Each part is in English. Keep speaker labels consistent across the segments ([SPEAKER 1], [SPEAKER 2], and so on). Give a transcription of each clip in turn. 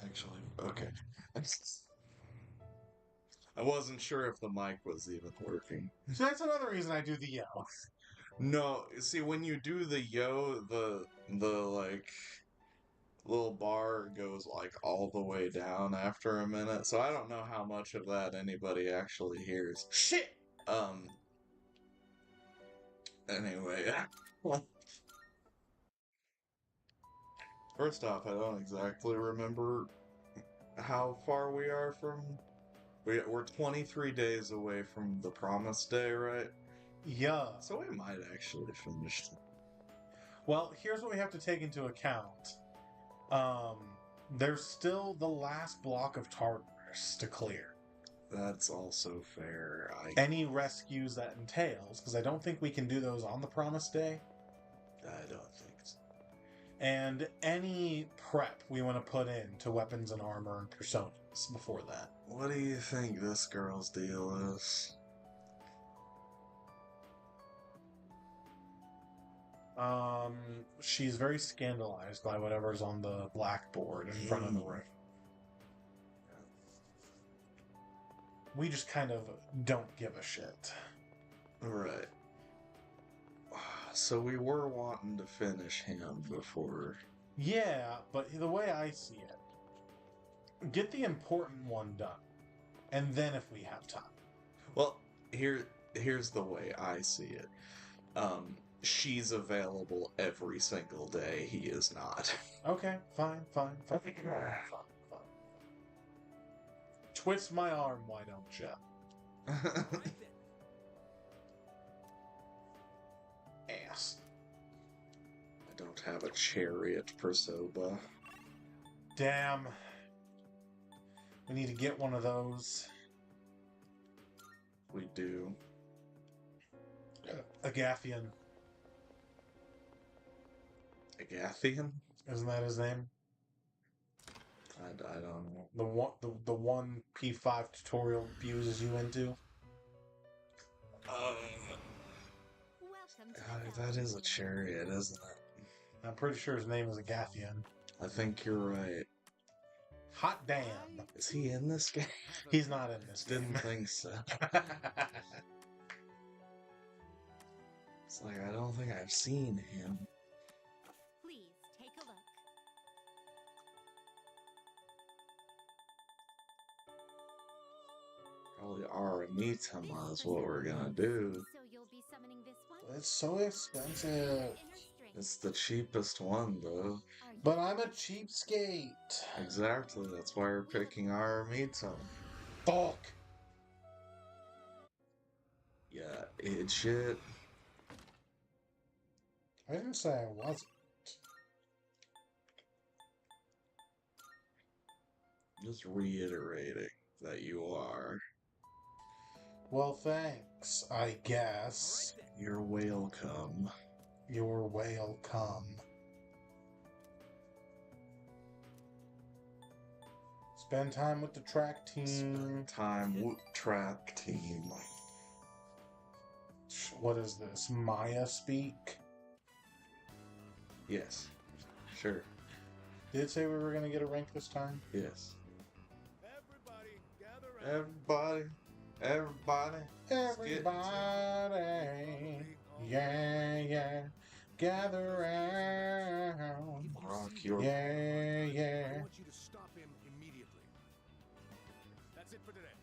[SPEAKER 1] Actually, okay. I wasn't sure if the mic was even working.
[SPEAKER 2] So that's another reason I do the yo.
[SPEAKER 1] No, see, when you do the yo, the like little bar goes like all the way down after a minute, so I don't know how much of that anybody actually hears.
[SPEAKER 2] Shit!
[SPEAKER 1] Um. Anyway, first off, I don't exactly remember how far we are from. We're 23 days away from the promised day, right?
[SPEAKER 2] Yeah.
[SPEAKER 1] So we might actually finish.
[SPEAKER 2] Well, here's what we have to take into account. Um, there's still the last block of Tartarus to clear.
[SPEAKER 1] That's also fair.
[SPEAKER 2] Any rescues that entails, because I don't think we can do those on the promised day.
[SPEAKER 1] I don't think so.
[SPEAKER 2] And any prep we want to put in to weapons and armor and personas before that.
[SPEAKER 1] What do you think this girl's deal is?
[SPEAKER 2] She's very scandalized by whatever's on the blackboard in front of the room. We just kind of don't give a shit.
[SPEAKER 1] Right. So we were wanting to finish him before.
[SPEAKER 2] Yeah, but the way I see it, get the important one done, and then if we have time.
[SPEAKER 1] Well, here's the way I see it. She's available every single day. He is not.
[SPEAKER 2] Okay, fine. Twist my arm, why don't you? Ass.
[SPEAKER 1] I don't have a chariot, Persoba.
[SPEAKER 2] Damn. We need to get one of those.
[SPEAKER 1] We do.
[SPEAKER 2] Agathian.
[SPEAKER 1] Agathian?
[SPEAKER 2] Isn't that his name?
[SPEAKER 1] I don't know.
[SPEAKER 2] The one P5 tutorial fuses you into?
[SPEAKER 1] God, that is a chariot, isn't it?
[SPEAKER 2] I'm pretty sure his name is Agathian.
[SPEAKER 1] I think you're right.
[SPEAKER 2] Hot damn.
[SPEAKER 1] Is he in this game?
[SPEAKER 2] He's not in this game.
[SPEAKER 1] Didn't think so. It's like, I don't think I've seen him.
[SPEAKER 3] Please take a look.
[SPEAKER 1] Probably Aramitama is what we're gonna do.
[SPEAKER 3] So you'll be summoning this one?
[SPEAKER 2] It's so expensive.
[SPEAKER 1] It's the cheapest one, though.
[SPEAKER 2] But I'm a cheapskate.
[SPEAKER 1] Exactly, that's why we're picking Aramitama.
[SPEAKER 2] Fuck.
[SPEAKER 1] Yeah, idiot.
[SPEAKER 2] I didn't say I wasn't.
[SPEAKER 1] Just reiterating that you are.
[SPEAKER 2] Well, thanks, I guess.
[SPEAKER 1] You're welcome.
[SPEAKER 2] You're welcome. Spend time with the track team.
[SPEAKER 1] Spend time with track team.
[SPEAKER 2] What is this? Maya speak?
[SPEAKER 1] Yes. Sure.
[SPEAKER 2] Did it say we were going to get a rank this time?
[SPEAKER 1] Yes.
[SPEAKER 4] Everybody,
[SPEAKER 1] Everybody.
[SPEAKER 2] Everybody. Yeah. Gather round.
[SPEAKER 1] Rock your.
[SPEAKER 2] Yeah.
[SPEAKER 4] I want you to stop him immediately. That's it for today.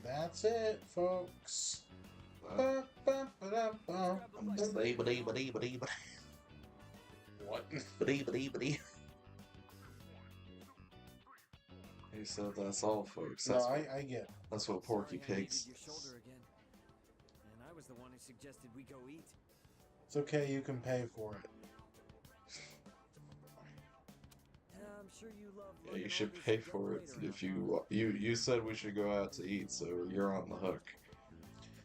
[SPEAKER 2] That's it, folks. What?
[SPEAKER 1] He said that's all, folks.
[SPEAKER 2] No,
[SPEAKER 1] That's,
[SPEAKER 2] I get it.
[SPEAKER 1] that's what Porky
[SPEAKER 5] Sorry I
[SPEAKER 1] Pigs.
[SPEAKER 5] injured your shoulder again. And I was the one who suggested we go eat.
[SPEAKER 2] It's okay, you can pay for it.
[SPEAKER 5] I'm sure you love.
[SPEAKER 1] Yeah, you should pay for it if you said we should go out to eat, so you're on the hook.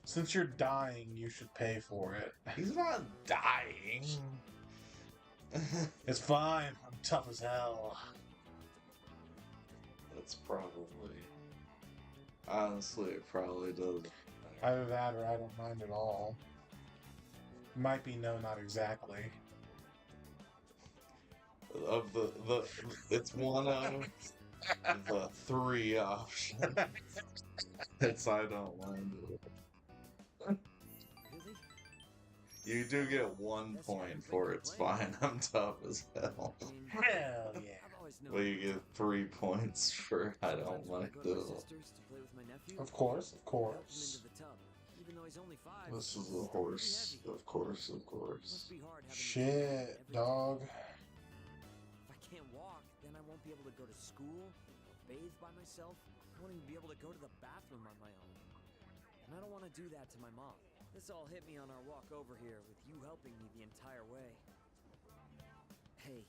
[SPEAKER 2] Since you're dying, you should pay for it.
[SPEAKER 1] He's not dying.
[SPEAKER 2] It's fine. I'm tough as hell.
[SPEAKER 1] That's probably. Honestly, it probably does.
[SPEAKER 2] Either that or I don't mind at all. Might be no, not exactly.
[SPEAKER 1] Of it's one of the three options. It's I don't mind it.
[SPEAKER 5] Really?
[SPEAKER 1] You do get 1 point for it's fine. I'm tough as hell.
[SPEAKER 5] I mean,
[SPEAKER 2] Hell yeah.
[SPEAKER 5] I've always known.
[SPEAKER 1] Well, you get 3 points for I don't
[SPEAKER 5] Sometimes when I
[SPEAKER 1] like
[SPEAKER 5] go to my
[SPEAKER 1] it.
[SPEAKER 5] sister's to play with my nephew,
[SPEAKER 2] Of course, of
[SPEAKER 5] I help him
[SPEAKER 2] course.
[SPEAKER 5] into the tub, even though he's only 5.
[SPEAKER 1] This is
[SPEAKER 5] He's
[SPEAKER 1] a
[SPEAKER 5] still
[SPEAKER 1] horse.
[SPEAKER 5] pretty heavy.
[SPEAKER 1] Of course, of
[SPEAKER 5] It
[SPEAKER 1] course.
[SPEAKER 5] must be hard having to
[SPEAKER 2] Shit,
[SPEAKER 5] every
[SPEAKER 2] dog.
[SPEAKER 5] If I can't walk, then I won't be able to go to school or bathe by myself. I won't even be able to go to the bathroom on my own. And I don't want to do that to my mom. This all hit me on our walk over here, with you helping me the entire way. Hey,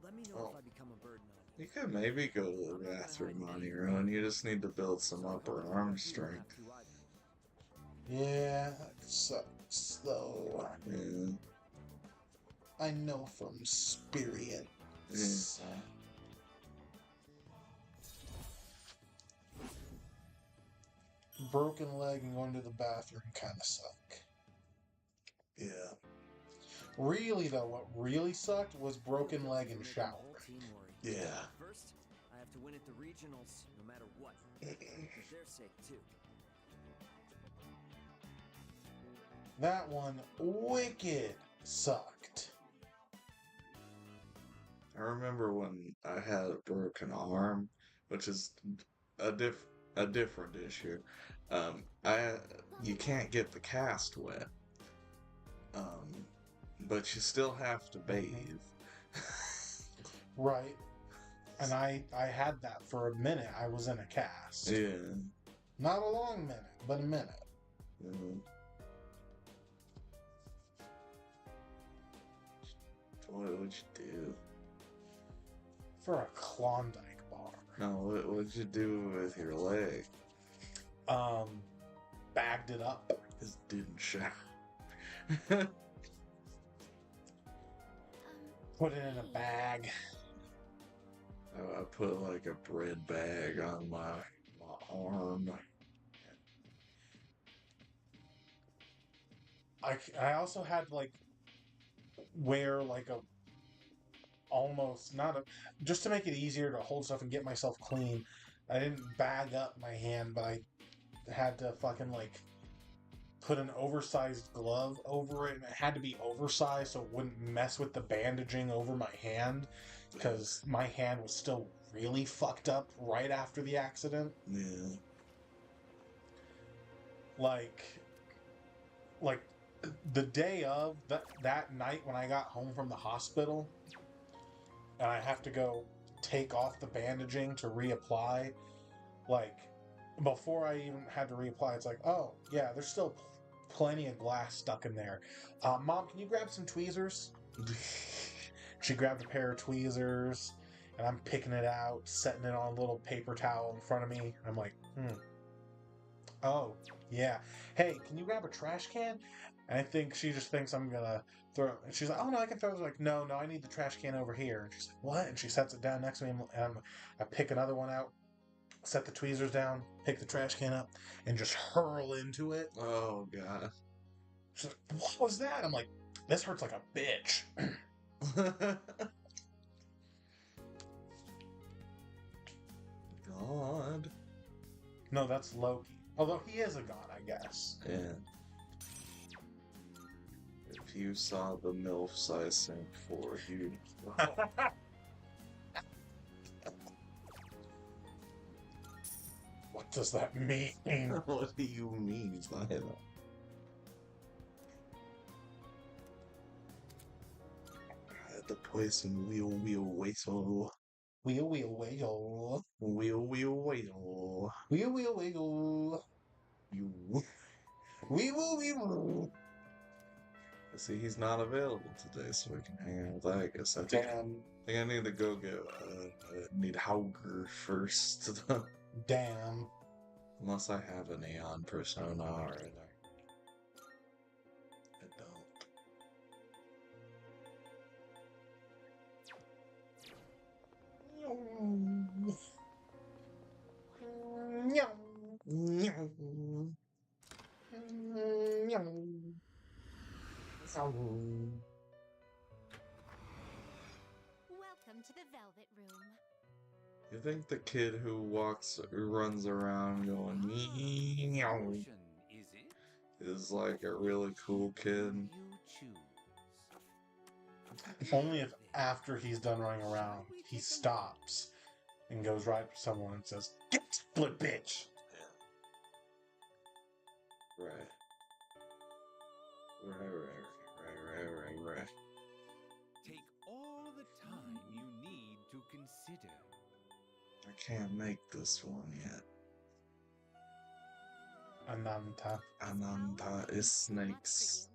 [SPEAKER 5] let me know if I become a burden on you.
[SPEAKER 1] You could maybe go to the bathroom on your own. You just need to build some upper arm strength.
[SPEAKER 2] Yeah, that sucks though.
[SPEAKER 1] Yeah.
[SPEAKER 2] I know from experience. Broken leg and going to the bathroom kind of suck.
[SPEAKER 1] Yeah.
[SPEAKER 2] Really though, what really sucked was broken leg and showering.
[SPEAKER 1] Yeah.
[SPEAKER 5] First, I have to win at the regionals, no matter what. For their sake too.
[SPEAKER 2] That one wicked sucked.
[SPEAKER 1] I remember when I had a broken arm, which is a different issue. I you can't get the cast wet. But you still have to bathe.
[SPEAKER 2] Right. And I had that for a minute. I was in a cast.
[SPEAKER 1] Yeah.
[SPEAKER 2] Not a long minute, but a minute.
[SPEAKER 1] Mhm. What would you do?
[SPEAKER 2] For a Klondike bar.
[SPEAKER 1] No, what would you do with your leg?
[SPEAKER 2] Bagged it up.
[SPEAKER 1] Just didn't shower.
[SPEAKER 2] Put it in a bag.
[SPEAKER 1] I put like a bread bag on my arm.
[SPEAKER 2] I also had like wear like a almost not a just to make it easier to hold stuff and get myself clean. I didn't bag up my hand, but I had to fucking like put an oversized glove over it, and it had to be oversized so it wouldn't mess with the bandaging over my hand, because my hand was still really fucked up right after the accident.
[SPEAKER 1] Yeah.
[SPEAKER 2] Like the day of that night when I got home from the hospital, and I have to go take off the bandaging to reapply, like before I even had to reapply, it's like, oh yeah, there's still plenty of glass stuck in there. Mom, can you grab some tweezers? She grabbed a pair of tweezers, and I'm picking it out, setting it on a little paper towel in front of me. I'm like, oh, yeah. Hey, can you grab a trash can? And I think she just thinks I'm gonna throw it. And she's like, oh no, I can throw it. I was like, no, I need the trash can over here. And she's like, what? And she sets it down next to me, and I pick another one out, set the tweezers down, pick the trash can up, and just hurl into it.
[SPEAKER 1] Oh god.
[SPEAKER 2] She's like, what was that? I'm like, this hurts like a bitch.
[SPEAKER 1] God.
[SPEAKER 2] No, that's Loki. Although he is a god, I guess.
[SPEAKER 1] Yeah. If you saw the MILFs I sent for you.
[SPEAKER 2] What does that mean?
[SPEAKER 1] What do you mean by that? The poison whistle.
[SPEAKER 2] Wheel.
[SPEAKER 1] Wheel.
[SPEAKER 2] Wheel.
[SPEAKER 1] You.
[SPEAKER 2] Wheel.
[SPEAKER 1] See, he's not available today, so we can hang out with that. I guess I think I need to go get need Hauger first.
[SPEAKER 2] Damn.
[SPEAKER 1] Unless I have a neon persona already. I don't.
[SPEAKER 3] Welcome to the Velvet Room.
[SPEAKER 1] You think the kid who runs around going meow
[SPEAKER 6] Potion, is it?
[SPEAKER 1] is like a really cool kid?
[SPEAKER 6] You choose.
[SPEAKER 2] Only if after he's done running around, he stops and goes right to someone and says, "Get split, bitch!"
[SPEAKER 1] Right. Right.
[SPEAKER 6] Take all the time you need to consider.
[SPEAKER 1] I can't make this one yet.
[SPEAKER 2] Ananta.
[SPEAKER 1] Ananta is snakes.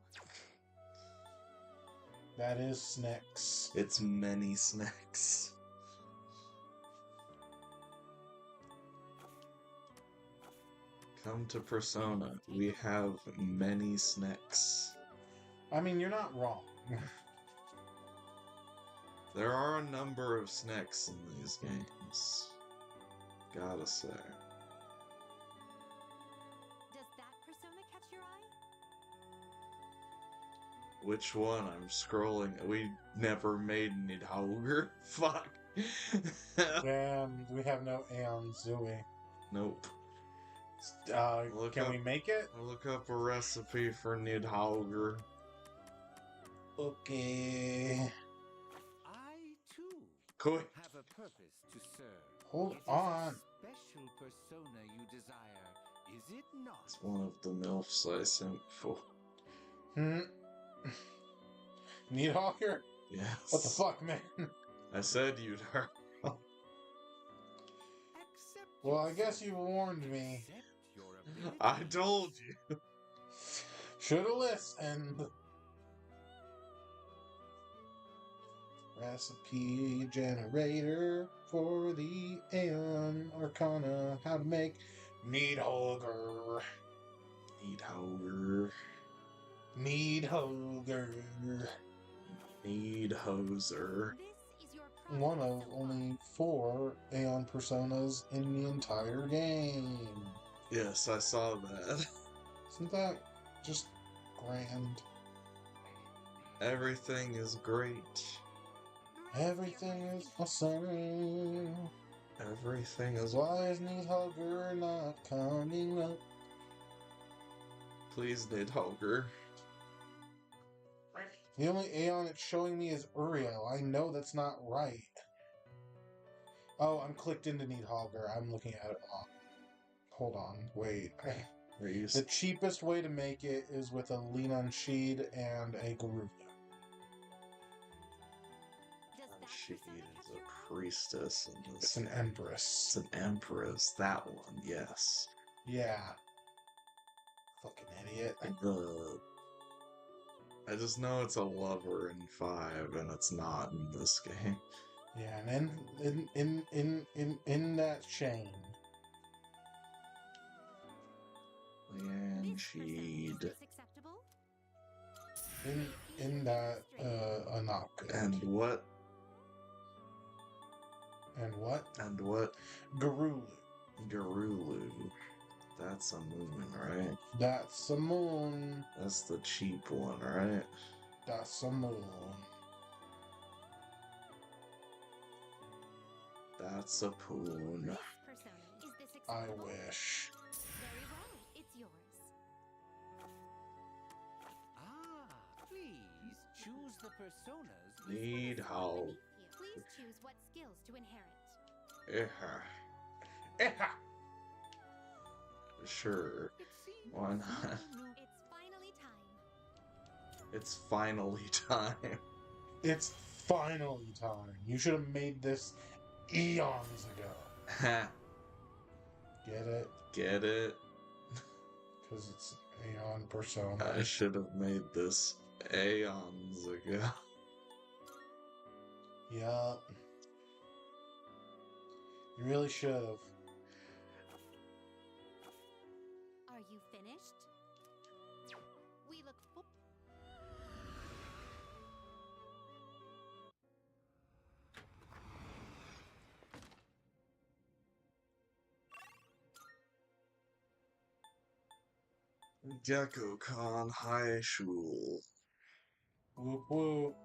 [SPEAKER 2] That is snakes.
[SPEAKER 1] It's many snakes. Come to Persona. We have many snakes.
[SPEAKER 2] I mean, you're not wrong.
[SPEAKER 1] There are a number of snakes in these games. Gotta say.
[SPEAKER 3] Does that persona catch your eye?
[SPEAKER 1] Which one? I'm scrolling. We never made Nidhogger. Fuck.
[SPEAKER 2] And we have no Aeon Zooey.
[SPEAKER 1] Nope. Look
[SPEAKER 2] Can
[SPEAKER 1] up-
[SPEAKER 2] we make it?
[SPEAKER 1] I'll look up a recipe for Nidhogger.
[SPEAKER 2] Okay.
[SPEAKER 6] I too
[SPEAKER 1] Quick.
[SPEAKER 6] have a purpose to serve.
[SPEAKER 2] Hold
[SPEAKER 6] It is
[SPEAKER 2] on.
[SPEAKER 6] a special persona you desire, is it not?
[SPEAKER 1] It's one of the MILFs I sent for.
[SPEAKER 2] Needhawker?
[SPEAKER 1] Yes.
[SPEAKER 2] What the fuck, man?
[SPEAKER 1] I said you'd heard.
[SPEAKER 6] Accept
[SPEAKER 2] Well, I
[SPEAKER 6] yourself.
[SPEAKER 2] guess you warned me.
[SPEAKER 6] Accept your ability.
[SPEAKER 1] I told you.
[SPEAKER 2] Should've listened. Recipe generator for the Aeon Arcana. How to make Needhogger.
[SPEAKER 1] Nidhogger.
[SPEAKER 2] Needhogger.
[SPEAKER 1] Nidhoser.
[SPEAKER 3] This is your
[SPEAKER 2] One of
[SPEAKER 3] progress so
[SPEAKER 2] only
[SPEAKER 3] far.
[SPEAKER 2] 4 Aeon personas in the entire game.
[SPEAKER 1] Yes, I saw that.
[SPEAKER 2] Isn't that just grand?
[SPEAKER 1] Everything is great.
[SPEAKER 2] Everything is awesome.
[SPEAKER 1] Everything is.
[SPEAKER 2] Why is Needhogger not coming up?
[SPEAKER 1] Please, Nidhogger.
[SPEAKER 2] The only Aeon it's showing me is Uriel. I know that's not right. Oh, I'm clicked into Needhogger. I'm looking at it wrong. Hold on, wait.
[SPEAKER 1] Are you
[SPEAKER 2] The cheapest way to make it is with a Linan Sheed and a Garuda.
[SPEAKER 3] Does that
[SPEAKER 1] She
[SPEAKER 3] persona
[SPEAKER 1] is
[SPEAKER 3] catch
[SPEAKER 1] a
[SPEAKER 3] your eye?
[SPEAKER 1] priestess in this.
[SPEAKER 2] It's an
[SPEAKER 1] It's
[SPEAKER 2] Empress.
[SPEAKER 1] an empress. That one, yes.
[SPEAKER 2] Yeah. Fucking idiot.
[SPEAKER 1] I just know it's a lover in 5, and it's not in this game.
[SPEAKER 2] Yeah, and in that chain.
[SPEAKER 1] Leanne
[SPEAKER 3] This persona, is
[SPEAKER 1] Sheed.
[SPEAKER 3] this acceptable?
[SPEAKER 2] In that Anaka.
[SPEAKER 1] And what?
[SPEAKER 2] And what?
[SPEAKER 1] And what?
[SPEAKER 2] Garulu.
[SPEAKER 1] Garulu. That's a moon, right?
[SPEAKER 2] That's a moon.
[SPEAKER 1] That's the cheap one, right?
[SPEAKER 2] That's a moon.
[SPEAKER 1] That's a poon.
[SPEAKER 3] This persona, is this
[SPEAKER 2] I
[SPEAKER 3] acceptable?
[SPEAKER 2] wish.
[SPEAKER 3] Very well, it's yours.
[SPEAKER 6] Please choose the personas.
[SPEAKER 1] Need help.
[SPEAKER 3] Beneath you. Please choose what skills to inherit.
[SPEAKER 1] Yeah. Sure.
[SPEAKER 6] It seems
[SPEAKER 1] Why not?
[SPEAKER 3] It's finally time.
[SPEAKER 1] It's finally time.
[SPEAKER 2] It's finally time. You should have made this eons ago.
[SPEAKER 1] Ha.
[SPEAKER 2] Get it?
[SPEAKER 1] Get it?
[SPEAKER 2] Because it's Aeon persona.
[SPEAKER 1] I should have made this aeons ago.
[SPEAKER 2] Yup. You really should have.
[SPEAKER 3] Are you finished? We look for.
[SPEAKER 1] Gecko-con High School.
[SPEAKER 2] Whoop whoop.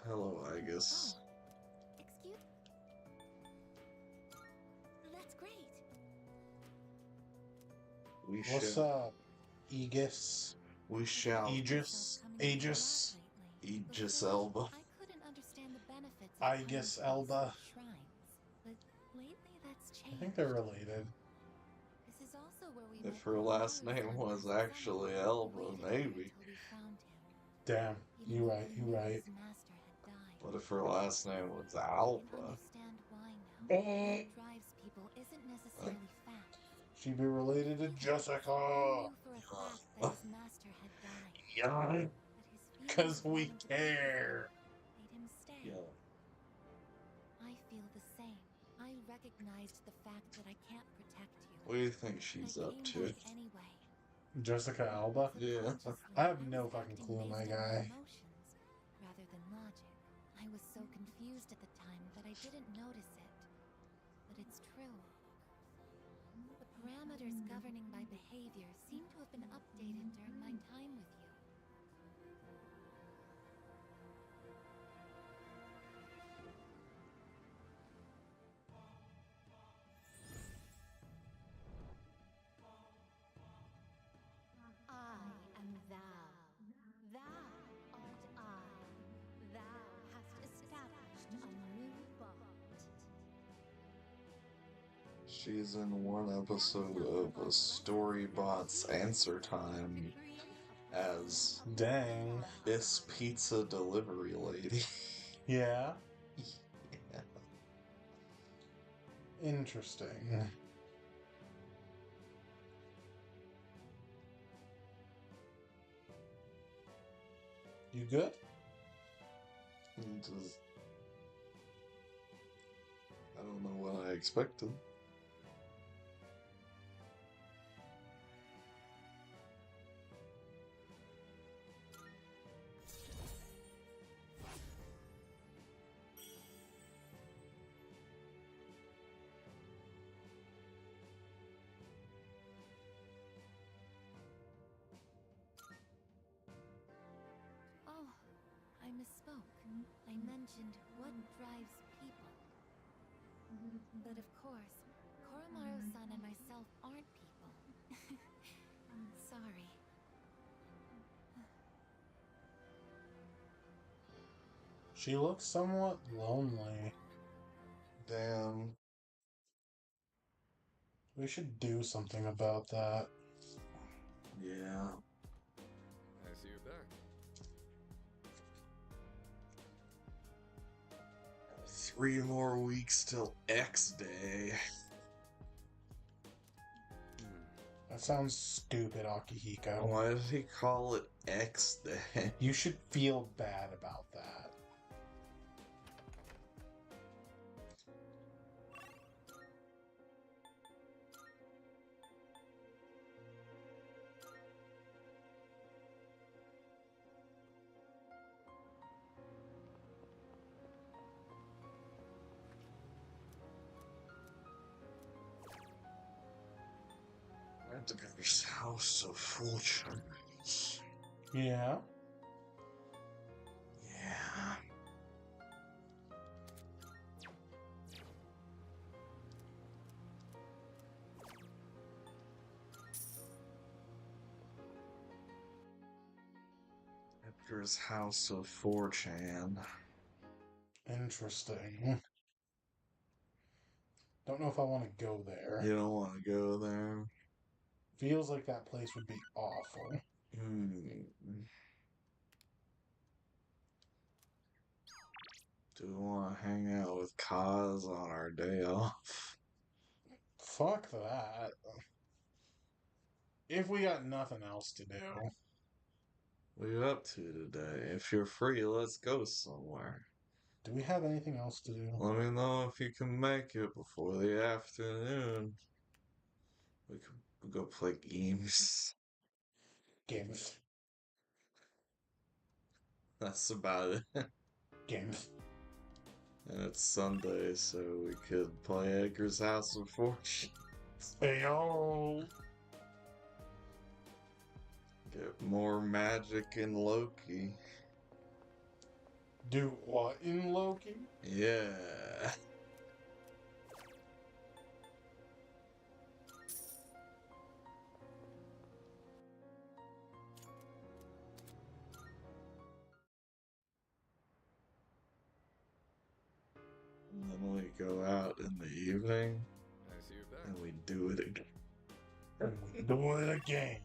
[SPEAKER 1] Hello, I
[SPEAKER 3] Oh,
[SPEAKER 1] guess.
[SPEAKER 3] excuse. That's great.
[SPEAKER 1] We
[SPEAKER 2] What's
[SPEAKER 1] shall.
[SPEAKER 2] up, Aegis?
[SPEAKER 1] We shall.
[SPEAKER 2] Aegis? Aegis?
[SPEAKER 1] Aegis Elba.
[SPEAKER 3] I couldn't understand the benefits of
[SPEAKER 2] Aegis Elba.
[SPEAKER 3] shrines, but lately that's
[SPEAKER 2] I
[SPEAKER 3] changed.
[SPEAKER 2] think they're related.
[SPEAKER 3] This is also where we
[SPEAKER 1] If
[SPEAKER 3] met
[SPEAKER 1] her last
[SPEAKER 3] Koromaru's
[SPEAKER 1] name
[SPEAKER 3] son
[SPEAKER 1] was
[SPEAKER 3] last
[SPEAKER 1] actually
[SPEAKER 3] summer.
[SPEAKER 1] Elba,
[SPEAKER 3] We waited
[SPEAKER 1] maybe.
[SPEAKER 3] until we found him,
[SPEAKER 2] Damn,
[SPEAKER 3] even
[SPEAKER 2] you
[SPEAKER 3] though
[SPEAKER 2] right,
[SPEAKER 3] we
[SPEAKER 2] you
[SPEAKER 3] knew
[SPEAKER 2] right.
[SPEAKER 3] his master had died.
[SPEAKER 1] What if her last name was
[SPEAKER 3] I can
[SPEAKER 1] Alpha?
[SPEAKER 3] understand why now. What drives people isn't necessarily facts.
[SPEAKER 2] She be related to Jessica.
[SPEAKER 3] He knew for a fact that his master had died,
[SPEAKER 1] Yeah.
[SPEAKER 3] but his
[SPEAKER 2] Cause
[SPEAKER 3] feelings of
[SPEAKER 2] we
[SPEAKER 3] wanting to please him
[SPEAKER 2] care.
[SPEAKER 3] made him stay.
[SPEAKER 1] Yeah.
[SPEAKER 3] I feel the same. I recognized the fact that I can't protect you.
[SPEAKER 1] What do you think
[SPEAKER 3] But
[SPEAKER 1] she's
[SPEAKER 3] I
[SPEAKER 1] up
[SPEAKER 3] came
[SPEAKER 1] to?
[SPEAKER 3] back anyway.
[SPEAKER 2] Jessica Alba?
[SPEAKER 1] Yeah.
[SPEAKER 3] Subconsciously,
[SPEAKER 2] I have
[SPEAKER 3] was
[SPEAKER 2] no fucking
[SPEAKER 3] acting
[SPEAKER 2] clue,
[SPEAKER 3] based
[SPEAKER 2] my
[SPEAKER 3] on
[SPEAKER 2] guy.
[SPEAKER 3] emotions rather than logic. I was so confused at the time that I didn't notice it. But it's true. The parameters governing my behavior seem to have been updated during my time with you. I am thou. Thou art I. Thou hast established a new bond.
[SPEAKER 1] She's in one episode of a Storybot's Answer Time as
[SPEAKER 2] Dang.
[SPEAKER 1] this pizza delivery lady.
[SPEAKER 2] Yeah.
[SPEAKER 1] Yeah.
[SPEAKER 2] Interesting. You good?
[SPEAKER 1] Just, I don't know what I expected.
[SPEAKER 3] Oh, I misspoke. I mentioned what drives people. But of course, Koromaru-san and myself aren't people. Sorry.
[SPEAKER 2] She looks somewhat lonely.
[SPEAKER 1] Damn.
[SPEAKER 2] We should do something about that.
[SPEAKER 1] Yeah.
[SPEAKER 4] I see you're back.
[SPEAKER 1] 3 more weeks till X Day.
[SPEAKER 2] That sounds stupid, Akihiko.
[SPEAKER 1] Why did he call it X Day?
[SPEAKER 2] You should feel bad about that.
[SPEAKER 1] Edgar's House of Fortune.
[SPEAKER 2] Yeah.
[SPEAKER 1] Yeah. Edgar's House of Fortune.
[SPEAKER 2] Interesting. Don't know if I want to go there.
[SPEAKER 1] You don't want to go there?
[SPEAKER 2] Feels like that place would be awful.
[SPEAKER 1] Do we want to hang out with Kaz on our day off?
[SPEAKER 2] Fuck that. If we got nothing else to do.
[SPEAKER 1] What are you up to today? If you're free, let's go somewhere.
[SPEAKER 2] Do we have anything else to do?
[SPEAKER 1] Let me know if you can make it before the afternoon. We could go play games.
[SPEAKER 2] Games.
[SPEAKER 1] That's about it.
[SPEAKER 2] Games.
[SPEAKER 1] And it's Sunday, so we could play Edgar's House of Fortune.
[SPEAKER 2] Hey, yo!
[SPEAKER 1] Get more magic in Loki.
[SPEAKER 2] Do what in Loki?
[SPEAKER 1] Yeah. And then we go out in the evening
[SPEAKER 4] I see you're back.
[SPEAKER 1] and we do it again.
[SPEAKER 2] Do it again.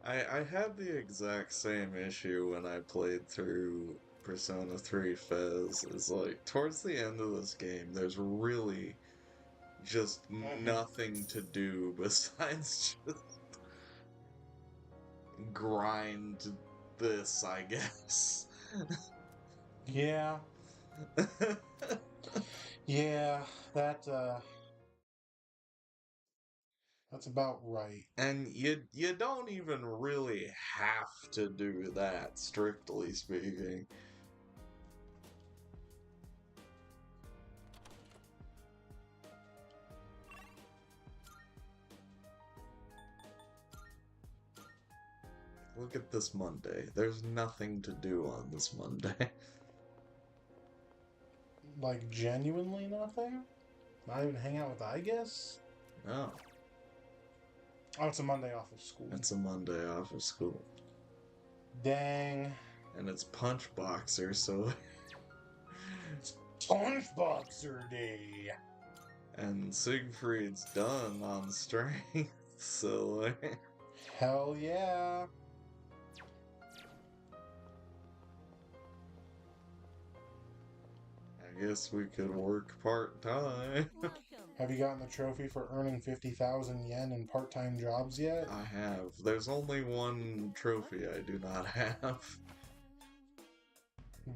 [SPEAKER 1] I had the exact same issue when I played through Persona 3 Fez. It's like, towards the end of this game, there's really just nothing to do besides just grind this, I guess.
[SPEAKER 2] Yeah. Yeah, that's about right.
[SPEAKER 1] And you don't even really have to do that, strictly speaking. Look at this Monday. There's nothing to do on this Monday.
[SPEAKER 2] Like, genuinely nothing? Not even hang out with I guess?
[SPEAKER 1] No,
[SPEAKER 2] Oh, it's a Monday off of school.
[SPEAKER 1] it's a Monday off of school.
[SPEAKER 2] Dang.
[SPEAKER 1] And it's Punch Boxer, so...
[SPEAKER 2] Punchboxer Day!
[SPEAKER 1] And Siegfried's done on strength, so like...
[SPEAKER 2] Hell yeah!
[SPEAKER 1] I guess we could work part-time.
[SPEAKER 2] Have you gotten the trophy for earning 50,000 yen in part-time jobs yet?
[SPEAKER 1] I have. There's only one trophy I do not have.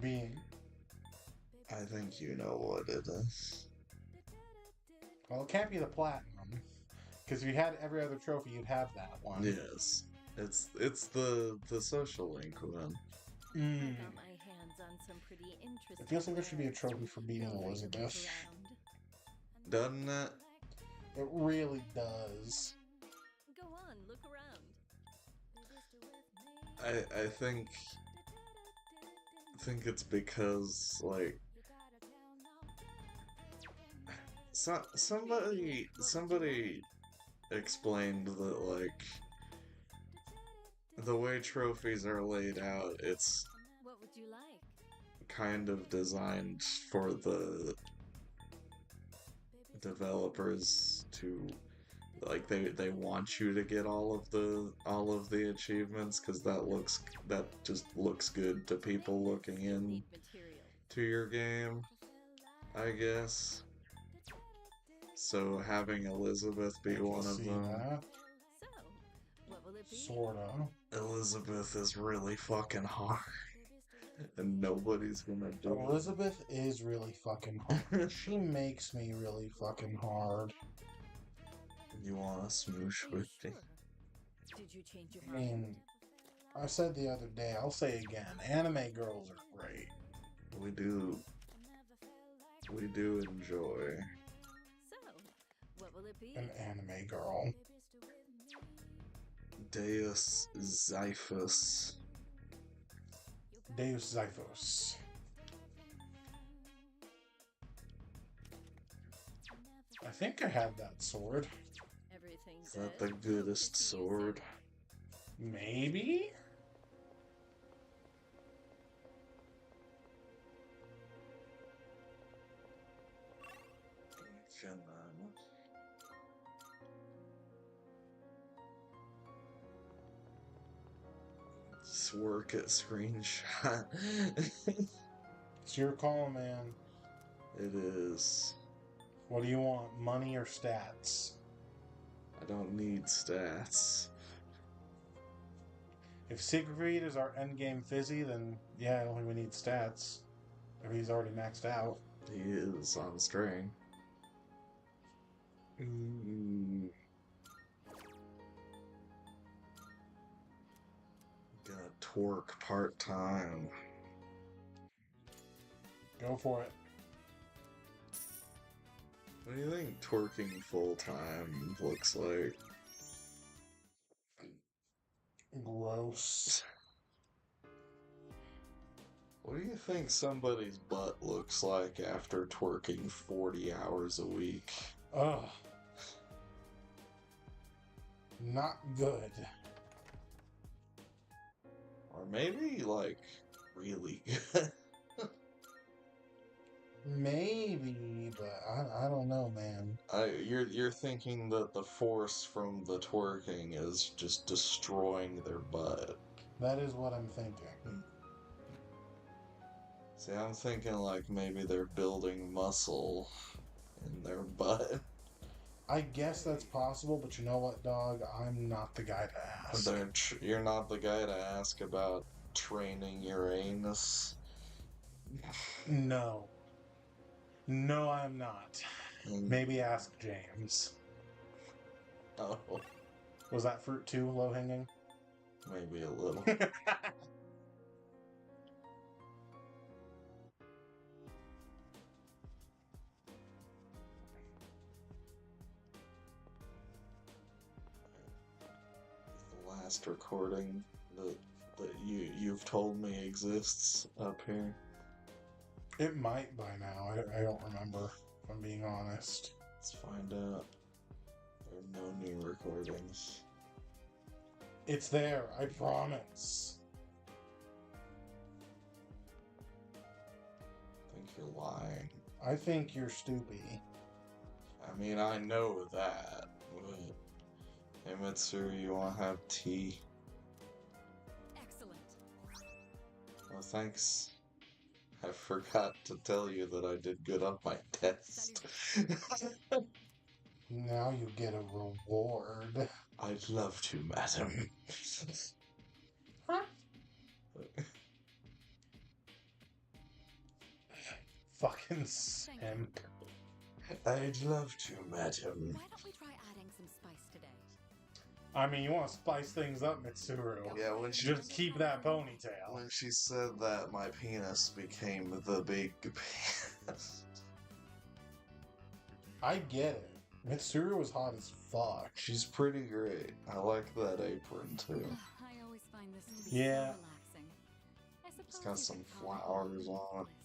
[SPEAKER 2] Being.
[SPEAKER 1] I think you know what it is.
[SPEAKER 2] Well, it can't be the platinum. Because if you had every other trophy, you'd have that one.
[SPEAKER 1] Yes. It's the social link one.
[SPEAKER 2] Mm.
[SPEAKER 7] Got my hands on some pretty interesting
[SPEAKER 2] It feels like there should be a trophy for beating Elizabeth.
[SPEAKER 1] Doesn't it?
[SPEAKER 2] It really does.
[SPEAKER 7] Go on, look around.
[SPEAKER 1] I think it's because like somebody explained that like the way trophies are laid out, it's
[SPEAKER 7] What would you like?
[SPEAKER 1] kind of designed for the developers to like they want you to get all of the achievements because that just looks good to people looking in
[SPEAKER 7] Need material.
[SPEAKER 1] to your game, I guess. So having Elizabeth be one of
[SPEAKER 2] See
[SPEAKER 1] them.
[SPEAKER 2] that?
[SPEAKER 7] So, what will it be?
[SPEAKER 2] Sorta.
[SPEAKER 1] Elizabeth is really fucking hard. And nobody's gonna do it.
[SPEAKER 2] Elizabeth is really fucking hard. She makes me really fucking hard.
[SPEAKER 1] You wanna smoosh with me?
[SPEAKER 7] Did you change your
[SPEAKER 2] I
[SPEAKER 7] mind?
[SPEAKER 2] mean, I said the other day, I'll say again, anime girls are great.
[SPEAKER 1] We do enjoy.
[SPEAKER 7] So, what will it be?
[SPEAKER 2] An anime girl.
[SPEAKER 1] Deus Xiphus.
[SPEAKER 2] Deus Xiphos. I think I had that sword.
[SPEAKER 7] Everything
[SPEAKER 1] Is that the goodest sword?
[SPEAKER 2] Maybe?
[SPEAKER 1] Let's work at screenshot.
[SPEAKER 2] It's your call, man.
[SPEAKER 1] It is.
[SPEAKER 2] What do you want? Money or stats?
[SPEAKER 1] I don't need stats.
[SPEAKER 2] If Siegfried is our endgame fizzy, then yeah, I don't think we need stats. If he's already maxed out.
[SPEAKER 1] He is on string. Ooh. Gonna twerk part-time.
[SPEAKER 2] Go for it.
[SPEAKER 1] What do you think twerking full time looks like?
[SPEAKER 2] Gross.
[SPEAKER 1] What do you think somebody's butt looks like after twerking 40 hours a week?
[SPEAKER 2] Ugh. Not good.
[SPEAKER 1] Or maybe, like, really good.
[SPEAKER 2] Maybe, but I don't know, man.
[SPEAKER 1] You're thinking that the force from the twerking is just destroying their butt.
[SPEAKER 2] That is what I'm thinking.
[SPEAKER 1] See, I'm thinking like maybe they're building muscle in their butt.
[SPEAKER 2] I guess that's possible, but you know what, dog? I'm not the guy to ask.
[SPEAKER 1] You're not the guy to ask about training your anus.
[SPEAKER 2] No. No, I'm not. Maybe ask James.
[SPEAKER 1] Oh,
[SPEAKER 2] Was that fruit too low hanging?
[SPEAKER 1] maybe a little. The last recording that you've told me exists up here.
[SPEAKER 2] It might by now. I don't remember, if I'm being honest.
[SPEAKER 1] Let's find out. There are no new recordings.
[SPEAKER 2] It's there, I promise.
[SPEAKER 1] I think you're lying.
[SPEAKER 2] I think you're stupid.
[SPEAKER 1] I mean, I know that. But... Hey, Mitsuru, you want to have tea?
[SPEAKER 7] Excellent.
[SPEAKER 1] Well, thanks. I forgot to tell you that I did good on my test.
[SPEAKER 2] Now you get a reward.
[SPEAKER 1] I'd love to, madam.
[SPEAKER 2] Huh? Fucking simp.
[SPEAKER 1] I'd love to, madam.
[SPEAKER 3] Why don't we try adding some spice today?
[SPEAKER 2] I mean, you want to spice things up, Mitsuru.
[SPEAKER 1] Yeah, when she
[SPEAKER 2] Just keep that ponytail.
[SPEAKER 1] when she said that, my penis became the big penis.
[SPEAKER 2] I get it. Mitsuru was hot as fuck.
[SPEAKER 1] She's pretty great. I like that apron too.
[SPEAKER 3] I always find this to be
[SPEAKER 2] Yeah.
[SPEAKER 3] so relaxing. I suppose
[SPEAKER 1] It's got
[SPEAKER 3] you
[SPEAKER 1] some
[SPEAKER 3] could call it
[SPEAKER 1] flowers on it.
[SPEAKER 3] bliss.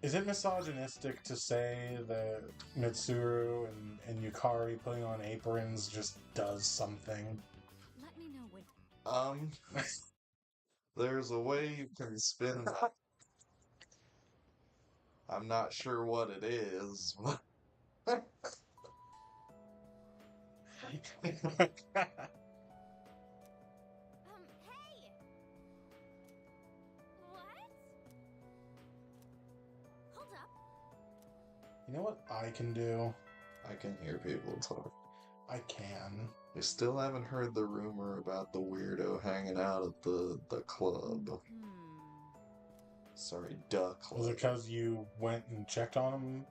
[SPEAKER 2] Is it misogynistic to say that Mitsuru and Yukari putting on aprons just does something?
[SPEAKER 3] Let me know when.
[SPEAKER 1] There's a way you can spin that. I'm not sure what it is.
[SPEAKER 3] Hey! What? Hold up.
[SPEAKER 2] You know what I can do?
[SPEAKER 1] I can hear people talk.
[SPEAKER 2] I can.
[SPEAKER 1] I still haven't heard the rumor about the weirdo hanging out at the club. Sorry, duh club.
[SPEAKER 2] Was it because you went and checked on him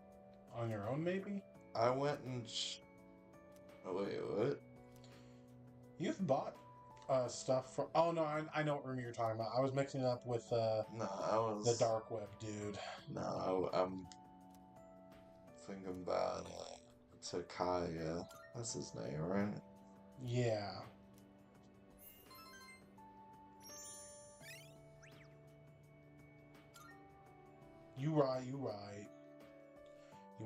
[SPEAKER 2] on your own, maybe?
[SPEAKER 1] I went and... Oh, wait, what?
[SPEAKER 2] You've bought stuff from... Oh, no, I know what room you're talking about. I was mixing it up with
[SPEAKER 1] No, I was...
[SPEAKER 2] the dark web dude.
[SPEAKER 1] No, I'm thinking about Takaya. That's his name, right?
[SPEAKER 2] Yeah. You right. You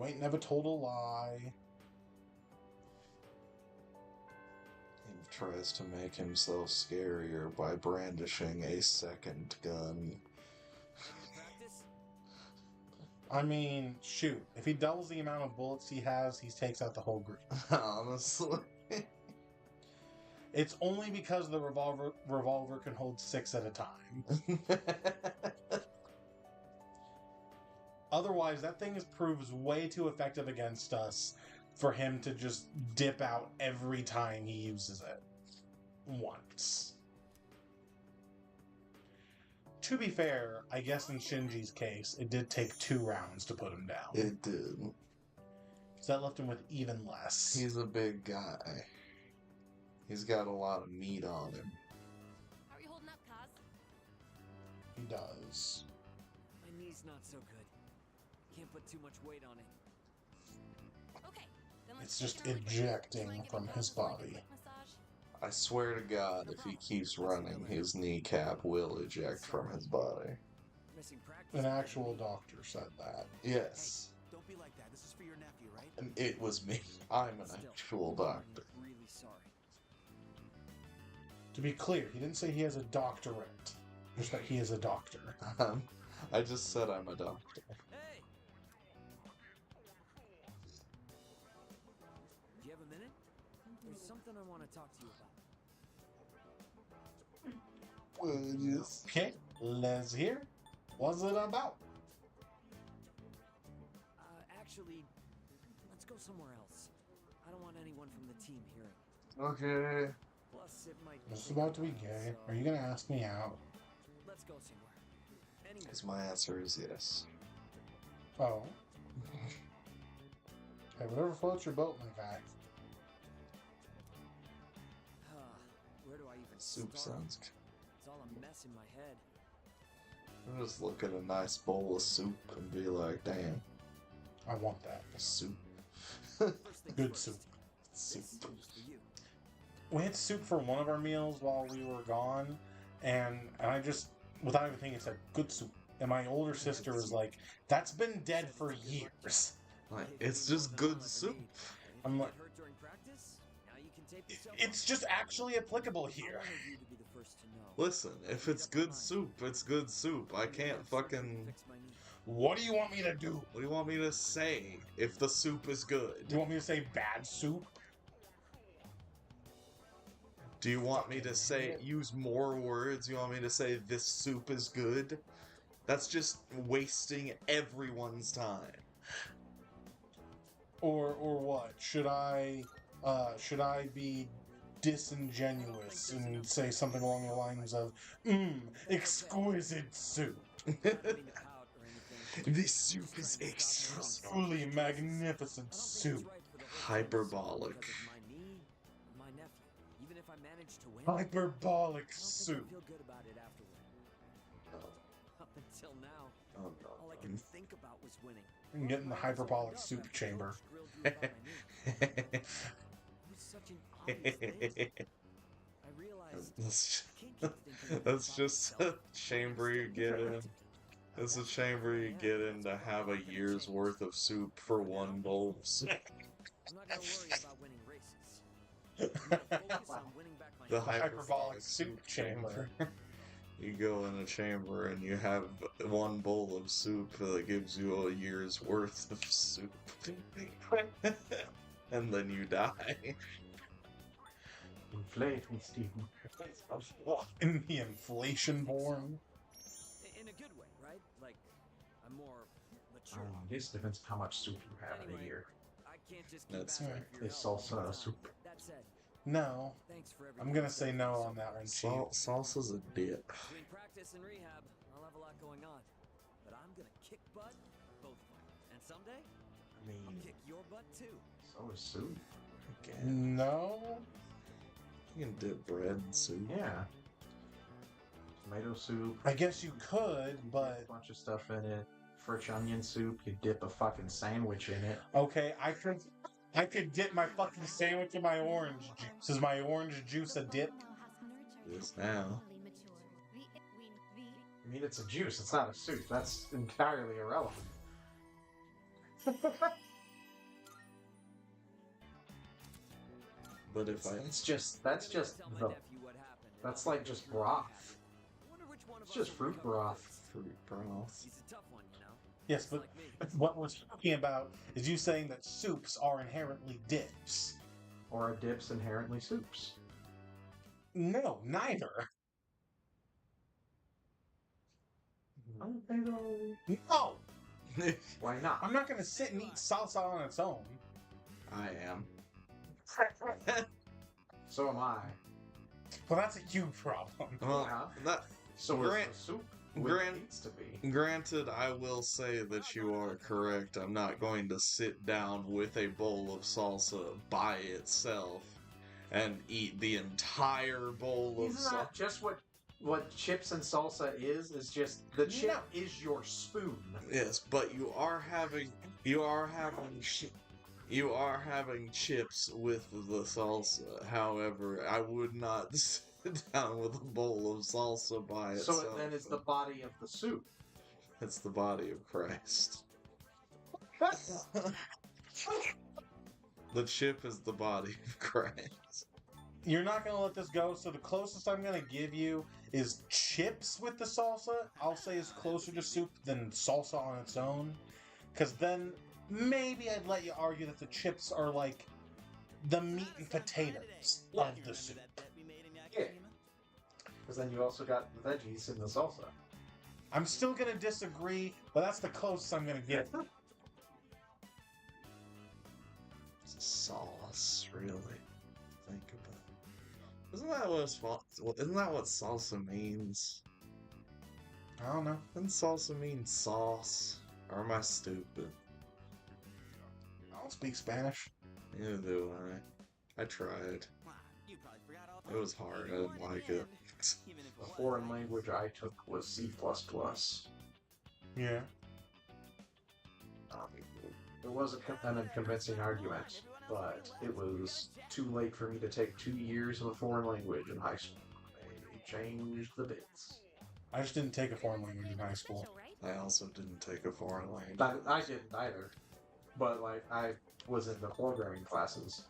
[SPEAKER 2] ain't never told a lie.
[SPEAKER 1] He tries to make himself scarier by brandishing a second gun.
[SPEAKER 5] Practice?
[SPEAKER 2] I mean, shoot. If he doubles the amount of bullets he has, he takes out the whole group.
[SPEAKER 1] Honestly.
[SPEAKER 2] It's only because the revolver can hold 6 at a time. Otherwise, that thing proves way too effective against us for him to just dip out every time he uses it. Once. To be fair, I guess in Shinji's case, it did take 2 rounds to put him down.
[SPEAKER 1] It did.
[SPEAKER 2] So that left him with even less.
[SPEAKER 1] He's a big guy. He's got a lot of meat on him.
[SPEAKER 3] How are you holding up, Kaz?
[SPEAKER 2] He does.
[SPEAKER 5] My knee's not so good. Can't put too much weight on it.
[SPEAKER 3] Okay,
[SPEAKER 2] it's just ejecting from his body.
[SPEAKER 1] I swear to God, if he keeps running, his kneecap will eject from his body.
[SPEAKER 5] Missing practice.
[SPEAKER 2] An actual doctor said that.
[SPEAKER 1] Yes.
[SPEAKER 4] Don't be like that. This is for your nephew, right?
[SPEAKER 1] And it was me. I'm an actual doctor.
[SPEAKER 5] I'm really sorry.
[SPEAKER 2] To be clear, he didn't say he has a doctorate. Just that he is a doctor.
[SPEAKER 1] I just said I'm a doctor.
[SPEAKER 5] Hey! Do you have a minute? There's something I want to talk to you about.
[SPEAKER 2] Okay, let's hear. What's it about?
[SPEAKER 5] Actually, let's go somewhere else. I don't want anyone from the team hearing.
[SPEAKER 1] Okay.
[SPEAKER 5] Plus, it might.
[SPEAKER 2] This is about to be gay. Are you gonna ask me out?
[SPEAKER 5] Let's go somewhere. Anyway.
[SPEAKER 1] Because my answer is yes.
[SPEAKER 2] Oh. Hey, whatever floats your boat, my guy.
[SPEAKER 5] Where do I even
[SPEAKER 1] Soup
[SPEAKER 5] start?
[SPEAKER 1] sounds good.
[SPEAKER 5] It's all a mess in my head.
[SPEAKER 1] I'll just look at a nice bowl of soup and be like, damn,
[SPEAKER 2] I want that.
[SPEAKER 1] soup.
[SPEAKER 5] First things
[SPEAKER 2] Good
[SPEAKER 5] first,
[SPEAKER 2] soup.
[SPEAKER 1] Soup.
[SPEAKER 5] This is for you.
[SPEAKER 2] We had soup for one of our meals while we were gone, and I just, without even thinking, said, good soup. And my older sister was like, that's been dead for years.
[SPEAKER 1] Like, it's just good soup.
[SPEAKER 2] I'm like,
[SPEAKER 5] Get hurt during practice? Now you can tape yourself
[SPEAKER 2] it's
[SPEAKER 5] up.
[SPEAKER 2] just actually applicable
[SPEAKER 5] I
[SPEAKER 2] here.
[SPEAKER 5] wanted you to be the first to know.
[SPEAKER 1] Listen, if it's good soup, it's good soup. I can't fucking...
[SPEAKER 5] Fix my knee.
[SPEAKER 2] What do you want me to do?
[SPEAKER 1] What do you want me to say if the soup is good?
[SPEAKER 2] Do you want me to say bad soup?
[SPEAKER 1] Do you want me to say, use more words? You want me to say this soup is good? That's just wasting everyone's time.
[SPEAKER 2] Or what? Should I be disingenuous and say something along the lines of, exquisite soup.
[SPEAKER 5] I didn't mean to pout or anything.
[SPEAKER 1] This soup is extra
[SPEAKER 2] Truly magnificent soup.
[SPEAKER 1] hyperbolic.
[SPEAKER 5] Because of my knee, my nephew. Even if I manage to win,
[SPEAKER 2] Hyperbolic
[SPEAKER 5] I don't think
[SPEAKER 2] soup.
[SPEAKER 5] I feel good about it afterward. Up until now,
[SPEAKER 1] Oh,
[SPEAKER 5] all I
[SPEAKER 1] no.
[SPEAKER 5] could think about was winning.
[SPEAKER 2] And get in the hyperbolic soup chamber.
[SPEAKER 5] It was such an obvious thing. I realized
[SPEAKER 1] That's,
[SPEAKER 5] I can't keep thinking
[SPEAKER 1] that's
[SPEAKER 5] about
[SPEAKER 1] just a
[SPEAKER 5] myself.
[SPEAKER 1] chamber you get in. It's a chamber you get in to have a year's worth of soup for one bowl of soup.
[SPEAKER 5] I'm not gonna worry about winning races. I'm gonna focus on winning back my
[SPEAKER 1] The
[SPEAKER 5] knee.
[SPEAKER 2] hyperbolic soup chamber.
[SPEAKER 1] You go in a chamber and you have one bowl of soup that gives you a year's worth of soup. And then you die.
[SPEAKER 8] Inflate me, Stephen.
[SPEAKER 2] In the inflation born.
[SPEAKER 5] In a good way, right? Like, I'm more mature.
[SPEAKER 8] This depends how much soup you have in a
[SPEAKER 5] Anyway,
[SPEAKER 8] year.
[SPEAKER 5] I can't just keep
[SPEAKER 1] That's
[SPEAKER 5] asking
[SPEAKER 1] fair.
[SPEAKER 5] for your
[SPEAKER 8] Is
[SPEAKER 5] help
[SPEAKER 8] salsa
[SPEAKER 5] all the
[SPEAKER 8] a soup?
[SPEAKER 5] time. That said,
[SPEAKER 2] No.
[SPEAKER 5] thanks for
[SPEAKER 2] I'm
[SPEAKER 5] everything.
[SPEAKER 2] gonna say no on that one, Chief.
[SPEAKER 1] Salsa's a dip.
[SPEAKER 5] Between practice and rehab, I'll have a lot going on. But I'm gonna kick butt both of them. And someday,
[SPEAKER 8] I
[SPEAKER 5] I'll
[SPEAKER 8] mean,
[SPEAKER 5] kick your butt too.
[SPEAKER 8] so is soup.
[SPEAKER 1] Again,
[SPEAKER 2] No.
[SPEAKER 1] you can dip bread in soup.
[SPEAKER 8] Yeah. Tomato soup.
[SPEAKER 2] I guess you could, but
[SPEAKER 8] A bunch of stuff in it. Fresh onion soup. You dip a fucking sandwich in it.
[SPEAKER 2] okay, I could dip my fucking sandwich in my orange juice. Is my orange juice a dip?
[SPEAKER 1] Yes, now.
[SPEAKER 8] I mean, it's a juice. It's not a soup. That's entirely irrelevant.
[SPEAKER 1] But if I...
[SPEAKER 8] That's just
[SPEAKER 5] Tell my
[SPEAKER 8] the.
[SPEAKER 5] nephew what happened. and
[SPEAKER 8] That's
[SPEAKER 5] I'll
[SPEAKER 8] like
[SPEAKER 5] tell
[SPEAKER 8] just
[SPEAKER 5] him what
[SPEAKER 8] broth.
[SPEAKER 5] happened. Wonder which one of
[SPEAKER 8] It's
[SPEAKER 5] us
[SPEAKER 8] just
[SPEAKER 5] will
[SPEAKER 8] fruit
[SPEAKER 5] recover
[SPEAKER 8] broth.
[SPEAKER 5] first.
[SPEAKER 1] Fruit broth.
[SPEAKER 5] He's a tough one, you know.
[SPEAKER 2] Yes,
[SPEAKER 5] Just
[SPEAKER 2] but
[SPEAKER 5] like me.
[SPEAKER 2] what we're talking about is you saying that soups are inherently dips.
[SPEAKER 8] Or are dips inherently soups?
[SPEAKER 2] No, neither.
[SPEAKER 8] I don't think they're-
[SPEAKER 2] No!
[SPEAKER 8] Why not?
[SPEAKER 2] I'm not gonna sit and eat salsa on its own.
[SPEAKER 1] I am.
[SPEAKER 8] So am I.
[SPEAKER 2] Well, that's a huge problem.
[SPEAKER 1] Well,
[SPEAKER 8] Yeah.
[SPEAKER 1] that,
[SPEAKER 8] So
[SPEAKER 1] Grant-
[SPEAKER 8] is the soup what
[SPEAKER 1] Grant-
[SPEAKER 8] it needs to be.
[SPEAKER 1] granted, I will say that you are correct. I'm not going to sit down with a bowl of salsa by itself and eat the entire bowl of
[SPEAKER 8] Isn't that
[SPEAKER 1] salsa.
[SPEAKER 8] just what chips and salsa is? Is just the chip is your spoon.
[SPEAKER 1] Yes, but you are having You are having chips with the salsa. However, I would not sit down with a bowl of salsa by itself.
[SPEAKER 8] So then it's the body of the soup.
[SPEAKER 1] It's the body of Christ. The chip is the body of Christ.
[SPEAKER 2] You're not gonna let this go, so the closest I'm gonna give you is chips with the salsa. I'll say is closer to soup than salsa on its own. Because then maybe I'd let you argue that the chips are like the meat and potatoes of the soup.
[SPEAKER 8] Yeah. Because then you also got the veggies in the salsa.
[SPEAKER 2] I'm still gonna disagree, but that's the closest I'm gonna get.
[SPEAKER 1] Sauce, really? Think about it. Isn't that what salsa means?
[SPEAKER 2] I don't know.
[SPEAKER 1] Doesn't salsa mean sauce? Or am I stupid?
[SPEAKER 2] I don't speak Spanish.
[SPEAKER 1] Neither do I. I tried. It was hard. I didn't like it.
[SPEAKER 8] The foreign language I took was C++.
[SPEAKER 2] Yeah.
[SPEAKER 8] It was an unconvincing argument, but it was too late for me to take 2 years of a foreign language in high school. They changed the bits.
[SPEAKER 2] I just didn't take a foreign language in high school.
[SPEAKER 1] I also didn't take a foreign language.
[SPEAKER 8] I didn't either. But, like, I was in the programming classes.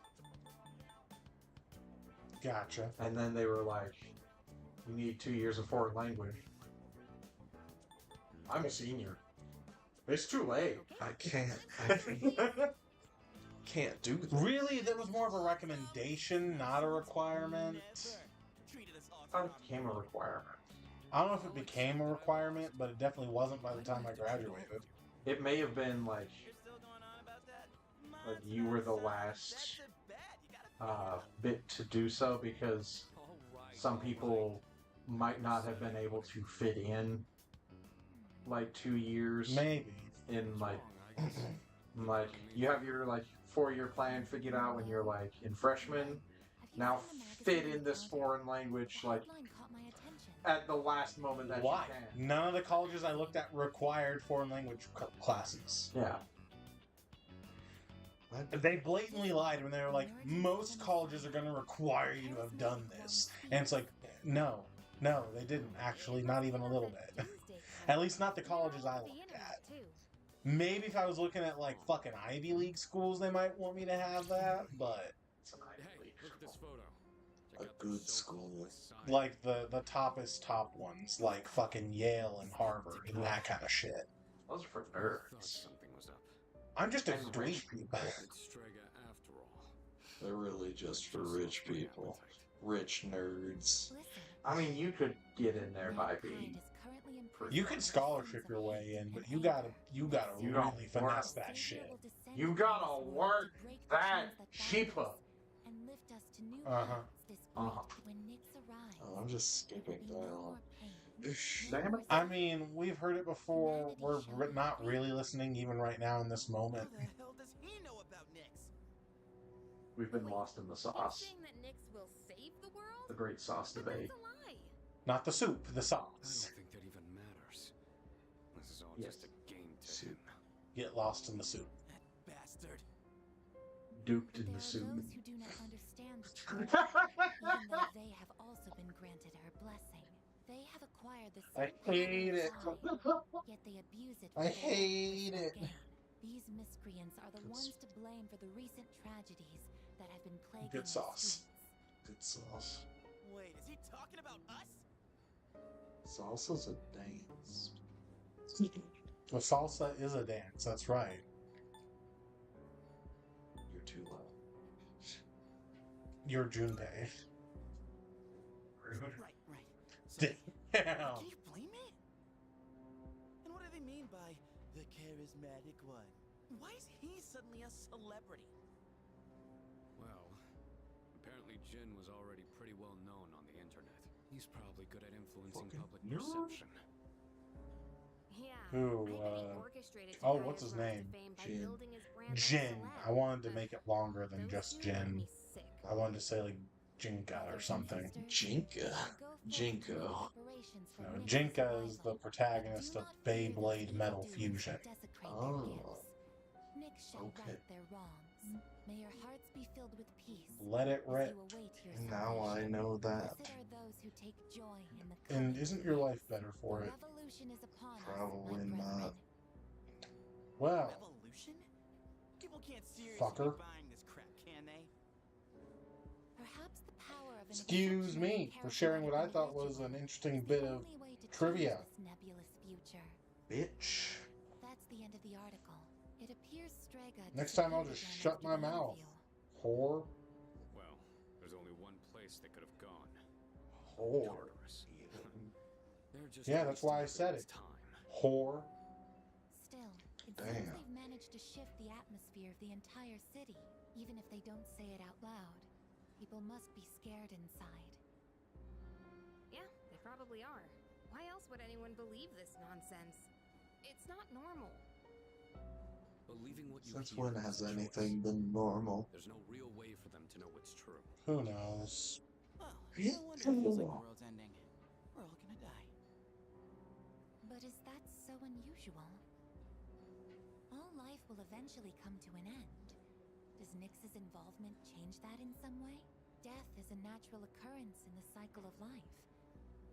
[SPEAKER 2] Gotcha.
[SPEAKER 8] And then they were like, you need 2 years of foreign language. I'm a senior. It's too late.
[SPEAKER 1] I can't do that.
[SPEAKER 2] Really, that was more of a recommendation, not a requirement.
[SPEAKER 8] I thought it became a requirement.
[SPEAKER 2] I don't know if it became a requirement, but it definitely wasn't by the time I graduated.
[SPEAKER 8] It may have been like you were the last bit to do so because some people might not have been able to fit in like 2 years.
[SPEAKER 2] Maybe.
[SPEAKER 8] In like you have your like 4-year plan figured out when you're like in freshman. Now fit in this foreign language like at the last moment that
[SPEAKER 2] Why?
[SPEAKER 8] you can.
[SPEAKER 2] None of the colleges I looked at required foreign language classes.
[SPEAKER 8] Yeah.
[SPEAKER 2] They blatantly lied when they were like, most colleges are going to require you to have done this. And it's like, no, they didn't actually, not even a little bit. At least not the colleges I looked at. Maybe if I was looking at like fucking Ivy League schools, they might want me to have that, but
[SPEAKER 8] It's an Ivy League
[SPEAKER 6] Look at this
[SPEAKER 8] school.
[SPEAKER 6] photo.
[SPEAKER 1] A good school.
[SPEAKER 2] like the top ones, like fucking Yale and Harvard and that kind of shit.
[SPEAKER 8] Those are for
[SPEAKER 6] Thought
[SPEAKER 8] nerds.
[SPEAKER 6] something was up.
[SPEAKER 2] I'm just a
[SPEAKER 8] And rich
[SPEAKER 2] dweeb.
[SPEAKER 8] people.
[SPEAKER 6] It's Strega after all.
[SPEAKER 1] They're really just for rich people. Rich nerds.
[SPEAKER 8] I mean, you could get in there by being.
[SPEAKER 2] You can scholarship your way in, but you gotta
[SPEAKER 8] You
[SPEAKER 2] really
[SPEAKER 8] don't
[SPEAKER 2] finesse
[SPEAKER 8] work.
[SPEAKER 2] that shit.
[SPEAKER 8] You gotta work that cheaper.
[SPEAKER 2] Uh-huh.
[SPEAKER 8] Uh-huh.
[SPEAKER 1] Oh, I'm just skipping dialogue.
[SPEAKER 8] Damn it.
[SPEAKER 2] I mean, we've heard it before. We're not really listening even right now in this moment.
[SPEAKER 9] What the hell does he know about Nyx?
[SPEAKER 8] We've been lost in the sauce.
[SPEAKER 3] that Nyx will save the world?
[SPEAKER 8] The great sauce debate.
[SPEAKER 3] That's a lie.
[SPEAKER 2] Not the soup, the
[SPEAKER 6] I
[SPEAKER 2] sauce.
[SPEAKER 6] don't think that even matters. This is all
[SPEAKER 8] Yes.
[SPEAKER 6] just a game to
[SPEAKER 1] Soup.
[SPEAKER 6] him.
[SPEAKER 2] Get lost in the soup.
[SPEAKER 9] That bastard.
[SPEAKER 8] Duped in
[SPEAKER 3] There
[SPEAKER 8] the
[SPEAKER 3] are
[SPEAKER 8] soup.
[SPEAKER 3] those who do not understand the truth, even though they have also been granted her blessing. They have acquired the
[SPEAKER 2] I
[SPEAKER 3] same
[SPEAKER 2] hate it.
[SPEAKER 3] power, yet they abuse it.
[SPEAKER 2] I
[SPEAKER 3] for their own
[SPEAKER 2] hate
[SPEAKER 3] personal
[SPEAKER 2] it.
[SPEAKER 3] gain. These miscreants are the ones to blame for the recent tragedies that have been plaguing
[SPEAKER 2] Good
[SPEAKER 3] our
[SPEAKER 2] sauce.
[SPEAKER 3] streets.
[SPEAKER 1] Good sauce.
[SPEAKER 9] Wait, is he talking about us?
[SPEAKER 1] Salsa's a dance.
[SPEAKER 2] Well, salsa is a dance, that's right.
[SPEAKER 1] You're too low.
[SPEAKER 2] You're Junpei.
[SPEAKER 9] Right. So,
[SPEAKER 2] Damn.
[SPEAKER 9] can you blame me? And what do they mean by the charismatic one? Why is he suddenly a celebrity?
[SPEAKER 6] Well, apparently Jin was already pretty well known on the internet. He's probably good at influencing
[SPEAKER 1] Fucking
[SPEAKER 6] public
[SPEAKER 1] nerd.
[SPEAKER 6] perception.
[SPEAKER 3] Yeah.
[SPEAKER 2] Who, oh, what's his name?
[SPEAKER 1] Jin.
[SPEAKER 2] Jin. I wanted to make it longer than just Jin. I wanted to say like Jinka or something.
[SPEAKER 1] Jinka. Jinko.
[SPEAKER 2] No, Jinka is the protagonist of Beyblade Metal Fusion.
[SPEAKER 1] Oh.
[SPEAKER 3] shall
[SPEAKER 1] Okay.
[SPEAKER 3] right their wrongs. May your hearts be filled with peace.
[SPEAKER 2] Let it
[SPEAKER 3] as
[SPEAKER 2] rip.
[SPEAKER 3] you await your
[SPEAKER 1] And now I
[SPEAKER 3] salvation.
[SPEAKER 1] know that.
[SPEAKER 3] Blessed are those who take joy in the
[SPEAKER 2] And
[SPEAKER 3] coming
[SPEAKER 2] isn't
[SPEAKER 3] of
[SPEAKER 2] your
[SPEAKER 3] peace.
[SPEAKER 2] life better for
[SPEAKER 3] The
[SPEAKER 2] it?
[SPEAKER 3] revolution is upon
[SPEAKER 1] Probably
[SPEAKER 3] us, my
[SPEAKER 1] not.
[SPEAKER 3] brethren.
[SPEAKER 2] Well,
[SPEAKER 9] Revolution? People can't seriously
[SPEAKER 2] fucker.
[SPEAKER 9] be buying this crap, can they?
[SPEAKER 3] Perhaps the power of an
[SPEAKER 2] Excuse me for sharing what I thought was an interesting bit of trivia.
[SPEAKER 3] This nebulous future.
[SPEAKER 1] Bitch.
[SPEAKER 3] That's the end of the article. It appears Strega
[SPEAKER 2] Next time I'll
[SPEAKER 3] disappeared
[SPEAKER 2] just
[SPEAKER 3] again
[SPEAKER 2] shut
[SPEAKER 3] after
[SPEAKER 2] my
[SPEAKER 3] the
[SPEAKER 2] mouth.
[SPEAKER 3] interview.
[SPEAKER 2] Whore.
[SPEAKER 6] Well, there's only one place they could have gone.
[SPEAKER 1] Whore.
[SPEAKER 6] Tartarus. They're just
[SPEAKER 2] Yeah, that's why I
[SPEAKER 6] wasting
[SPEAKER 2] said it.
[SPEAKER 6] everyone's time.
[SPEAKER 2] Whore.
[SPEAKER 3] Still, it
[SPEAKER 1] Damn.
[SPEAKER 3] seems they've managed to shift the atmosphere of the entire city. Even if they don't say it out loud, people must be scared inside.
[SPEAKER 7] Yeah, they probably are. Why else would anyone believe this nonsense? It's not normal.
[SPEAKER 6] Believing what you
[SPEAKER 1] Since
[SPEAKER 6] hear
[SPEAKER 1] when
[SPEAKER 6] is
[SPEAKER 1] has
[SPEAKER 6] a choice.
[SPEAKER 1] anything been normal?
[SPEAKER 6] There's no real way for them to know what's true.
[SPEAKER 2] Who knows?
[SPEAKER 9] Well, no wonder it feels like the world's ending. We're all gonna die.
[SPEAKER 3] But is that so unusual? All life will eventually come to an end. Does Nyx's involvement change that in some way? Death is a natural occurrence in the cycle of life.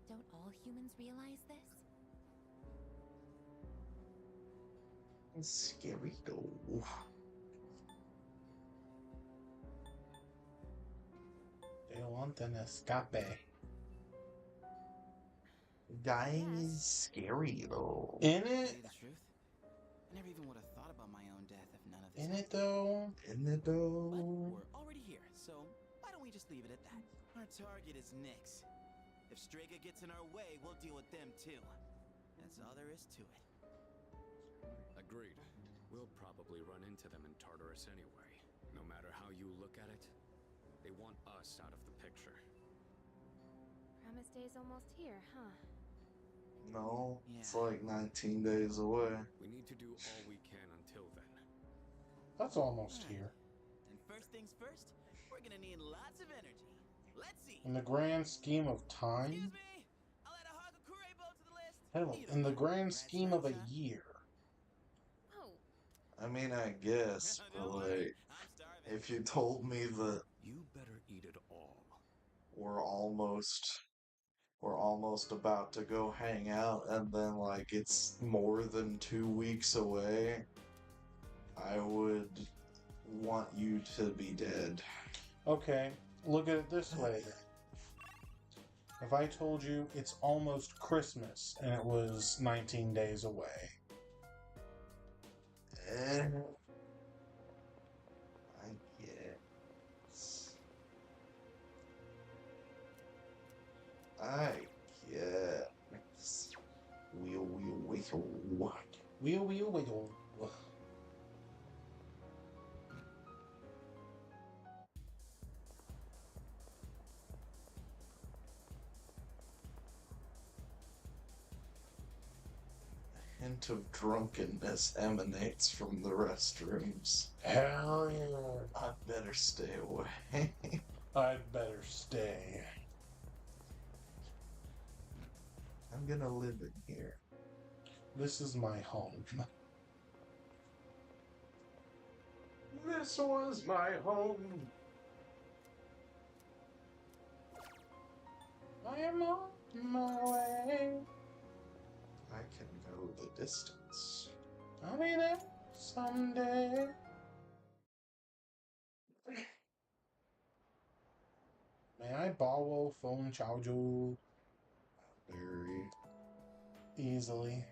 [SPEAKER 3] Don't all humans realize this?
[SPEAKER 1] Scary though.
[SPEAKER 2] They want an escape.
[SPEAKER 1] Dying is scary though.
[SPEAKER 2] In
[SPEAKER 9] To
[SPEAKER 2] it?
[SPEAKER 9] tell you the truth, I never even would have thought about my own death if none of this
[SPEAKER 2] In it
[SPEAKER 9] happened.
[SPEAKER 2] though?
[SPEAKER 1] Isn't it
[SPEAKER 9] But
[SPEAKER 1] though?
[SPEAKER 9] we're already here, so why don't we just leave it at that? Our target is Nyx. If Strega gets in our way, we'll deal with them too. That's all there is to it.
[SPEAKER 6] Agreed. We'll probably run into them in Tartarus anyway. No matter how you look at it, they want us out of the picture.
[SPEAKER 7] Promise Day's almost here, huh?
[SPEAKER 1] No, it's
[SPEAKER 9] Yeah.
[SPEAKER 1] like 19 days away.
[SPEAKER 6] We need to do all we can until then.
[SPEAKER 2] That's almost
[SPEAKER 9] Alright.
[SPEAKER 2] here.
[SPEAKER 9] And first things first, we're gonna need lots of energy. Let's see.
[SPEAKER 2] In the grand scheme of
[SPEAKER 9] Excuse
[SPEAKER 2] time?
[SPEAKER 9] me. I'll add a Hagakure bow to the list.
[SPEAKER 2] Hell,
[SPEAKER 9] You
[SPEAKER 2] in
[SPEAKER 9] don't
[SPEAKER 2] the
[SPEAKER 9] mind.
[SPEAKER 2] grand
[SPEAKER 9] Congrats,
[SPEAKER 2] scheme of a
[SPEAKER 9] huh?
[SPEAKER 2] year.
[SPEAKER 7] Oh,
[SPEAKER 1] I mean, I guess, but
[SPEAKER 9] Don't worry,
[SPEAKER 1] like,
[SPEAKER 9] I'm starving.
[SPEAKER 1] if you told me that
[SPEAKER 6] You better eat it all.
[SPEAKER 1] we're almost about to go hang out and then like it's more than 2 weeks away, I would want you to be dead.
[SPEAKER 2] Okay, look at it this way. If I told you it's almost Christmas and it was 19 days away.
[SPEAKER 1] Eh, I guess. I guess. Wheel.
[SPEAKER 2] Wheel, wheel, wheel.
[SPEAKER 1] A hint of drunkenness emanates from the restrooms.
[SPEAKER 2] Hell yeah.
[SPEAKER 1] I'd better stay away.
[SPEAKER 2] I'd better stay.
[SPEAKER 1] I'm gonna live in here.
[SPEAKER 2] This is my home.
[SPEAKER 1] This was my home.
[SPEAKER 2] I am on my way.
[SPEAKER 1] I can go the distance.
[SPEAKER 2] I'll be there someday. May I borrow phone charger
[SPEAKER 1] Very.
[SPEAKER 2] easily?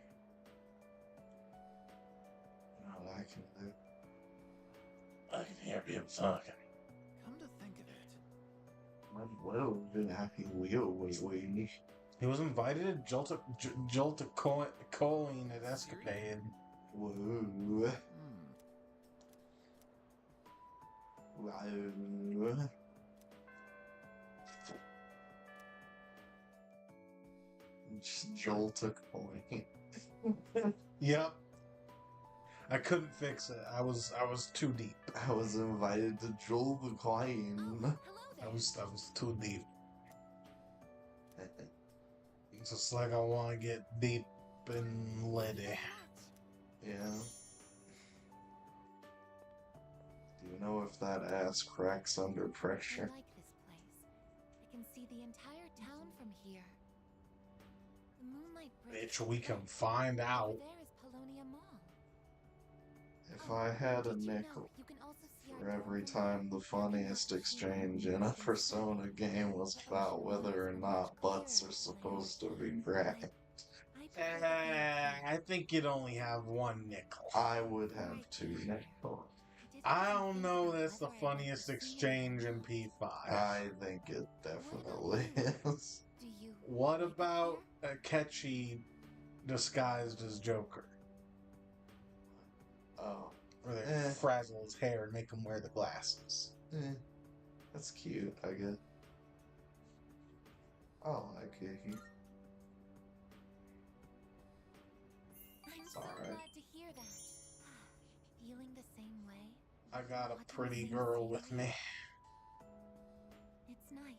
[SPEAKER 1] What I can do.
[SPEAKER 2] I can hear people talking.
[SPEAKER 9] Come to think of it,
[SPEAKER 1] Might as well be happy wheel.
[SPEAKER 2] He was invited to Jolta Choline at Escapade.
[SPEAKER 1] Whoa. Wow. Just jolt a coin.
[SPEAKER 2] Yep. I couldn't fix it. I was too deep.
[SPEAKER 1] I was invited to jolt the
[SPEAKER 3] Oh,
[SPEAKER 1] coin.
[SPEAKER 3] hello there.
[SPEAKER 2] I was too deep. It's just like I want to get deep and litty.
[SPEAKER 1] Yeah. know if that ass cracks under
[SPEAKER 3] I
[SPEAKER 1] pressure.
[SPEAKER 3] like this place. I can see the entire town from here. The moonlight bridge.
[SPEAKER 2] Bitch, we can find
[SPEAKER 3] Over
[SPEAKER 2] out.
[SPEAKER 3] there is Polonia Mall.
[SPEAKER 1] If I had a
[SPEAKER 3] Did you know
[SPEAKER 1] nickel
[SPEAKER 3] you can also see
[SPEAKER 1] for
[SPEAKER 3] our
[SPEAKER 1] every
[SPEAKER 3] town from
[SPEAKER 1] time the funniest exchange in a Persona game was about whether or not butts are supposed to be cracked,
[SPEAKER 2] I think you'd only have one nickel.
[SPEAKER 1] I would have 2 nickels.
[SPEAKER 2] I don't know that's the funniest exchange in P5.
[SPEAKER 1] I think it definitely is.
[SPEAKER 3] Do you
[SPEAKER 2] What
[SPEAKER 3] like it
[SPEAKER 2] about
[SPEAKER 3] here?
[SPEAKER 2] Akechi disguised as Joker?
[SPEAKER 1] Oh,
[SPEAKER 2] Where they
[SPEAKER 1] Eh.
[SPEAKER 2] frazzle his hair and make him wear the glasses.
[SPEAKER 1] that's cute, I guess. I like it here.
[SPEAKER 3] I'm so
[SPEAKER 1] alright.
[SPEAKER 3] glad to hear that. Feeling the same way?
[SPEAKER 2] I got a
[SPEAKER 3] Watching the
[SPEAKER 2] pretty
[SPEAKER 3] same
[SPEAKER 2] girl with
[SPEAKER 3] scenery?
[SPEAKER 2] me.
[SPEAKER 3] It's nice.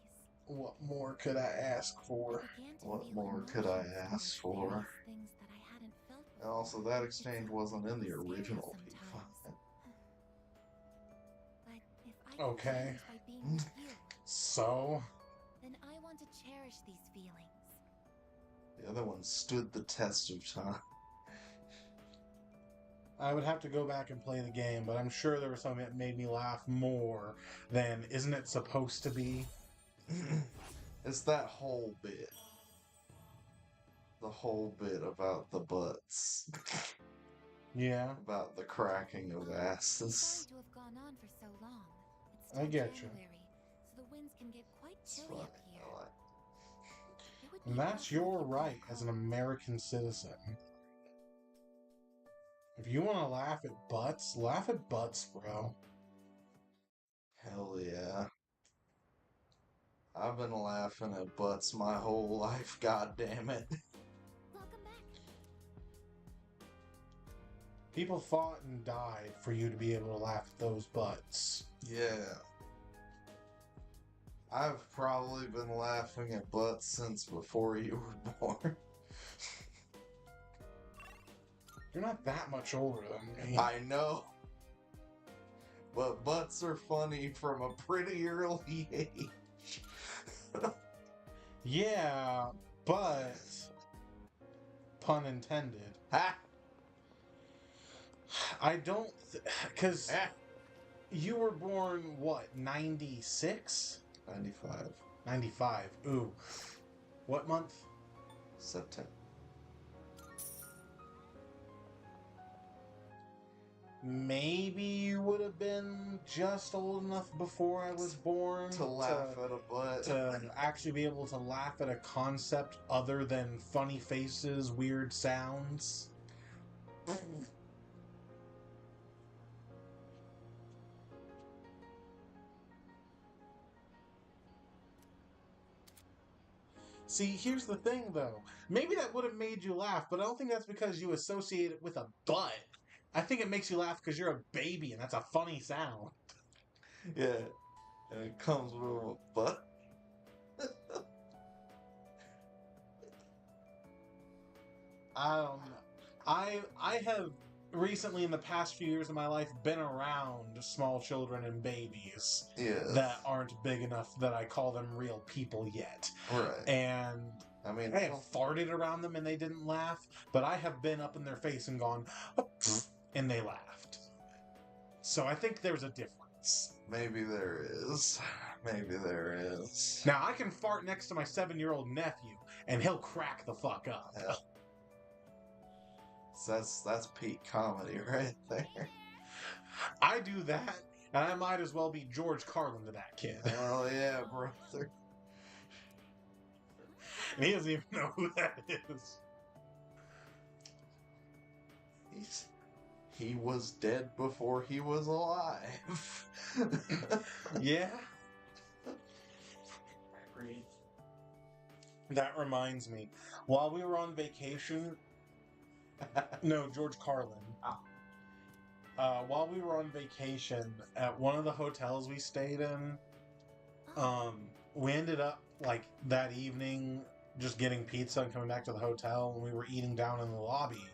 [SPEAKER 2] What more could I ask for?
[SPEAKER 3] I began to
[SPEAKER 1] What
[SPEAKER 3] feel
[SPEAKER 1] more could I
[SPEAKER 3] emotions
[SPEAKER 1] ask
[SPEAKER 3] towards
[SPEAKER 1] for?
[SPEAKER 3] various things that I hadn't felt
[SPEAKER 1] And also,
[SPEAKER 3] before.
[SPEAKER 1] that
[SPEAKER 3] It's
[SPEAKER 1] exchange
[SPEAKER 3] so
[SPEAKER 1] wasn't in the
[SPEAKER 3] mysterious
[SPEAKER 1] original
[SPEAKER 3] sometimes.
[SPEAKER 1] P5.
[SPEAKER 3] But if I can
[SPEAKER 2] Okay.
[SPEAKER 3] change by being with you,
[SPEAKER 2] So,
[SPEAKER 3] then I want to cherish these feelings.
[SPEAKER 1] The other one stood the test of time.
[SPEAKER 2] I would have to go back and play the game, but I'm sure there was something that made me laugh more than isn't it supposed to be?
[SPEAKER 1] It's that whole bit. The whole bit about the butts.
[SPEAKER 2] Yeah,
[SPEAKER 1] About the cracking of
[SPEAKER 3] Sorry
[SPEAKER 1] asses.
[SPEAKER 3] to have gone on for so long. It's
[SPEAKER 2] I
[SPEAKER 3] still
[SPEAKER 2] get you.
[SPEAKER 3] January, so the winds can get quite
[SPEAKER 1] It's
[SPEAKER 3] chilly
[SPEAKER 1] funny.
[SPEAKER 3] up here.
[SPEAKER 1] I like
[SPEAKER 3] It would be
[SPEAKER 2] and that's
[SPEAKER 3] awful if
[SPEAKER 2] your
[SPEAKER 3] you
[SPEAKER 2] right
[SPEAKER 3] couldn't
[SPEAKER 2] as an
[SPEAKER 3] come.
[SPEAKER 2] American citizen. If you want to laugh at butts, bro.
[SPEAKER 1] Hell yeah. I've been laughing at butts my whole life, god damn it.
[SPEAKER 3] Welcome back.
[SPEAKER 2] People fought and died for you to be able to laugh at those butts.
[SPEAKER 1] Yeah. I've probably been laughing at butts since before you were born.
[SPEAKER 2] You're not that much older than me.
[SPEAKER 1] I know. But butts are funny from a pretty early age.
[SPEAKER 2] Yeah, but pun intended.
[SPEAKER 1] Ha!
[SPEAKER 2] I don't, because
[SPEAKER 1] Ha!
[SPEAKER 2] you were born what, 96?
[SPEAKER 1] 95.
[SPEAKER 2] 95. Ooh, what month?
[SPEAKER 1] September.
[SPEAKER 2] Maybe you would have been just old enough before I was born
[SPEAKER 1] To laugh at a butt.
[SPEAKER 2] to actually be able to laugh at a concept other than funny faces, weird sounds. See, here's the thing though. Maybe that would have made you laugh, but I don't think that's because you associate it with a butt. I think it makes you laugh because you're a baby and that's a funny sound.
[SPEAKER 1] Yeah. And it comes with a butt.
[SPEAKER 2] I don't know. I have recently in the past few years of my life been around small children and babies
[SPEAKER 1] Yeah.
[SPEAKER 2] that aren't big enough that I call them real people yet.
[SPEAKER 1] Right.
[SPEAKER 2] And
[SPEAKER 1] I mean,
[SPEAKER 2] I have farted around them and they didn't laugh, but I have been up in their face and gone, "Oh," and they laughed. So I think there's a difference.
[SPEAKER 1] maybe there is. Maybe there is.
[SPEAKER 2] Now I can fart next to my 7-year-old nephew and he'll crack the fuck up.
[SPEAKER 1] Yeah. So that's peak comedy right there.
[SPEAKER 2] I do that, and I might as well be George Carlin to that kid.
[SPEAKER 1] Oh yeah, brother.
[SPEAKER 2] And he doesn't even know who that is.
[SPEAKER 1] He was dead before he was alive.
[SPEAKER 2] Yeah. That reminds me. While we were on vacation... No, George Carlin. While we were on vacation at one of the hotels we stayed in, we ended up, like, that evening just getting pizza and coming back to the hotel, and we were eating down in the lobby.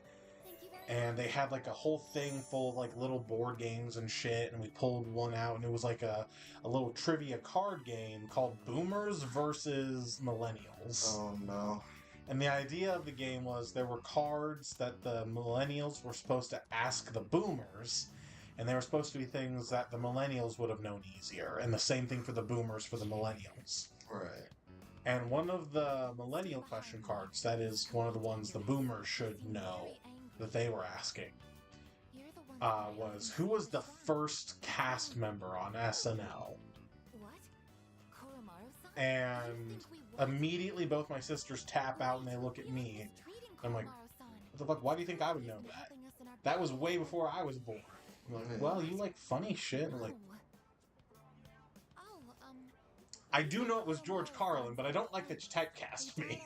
[SPEAKER 3] Thank you very
[SPEAKER 2] and they had like a whole thing full of like little board games and shit, and we pulled one out, and it was like a little trivia card game called Boomers versus Millennials.
[SPEAKER 1] Oh no.
[SPEAKER 2] And the idea of the game was there were cards that the millennials were supposed to ask the boomers, and they were supposed to be things that the millennials would have known easier, and the same thing for the boomers for the millennials.
[SPEAKER 1] Right.
[SPEAKER 2] And one of the millennial question cards, that is one of the ones the boomers should know that they were asking, was who was the first cast member on SNL? And immediately both my sisters tap out and they look at me. I'm like, what the fuck? Why do you think I would know that? That was way before I was born. I'm like, well, you like funny shit. I'm like, I do know it was George Carlin, but I don't like that you typecast me.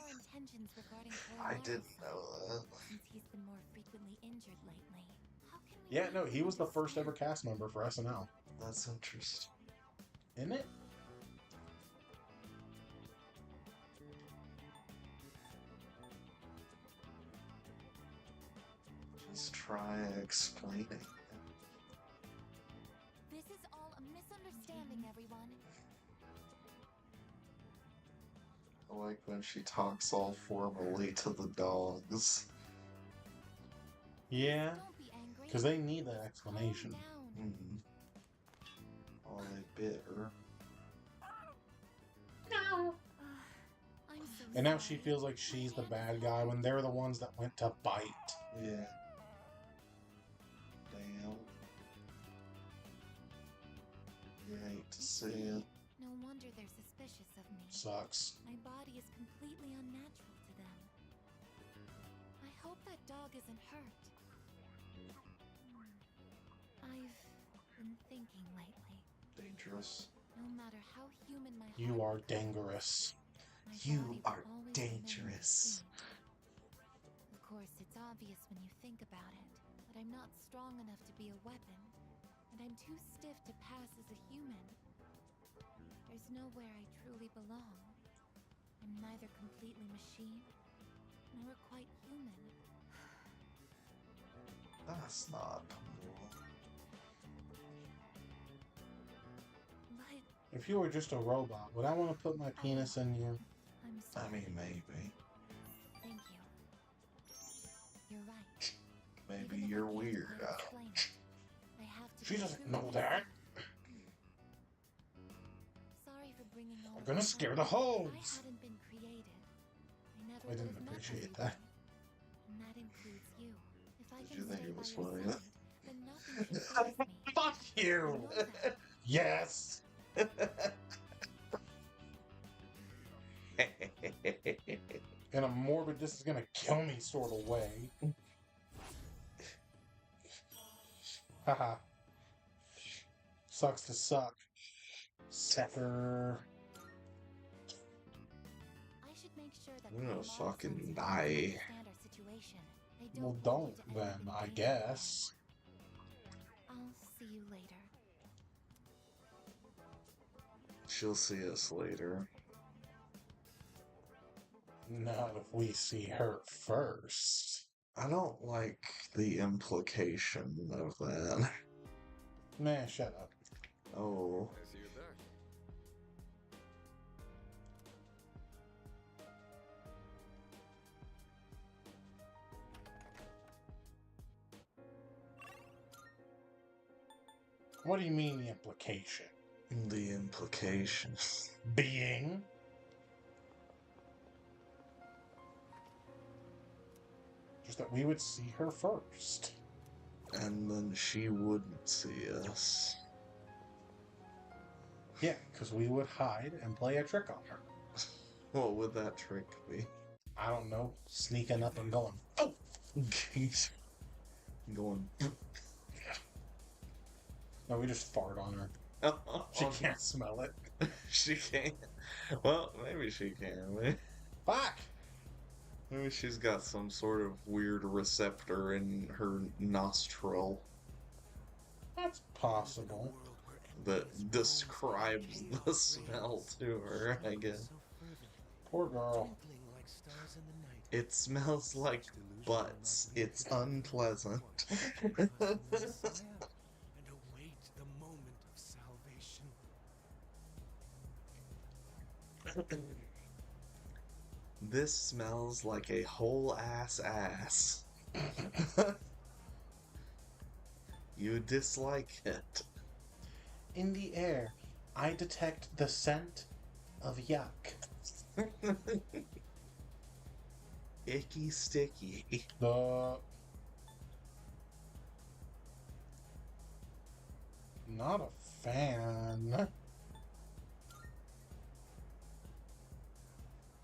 [SPEAKER 1] I didn't know that.
[SPEAKER 2] Yeah, no, he was the first ever cast member for SNL.
[SPEAKER 1] That's interesting.
[SPEAKER 2] Isn't it?
[SPEAKER 1] Just try explaining.
[SPEAKER 3] This is all a misunderstanding, everyone.
[SPEAKER 1] I like when she talks all formally to the dogs.
[SPEAKER 2] Yeah,
[SPEAKER 3] Don't be angry.
[SPEAKER 2] because they need that explanation.
[SPEAKER 3] Calm down.
[SPEAKER 1] Mm-hmm. Oh, they bit her.
[SPEAKER 3] I'm so
[SPEAKER 2] And now
[SPEAKER 3] sorry.
[SPEAKER 2] she feels like she's the bad guy when they're the ones that went to bite.
[SPEAKER 1] Yeah. Damn. You hate to see it.
[SPEAKER 3] No wonder they're suspicious of me.
[SPEAKER 2] Sucks.
[SPEAKER 3] My body is completely unnatural to them. I hope that dog isn't hurt. I've been thinking lately.
[SPEAKER 1] Dangerous.
[SPEAKER 3] No matter how human my
[SPEAKER 2] You
[SPEAKER 3] heart
[SPEAKER 2] are dangerous.
[SPEAKER 3] my
[SPEAKER 1] You
[SPEAKER 3] body will
[SPEAKER 1] are
[SPEAKER 3] always
[SPEAKER 1] dangerous.
[SPEAKER 3] remain the same. Of course, it's obvious when you think about it, but I'm not strong enough to be a weapon, and I'm too stiff to pass as a human. There's nowhere I truly belong. I'm neither completely machine, nor quite human.
[SPEAKER 1] That's not cool.
[SPEAKER 3] But
[SPEAKER 2] If you were just a robot, would I want to put my penis in you?
[SPEAKER 3] I'm
[SPEAKER 1] I
[SPEAKER 3] sorry.
[SPEAKER 1] mean, maybe.
[SPEAKER 3] Thank you. You're right.
[SPEAKER 1] Maybe
[SPEAKER 3] Even if
[SPEAKER 1] you're
[SPEAKER 3] I can't
[SPEAKER 1] weird.
[SPEAKER 3] quite explain it, I have to
[SPEAKER 2] She
[SPEAKER 3] be
[SPEAKER 2] doesn't
[SPEAKER 3] true
[SPEAKER 2] know
[SPEAKER 3] to
[SPEAKER 2] that.
[SPEAKER 3] myself. Sorry for bringing all
[SPEAKER 2] I'm
[SPEAKER 3] of
[SPEAKER 2] gonna
[SPEAKER 3] this
[SPEAKER 2] scare
[SPEAKER 3] up.
[SPEAKER 2] the
[SPEAKER 3] If
[SPEAKER 2] hoes.
[SPEAKER 3] I hadn't been created, I never
[SPEAKER 2] I didn't
[SPEAKER 3] would have met
[SPEAKER 2] appreciate
[SPEAKER 3] everyone.
[SPEAKER 2] that.
[SPEAKER 3] And that includes you. If I
[SPEAKER 1] Did
[SPEAKER 3] can
[SPEAKER 1] you think
[SPEAKER 3] stay
[SPEAKER 1] it
[SPEAKER 3] by
[SPEAKER 1] was
[SPEAKER 3] your
[SPEAKER 1] funny?
[SPEAKER 3] side, then nothing can faze me.
[SPEAKER 2] Fuck
[SPEAKER 3] You
[SPEAKER 2] you!
[SPEAKER 3] know that.
[SPEAKER 2] Yes! In a morbid, this is gonna kill me sort of way. Haha. Sucks to suck. Sucker.
[SPEAKER 3] I should make sure that
[SPEAKER 1] I'm gonna
[SPEAKER 3] Grandma
[SPEAKER 1] fucking
[SPEAKER 3] sons
[SPEAKER 1] die.
[SPEAKER 3] understand our situation. They
[SPEAKER 2] Well,
[SPEAKER 3] want
[SPEAKER 2] don't
[SPEAKER 3] you to end up
[SPEAKER 2] then,
[SPEAKER 3] in
[SPEAKER 2] I
[SPEAKER 3] danger.
[SPEAKER 2] guess.
[SPEAKER 3] I'll see you later.
[SPEAKER 1] She'll see us later.
[SPEAKER 2] Not if we see her first.
[SPEAKER 1] I don't like the implication of that.
[SPEAKER 2] Man, shut up.
[SPEAKER 1] Oh.
[SPEAKER 6] I see you're back.
[SPEAKER 2] What do you mean the implication?
[SPEAKER 1] The implication.
[SPEAKER 2] Being? Just that we would see her first.
[SPEAKER 1] And then she wouldn't see us.
[SPEAKER 2] Yeah, because we would hide and play a trick on her.
[SPEAKER 1] What would that trick be?
[SPEAKER 2] I don't know, sneaking up and going, oh!
[SPEAKER 1] Going.
[SPEAKER 2] No, we just fart on her. She can't smell it.
[SPEAKER 1] She can't. Well, maybe she can.
[SPEAKER 2] Fuck!
[SPEAKER 1] Maybe she's got some sort of weird receptor in her nostril
[SPEAKER 2] That's possible.
[SPEAKER 1] that describes the smell to her, I guess.
[SPEAKER 2] Poor girl.
[SPEAKER 1] It smells like butts. It's unpleasant.
[SPEAKER 4] and await the moment of salvation.
[SPEAKER 1] This smells like a whole ass. You dislike it.
[SPEAKER 2] In the air, I detect the scent of yuck.
[SPEAKER 1] Icky sticky.
[SPEAKER 2] Not a fan.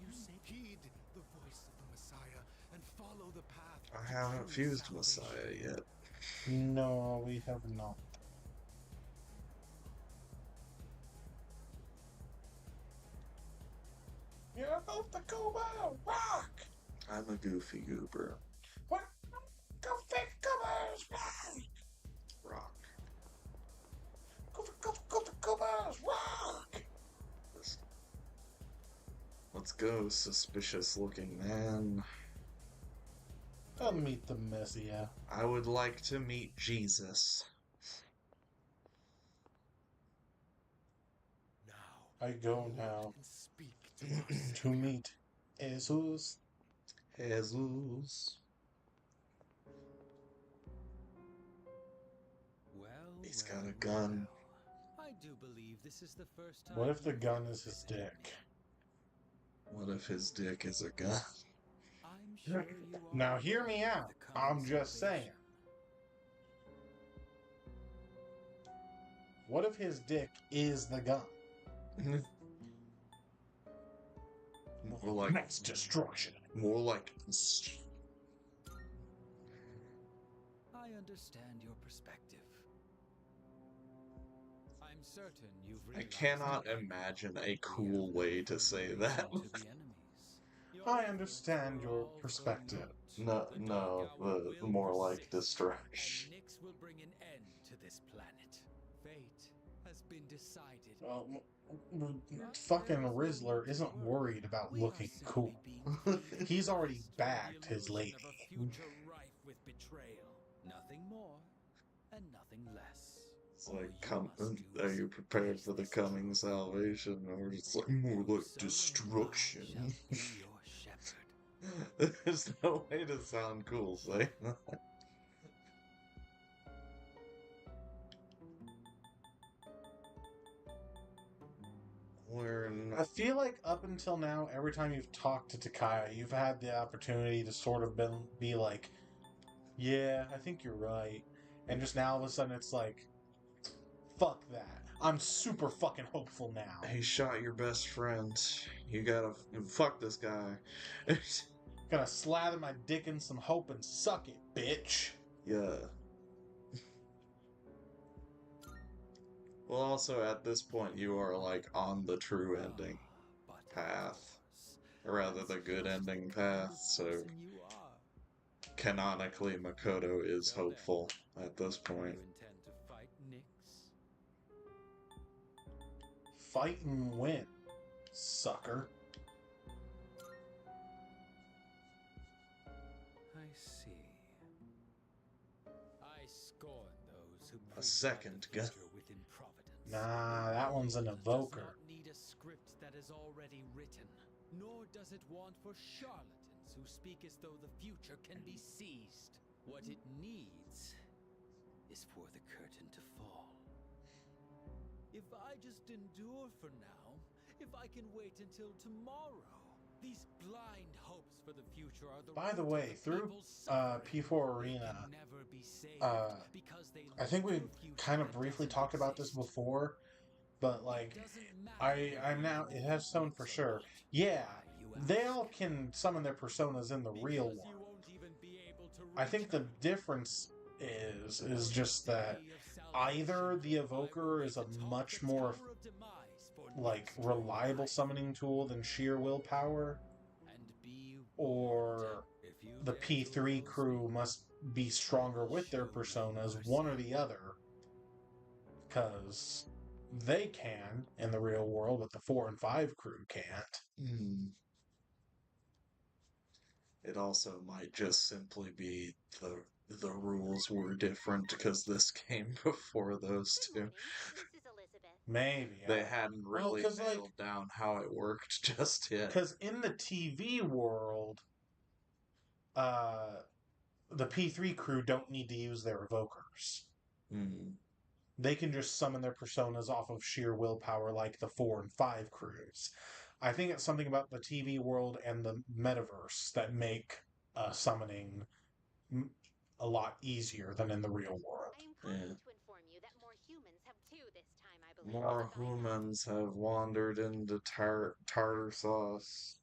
[SPEAKER 4] You heed the voice of the Messiah and follow the path.
[SPEAKER 1] I
[SPEAKER 4] to
[SPEAKER 1] haven't
[SPEAKER 4] true
[SPEAKER 1] fused
[SPEAKER 4] salvation.
[SPEAKER 1] Messiah yet.
[SPEAKER 2] No, we have not. You're about to go out, rock!
[SPEAKER 1] I'm a goofy goober.
[SPEAKER 2] What? Goofy goobers,
[SPEAKER 1] Rock.
[SPEAKER 2] Goofy goobers, rock!
[SPEAKER 1] Let's go, suspicious looking man.
[SPEAKER 2] I'll meet the Messiah.
[SPEAKER 1] I would like to meet Jesus.
[SPEAKER 4] Now,
[SPEAKER 2] I go now
[SPEAKER 4] and speak to our
[SPEAKER 2] to
[SPEAKER 4] Savior.
[SPEAKER 2] meet Jesus.
[SPEAKER 1] Jesus.
[SPEAKER 5] Well,
[SPEAKER 1] He's
[SPEAKER 5] well,
[SPEAKER 1] got a gun.
[SPEAKER 5] well. I do believe this is the first time.
[SPEAKER 2] What if the
[SPEAKER 5] you've
[SPEAKER 2] gun
[SPEAKER 5] felt
[SPEAKER 2] is his
[SPEAKER 5] this
[SPEAKER 2] dick?
[SPEAKER 1] What if his dick is a gun?
[SPEAKER 5] I'm sure you all
[SPEAKER 2] Now hear me
[SPEAKER 5] know
[SPEAKER 2] out.
[SPEAKER 5] the coming
[SPEAKER 2] I'm just saying.
[SPEAKER 5] salvation.
[SPEAKER 2] What if his dick is the gun?
[SPEAKER 1] More like
[SPEAKER 2] Mass destruction.
[SPEAKER 1] more like
[SPEAKER 5] I understand your perspective. I'm certain you've
[SPEAKER 1] I
[SPEAKER 5] realized
[SPEAKER 1] cannot
[SPEAKER 5] that
[SPEAKER 1] imagine a
[SPEAKER 5] we
[SPEAKER 1] cool
[SPEAKER 5] have
[SPEAKER 1] way
[SPEAKER 5] no
[SPEAKER 1] to say
[SPEAKER 5] further
[SPEAKER 1] that.
[SPEAKER 5] reason to be enemies. Your
[SPEAKER 2] I
[SPEAKER 5] efforts
[SPEAKER 2] understand
[SPEAKER 5] are
[SPEAKER 2] your
[SPEAKER 5] all for
[SPEAKER 2] perspective.
[SPEAKER 5] naught.
[SPEAKER 1] No,
[SPEAKER 5] The
[SPEAKER 1] no,
[SPEAKER 5] dark hour
[SPEAKER 1] the
[SPEAKER 5] will
[SPEAKER 1] more like
[SPEAKER 5] persist,
[SPEAKER 1] destruction.
[SPEAKER 5] and Nyx will bring an end to this planet. Fate has been decided.
[SPEAKER 2] Fucking Rizzler isn't worried about
[SPEAKER 5] We are
[SPEAKER 2] looking
[SPEAKER 5] simply
[SPEAKER 2] cool.
[SPEAKER 5] being fed
[SPEAKER 2] He's already
[SPEAKER 5] into the
[SPEAKER 2] bagged his
[SPEAKER 5] illusion
[SPEAKER 2] lady.
[SPEAKER 5] of a future rife with betrayal. Nothing more and nothing less.
[SPEAKER 1] It's
[SPEAKER 5] All
[SPEAKER 1] like,
[SPEAKER 5] you must do
[SPEAKER 1] are
[SPEAKER 5] is
[SPEAKER 1] you prepared
[SPEAKER 5] face
[SPEAKER 1] for the
[SPEAKER 5] this
[SPEAKER 1] coming
[SPEAKER 5] truth.
[SPEAKER 1] salvation? Or it's like more like
[SPEAKER 5] So, and I
[SPEAKER 1] destruction.
[SPEAKER 5] shall be your shepherd.
[SPEAKER 1] There's no way to sound cool saying that.
[SPEAKER 2] I feel like up until now, every time you've talked to Takaya, you've had the opportunity to sort of be like, yeah, I think you're right. And just now, all of a sudden, it's like, fuck that. I'm super fucking hopeful now.
[SPEAKER 1] He shot your best friend. You gotta fuck this guy.
[SPEAKER 2] Gonna slather my dick in some hope and suck it, bitch.
[SPEAKER 1] Yeah. Well, also at this point, you are like on the true ending
[SPEAKER 5] But of
[SPEAKER 1] path,
[SPEAKER 5] course,
[SPEAKER 1] or rather
[SPEAKER 5] that's
[SPEAKER 1] the good
[SPEAKER 5] just
[SPEAKER 1] ending
[SPEAKER 5] the kind of
[SPEAKER 1] path. So
[SPEAKER 5] person you are.
[SPEAKER 1] canonically, Makoto is
[SPEAKER 5] So then,
[SPEAKER 1] hopeful at this
[SPEAKER 5] do you
[SPEAKER 1] point.
[SPEAKER 5] intend to fight Nyx?
[SPEAKER 2] Fight and win, sucker.
[SPEAKER 5] I see. I scorn those who
[SPEAKER 1] A second gun.
[SPEAKER 5] with improvidence.
[SPEAKER 2] Nah, that one's an
[SPEAKER 5] Does
[SPEAKER 2] evoker.
[SPEAKER 5] not need a script that is already written, nor does it want for charlatans who speak as though the future can be seized. What it needs is for the curtain to fall. If I just endure for now, if I can wait until tomorrow, these blind hopes for the future are the
[SPEAKER 2] By the
[SPEAKER 5] root
[SPEAKER 2] way,
[SPEAKER 5] of
[SPEAKER 2] through
[SPEAKER 5] people's suffering.
[SPEAKER 2] P4
[SPEAKER 5] They
[SPEAKER 2] Arena,
[SPEAKER 5] can never be saved because they
[SPEAKER 2] I think
[SPEAKER 5] look
[SPEAKER 2] we
[SPEAKER 5] to a future
[SPEAKER 2] kind of
[SPEAKER 5] that
[SPEAKER 2] briefly
[SPEAKER 5] doesn't
[SPEAKER 2] talked about this
[SPEAKER 5] exist.
[SPEAKER 2] before, but like,
[SPEAKER 5] It doesn't matter
[SPEAKER 2] I'm now, it has shown for sure. Yeah, they all can summon their personas in the real
[SPEAKER 5] because you
[SPEAKER 2] world.
[SPEAKER 5] won't even be able to
[SPEAKER 2] I think the difference is just that either the evoker is a much more like reliable summoning tool than sheer willpower, or the P3 crew must be stronger with their personas, one or the other, because they can in the real world, but the 4 and 5 crew can't.
[SPEAKER 1] It also might just simply be the rules were different because this came before those
[SPEAKER 10] Good
[SPEAKER 1] two.
[SPEAKER 10] morning. This is Elizabeth.
[SPEAKER 2] Maybe.
[SPEAKER 1] They hadn't
[SPEAKER 2] Well,
[SPEAKER 1] really
[SPEAKER 2] 'cause, like-
[SPEAKER 1] nailed down how it worked just yet.
[SPEAKER 2] Because in the TV world, the P3 crew don't need to use their evokers.
[SPEAKER 1] Hmm.
[SPEAKER 2] They can just summon their personas off of sheer willpower like the 4 and 5 crews. I think it's something about the TV world and the metaverse that make summoning a lot easier than in the real world.
[SPEAKER 10] I am calling
[SPEAKER 1] Yeah.
[SPEAKER 10] to inform you that more humans have too this time, I believe.
[SPEAKER 1] More
[SPEAKER 10] But I have-
[SPEAKER 1] humans have wandered into tartar sauce.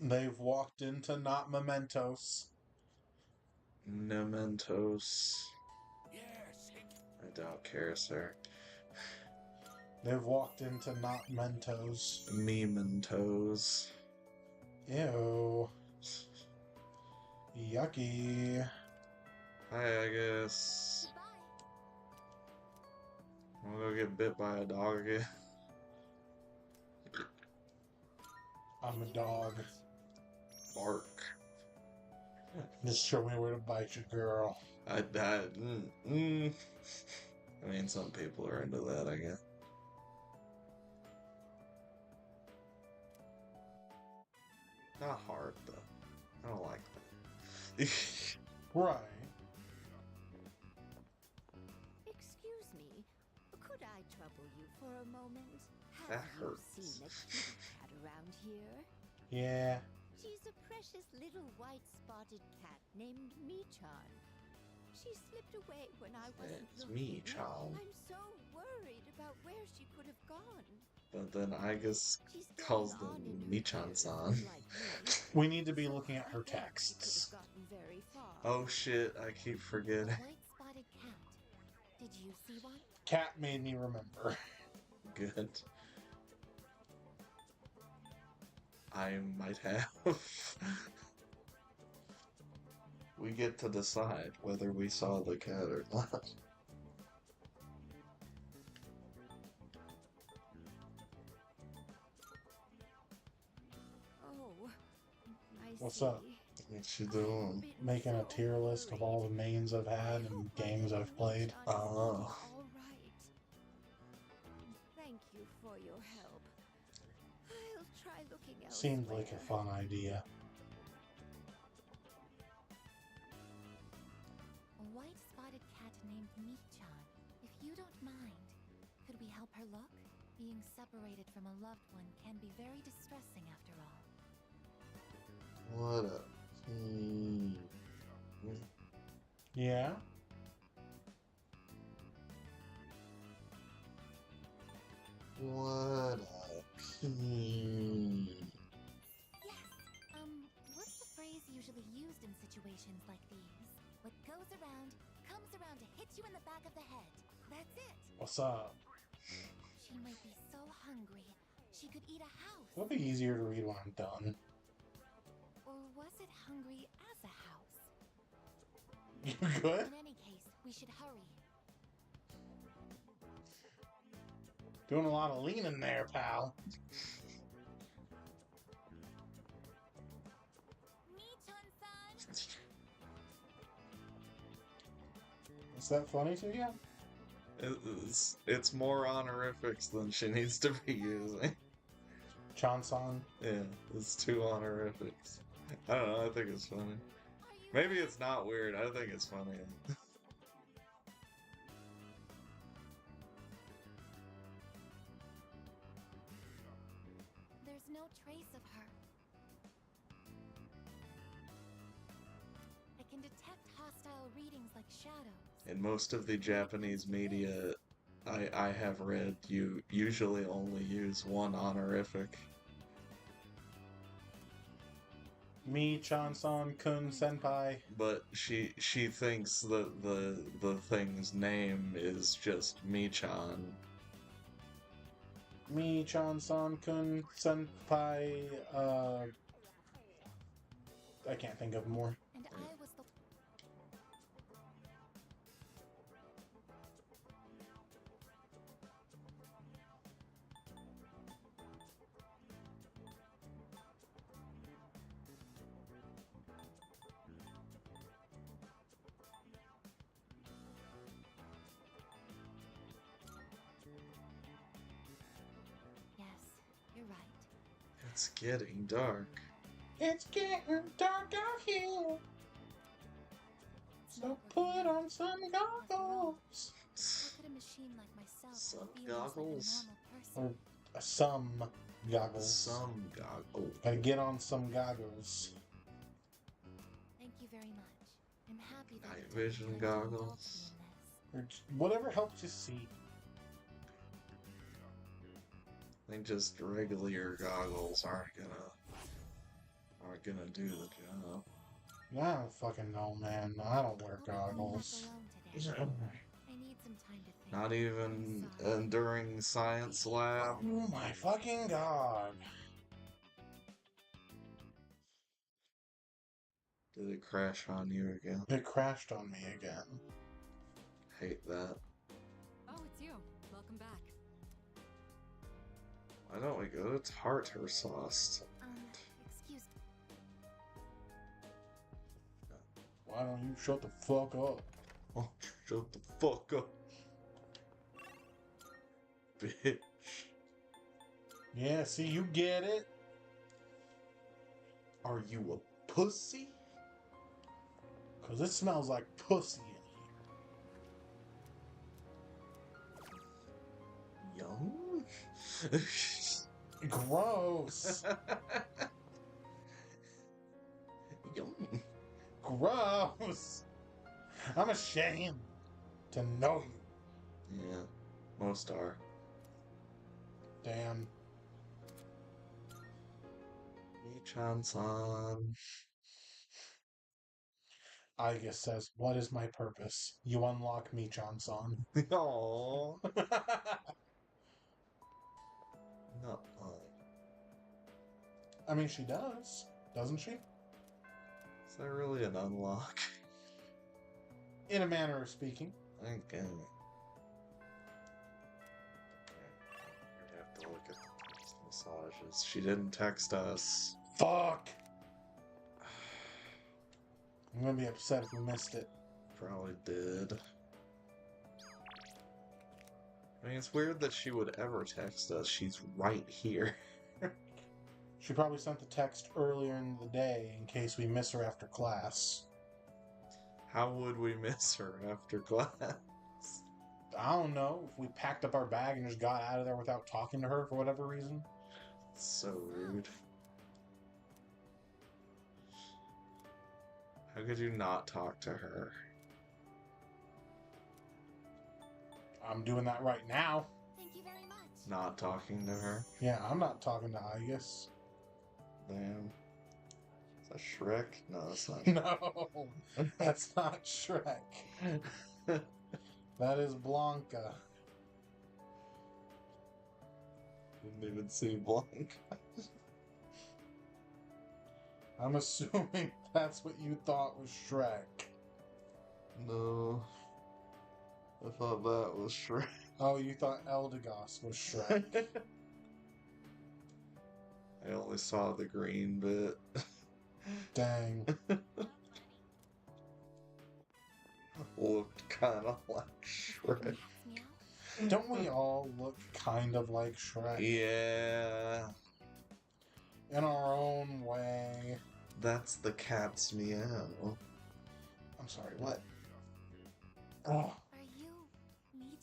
[SPEAKER 2] They've walked into not mementos.
[SPEAKER 1] Mementos.
[SPEAKER 4] Yes.
[SPEAKER 1] I don't care, sir.
[SPEAKER 2] They've walked into not mentos.
[SPEAKER 1] Mementos.
[SPEAKER 2] Ew. Yucky.
[SPEAKER 1] Hi, I guess.
[SPEAKER 3] Goodbye.
[SPEAKER 1] I'm gonna go get bit by a dog again.
[SPEAKER 2] I'm a dog.
[SPEAKER 1] Bark.
[SPEAKER 2] Just show me where to bite you, girl.
[SPEAKER 1] I mean, some people are into that, I guess. Not hard, though. I don't like that.
[SPEAKER 2] Right.
[SPEAKER 11] Excuse me, could I trouble you for a moment?
[SPEAKER 1] That
[SPEAKER 11] Have you
[SPEAKER 1] hurts.
[SPEAKER 11] seen a kitty cat around here?
[SPEAKER 2] Yeah.
[SPEAKER 11] She's a precious little white spotted cat named Michan. She slipped away when I wasn't
[SPEAKER 1] It's
[SPEAKER 11] looking.
[SPEAKER 1] Michan.
[SPEAKER 11] I'm so worried about where she could have gone.
[SPEAKER 1] But then I guess
[SPEAKER 11] She's
[SPEAKER 1] calls
[SPEAKER 11] getting on
[SPEAKER 1] them
[SPEAKER 11] in her
[SPEAKER 1] Michan-san.
[SPEAKER 11] years, like me.
[SPEAKER 2] We need to be
[SPEAKER 11] So
[SPEAKER 2] looking at
[SPEAKER 11] I
[SPEAKER 2] her
[SPEAKER 11] doubt she could have
[SPEAKER 2] texts.
[SPEAKER 11] gotten very far.
[SPEAKER 1] Oh shit, I keep
[SPEAKER 3] A
[SPEAKER 1] forgetting.
[SPEAKER 3] white-spotted cat. Did you see one?
[SPEAKER 2] Cat made me remember.
[SPEAKER 1] Good. I might have. We get to decide whether we saw the cat or not.
[SPEAKER 11] Oh, I
[SPEAKER 2] What's
[SPEAKER 11] see.
[SPEAKER 2] up?
[SPEAKER 1] What you doing?
[SPEAKER 2] Making a tier list of all the mains I've had and games I've played.
[SPEAKER 1] Oh.
[SPEAKER 11] All right. Thank you for your help. I'll try looking elsewhere.
[SPEAKER 2] Seemed like a fun idea.
[SPEAKER 3] A white-spotted cat named Michan. If you don't mind, could we help her look? Being separated from a loved one can be very distressing after all.
[SPEAKER 1] What up?
[SPEAKER 2] Yeah?
[SPEAKER 1] What up?
[SPEAKER 3] Yes. What's the phrase usually used in situations like these? What goes around, comes around to hit you in the back of the head. That's it.
[SPEAKER 2] What's up?
[SPEAKER 3] She might be so hungry, she could eat a house.
[SPEAKER 2] It'll be easier to read when I'm done.
[SPEAKER 3] Or was it hungry as a house?
[SPEAKER 2] You good?
[SPEAKER 3] In any case, we should hurry.
[SPEAKER 2] Doing a lot of leaning there, pal.
[SPEAKER 3] Michan-san!
[SPEAKER 2] Is that funny to you?
[SPEAKER 1] It's more honorifics than she needs to be using.
[SPEAKER 2] Chanson?
[SPEAKER 1] Yeah, it's 2 honorifics. I don't know, I think it's funny. Maybe it's not weird, I think it's funny.
[SPEAKER 3] There's no trace of her. I can detect hostile readings like shadows.
[SPEAKER 1] In most of the Japanese media I have read, you usually only use 1 honorific.
[SPEAKER 2] Me, Chanson, Kun, Senpai.
[SPEAKER 1] But she thinks that the thing's name is just Michan.
[SPEAKER 2] Me, Chanson, Kun, Senpai, I can't think of more.
[SPEAKER 3] And I was the...
[SPEAKER 1] It's getting dark.
[SPEAKER 2] It's getting dark out here. So put on some goggles.
[SPEAKER 3] How could a machine like myself
[SPEAKER 1] Some
[SPEAKER 3] have feelings
[SPEAKER 1] goggles?
[SPEAKER 3] like a normal person?
[SPEAKER 2] Or some goggles.
[SPEAKER 1] Some goggles.
[SPEAKER 2] Gotta get on some goggles.
[SPEAKER 3] Thank you very much. I'm happy that
[SPEAKER 1] Night
[SPEAKER 3] you took the
[SPEAKER 1] vision
[SPEAKER 3] time to indulge
[SPEAKER 1] goggles.
[SPEAKER 3] me in this.
[SPEAKER 2] Or whatever helps you see.
[SPEAKER 1] I think just regular goggles aren't gonna do the job.
[SPEAKER 2] I don't fucking know, man. I don't wear
[SPEAKER 3] I'll be going back
[SPEAKER 2] goggles.
[SPEAKER 3] alone today. I need some time to think.
[SPEAKER 1] Not even
[SPEAKER 3] I'm sorry.
[SPEAKER 1] during science lab.
[SPEAKER 2] Oh my fucking god.
[SPEAKER 1] Did it crash on you again?
[SPEAKER 2] It crashed on me again.
[SPEAKER 1] Hate that.
[SPEAKER 7] Oh, it's you. Welcome back.
[SPEAKER 1] Why don't we go to Tartar Sauce?
[SPEAKER 3] Excuse me.
[SPEAKER 2] Why don't you shut the fuck up?
[SPEAKER 1] Oh, shut the fuck up. Bitch.
[SPEAKER 2] Yeah, see, you get it.
[SPEAKER 1] Are you a pussy?
[SPEAKER 2] Cause it smells like pussy in
[SPEAKER 1] Yum?
[SPEAKER 2] here. Gross.
[SPEAKER 1] Yum.
[SPEAKER 2] Gross. I'm ashamed to know you.
[SPEAKER 1] Yeah, most are.
[SPEAKER 2] Damn.
[SPEAKER 1] Michan-san.
[SPEAKER 2] Aiga says, what is my purpose? You unlock Michan-san.
[SPEAKER 1] Aww. Not
[SPEAKER 2] I mean, she does. Doesn't she?
[SPEAKER 1] Is that really an unlock?
[SPEAKER 2] In a manner of speaking.
[SPEAKER 1] Okay. We have to look at the text massages. She didn't text us.
[SPEAKER 2] Fuck! I'm gonna be upset if we missed it.
[SPEAKER 1] Probably did. I mean, it's weird that she would ever text us. She's right here.
[SPEAKER 2] She probably sent the text earlier in the day in case we miss her after class.
[SPEAKER 1] How would we miss her after class?
[SPEAKER 2] I don't know. If we packed up our bag and just got out of there without talking to her for whatever reason.
[SPEAKER 1] So rude. How could you not talk to her?
[SPEAKER 2] I'm doing that right now.
[SPEAKER 3] Thank you very much.
[SPEAKER 1] Not talking to her?
[SPEAKER 2] Yeah, I'm not talking to Aigus.
[SPEAKER 1] Damn. Is that Shrek? No, that's not Shrek.
[SPEAKER 2] No, that's not Shrek. That is Blanca.
[SPEAKER 1] Didn't even see Blanc.
[SPEAKER 2] I'm assuming that's what you thought was Shrek.
[SPEAKER 1] No. I thought that was Shrek.
[SPEAKER 2] Oh, you thought Eldegoss was Shrek.
[SPEAKER 1] I only saw the green bit.
[SPEAKER 2] Dang.
[SPEAKER 1] Looked kind of like Shrek.
[SPEAKER 2] Don't we all look kind of like Shrek?
[SPEAKER 1] Yeah.
[SPEAKER 2] In our own way.
[SPEAKER 1] That's the cat's meow.
[SPEAKER 2] I'm sorry, what? Oh.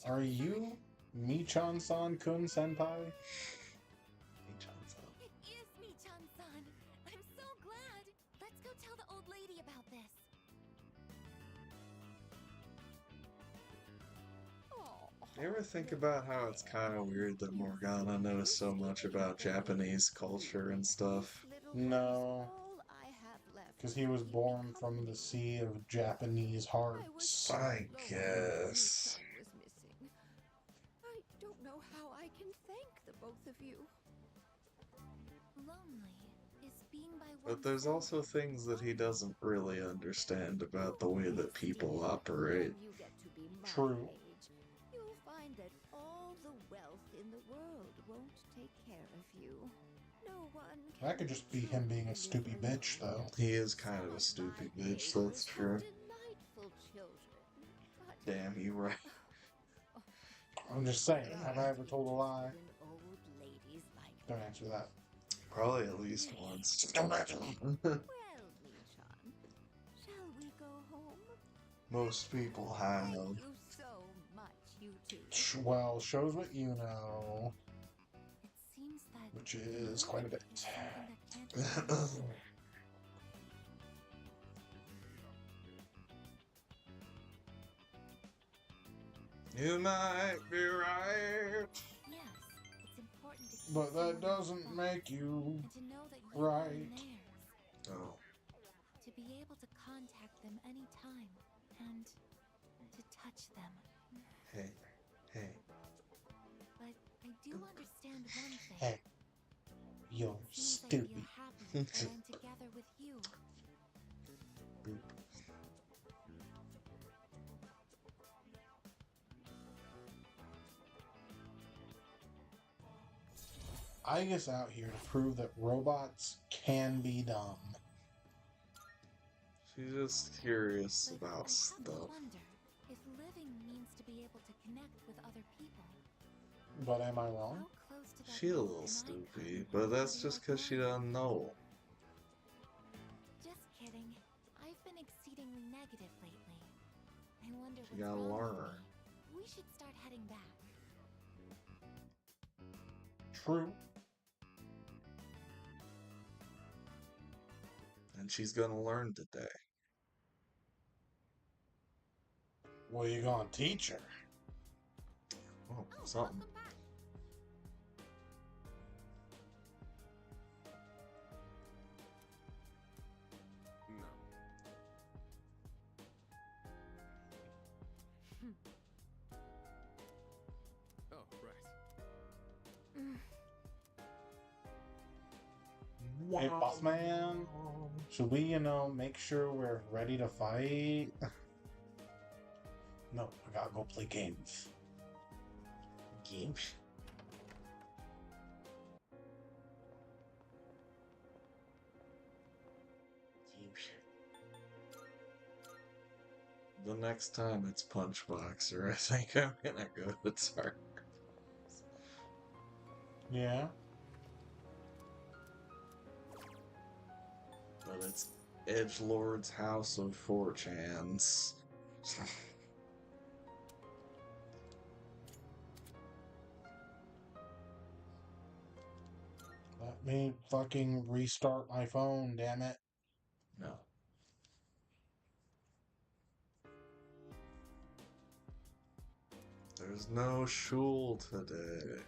[SPEAKER 2] Are you Michan-san Kun Senpai?
[SPEAKER 1] Michan-san.
[SPEAKER 3] It is Michan-san. I'm so glad. Let's go tell the old lady about this.
[SPEAKER 1] You ever think about how it's kind of weird that Morgana knows so much about Japanese culture and stuff?
[SPEAKER 2] No. Because he was born from the sea of Japanese hearts.
[SPEAKER 1] I guess.
[SPEAKER 11] I don't know how I can thank the both of you.
[SPEAKER 3] Lonely is being by
[SPEAKER 1] But there's also things that he doesn't really understand about the way that people operate.
[SPEAKER 11] You get to be my
[SPEAKER 2] True.
[SPEAKER 11] age, you'll find that all the wealth in the world won't take care of you. No one
[SPEAKER 2] That could just be him being a stupid bitch, though.
[SPEAKER 1] He is kind of a stupid bitch, that's true.
[SPEAKER 11] delightful children. But
[SPEAKER 1] Damn, you right.
[SPEAKER 2] I'm just saying, have I ever told a lie?
[SPEAKER 11] old ladies like
[SPEAKER 2] Don't answer that.
[SPEAKER 1] Probably at least once.
[SPEAKER 11] Well, Michan, shall we go home?
[SPEAKER 1] Most people
[SPEAKER 11] Thank
[SPEAKER 1] have.
[SPEAKER 11] you so much, you two.
[SPEAKER 2] Well, shows what you know,
[SPEAKER 3] It seems that
[SPEAKER 2] which is quite a bit.
[SPEAKER 3] is something that can't be done.
[SPEAKER 1] You might be right.
[SPEAKER 3] Yes, it's important to keep
[SPEAKER 2] But that
[SPEAKER 3] someone
[SPEAKER 2] doesn't
[SPEAKER 3] informed
[SPEAKER 2] make you
[SPEAKER 3] and to know that you
[SPEAKER 2] right.
[SPEAKER 3] are theirs.
[SPEAKER 1] Oh.
[SPEAKER 3] To be able to contact them anytime and to touch them.
[SPEAKER 1] Hey. Hey.
[SPEAKER 3] But I do understand one thing.
[SPEAKER 2] Hey, you're
[SPEAKER 3] It seems I
[SPEAKER 2] stupid.
[SPEAKER 3] feel happy that I'm together with you.
[SPEAKER 1] Boop.
[SPEAKER 2] I guess out here to prove that robots can be dumb.
[SPEAKER 1] She's just curious
[SPEAKER 3] But
[SPEAKER 1] about
[SPEAKER 3] I have to
[SPEAKER 1] stuff.
[SPEAKER 3] wonder if living means to be able to connect with other people.
[SPEAKER 2] But am I wrong?
[SPEAKER 3] How close to that
[SPEAKER 1] She a
[SPEAKER 3] goal
[SPEAKER 1] little
[SPEAKER 3] am I
[SPEAKER 1] stupid,
[SPEAKER 3] coming
[SPEAKER 1] but
[SPEAKER 3] with
[SPEAKER 1] that's
[SPEAKER 3] somebody
[SPEAKER 1] just
[SPEAKER 3] like
[SPEAKER 1] because she
[SPEAKER 3] mine?
[SPEAKER 1] doesn't know.
[SPEAKER 3] Just kidding. I've been exceedingly negative lately. I wonder
[SPEAKER 1] She
[SPEAKER 3] what's
[SPEAKER 1] gotta
[SPEAKER 3] wrong with
[SPEAKER 1] learn.
[SPEAKER 3] me. We should start heading back.
[SPEAKER 2] True.
[SPEAKER 1] And she's gonna learn today.
[SPEAKER 2] What are you gonna teach her?
[SPEAKER 1] Oh, something.
[SPEAKER 7] Welcome back.
[SPEAKER 6] No. Oh, right.
[SPEAKER 2] Hey, boss man. Should we, make sure we're ready to fight? No, I gotta go play games.
[SPEAKER 1] Games. The next time it's Punchboxer, I think I'm gonna go to Target.
[SPEAKER 2] Yeah.
[SPEAKER 1] But it's Edgelord's House of 4chans.
[SPEAKER 2] Let me fucking restart my phone, damn it.
[SPEAKER 1] No. There's no shul today.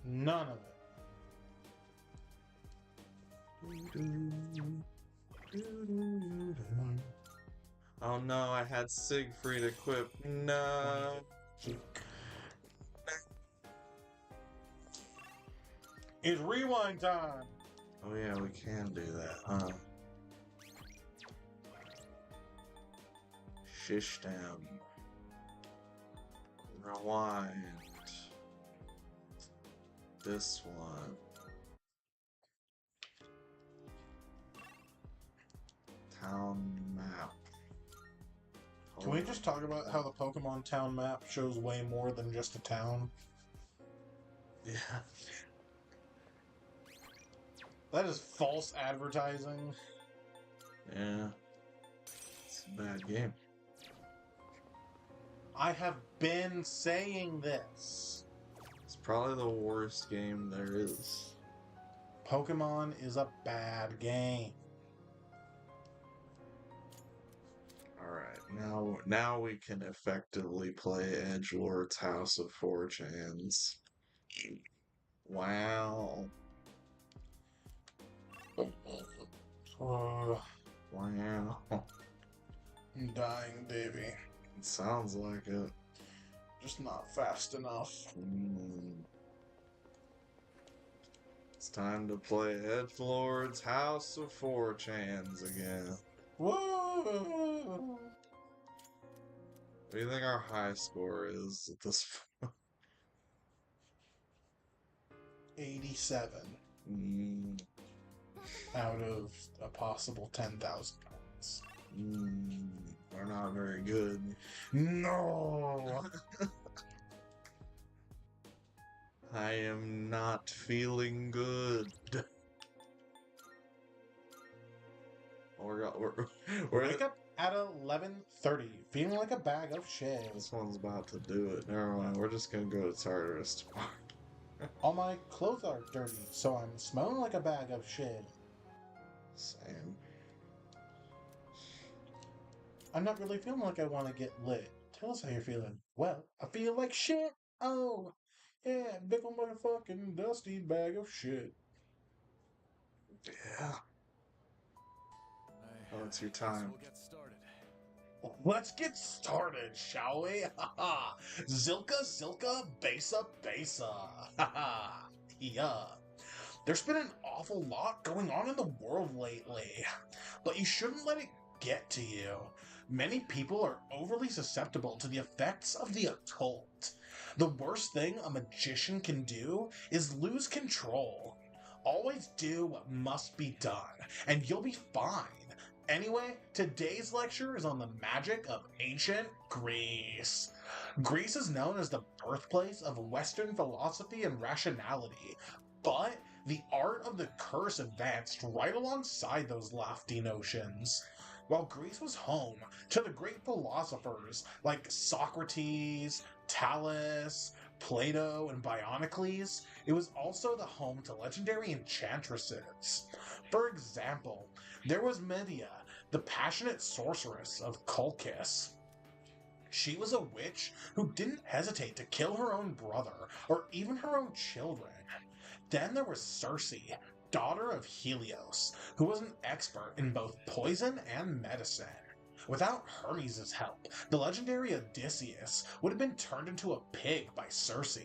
[SPEAKER 2] None of it.
[SPEAKER 1] Oh no, I had Siegfried equipped. No.
[SPEAKER 2] It's rewind time.
[SPEAKER 1] Oh yeah, we can do that, huh? Shishtam. Rewind. This one. Town map.
[SPEAKER 2] Can we just talk about how the Pokemon town map shows way more than just a town?
[SPEAKER 1] Yeah.
[SPEAKER 2] That is false advertising.
[SPEAKER 1] Yeah. It's a bad game.
[SPEAKER 2] I have been saying this.
[SPEAKER 1] It's probably the worst game there is.
[SPEAKER 2] Pokemon is a bad game.
[SPEAKER 1] Alright, now we can effectively play Edgelord's House of 4chans. Wow.
[SPEAKER 2] Wow.
[SPEAKER 1] I'm
[SPEAKER 2] dying, Davey.
[SPEAKER 1] It sounds like it.
[SPEAKER 2] Just not fast enough.
[SPEAKER 1] It's time to play Edgelord's House of 4chans again.
[SPEAKER 2] Whoa!
[SPEAKER 1] What do you think our high score is at this
[SPEAKER 2] 87 out of a possible 10,000 points.
[SPEAKER 1] We're not very good.
[SPEAKER 2] No!
[SPEAKER 1] I am not feeling good. We're
[SPEAKER 2] Wake up at 11:30, feeling like a bag of shit.
[SPEAKER 1] This one's about to do it. Never mind. We're just gonna go to Tartarus tomorrow.
[SPEAKER 2] All my clothes are dirty, so I'm smelling like a bag of shit.
[SPEAKER 1] Same.
[SPEAKER 2] I'm not really feeling like I want to get lit. Tell us how you're feeling. Well, I feel like shit. Oh, yeah, big old motherfucking dusty bag of shit.
[SPEAKER 1] Yeah. Oh, it's your time.
[SPEAKER 4] We'll get started.
[SPEAKER 2] Let's get started, shall we? Haha. Zilka, Zilka, Besa, Besa. Haha. Yeah. There's been an awful lot going on in the world lately, but you shouldn't let it get to you. Many people are overly susceptible to the effects of the occult. The worst thing a magician can do is lose control. Always do what must be done, and you'll be fine. Anyway, today's lecture is on the magic of ancient Greece. Greece is known as the birthplace of Western philosophy and rationality, but the art of the curse advanced right alongside those lofty notions. While Greece was home to the great philosophers like Socrates, Thales, Plato, and Bionocles, it was also the home to legendary enchantresses. For example, there was Medea, the passionate sorceress of Colchis. She was a witch who didn't hesitate to kill her own brother or even her own children. Then there was Circe, daughter of Helios, who was an expert in both poison and medicine. Without Hermes' help, the legendary Odysseus would have been turned into a pig by Circe.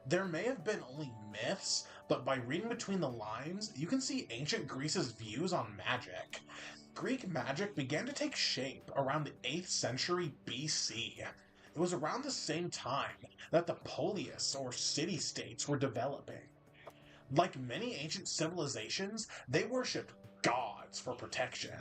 [SPEAKER 2] There may have been only myths, but by reading between the lines, you can see ancient Greece's views on magic. Greek magic began to take shape around the 8th century BC. It was around the same time that the polis, or city-states, were developing. Like many ancient civilizations, they worshipped gods for protection.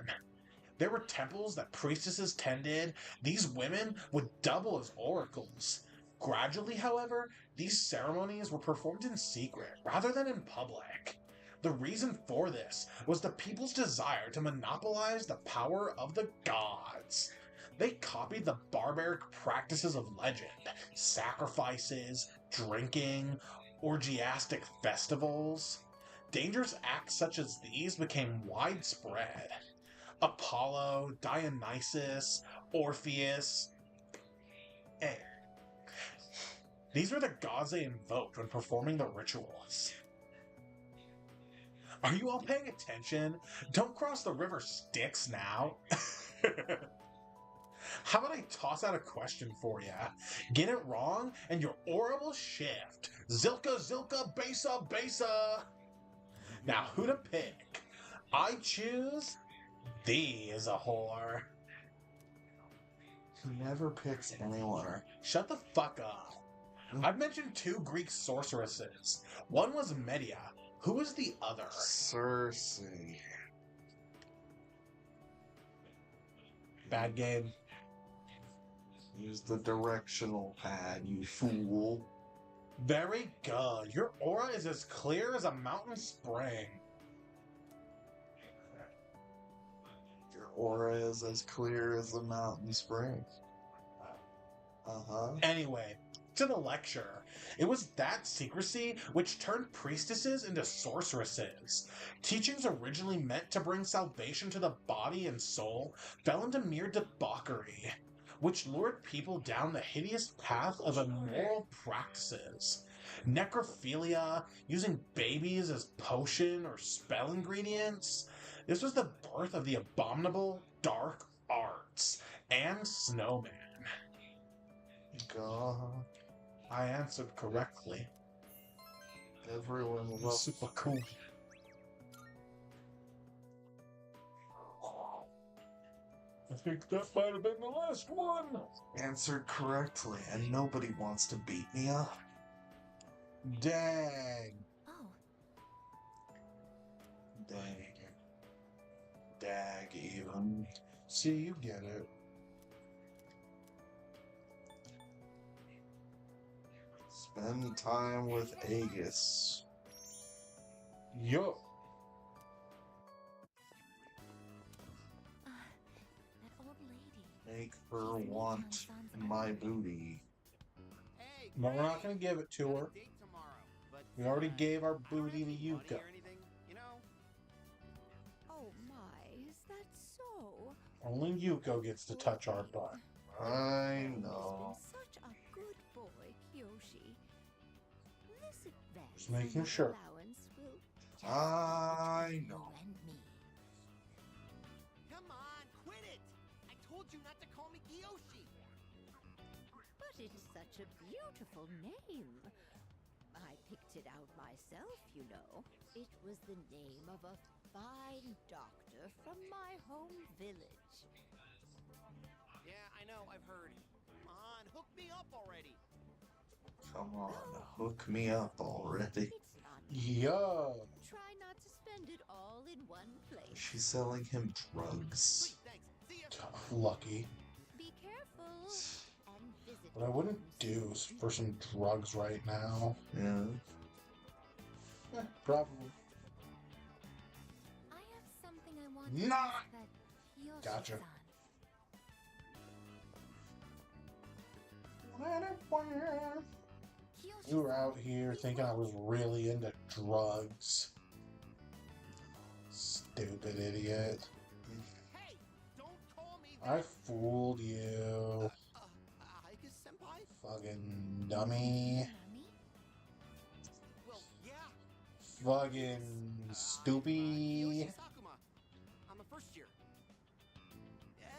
[SPEAKER 2] There were temples that priestesses tended. These women would double as oracles. Gradually, however, these ceremonies were performed in secret rather than in public. The reason for this was the people's desire to monopolize the power of the gods. They copied the barbaric practices of legend, sacrifices, drinking, orgiastic festivals. Dangerous acts such as these became widespread. Apollo, Dionysus, Orpheus. These were the gods they invoked when performing the rituals. Are you all paying attention? Don't cross the river Styx now. How about I toss out a question for you? Get it wrong, and your aura will shift. Zilka, Zilka, Besa, Besa. Now, who to pick? I choose thee as a whore.
[SPEAKER 1] He never picks anyone.
[SPEAKER 2] Shut the fuck up. I've mentioned 2 Greek sorceresses. One was Medea. Who was the other?
[SPEAKER 1] Circe.
[SPEAKER 2] Bad game.
[SPEAKER 1] Use the directional pad, you fool.
[SPEAKER 2] Very good. Your aura is as clear as a mountain spring.
[SPEAKER 1] Your aura is as clear as the mountain spring.
[SPEAKER 2] Anyway, to the lecture. It was that secrecy which turned priestesses into sorceresses. Teachings originally meant to bring salvation to the body and soul fell into mere debauchery, which lured people down the hideous path of immoral practices. Necrophilia, using babies as potion or spell ingredients. This was the birth of the abominable dark arts and snowman.
[SPEAKER 1] God.
[SPEAKER 2] I answered correctly.
[SPEAKER 1] Everyone
[SPEAKER 2] It was
[SPEAKER 1] loves
[SPEAKER 2] super cool. I think that might have been the last one.
[SPEAKER 1] answered correctly, and nobody wants to beat me up.
[SPEAKER 2] Dang.
[SPEAKER 3] Oh,
[SPEAKER 1] Dang. Dag even.
[SPEAKER 2] See, you get it.
[SPEAKER 1] Spend time with Aegis.
[SPEAKER 2] Yo.
[SPEAKER 3] That old lady.
[SPEAKER 1] Make her want my booty.
[SPEAKER 9] Hey,
[SPEAKER 2] But we're not gonna give it to her.
[SPEAKER 9] date tomorrow, but
[SPEAKER 2] We already gave our
[SPEAKER 9] I don't
[SPEAKER 2] booty
[SPEAKER 9] have
[SPEAKER 2] to
[SPEAKER 9] any money
[SPEAKER 2] Yuka.
[SPEAKER 9] or anything, you know?
[SPEAKER 11] Oh my, is that so?
[SPEAKER 2] Only Yuko gets to touch our butt.
[SPEAKER 1] I
[SPEAKER 11] You've
[SPEAKER 1] know.
[SPEAKER 11] been such a good boy, Kyoshi. This advance
[SPEAKER 2] Just making
[SPEAKER 11] in your
[SPEAKER 2] sure.
[SPEAKER 11] allowance will just
[SPEAKER 1] I
[SPEAKER 11] between
[SPEAKER 1] know.
[SPEAKER 11] you and me.
[SPEAKER 9] Come on, quit it! I told you not to call me Kiyoshi!
[SPEAKER 11] But it's such a beautiful name. I picked it out myself, you know. It was the name of a fine doctor from my home village.
[SPEAKER 9] Yeah, I know, I've heard. Come on, hook me up already!
[SPEAKER 1] Come on, hook me up already.
[SPEAKER 11] It's not.
[SPEAKER 2] Yo.
[SPEAKER 11] Try not to spend it all in one place.
[SPEAKER 1] She's selling him drugs.
[SPEAKER 9] Sweet, thanks. See ya!
[SPEAKER 2] Lucky.
[SPEAKER 11] Be careful and visit.
[SPEAKER 2] What I wouldn't do is for some drugs right now.
[SPEAKER 1] Yeah.
[SPEAKER 2] Probably.
[SPEAKER 3] I have something I want
[SPEAKER 2] Nah.
[SPEAKER 3] to ask that Yoshi-san.
[SPEAKER 2] Gotcha. You were out here thinking I was really into drugs. Stupid idiot.
[SPEAKER 9] Hey! Don't call me
[SPEAKER 2] I fooled you.
[SPEAKER 9] Aigis senpai?
[SPEAKER 2] Fucking dummy.
[SPEAKER 3] Mommy?
[SPEAKER 9] Well, yeah.
[SPEAKER 2] Fucking stupid.
[SPEAKER 9] Kiyoshi Sakuma. I'm a first year.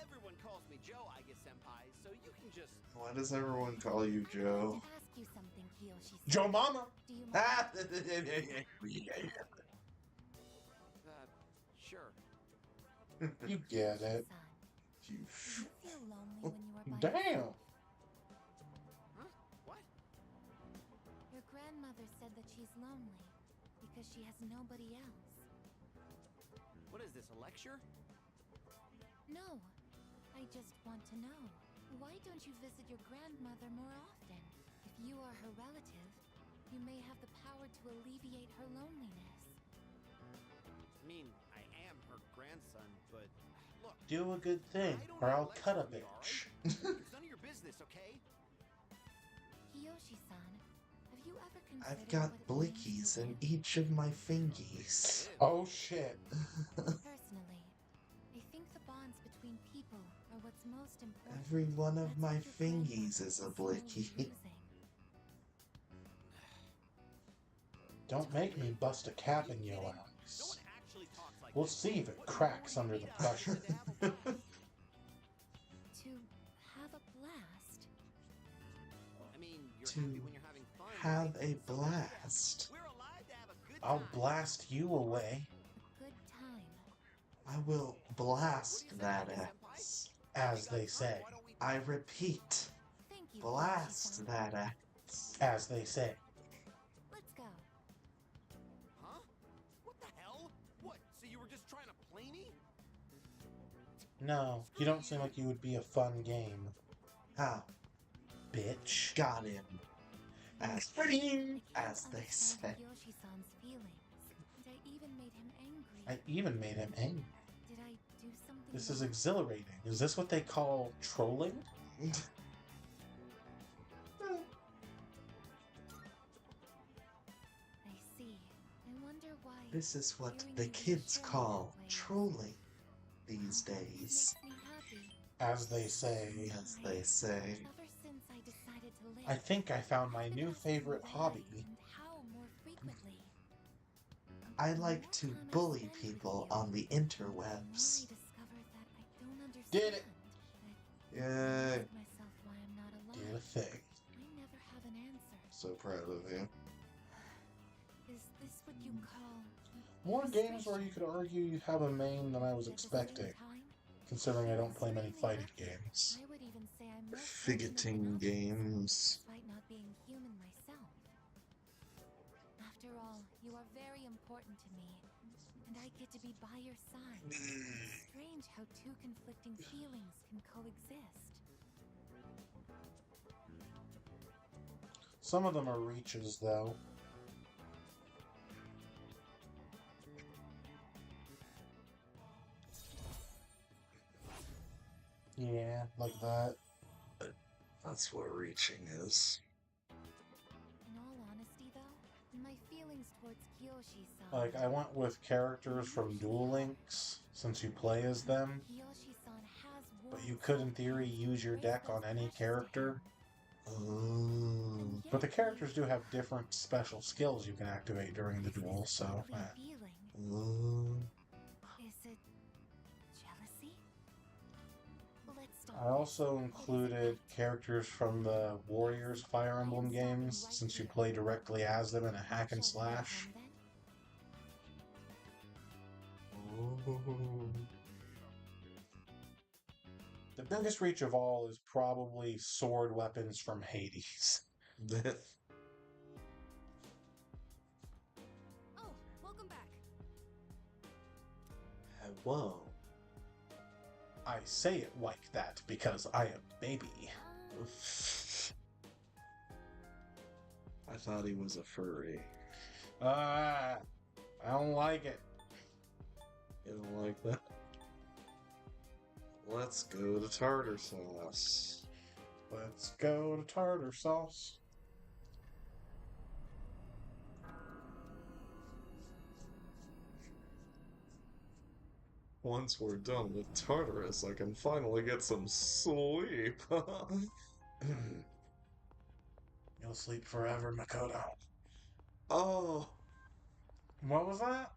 [SPEAKER 9] Everyone calls me Joe Aigis senpai, so you can just...
[SPEAKER 1] Why does everyone call you
[SPEAKER 3] I
[SPEAKER 1] Joe?
[SPEAKER 3] wanted to ask you something, Kiyoshi-san.
[SPEAKER 2] Joe Mama.
[SPEAKER 3] Do you mind?
[SPEAKER 1] Ah!
[SPEAKER 9] Sure.
[SPEAKER 2] You get it.
[SPEAKER 3] Son,
[SPEAKER 1] You
[SPEAKER 3] do you feel lonely when you are by
[SPEAKER 2] Damn.
[SPEAKER 3] yourself?
[SPEAKER 9] Huh? What?
[SPEAKER 3] Your grandmother said that she's lonely because she has nobody else.
[SPEAKER 9] What is this, a lecture?
[SPEAKER 3] No, I just want to know. Why don't you visit your grandmother more often? If you are her relative, you may have the power to alleviate her loneliness.
[SPEAKER 9] I mean, I am her grandson, but look,
[SPEAKER 2] Do a good thing,
[SPEAKER 9] I don't
[SPEAKER 2] or
[SPEAKER 9] have
[SPEAKER 2] I'll cut a
[SPEAKER 9] lectures,
[SPEAKER 2] bitch.
[SPEAKER 9] It's none of your business, okay?
[SPEAKER 3] Kiyoshi-san, have you ever considered
[SPEAKER 1] I've got
[SPEAKER 3] what it means
[SPEAKER 1] blickies
[SPEAKER 3] to
[SPEAKER 1] in
[SPEAKER 3] live?
[SPEAKER 1] each of my fingies.
[SPEAKER 2] Oh shit.
[SPEAKER 3] Personally, I think the bonds between people are what's most important.
[SPEAKER 1] Every one of
[SPEAKER 3] That's
[SPEAKER 1] my
[SPEAKER 3] what your grandmother
[SPEAKER 1] fingies is a
[SPEAKER 3] slowly
[SPEAKER 1] blicky.
[SPEAKER 3] losing.
[SPEAKER 2] Don't make me bust a cap in your
[SPEAKER 9] No
[SPEAKER 2] ass.
[SPEAKER 9] one actually talks like
[SPEAKER 2] We'll
[SPEAKER 9] this.
[SPEAKER 2] see if it
[SPEAKER 9] What
[SPEAKER 2] cracks
[SPEAKER 9] more
[SPEAKER 2] under
[SPEAKER 9] do
[SPEAKER 2] the
[SPEAKER 9] you need
[SPEAKER 2] pressure.
[SPEAKER 9] to have a blast?
[SPEAKER 3] To have a blast.
[SPEAKER 9] I mean, you're
[SPEAKER 1] To
[SPEAKER 9] happy when you're having fun.
[SPEAKER 1] Have
[SPEAKER 9] right?
[SPEAKER 1] a
[SPEAKER 9] So,
[SPEAKER 1] blast.
[SPEAKER 9] We're alive to have a good
[SPEAKER 2] I'll
[SPEAKER 9] time.
[SPEAKER 2] blast you away,
[SPEAKER 3] A good time.
[SPEAKER 1] I will blast that ass.
[SPEAKER 2] as they say.
[SPEAKER 9] Why don't we...
[SPEAKER 1] I repeat,
[SPEAKER 3] Thank you,
[SPEAKER 1] blast
[SPEAKER 3] Kiyoshi-san.
[SPEAKER 1] that ass.
[SPEAKER 2] As they say.
[SPEAKER 3] Let's go.
[SPEAKER 9] Huh? What the hell? What? So you were just trying to play me?
[SPEAKER 2] No, you don't seem like you would be a fun game,
[SPEAKER 1] How?
[SPEAKER 2] bitch.
[SPEAKER 1] Got him.
[SPEAKER 3] I
[SPEAKER 1] As
[SPEAKER 3] can't
[SPEAKER 1] they
[SPEAKER 3] understand
[SPEAKER 1] say.
[SPEAKER 3] Yoshi-san's feelings. And I even made him angry.
[SPEAKER 2] I even made him angry.
[SPEAKER 3] Did I do something
[SPEAKER 2] This is
[SPEAKER 3] wrong?
[SPEAKER 2] exhilarating. Is this what they call trolling?
[SPEAKER 3] I see. I wonder why.
[SPEAKER 1] This is what
[SPEAKER 3] hearing
[SPEAKER 1] the
[SPEAKER 3] you
[SPEAKER 1] kids
[SPEAKER 3] share
[SPEAKER 1] call
[SPEAKER 3] that way
[SPEAKER 1] trolling these
[SPEAKER 3] It
[SPEAKER 1] days.
[SPEAKER 3] makes me happy.
[SPEAKER 2] As they say.
[SPEAKER 1] As they say.
[SPEAKER 3] Ever since I decided to live,
[SPEAKER 2] I think I found my
[SPEAKER 3] I've been
[SPEAKER 2] new
[SPEAKER 3] asking
[SPEAKER 2] favorite
[SPEAKER 3] why
[SPEAKER 2] hobby.
[SPEAKER 3] and how more frequently.
[SPEAKER 1] I
[SPEAKER 3] The
[SPEAKER 1] like
[SPEAKER 3] more
[SPEAKER 1] to
[SPEAKER 3] time I
[SPEAKER 1] bully
[SPEAKER 3] spend with
[SPEAKER 1] people
[SPEAKER 3] you,
[SPEAKER 1] on the
[SPEAKER 3] the more
[SPEAKER 1] interwebs.
[SPEAKER 3] I discover that I don't understand.
[SPEAKER 2] Did it.
[SPEAKER 3] I
[SPEAKER 1] Yay.
[SPEAKER 3] ask myself why I'm not
[SPEAKER 2] Did a
[SPEAKER 3] alive.
[SPEAKER 2] thing.
[SPEAKER 3] I never have an answer.
[SPEAKER 1] So proud of you.
[SPEAKER 3] Is this what you call
[SPEAKER 2] More games where you could argue you have a main than I was
[SPEAKER 3] At the same
[SPEAKER 2] expecting,
[SPEAKER 3] time,
[SPEAKER 2] considering I don't play many
[SPEAKER 3] extremely
[SPEAKER 2] fighting
[SPEAKER 3] lucky.
[SPEAKER 2] games.
[SPEAKER 3] I would even say I'm more fortunate than
[SPEAKER 1] Fidgeting
[SPEAKER 3] others,
[SPEAKER 1] games.
[SPEAKER 3] despite not being human myself. After all, you are very important to me, and I get to be by your side. It's strange how two conflicting feelings can coexist.
[SPEAKER 2] Some of them are reaches, though. Yeah, like that.
[SPEAKER 1] That's what reaching is.
[SPEAKER 3] In all honesty, though, my feelings towards Kyoshi-san...
[SPEAKER 2] Like, I went with characters from Duel Links, since you play as them.
[SPEAKER 3] Kyoshi-san has
[SPEAKER 2] But you could, in theory, use your deck on any character. But the characters do have different special skills you can activate during the duel, so...
[SPEAKER 3] Is it jealousy?
[SPEAKER 2] I also included characters from the Warriors Fire Emblem games, since you play directly as them in a hack and slash. The biggest reach of all is probably sword weapons from Hades.
[SPEAKER 7] Oh, welcome back.
[SPEAKER 1] Whoa.
[SPEAKER 2] I say it like that because I am baby.
[SPEAKER 1] I thought he was a furry.
[SPEAKER 2] I don't like it.
[SPEAKER 1] You don't like that? Let's go to tartar sauce.
[SPEAKER 2] Let's go to tartar sauce.
[SPEAKER 1] Once we're done with Tartarus, I can finally get some sleep.
[SPEAKER 2] You'll sleep forever, Makoto.
[SPEAKER 1] Oh!
[SPEAKER 2] What was that?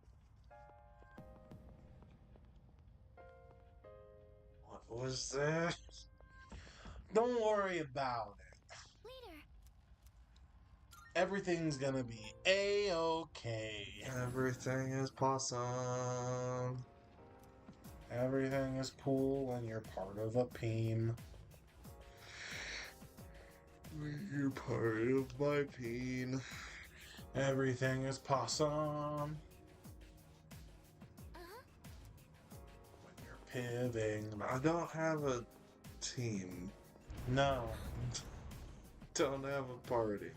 [SPEAKER 1] What was that?
[SPEAKER 2] Don't worry about it.
[SPEAKER 3] Leader.
[SPEAKER 2] Everything's gonna be A-okay.
[SPEAKER 1] Everything is possum.
[SPEAKER 2] Everything is cool when you're part of a team.
[SPEAKER 1] You're part of my peen.
[SPEAKER 2] Everything is possum. When you're pivoting.
[SPEAKER 1] I don't have a team.
[SPEAKER 2] No.
[SPEAKER 1] Don't have a party.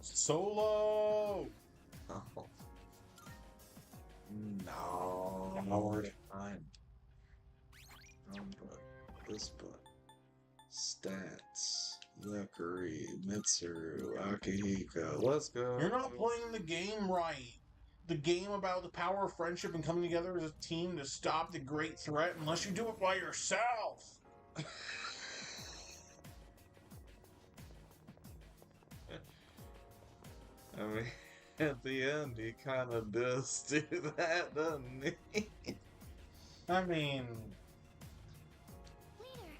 [SPEAKER 2] Solo!
[SPEAKER 1] Oh. No.
[SPEAKER 2] Howard.
[SPEAKER 1] Fine. But this book. Stats. Yukari, Mitsuru, Akihiko. Let's go.
[SPEAKER 2] You're not playing the game right. The game about the power of friendship and coming together as a team to stop the great threat unless you do it by yourself.
[SPEAKER 1] I mean, at the end, he kind of does do that, doesn't he?
[SPEAKER 2] I mean,
[SPEAKER 3] Leader.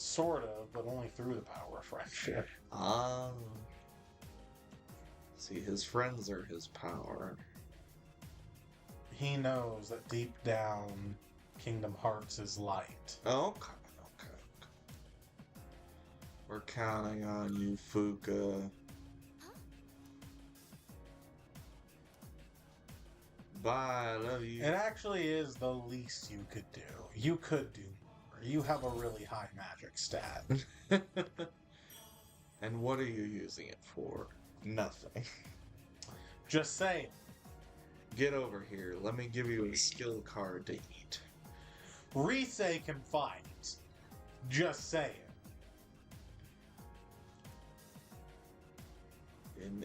[SPEAKER 2] sort of, but only through the power of friendship.
[SPEAKER 1] See, his friends are his power.
[SPEAKER 2] He knows that deep down, Kingdom Hearts is light.
[SPEAKER 1] Okay. We're counting on you, Fuka. Bye, I love you.
[SPEAKER 2] It actually is the least you could do. You could do more. You have a really high magic stat.
[SPEAKER 1] And what are you using it for? Nothing.
[SPEAKER 2] Just saying.
[SPEAKER 1] Get over here. Let me give you a skill card to eat.
[SPEAKER 2] Rise can fight. Just saying.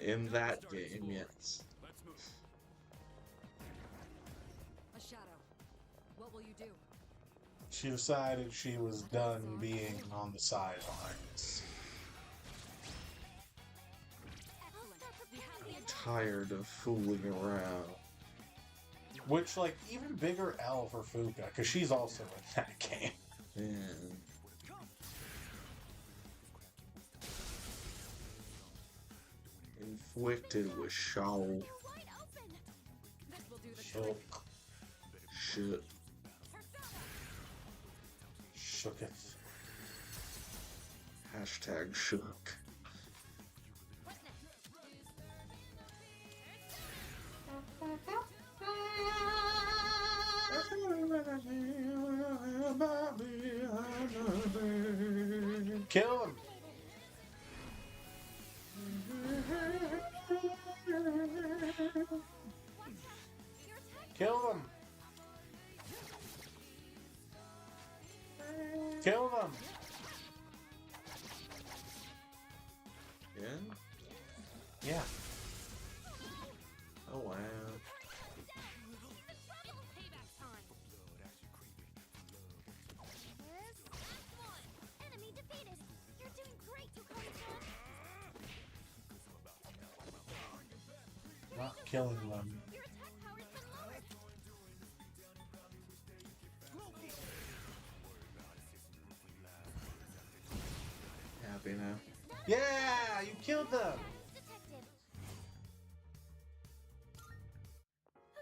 [SPEAKER 1] In that game, yes.
[SPEAKER 6] Let's move.
[SPEAKER 7] A shadow. What will you do?
[SPEAKER 2] She decided she was done being on the sidelines.
[SPEAKER 1] I'm tired of fooling around.
[SPEAKER 2] Which, like, even bigger L for Fuka, because she's also in that game.
[SPEAKER 1] Man. Inflicted with show.
[SPEAKER 2] Shook.
[SPEAKER 1] Shit.
[SPEAKER 2] Shooketh.
[SPEAKER 1] Hashtag shook.
[SPEAKER 2] Kill him! Kill them! Kill them!
[SPEAKER 1] Yeah?
[SPEAKER 2] Yeah.
[SPEAKER 1] Oh wow.
[SPEAKER 7] Payback time.
[SPEAKER 3] Enemy defeated. You're doing great, Yukari-chan.
[SPEAKER 2] Not killing them.
[SPEAKER 3] Your attack power's been lowered.
[SPEAKER 1] Happy now.
[SPEAKER 2] Yeah! You killed them!
[SPEAKER 3] Detected.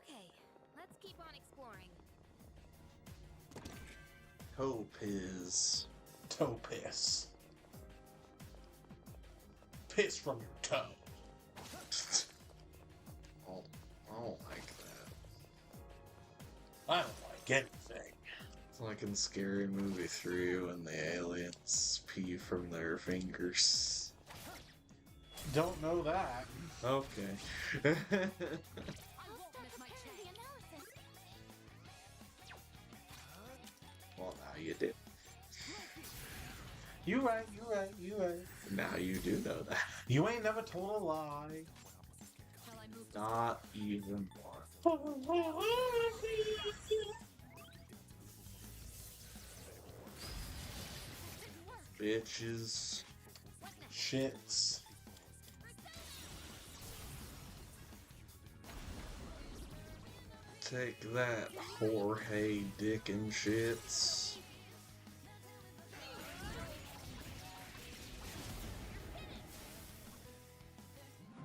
[SPEAKER 7] Okay, let's keep on exploring.
[SPEAKER 1] Topiz.
[SPEAKER 2] Toe piss. Piss from your toe.
[SPEAKER 1] I don't like that.
[SPEAKER 2] I don't like anything.
[SPEAKER 1] It's like in Scary Movie 3 when the aliens pee from their fingers.
[SPEAKER 2] Don't know that.
[SPEAKER 1] Okay.
[SPEAKER 3] I'll start preparing the analysis.
[SPEAKER 1] Well, now you do.
[SPEAKER 2] You right, you right, you right.
[SPEAKER 1] Now you do know that.
[SPEAKER 2] You ain't never told a lie.
[SPEAKER 7] Shall I move?
[SPEAKER 1] Not even one. Bitches.
[SPEAKER 2] Shits.
[SPEAKER 1] Take that, Jorge Dick and shits.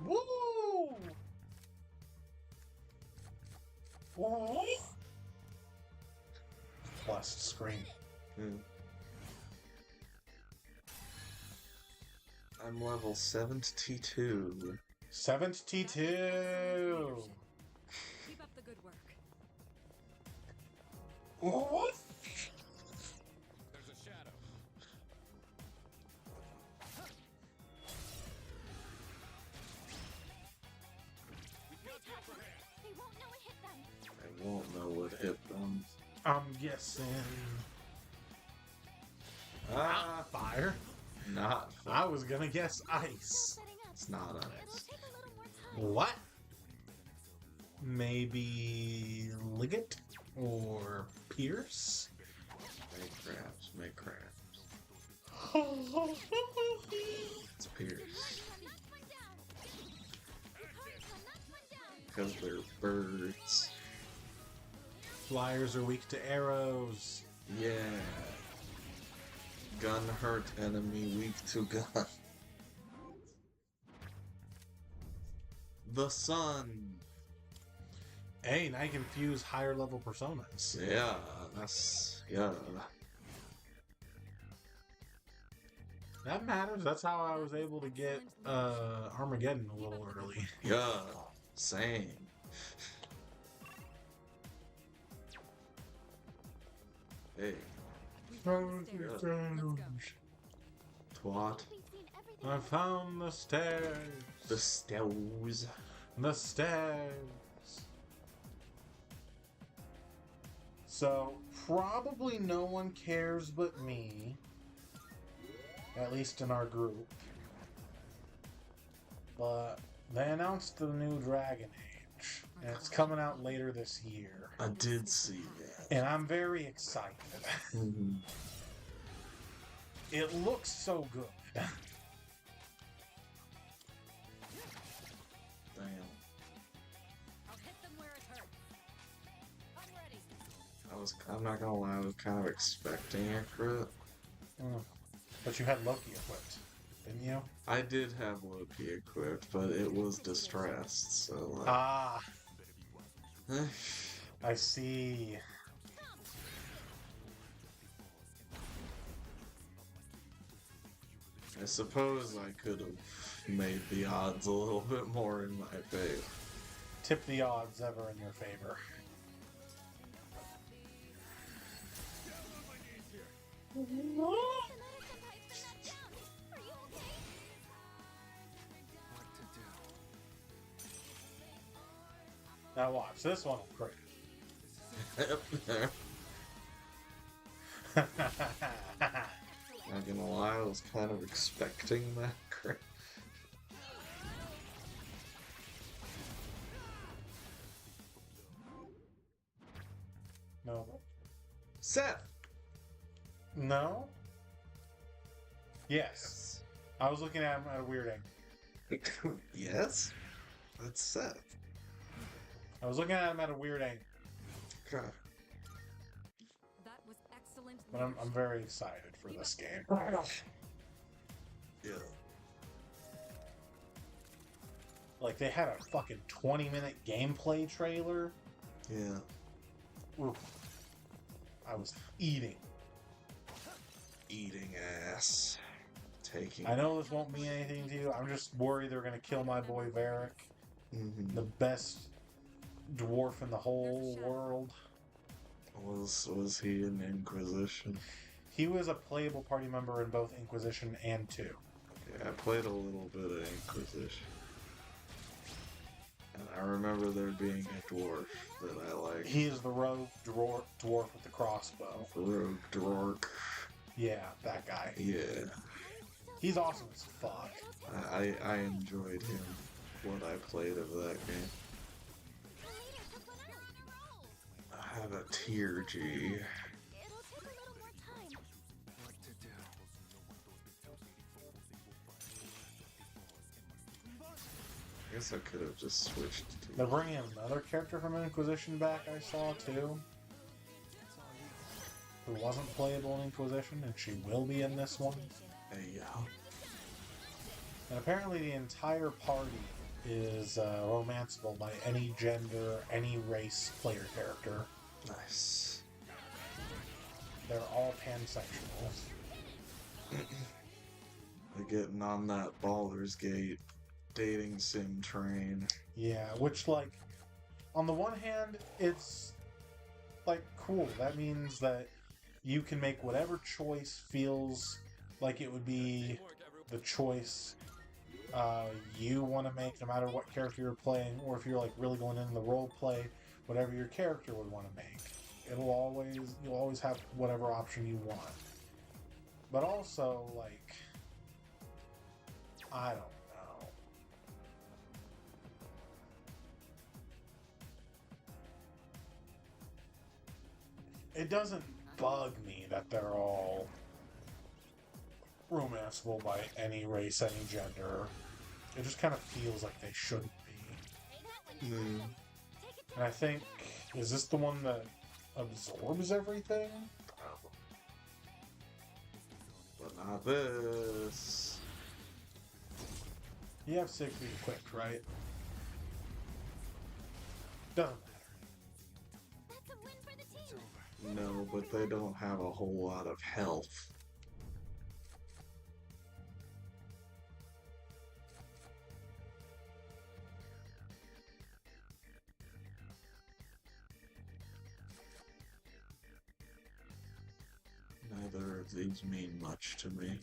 [SPEAKER 2] Woo! Woo! Plus screen.
[SPEAKER 1] Hmm. I'm level 72.
[SPEAKER 2] 72!
[SPEAKER 7] Keep up the good work.
[SPEAKER 2] What?
[SPEAKER 6] There's a shadow.
[SPEAKER 3] They won't know it hit them.
[SPEAKER 1] I won't know what hit them.
[SPEAKER 2] I'm guessing.
[SPEAKER 1] Ah,
[SPEAKER 2] Fire.
[SPEAKER 1] not fun.
[SPEAKER 2] I was gonna guess ice.
[SPEAKER 3] Setting up.
[SPEAKER 1] It's not
[SPEAKER 3] It'll
[SPEAKER 1] ice.
[SPEAKER 3] take a little more time.
[SPEAKER 2] What? Maybe Liggett or Pierce?
[SPEAKER 1] Make crabs, make crabs. It's Pierce.
[SPEAKER 3] Knock one down. Yukari-chan, knock one down.
[SPEAKER 1] Because they're birds.
[SPEAKER 2] Flyers are weak to arrows.
[SPEAKER 1] Yeah. Gun hurt enemy weak to gun. The sun.
[SPEAKER 2] Hey, now you can fuse higher level personas.
[SPEAKER 1] Yeah, that's yeah.
[SPEAKER 2] That matters. That's how I was able to get Armageddon a little early.
[SPEAKER 1] Yeah. Same. Hey,
[SPEAKER 2] Twat.
[SPEAKER 3] We've seen everything.
[SPEAKER 2] I found the stairs.
[SPEAKER 1] the stairs.
[SPEAKER 2] The stairs. So, probably no one cares but me. At least in our group. But they announced the new Dragon Age. And it's coming out later this year.
[SPEAKER 1] I did see that.
[SPEAKER 2] And I'm very excited.
[SPEAKER 1] Mhm.
[SPEAKER 2] It looks so good.
[SPEAKER 1] Damn.
[SPEAKER 7] I'll hit them where it hurts. I'm ready.
[SPEAKER 1] I'm not gonna lie, I was kind of expecting a crit.
[SPEAKER 2] Mm. But you had Loki equipped, didn't you?
[SPEAKER 1] I did have Loki equipped, but it was distressed, so like,
[SPEAKER 2] Ah, I see.
[SPEAKER 1] I suppose I could have made the odds a little bit more in my favor.
[SPEAKER 2] Tip the odds ever in your favor. Now watch, this one will crit.
[SPEAKER 1] Not gonna lie, I was kind of expecting that crit.
[SPEAKER 2] No.
[SPEAKER 1] Seth!
[SPEAKER 2] No? Yes. I was looking at him at a weird angle.
[SPEAKER 1] Yes? That's Seth.
[SPEAKER 2] I was looking at him at a weird angle.
[SPEAKER 1] God.
[SPEAKER 7] That was excellent.
[SPEAKER 2] But I'm very excited for this game.
[SPEAKER 1] Yeah.
[SPEAKER 2] Like, they had a fucking 20-minute gameplay trailer.
[SPEAKER 1] Yeah.
[SPEAKER 2] Oof. I was eating.
[SPEAKER 1] Eating ass. Taking.
[SPEAKER 2] I know this won't mean anything to you. I'm just worried they're gonna kill my boy Varric.
[SPEAKER 1] Mm-hmm.
[SPEAKER 2] The best dwarf in the whole world.
[SPEAKER 1] Was he in Inquisition?
[SPEAKER 2] He was a playable party member in both Inquisition and 2.
[SPEAKER 1] Yeah, I played a little bit of Inquisition. And I remember there being a dwarf that I liked.
[SPEAKER 2] He is the rogue dwarf with the crossbow.
[SPEAKER 1] Rogue dwarf.
[SPEAKER 2] Yeah, that guy.
[SPEAKER 1] Yeah.
[SPEAKER 2] He's awesome as fuck.
[SPEAKER 1] I enjoyed him, what I played of that game. I had a tier G.
[SPEAKER 3] It'll take a little more time.
[SPEAKER 1] I guess I could have just switched to.
[SPEAKER 2] They're bringing another character from Inquisition back, I saw too. Who wasn't playable in Inquisition, and she will be in this one.
[SPEAKER 1] Hey, yo.
[SPEAKER 2] And apparently the entire party is romanceable by any gender, any race player character.
[SPEAKER 1] Nice.
[SPEAKER 2] They're all pansexuals.
[SPEAKER 1] They're getting on that Baldur's Gate dating sim train.
[SPEAKER 2] Yeah, which, like, on the one hand, it's, like, cool. That means that you can make whatever choice feels like it would be the choice you want to make, no matter what character you're playing, or if you're, like, really going into the role play, whatever your character would want to make. You'll always have whatever option you want. But also, like, I don't know. It doesn't bug me that they're all romanceable by any race, any gender. It just kind of feels like they shouldn't be.
[SPEAKER 1] Mm.
[SPEAKER 2] And I think, is this the one that absorbs everything?
[SPEAKER 1] But not this.
[SPEAKER 2] You have Siegfried equipped, right? Doesn't matter.
[SPEAKER 3] That's a win for the team.
[SPEAKER 1] No, but they don't have a whole lot of health. Neither of these mean much to me.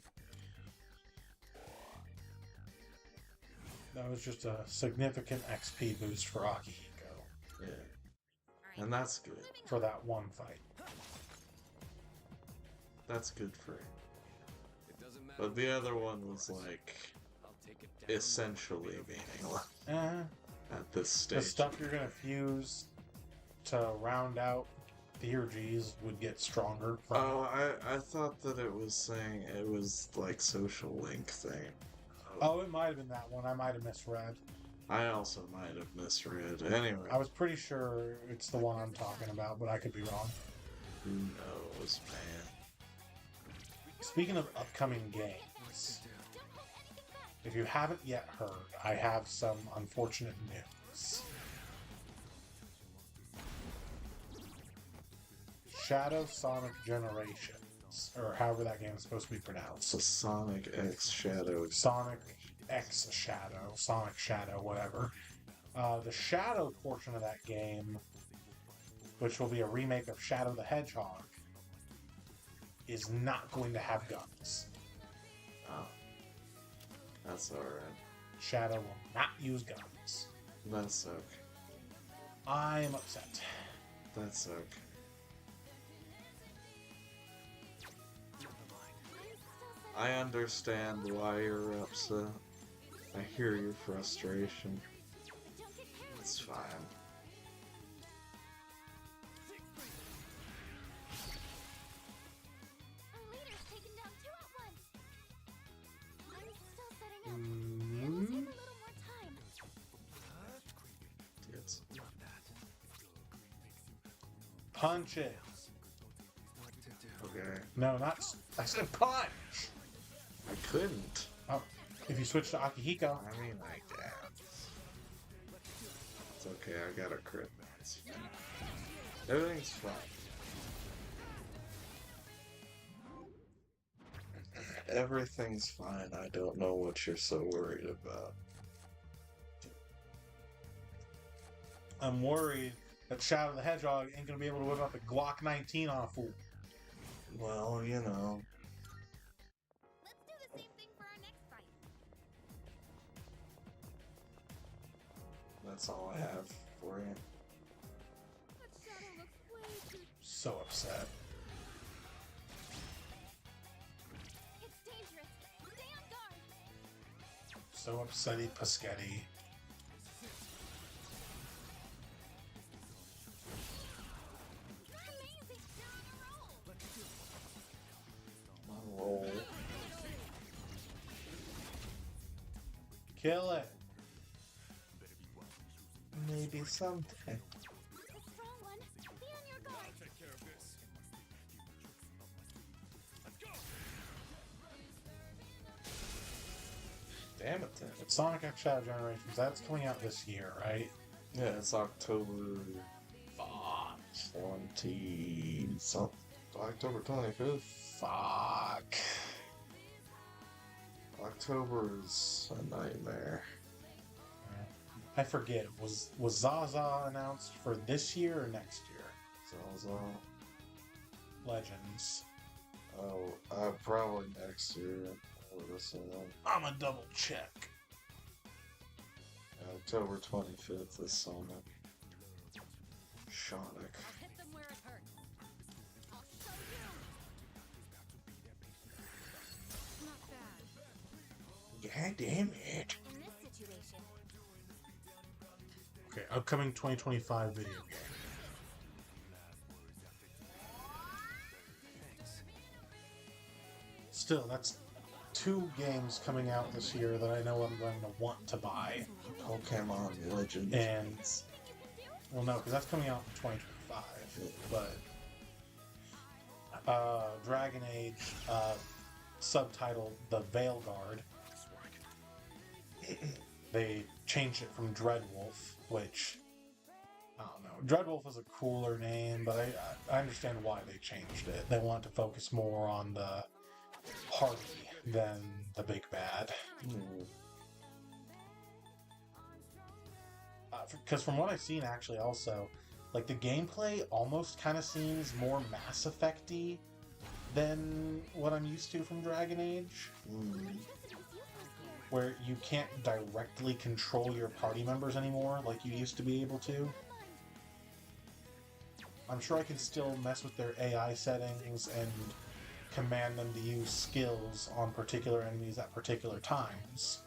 [SPEAKER 2] That was just a significant XP boost for Akihiko
[SPEAKER 1] Yeah. And that's good.
[SPEAKER 2] for that one fight.
[SPEAKER 1] That's good for him.
[SPEAKER 6] It doesn't matter.
[SPEAKER 1] But the other one was like
[SPEAKER 6] I'll take it down.
[SPEAKER 1] essentially meaningless
[SPEAKER 2] Eh,
[SPEAKER 1] at this
[SPEAKER 2] the
[SPEAKER 1] stage.
[SPEAKER 2] stuff you're gonna fuse to round out Theurgies would get stronger.
[SPEAKER 1] Oh, I thought that it was saying it was like social link thing.
[SPEAKER 2] Oh, it might have been that one. I might have misread.
[SPEAKER 1] I also might have misread. Anyway,
[SPEAKER 2] I was pretty sure it's the one I'm talking about, but I could be wrong.
[SPEAKER 1] who knows, man?
[SPEAKER 2] Speaking of upcoming games, if you haven't yet heard, I have some unfortunate news. Shadow Sonic Generations, or however that game is supposed to be pronounced.
[SPEAKER 1] So Sonic X Shadow.
[SPEAKER 2] Sonic X Shadow, Sonic Shadow, whatever. The Shadow portion of that game, which will be a remake of Shadow the Hedgehog, is not going to have guns.
[SPEAKER 1] Oh, that's alright.
[SPEAKER 2] Shadow will not use guns.
[SPEAKER 1] That's okay.
[SPEAKER 2] I'm upset.
[SPEAKER 1] That's okay. I understand why you're upset. I hear your frustration. It's fine.
[SPEAKER 3] Our leader's taken down 2 at once. I'm still setting up.
[SPEAKER 2] Mm-hmm.
[SPEAKER 3] It will take a little more time.
[SPEAKER 1] It's
[SPEAKER 2] Punch it.
[SPEAKER 1] okay.
[SPEAKER 2] No, not. I said punch.
[SPEAKER 1] I couldn't.
[SPEAKER 2] Oh, if you switch to Akihiko.
[SPEAKER 1] I mean, I can. It's okay, I got a crit. It's fine. Everything's fine. Everything's fine. I don't know what you're so worried about.
[SPEAKER 2] I'm worried that Shadow the Hedgehog ain't gonna be able to whip out the Glock 19 on a fool.
[SPEAKER 1] Well, you know.
[SPEAKER 7] Let's do the same thing for our next fight.
[SPEAKER 1] That's all I have for you.
[SPEAKER 7] That shadow looks way too...
[SPEAKER 2] So upset.
[SPEAKER 3] It's dangerous. Stay on guard.
[SPEAKER 2] So upsetty Paschetti.
[SPEAKER 3] Amazing. You're on a roll.
[SPEAKER 1] My roll.
[SPEAKER 2] Kill it.
[SPEAKER 1] Maybe someday.
[SPEAKER 3] A strong one. Be on your guard.
[SPEAKER 4] Take care of this.
[SPEAKER 1] Damn it, then.
[SPEAKER 2] Sonic X Shadow Generations, that's coming out this year, right?
[SPEAKER 1] Yeah, it's October 20 something. October 25th.
[SPEAKER 2] Fuck.
[SPEAKER 1] October is a nightmare.
[SPEAKER 2] I forget. Was Zaza announced for this year or next year?
[SPEAKER 1] Zaza.
[SPEAKER 2] Legends.
[SPEAKER 1] Oh, probably next year. I would assume.
[SPEAKER 2] I'm a double check.
[SPEAKER 1] October 25th is Sonic. Sonic.
[SPEAKER 7] I'll hit them where it hurts. I'll show you. Not bad.
[SPEAKER 1] God damn it.
[SPEAKER 3] In this situation,
[SPEAKER 2] Okay, upcoming 2025 video game. Still, that's 2 games coming out this year that I know I'm going to want to buy.
[SPEAKER 1] Pokemon Legends.
[SPEAKER 2] And, well, no, because that's coming out in 2025. But Dragon Age, subtitled The Veil Guard. They changed it from Dreadwolf, which, I don't know. Dreadwolf is a cooler name, but I understand why they changed it. They want to focus more on the party than the big bad. Because from what I've seen, actually, also, like, the gameplay almost kind of seems more Mass Effect-y than what I'm used to from Dragon Age. Where you can't directly control your party members anymore like you used to be able to. I'm sure I can still mess with their AI settings and command them to use skills on particular enemies at particular times.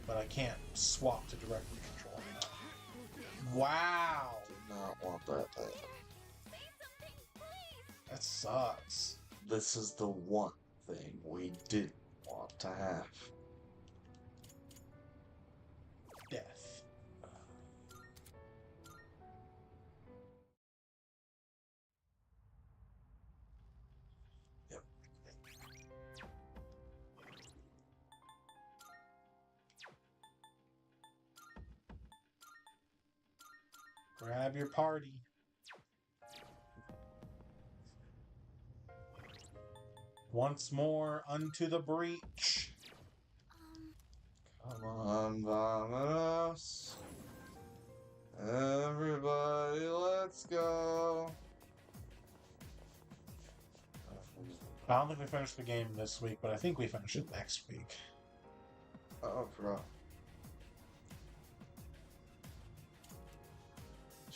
[SPEAKER 2] But I can't swap to directly control them. Wow!
[SPEAKER 1] Did not want that bad.
[SPEAKER 3] say something, please.
[SPEAKER 2] That sucks.
[SPEAKER 1] This is the one thing we didn't want to have.
[SPEAKER 2] Death.
[SPEAKER 1] Yep.
[SPEAKER 2] Grab your party. Once more unto the breach.
[SPEAKER 1] Come on, Vominos. Everybody, let's go.
[SPEAKER 2] I don't think we finished the game this week, but I think we finish it next week.
[SPEAKER 1] Oh, bro.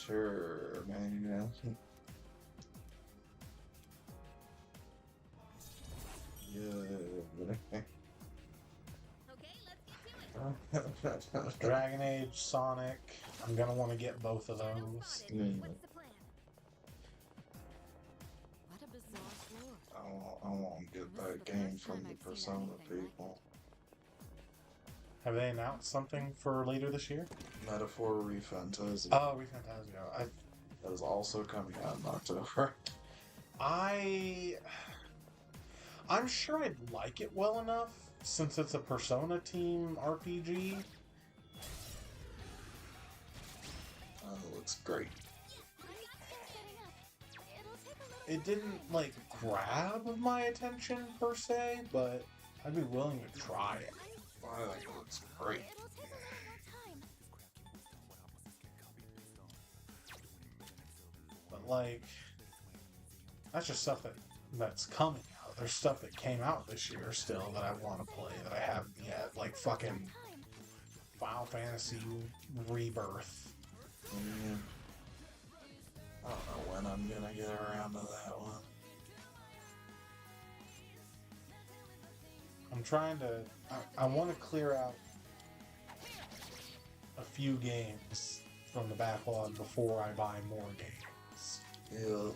[SPEAKER 1] Sure, man. Yeah.
[SPEAKER 7] Okay, let's get to it.
[SPEAKER 2] Dragon Age, Sonic. I'm gonna want to get both of those.
[SPEAKER 7] What's the plan?
[SPEAKER 3] What a bizarre floor.
[SPEAKER 1] I won't get that game from the Persona people.
[SPEAKER 2] Have they announced something for later this year?
[SPEAKER 1] Metaphor Refantasy.
[SPEAKER 2] Oh, ReFantazio.
[SPEAKER 1] That is also coming out in October.
[SPEAKER 2] I'm sure I'd like it well enough since it's a Persona team RPG.
[SPEAKER 1] It looks great.
[SPEAKER 2] It didn't like grab my attention per se, but I'd be willing to try it.
[SPEAKER 1] I think it looks great.
[SPEAKER 2] But like, that's just stuff that's coming out. There's stuff that came out this year still that I want to play that I haven't yet. Like fucking Final Fantasy Rebirth.
[SPEAKER 1] Yeah. I don't know when I'm gonna get around to that one.
[SPEAKER 2] I'm trying to. I want to clear out a few games from the backlog before I buy more games.
[SPEAKER 1] Yeah.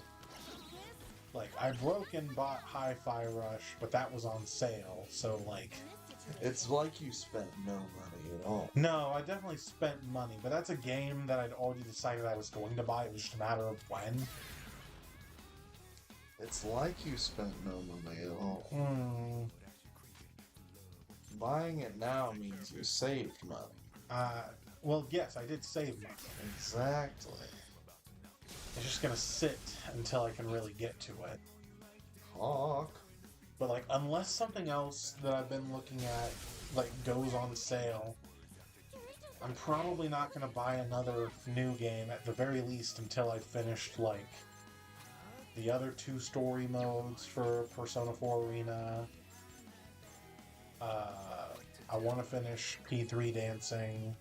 [SPEAKER 2] Like, I broke and bought Hi-Fi Rush, but that was on sale, so like...
[SPEAKER 1] It's like you spent no money at all.
[SPEAKER 2] No, I definitely spent money, but that's a game that I'd already decided I was going to buy. It was just a matter of when.
[SPEAKER 1] It's like you spent no money at all.
[SPEAKER 2] Hmm.
[SPEAKER 1] Buying it now means you saved money.
[SPEAKER 2] Well, yes, I did save money.
[SPEAKER 1] Exactly.
[SPEAKER 2] It's just gonna sit until I can really get to it.
[SPEAKER 1] Hawk.
[SPEAKER 2] But like, unless something else that I've been looking at like goes on sale, I'm probably not gonna buy another new game at the very least until I've finished like the other 2 story modes for Persona 4 Arena. I want to finish P3 Dancing.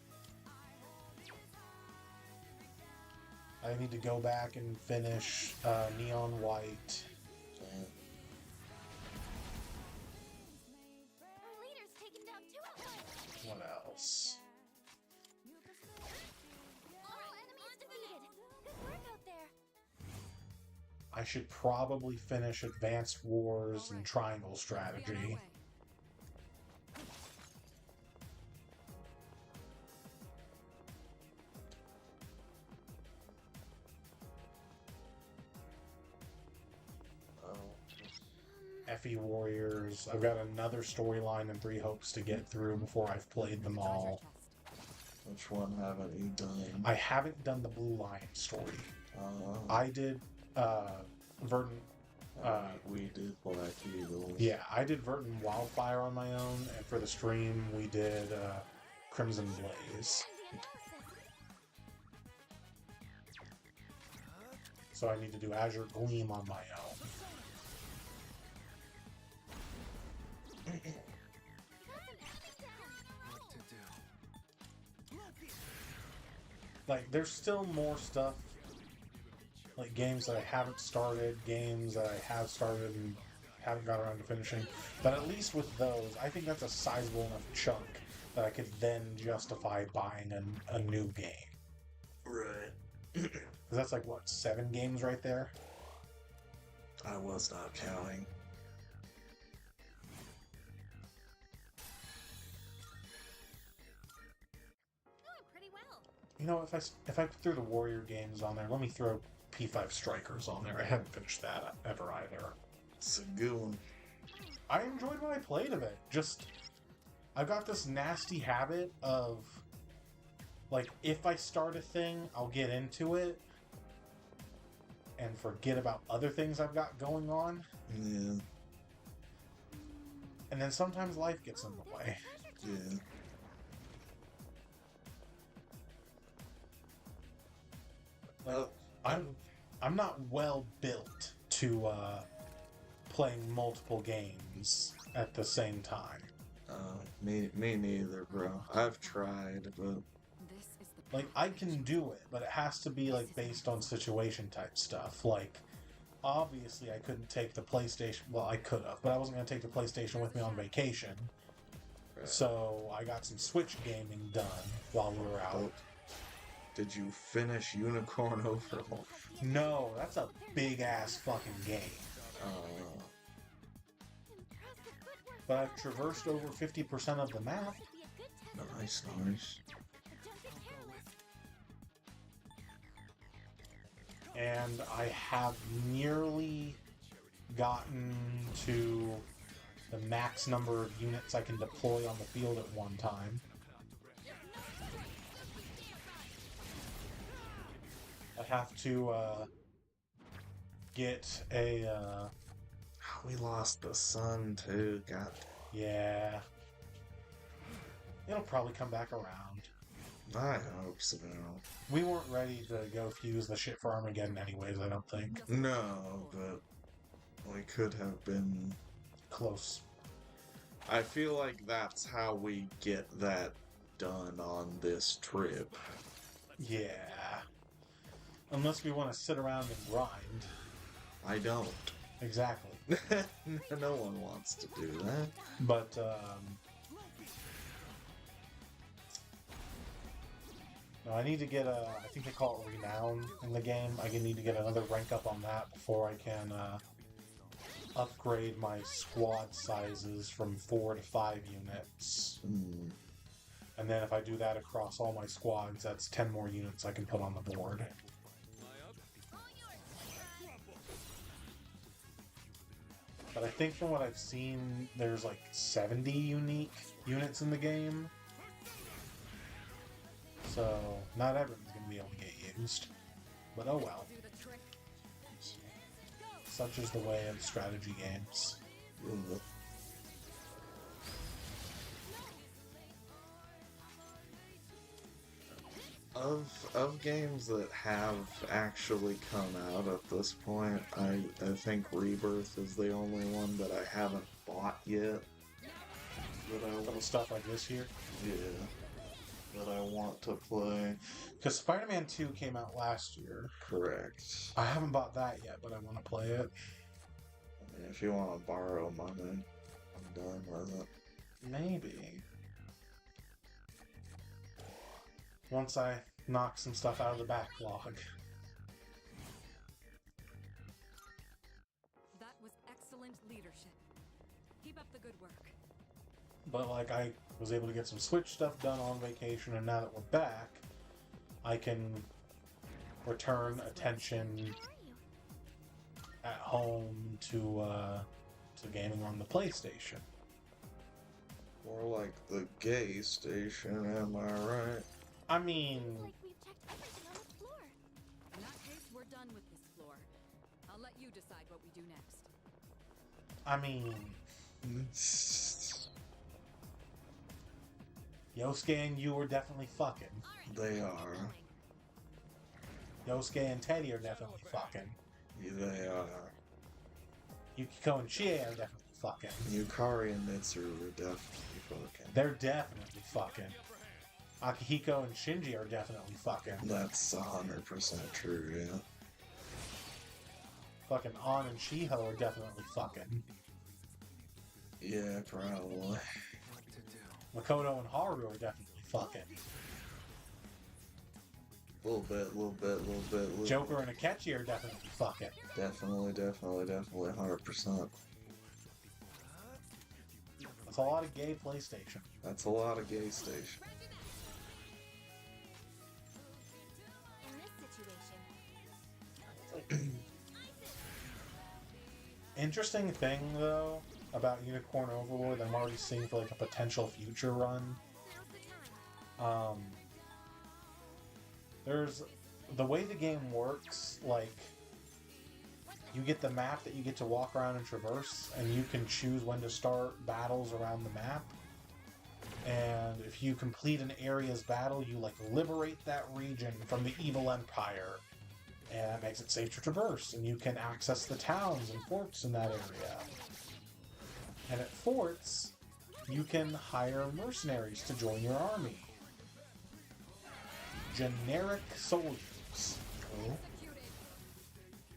[SPEAKER 2] I need to go back and finish Neon White. What else? I should probably finish Advanced Wars and Triangle Strategy. FE Warriors. I've got another storyline and 3 hopes to get through before I've played them all.
[SPEAKER 1] Which one haven't you done?
[SPEAKER 2] I haven't done the Blue Lion story. I did Verdant.
[SPEAKER 1] We did Black Eagle.
[SPEAKER 2] Yeah, I did Verdant Wildfire on my own, and for the stream we did Crimson Blaze. So I need to do Azure Gleam on my own. Like, there's still more stuff, like games that I haven't started, games that I have started and haven't got around to finishing. But at least with those, I think that's a sizable enough chunk that I could then justify buying a new game.
[SPEAKER 1] Right.
[SPEAKER 2] 'Cause that's like, what, 7 games right there?
[SPEAKER 1] I was not counting.
[SPEAKER 2] You know, if I threw the Warrior games on there, let me throw P5 Strikers on there. I haven't finished that ever either.
[SPEAKER 1] It's a good one.
[SPEAKER 2] I enjoyed what I played of it. Just, I've got this nasty habit of, like, if I start a thing, I'll get into it and forget about other things I've got going on.
[SPEAKER 1] Yeah.
[SPEAKER 2] And then sometimes life gets in the way.
[SPEAKER 1] Yeah.
[SPEAKER 2] Like, I'm not well built to playing multiple games at the same time.
[SPEAKER 1] Me neither, bro. I've tried, but
[SPEAKER 2] Like, I can do it, but it has to be, like, based on situation type stuff. Like, obviously I couldn't take the PlayStation... Well, I could have, but I wasn't going to take the PlayStation with me on vacation.
[SPEAKER 1] Right.
[SPEAKER 2] So, I got some Switch gaming done while we were out.
[SPEAKER 1] Oh. Did you finish Unicorn Overlord?
[SPEAKER 2] No, that's a big-ass fucking game. But I've traversed over 50% of the map.
[SPEAKER 1] Nice.
[SPEAKER 2] And I have nearly gotten to the max number of units I can deploy on the field at one time. I have to get a
[SPEAKER 1] we lost the sun too, god.
[SPEAKER 2] Yeah. It'll probably come back around.
[SPEAKER 1] I hope so.
[SPEAKER 2] We weren't ready to go fuse the shit for Armageddon anyways, I don't think.
[SPEAKER 1] No, but we could have been
[SPEAKER 2] close.
[SPEAKER 1] I feel like that's how we get that done on this trip.
[SPEAKER 2] Yeah. Unless we want to sit around and grind.
[SPEAKER 1] I don't.
[SPEAKER 2] Exactly.
[SPEAKER 1] No one wants to do that.
[SPEAKER 2] But, no, I need to get I think they call it Renown in the game. I need to get another rank up on that before I can, upgrade my squad sizes from 4 to 5 units. And then if I do that across all my squads, that's 10 more units I can put on the board. But I think from what I've seen, there's like 70 unique units in the game. So, not everyone's going to be able to get used. But oh well. Such is the way of strategy games.
[SPEAKER 1] Of games that have actually come out at this point, I think Rebirth is the only one that I haven't bought yet.
[SPEAKER 2] Little stuff like this here?
[SPEAKER 1] Yeah. That I want to play.
[SPEAKER 2] Because Spider-Man 2 came out last year.
[SPEAKER 1] Correct.
[SPEAKER 2] I haven't bought that yet, but I want to play it.
[SPEAKER 1] I mean, if you want to borrow money, I'm done with it.
[SPEAKER 2] Maybe. Once I knock some stuff out of the backlog.
[SPEAKER 12] That was excellent leadership. Keep up the good work.
[SPEAKER 2] But like I was able to get some Switch stuff done on vacation, and now that we're back, I can return attention at home to gaming on the PlayStation.
[SPEAKER 1] More like the gay station, am I right?
[SPEAKER 2] I mean,
[SPEAKER 12] in that case, we're done with this floor. I'll let you decide what we do next.
[SPEAKER 2] I mean, Yosuke and you are definitely fucking.
[SPEAKER 1] They are.
[SPEAKER 2] Yosuke and Teddy are definitely fucking.
[SPEAKER 1] Yeah, they are.
[SPEAKER 2] Yukiko and Chie are definitely fucking.
[SPEAKER 1] Yukari and Mitsuru are definitely fucking.
[SPEAKER 2] They're definitely fucking. Akihiko and Shinji are definitely fucking.
[SPEAKER 1] That's 100% true, yeah.
[SPEAKER 2] Fucking An and Shiho are definitely fucking.
[SPEAKER 1] Yeah, probably.
[SPEAKER 2] Makoto and Haru are definitely fucking.
[SPEAKER 1] Little bit.
[SPEAKER 2] Joker and Akechi are definitely fucking.
[SPEAKER 1] Definitely, 100%.
[SPEAKER 2] That's a lot of gay PlayStation.
[SPEAKER 1] That's a lot of gay station.
[SPEAKER 2] Interesting thing, though, about Unicorn Overlord that I'm already seeing for like a potential future run. There's the way the game works, like you get the map that you get to walk around and traverse, and you can choose when to start battles around the map. And if you complete an area's battle, you like liberate that region from the evil empire. And that makes it safe to traverse, and you can access the towns and forts in that area. And at forts, you can hire mercenaries to join your army. generic soldiers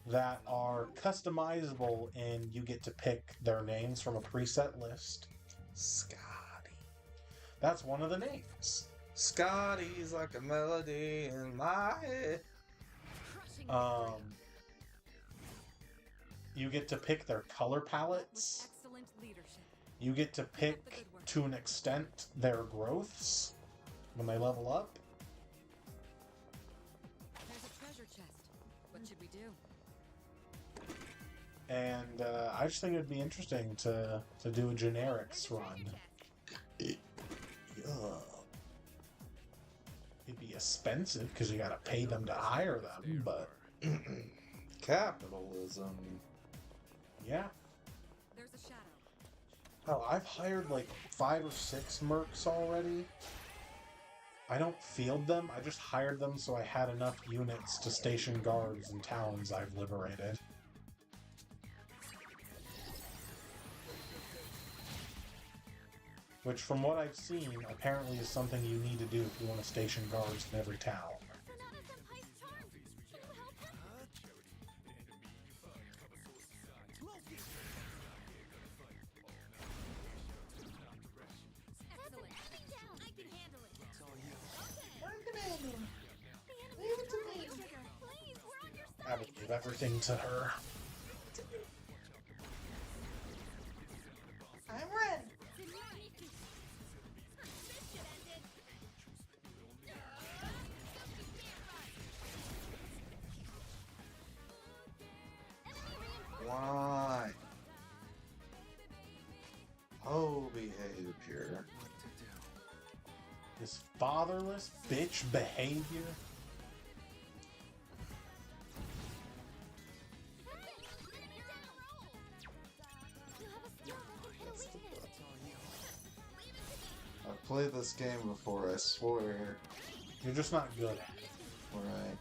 [SPEAKER 2] that are customizable, and you get to pick their names from a preset list.
[SPEAKER 1] Scotty.
[SPEAKER 2] That's one of the names.
[SPEAKER 1] Scotty's like a melody in my head.
[SPEAKER 2] You get to pick their color palettes.
[SPEAKER 12] Excellent leadership.
[SPEAKER 2] You get to pick, to an extent, their growths when they level up.
[SPEAKER 12] There's a treasure chest. What should we do?
[SPEAKER 2] And I just think it'd be interesting to do a generics run.
[SPEAKER 1] Yeah.
[SPEAKER 2] It'd be expensive because you gotta pay them to hire them, but
[SPEAKER 1] Capitalism.
[SPEAKER 2] yeah.
[SPEAKER 12] There's a shadow.
[SPEAKER 2] Hell, I've hired like 5 or 6 mercs already. I don't field them, I just hired them so I had enough units to station guards in towns I've liberated. Which, from what I've seen, apparently is something you need to do if you want to station guards in every town. I would give everything to her.
[SPEAKER 13] I'm ready.
[SPEAKER 1] Why? Oh, behavior.
[SPEAKER 2] This fatherless bitch behavior.
[SPEAKER 1] I've played this game before, I swear.
[SPEAKER 2] You're just not good at it.
[SPEAKER 1] Right.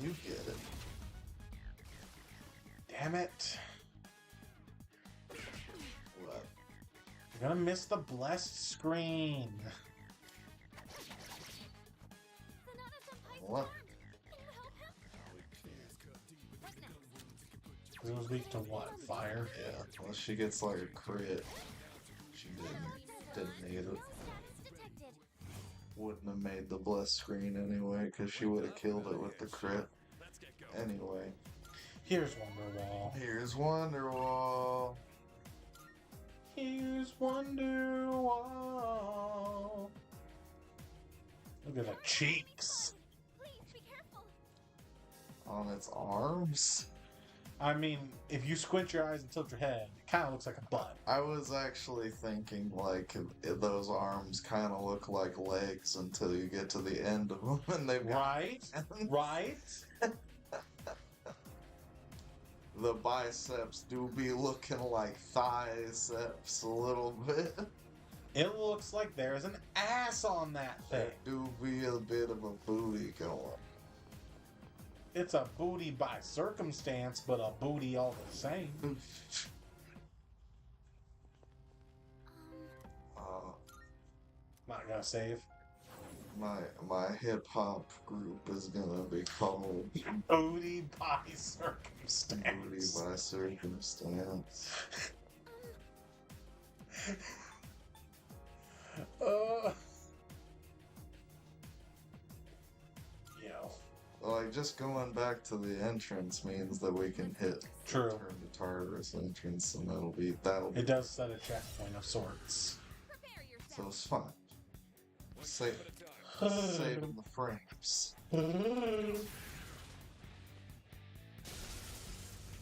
[SPEAKER 1] You get it.
[SPEAKER 2] Damn it.
[SPEAKER 1] What?
[SPEAKER 2] You're gonna miss the blessed screen.
[SPEAKER 1] What?
[SPEAKER 2] It was weak to what? Fire?
[SPEAKER 1] Yeah, well, she gets like a crit. She didn't need it. Wouldn't have made the blessed screen anyway, because she would have killed it with the crit. Anyway.
[SPEAKER 2] Here's Wonderwall.
[SPEAKER 1] Here's Wonderwall.
[SPEAKER 2] Here's Wonderwall. Look at the cheeks.
[SPEAKER 1] On its arms?
[SPEAKER 2] I mean, if you squint your eyes and tilt your head, it kind of looks like a butt.
[SPEAKER 1] I was actually thinking, like, those arms kind of look like legs until you get to the end of them and they've got
[SPEAKER 2] Right? Right?
[SPEAKER 1] The biceps do be looking like thighs a little bit.
[SPEAKER 2] It looks like there's an ass on that thing.
[SPEAKER 1] There do be a bit of a booty going.
[SPEAKER 2] It's a booty by circumstance, but a booty all the same. Not gonna save.
[SPEAKER 1] My hip hop group is gonna be called
[SPEAKER 2] Booty by Circumstance.
[SPEAKER 1] Booty by Circumstance. Like, just going back to the entrance means that we can hit
[SPEAKER 2] True.
[SPEAKER 1] Return to Tartarus entrance, and that'll be
[SPEAKER 2] It does set a checkpoint of sorts.
[SPEAKER 1] so it's fine. Saving the frames.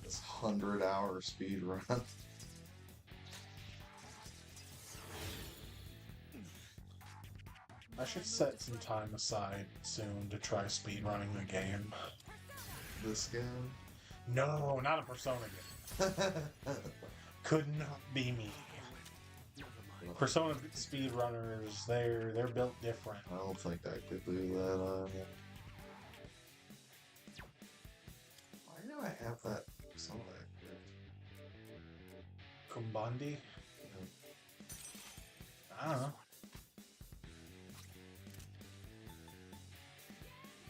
[SPEAKER 1] This 100-hour speed run.
[SPEAKER 2] I should set some time aside soon to try speedrunning the game.
[SPEAKER 1] This game?
[SPEAKER 2] No, not a Persona game. Could not be me. Persona speedrunners, they're built different.
[SPEAKER 1] I don't think I could do that. Why do I have that Persona active?
[SPEAKER 2] Kumbandi? I don't know.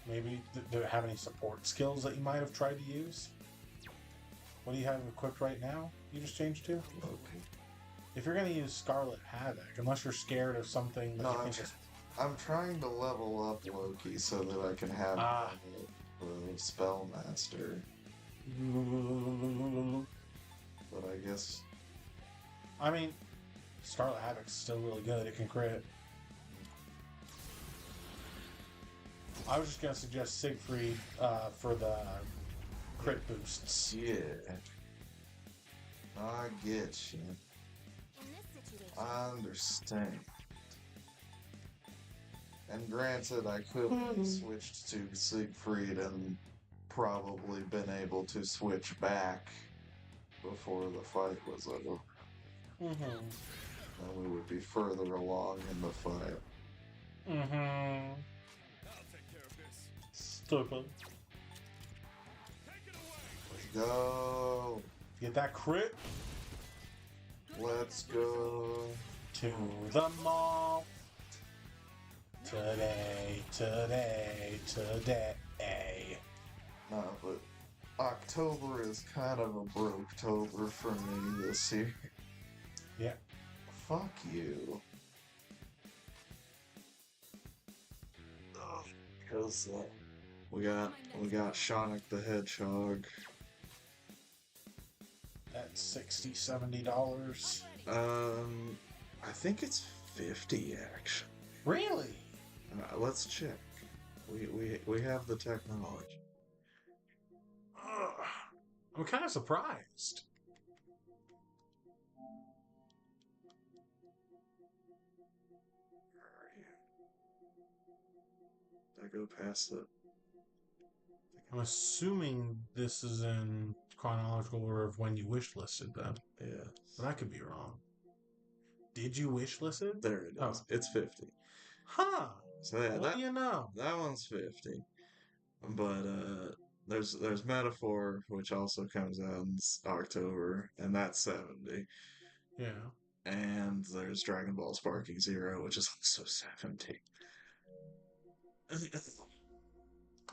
[SPEAKER 2] Maybe do it have any support skills that you might have tried to use? What do you have equipped right now? You just changed to?
[SPEAKER 1] Loki.
[SPEAKER 2] If you're gonna use Scarlet Havoc, unless you're scared of something that
[SPEAKER 1] No,
[SPEAKER 2] you think is...
[SPEAKER 1] I'm trying to level up Loki so that I can have the Spellmaster. But I guess...
[SPEAKER 2] I mean, Scarlet Havoc's still really good. It can crit. I was just gonna suggest Siegfried for the crit boosts.
[SPEAKER 1] Yeah. I get you. I understand. And granted, I could have switched to Siegfried and probably been able to switch back before the fight was over.
[SPEAKER 2] Mm-hmm.
[SPEAKER 1] Then we would be further along in the fight.
[SPEAKER 2] Mm-hmm. Stupid.
[SPEAKER 1] Let's go.
[SPEAKER 2] Get that crit.
[SPEAKER 1] Let's go.
[SPEAKER 2] To the mall. Today.
[SPEAKER 1] No, but October is kind of a Broketober for me this year.
[SPEAKER 2] Yeah.
[SPEAKER 1] Fuck you. Because we got Sonic the Hedgehog.
[SPEAKER 2] That's $60-$70.
[SPEAKER 1] I think it's 50 actually.
[SPEAKER 2] Really?
[SPEAKER 1] Let's check. We have the technology.
[SPEAKER 2] I'm kind of surprised.
[SPEAKER 1] Where are you? Did I go past it?
[SPEAKER 2] I'm assuming this is in chronological order of when you wish listed them.
[SPEAKER 1] Yeah.
[SPEAKER 2] But I could be wrong. Did you wish list it?
[SPEAKER 1] There it is.
[SPEAKER 2] Oh.
[SPEAKER 1] It's 50.
[SPEAKER 2] Huh.
[SPEAKER 1] So yeah,
[SPEAKER 2] What do you know?
[SPEAKER 1] That one's 50. But there's Metaphor, which also comes out in October, and that's 70.
[SPEAKER 2] Yeah.
[SPEAKER 1] And there's Dragon Ball Sparking Zero, which is also 70.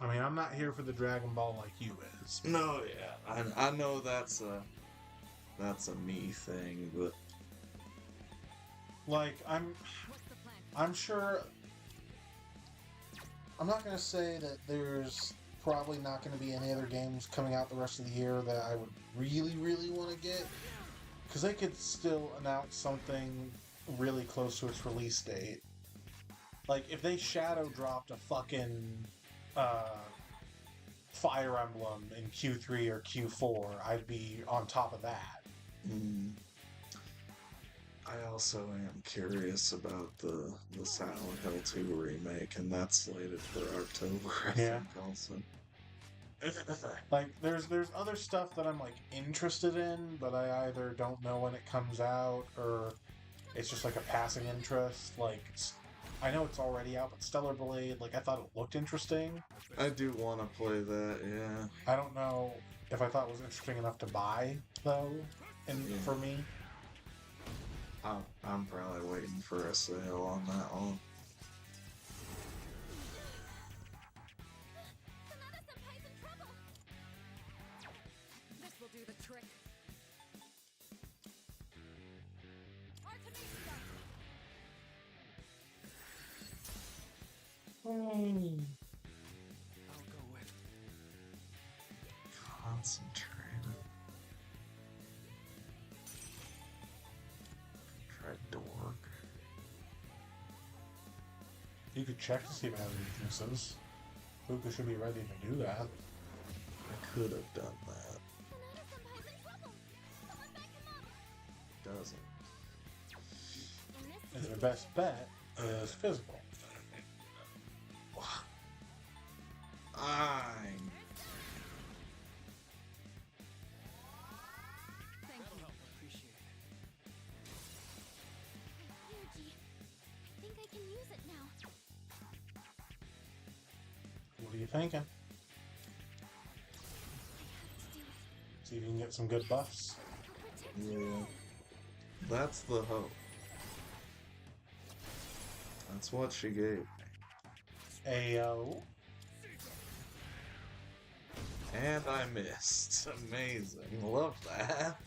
[SPEAKER 2] I mean, I'm not here for the Dragon Ball like you is.
[SPEAKER 1] No, yeah. I know that's a me thing, but
[SPEAKER 2] like I'm sure I'm not going to say that there's probably not going to be any other games coming out the rest of the year that I would really want to get, because they could still announce something really close to its release date. Like if they shadow dropped a fucking Fire Emblem in Q3 or Q4, I'd be on top of that.
[SPEAKER 1] I also am curious about the Silent Hill 2 remake, and that's slated for October, I think, also.
[SPEAKER 2] Like, there's other stuff that I'm, like, interested in, but I either don't know when it comes out, or it's just, like, a passing interest. Like, I know it's already out, but Stellar Blade, like, I thought it looked interesting.
[SPEAKER 1] I do want to play that, yeah.
[SPEAKER 2] I don't know if I thought it was interesting enough to buy, though, for me.
[SPEAKER 1] I'm probably waiting for a sale on that one.
[SPEAKER 12] This will do the trick.
[SPEAKER 1] I'll go with concentrated. Try Dork.
[SPEAKER 2] You could check to see if it has weaknesses. Fuka should be ready to do that.
[SPEAKER 1] I could have done that. Doesn't.
[SPEAKER 2] And your best bet is physical.
[SPEAKER 12] Thank you.
[SPEAKER 9] Appreciate it.
[SPEAKER 3] Yuji, I think I can use it now.
[SPEAKER 2] What are you thinking? See if you can get some good buffs.
[SPEAKER 1] Yeah. That's the hope. That's what she gave me.
[SPEAKER 2] Ayo.
[SPEAKER 1] And I missed. Amazing. Love that.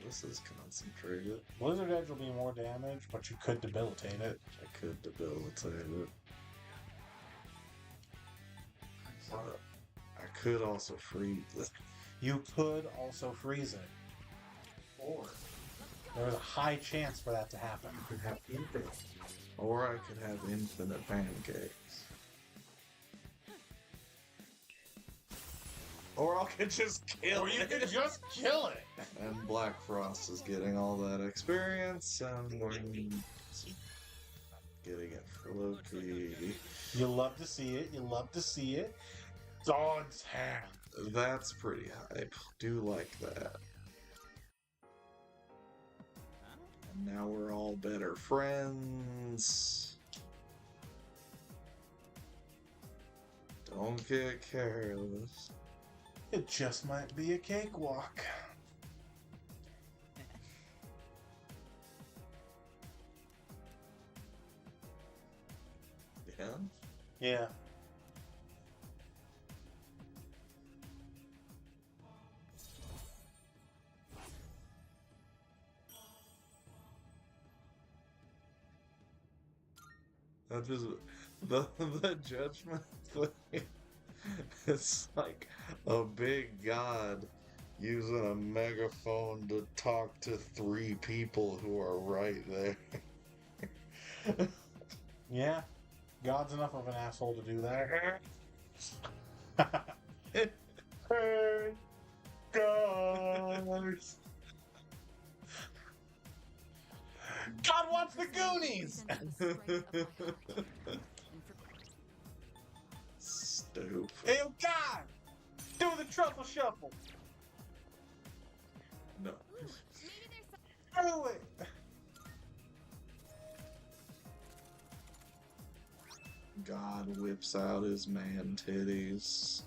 [SPEAKER 1] This is concentrated.
[SPEAKER 2] Blizzard Edge will be more damage, but you could debilitate it.
[SPEAKER 1] I could debilitate it. I could also freeze it.
[SPEAKER 2] You could also freeze it.
[SPEAKER 8] Or
[SPEAKER 2] there's a high chance for that to happen.
[SPEAKER 8] you could have infinite.
[SPEAKER 1] Or I could have infinite pancakes. Or I could just kill
[SPEAKER 2] Or
[SPEAKER 1] it.
[SPEAKER 2] you could just kill it.
[SPEAKER 1] And Black Frost is getting all that experience, and we're getting it for Loki.
[SPEAKER 2] You love to see it. You love to see it. Dog's hand.
[SPEAKER 1] That's pretty hype. Do like that. And now we're all better friends. Don't get careless.
[SPEAKER 2] It just might be a cakewalk.
[SPEAKER 1] Yeah?
[SPEAKER 2] Yeah.
[SPEAKER 1] That just the judgment thing. It's like a big god using a megaphone to talk to 3 people who are right there.
[SPEAKER 2] Yeah. God's enough of an asshole to do that. Hey, guys. God wants the Goonies!
[SPEAKER 1] Stupid.
[SPEAKER 2] Hey, God! Do the truffle shuffle!
[SPEAKER 1] No.
[SPEAKER 2] Do it!
[SPEAKER 1] God whips out his man titties.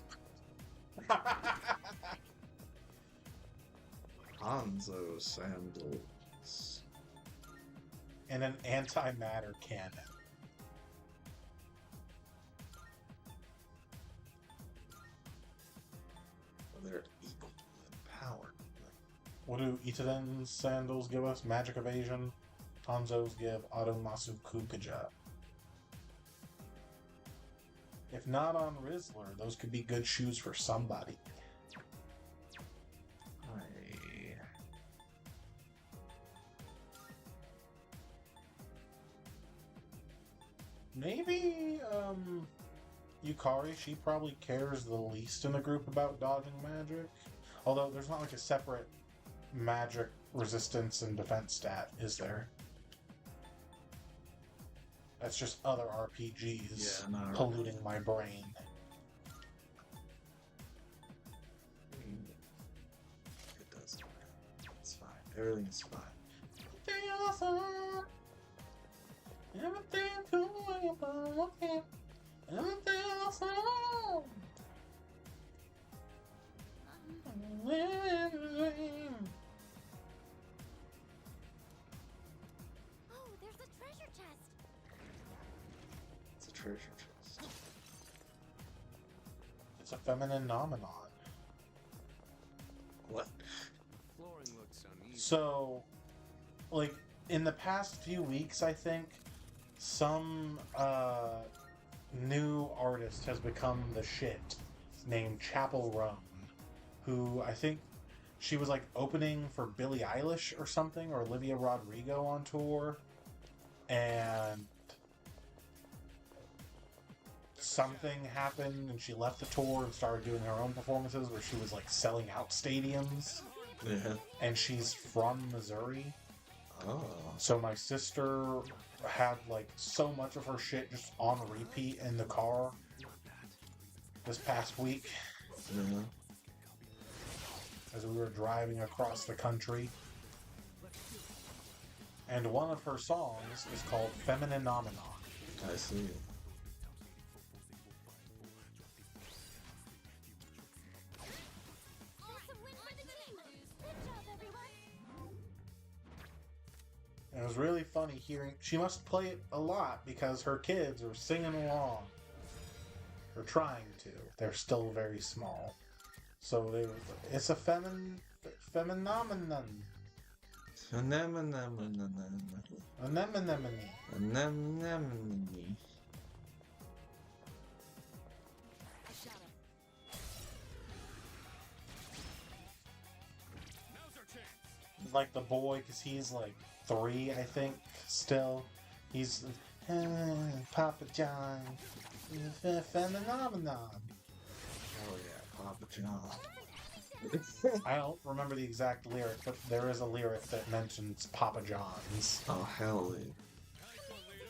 [SPEAKER 1] Hanzo sandals.
[SPEAKER 2] And an antimatter cannon.
[SPEAKER 1] They're equal in power.
[SPEAKER 2] What do Itaden's sandals give us? Magic evasion. Hanzo's give Automasu Kukaja. If not on Rizzler, those could be good shoes for somebody. Maybe, Yukari, she probably cares the least in the group about dodging magic. Although there's not like a separate magic resistance and defense stat, is there? That's just other RPGs polluting my brain.
[SPEAKER 1] It doesn't matter. It's fine. Everything's fine.
[SPEAKER 2] Everything awesome. Everything cool about him. Everything awesome.
[SPEAKER 3] Oh, there's a treasure chest.
[SPEAKER 1] It's a treasure chest.
[SPEAKER 2] It's a feminine nomenon.
[SPEAKER 1] What?
[SPEAKER 6] Flooring looks uneven.
[SPEAKER 2] So, like, in the past few weeks, I think, some new artist has become the shit named Chapel Roan, who I think she was like opening for Billie Eilish or something, or Olivia Rodrigo on tour, and something happened and she left the tour and started doing her own performances where she was like selling out stadiums.
[SPEAKER 1] Yeah.
[SPEAKER 2] And she's from Missouri.
[SPEAKER 1] Oh.
[SPEAKER 2] So my sister had like so much of her shit just on repeat in the car this past week.
[SPEAKER 1] Yeah.
[SPEAKER 2] As we were driving across the country. And one of her songs is called Feminine Nomenon.
[SPEAKER 1] I see.
[SPEAKER 2] And it was really funny hearing. She must play it a lot because her kids are singing along. Or trying to. They're still very small. So it's a phenomenon. Anemone.
[SPEAKER 1] Anemone.
[SPEAKER 2] Like the boy, because he's like 3, I think, still. He's Papa John. Phenomenon.
[SPEAKER 1] Oh yeah, Papa John.
[SPEAKER 2] I don't remember the exact lyric, but there is a lyric that mentions Papa John's.
[SPEAKER 1] Oh hell yeah.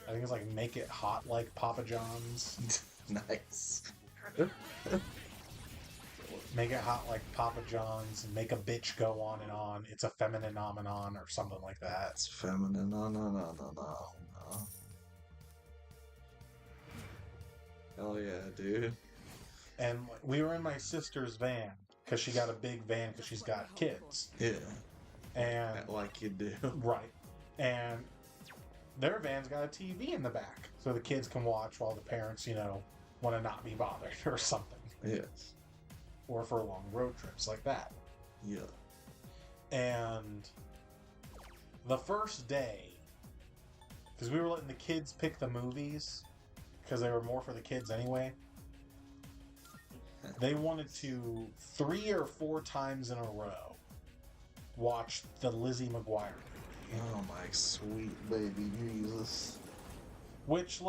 [SPEAKER 2] I think it's like "Make it hot like Papa John's."
[SPEAKER 1] Nice.
[SPEAKER 2] Make it hot like Papa John's. Make a bitch go on and on. It's a feminine phenomenon or something like that.
[SPEAKER 1] It's feminine. No. Hell yeah, dude.
[SPEAKER 2] And we were in my sister's van because she got a big van because she's got kids.
[SPEAKER 1] Yeah.
[SPEAKER 2] And
[SPEAKER 1] like you do.
[SPEAKER 2] Right. And their van's got a TV in the back, so the kids can watch while the parents, want to not be bothered or something.
[SPEAKER 1] Yes.
[SPEAKER 2] Or for long road trips like that.
[SPEAKER 1] Yeah.
[SPEAKER 2] And the first day, because we were letting the kids pick the movies, because they were more for the kids anyway, they wanted to 3 or 4 times in a row watch the Lizzie McGuire movie.
[SPEAKER 1] Oh my sweet baby Jesus.
[SPEAKER 2] Which,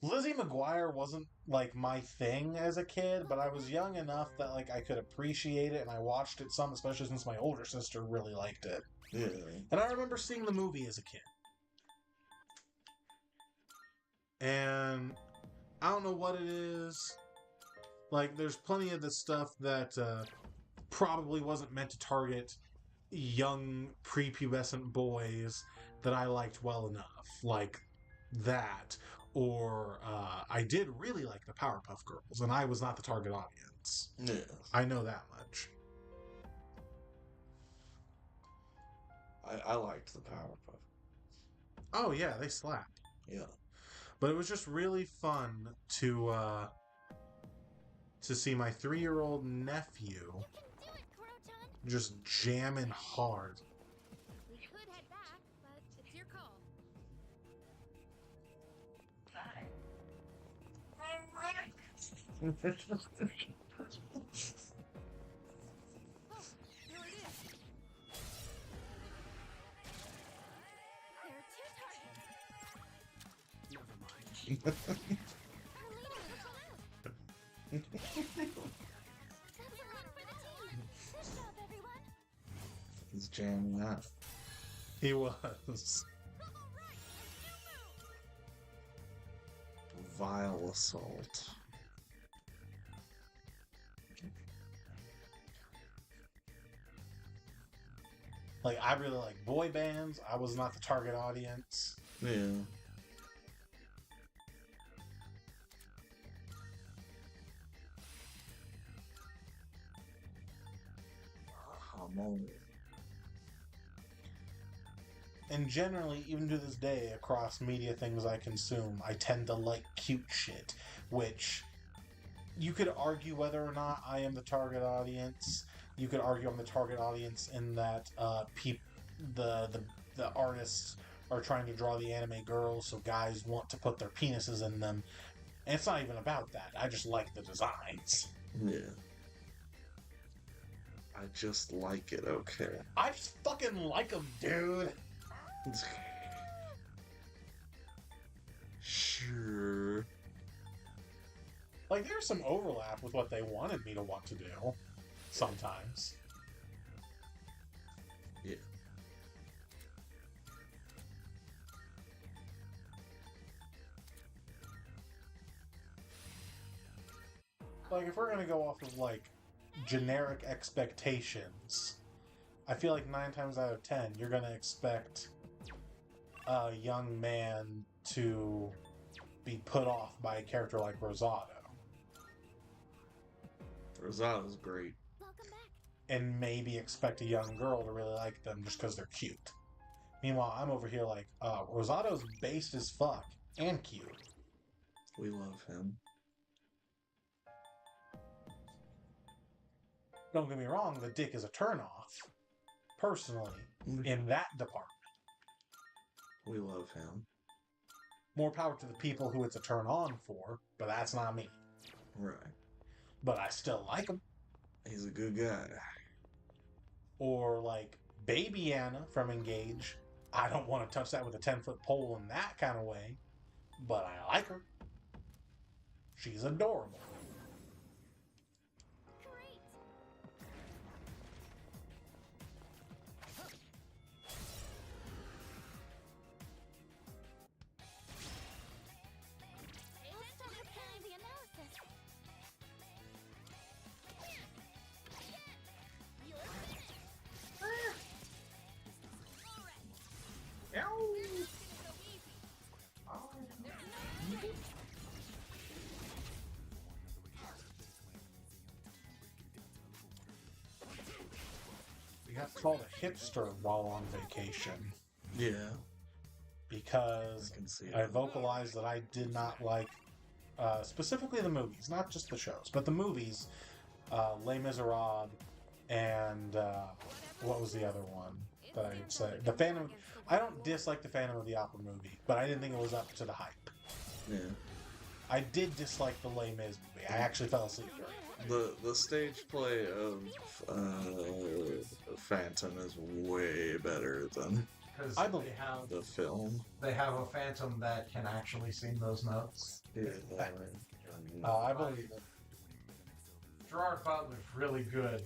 [SPEAKER 2] Lizzie McGuire wasn't, my thing as a kid, but I was young enough that, I could appreciate it, and I watched it some, especially since my older sister really liked it.
[SPEAKER 1] Yeah.
[SPEAKER 2] And I remember seeing the movie as a kid. And I don't know what it is. There's plenty of the stuff that probably wasn't meant to target young, prepubescent boys that I liked well enough. Like that. Or I did really like the Powerpuff Girls, and I was not the target audience.
[SPEAKER 1] Yeah.
[SPEAKER 2] I know that much.
[SPEAKER 1] I liked the Powerpuff.
[SPEAKER 2] Oh yeah, they slap.
[SPEAKER 1] Yeah.
[SPEAKER 2] But it was just really fun to see my 3-year-old nephew just jamming hard.
[SPEAKER 7] We could head back, but it's your call.
[SPEAKER 1] He's jamming out.
[SPEAKER 2] He was.
[SPEAKER 1] Vile assault.
[SPEAKER 2] I really like boy bands. I was not the target audience.
[SPEAKER 1] Yeah.
[SPEAKER 2] And generally, even to this day, across media things I consume, I tend to like cute shit, which you could argue whether or not I am the target audience. You could argue I'm the target audience in that the artists are trying to draw the anime girls, so guys want to put their penises in them. And it's not even about that. I just like the designs.
[SPEAKER 1] Yeah. I just like it, okay.
[SPEAKER 2] I just fucking like them, dude.
[SPEAKER 1] Sure.
[SPEAKER 2] There's some overlap with what they wanted me to want to do. Sometimes.
[SPEAKER 1] Yeah.
[SPEAKER 2] If we're gonna go off of, generic expectations, I feel like 9 times out of 10, you're gonna expect a young man to be put off by a character like Rosado.
[SPEAKER 1] Rosato's great.
[SPEAKER 3] Welcome back.
[SPEAKER 2] and maybe expect a young girl to really like them just because they're cute. Meanwhile, I'm over here like, Rosato's based as fuck and cute.
[SPEAKER 1] We love him.
[SPEAKER 2] Don't get me wrong, the dick is a turnoff, personally, in that department.
[SPEAKER 1] We love him.
[SPEAKER 2] More power to the people who it's a turn on for, but that's not me.
[SPEAKER 1] Right.
[SPEAKER 2] But I still like him.
[SPEAKER 1] He's a good guy.
[SPEAKER 2] Or like Baby Anna from Engage. I don't want to touch that with a 10-foot pole in that kind of way, but I like her. She's adorable. We got called a hipster while on vacation.
[SPEAKER 1] Yeah.
[SPEAKER 2] Because I vocalized that I did not like, specifically the movies, not just the shows, but the movies, Les Miserables, and what was the other one that I'd say? The Phantom. I don't dislike the Phantom of the Opera movie, but I didn't think it was up to the hype.
[SPEAKER 1] Yeah.
[SPEAKER 2] I did dislike the Les Mis movie. I actually fell asleep during it.
[SPEAKER 1] The stage play of Phantom is way better than
[SPEAKER 8] I believe
[SPEAKER 1] the film.
[SPEAKER 8] They have a Phantom that can actually sing those notes.
[SPEAKER 1] Yeah.
[SPEAKER 2] I believe it.
[SPEAKER 8] Gerard Butler's really good.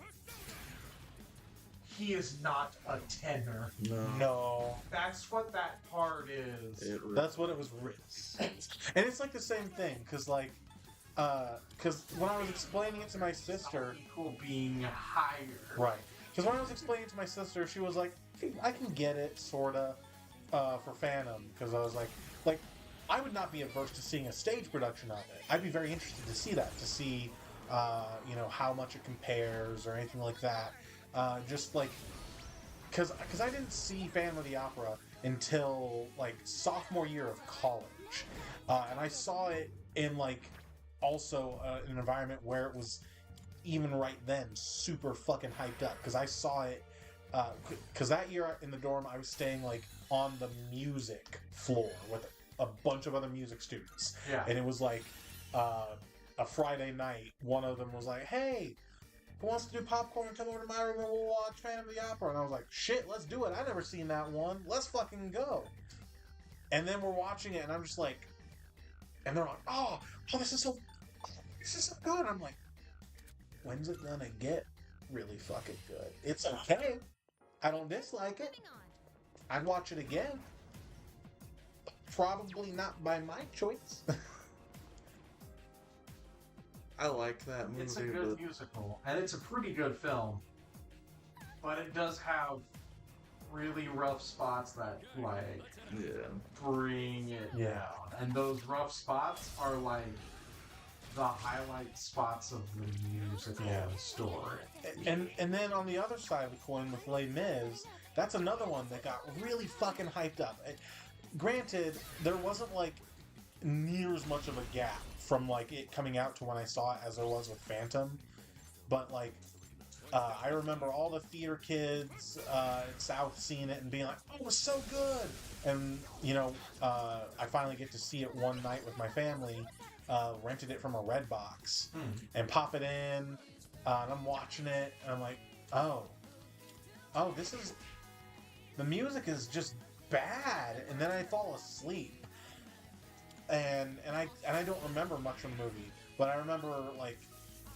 [SPEAKER 8] He is not a tenor.
[SPEAKER 2] No.
[SPEAKER 8] That's what that part is.
[SPEAKER 2] That's what it was written. And it's like the same thing, because like, because when I was explaining it to my sister,
[SPEAKER 8] equal being higher.
[SPEAKER 2] Right. Because when I was explaining it to my sister, she was like, I can get it, sorta, for Phantom. Because I was like, I would not be averse to seeing a stage production of it. I'd be very interested to see that, to see, how much it compares or anything like that. Just like, because I didn't see Phantom of the Opera until like sophomore year of college, and I saw it in like also an environment where it was even right then super fucking hyped up, because I saw it because that year in the dorm I was staying like on the music floor with a bunch of other music students, and it was like a Friday night. One of them was like, "Hey, who wants to do popcorn and come over to my room and we'll watch Phantom of the Opera?" And I was like, "Shit, let's do it. I never seen that one. Let's fucking go." And then we're watching it, and I'm just like, and they're like, "Oh, this is so good." And I'm like, when's it gonna get really fucking good? It's okay. I don't dislike it. I'd watch it again. Probably not by my choice.
[SPEAKER 1] I like that movie.
[SPEAKER 8] It's a good musical, and it's a pretty good film. But it does have really rough spots that, like, bring it down. And those rough spots are, like, the highlight spots of the musical story.
[SPEAKER 2] And then on the other side of the coin with Les Mis, that's another one that got really fucking hyped up. Granted, there wasn't, like, near as much of a gap from like it coming out to when I saw it as there was with Phantom, but like I remember all the theater kids at South seeing it and being like, "Oh, it was so good!" And I finally get to see it one night with my family. Rented it from a Redbox and pop it in, and I'm watching it, and I'm like, "Oh, this is the music is just bad," and then I fall asleep. And I don't remember much from the movie, but I remember like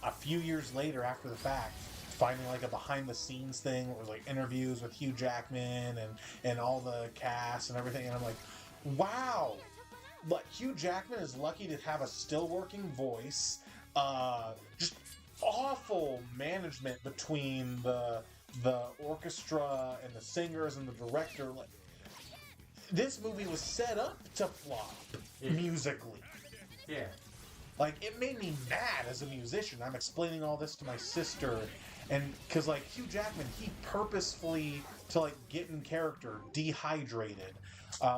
[SPEAKER 2] a few years later after the fact finding like a behind the scenes thing where it was like interviews with Hugh Jackman and all the cast and everything, and I'm like, wow, but Hugh Jackman is lucky to have a still working voice. Just awful management between the orchestra and the singers and the director. Like, this movie was set up to flop musically.
[SPEAKER 8] Yeah.
[SPEAKER 2] Like, it made me mad as a musician. I'm explaining all this to my sister, And because like Hugh Jackman, he purposefully to like get in character dehydrated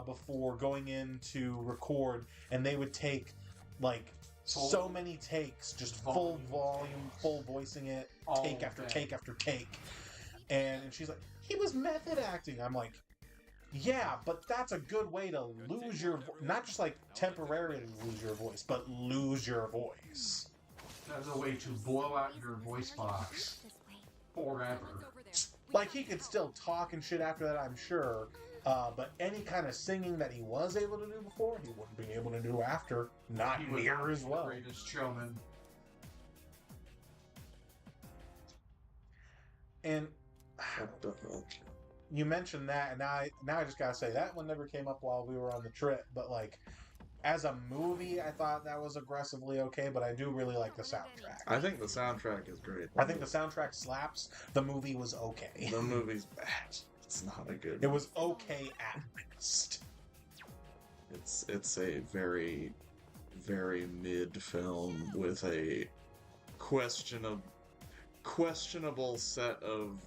[SPEAKER 2] before going in to record, and they would take like so many takes, just full volume, full voicing it, take after take after take. And she's like, he was method acting. I'm like, yeah, but that's a good way to lose your not just like temporarily lose your voice, but lose your voice.
[SPEAKER 8] That's a way to blow out your voice box forever.
[SPEAKER 2] Like, he could still talk and shit after that, I'm sure, but any kind of singing that he was able to do before, he wouldn't be able to do after. Not near as well.
[SPEAKER 8] Greatest showman.
[SPEAKER 2] And you mentioned that, and now I just gotta say that one never came up while we were on the trip. But like, as a movie, I thought that was aggressively okay. But I do really like the soundtrack.
[SPEAKER 1] I think the soundtrack is great.
[SPEAKER 2] I think the soundtrack slaps. The movie was okay.
[SPEAKER 1] The movie's bad. It's not a good.
[SPEAKER 2] It was okay at best.
[SPEAKER 1] It's a very, very mid film with a questionable set of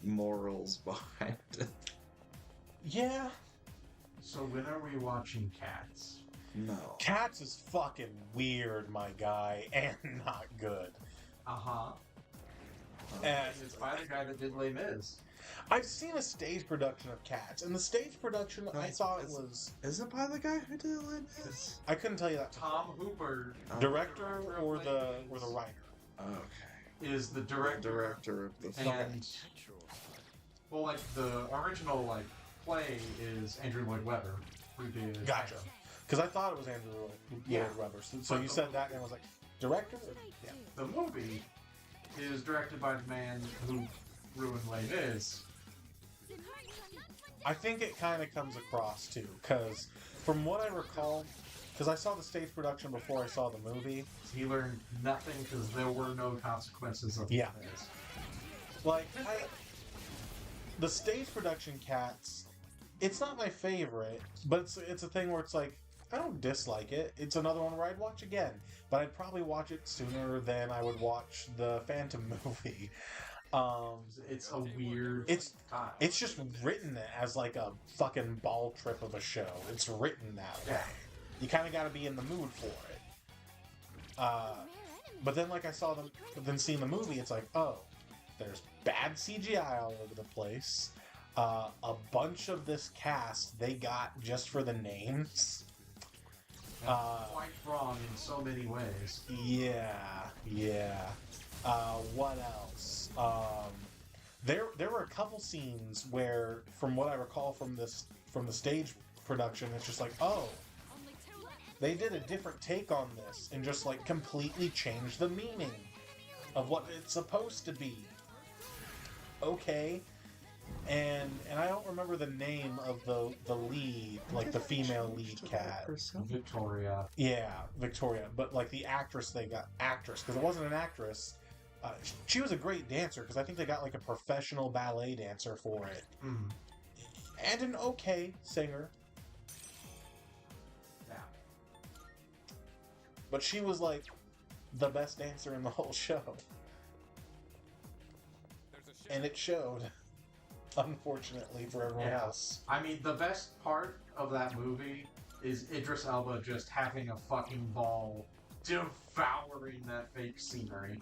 [SPEAKER 1] morals behind it.
[SPEAKER 2] Yeah.
[SPEAKER 8] So when are we watching Cats?
[SPEAKER 1] No.
[SPEAKER 2] Cats is fucking weird, my guy, and not good.
[SPEAKER 8] Uh-huh.
[SPEAKER 2] And
[SPEAKER 8] it's by the guy that did Les Mis.
[SPEAKER 2] I've seen a stage production of Cats, and the stage production I thought was...
[SPEAKER 1] Is it by the guy who did Les Mis?
[SPEAKER 2] I couldn't tell you that.
[SPEAKER 8] Tom Hooper.
[SPEAKER 2] Director or the writer?
[SPEAKER 1] Okay.
[SPEAKER 8] Is the director
[SPEAKER 1] of the film.
[SPEAKER 8] And, well, like, the original, like, play is Andrew Lloyd Webber, who did...
[SPEAKER 2] Gotcha. Because I thought it was Andrew Lloyd Webber. So you said that, and I was like, director?
[SPEAKER 8] Yeah. The movie is directed by the man who ruined Les Mis.
[SPEAKER 2] I think it kind of comes across, too, because from what I recall, because I saw the stage production before I saw the movie.
[SPEAKER 8] He learned nothing because there were no consequences of Les Mis.
[SPEAKER 2] Like, the stage production Cats, it's not my favorite, but it's a thing where it's like, I don't dislike it. It's another one where I'd watch again, but I'd probably watch it sooner than I would watch the Phantom movie.
[SPEAKER 8] It's a weird.
[SPEAKER 2] It's just written as like a fucking ball trip of a show. It's written that way. You kind of got to be in the mood for it. But then, like seeing the movie, it's like, oh, there's bad CGI all over the place. A bunch of this cast they got just for the names.
[SPEAKER 8] Quite wrong in so many ways.
[SPEAKER 2] Yeah. What else? There were a couple scenes where, from what I recall from the stage production, it's just like, oh, they did a different take on this and just like completely changed the meaning of what it's supposed to be. Okay. And I don't remember the name of the lead, like the female lead cat.
[SPEAKER 8] Victoria.
[SPEAKER 2] Yeah, Victoria. But like the actress they got, because it wasn't an actress. She was a great dancer, because I think they got like a professional ballet dancer for it.
[SPEAKER 8] Mm.
[SPEAKER 2] And an okay singer.
[SPEAKER 8] Yeah.
[SPEAKER 2] But she was like the best dancer in the whole show. And it showed. Unfortunately for everyone else.
[SPEAKER 8] I mean, the best part of that movie is Idris Elba just having a fucking ball devouring that fake scenery.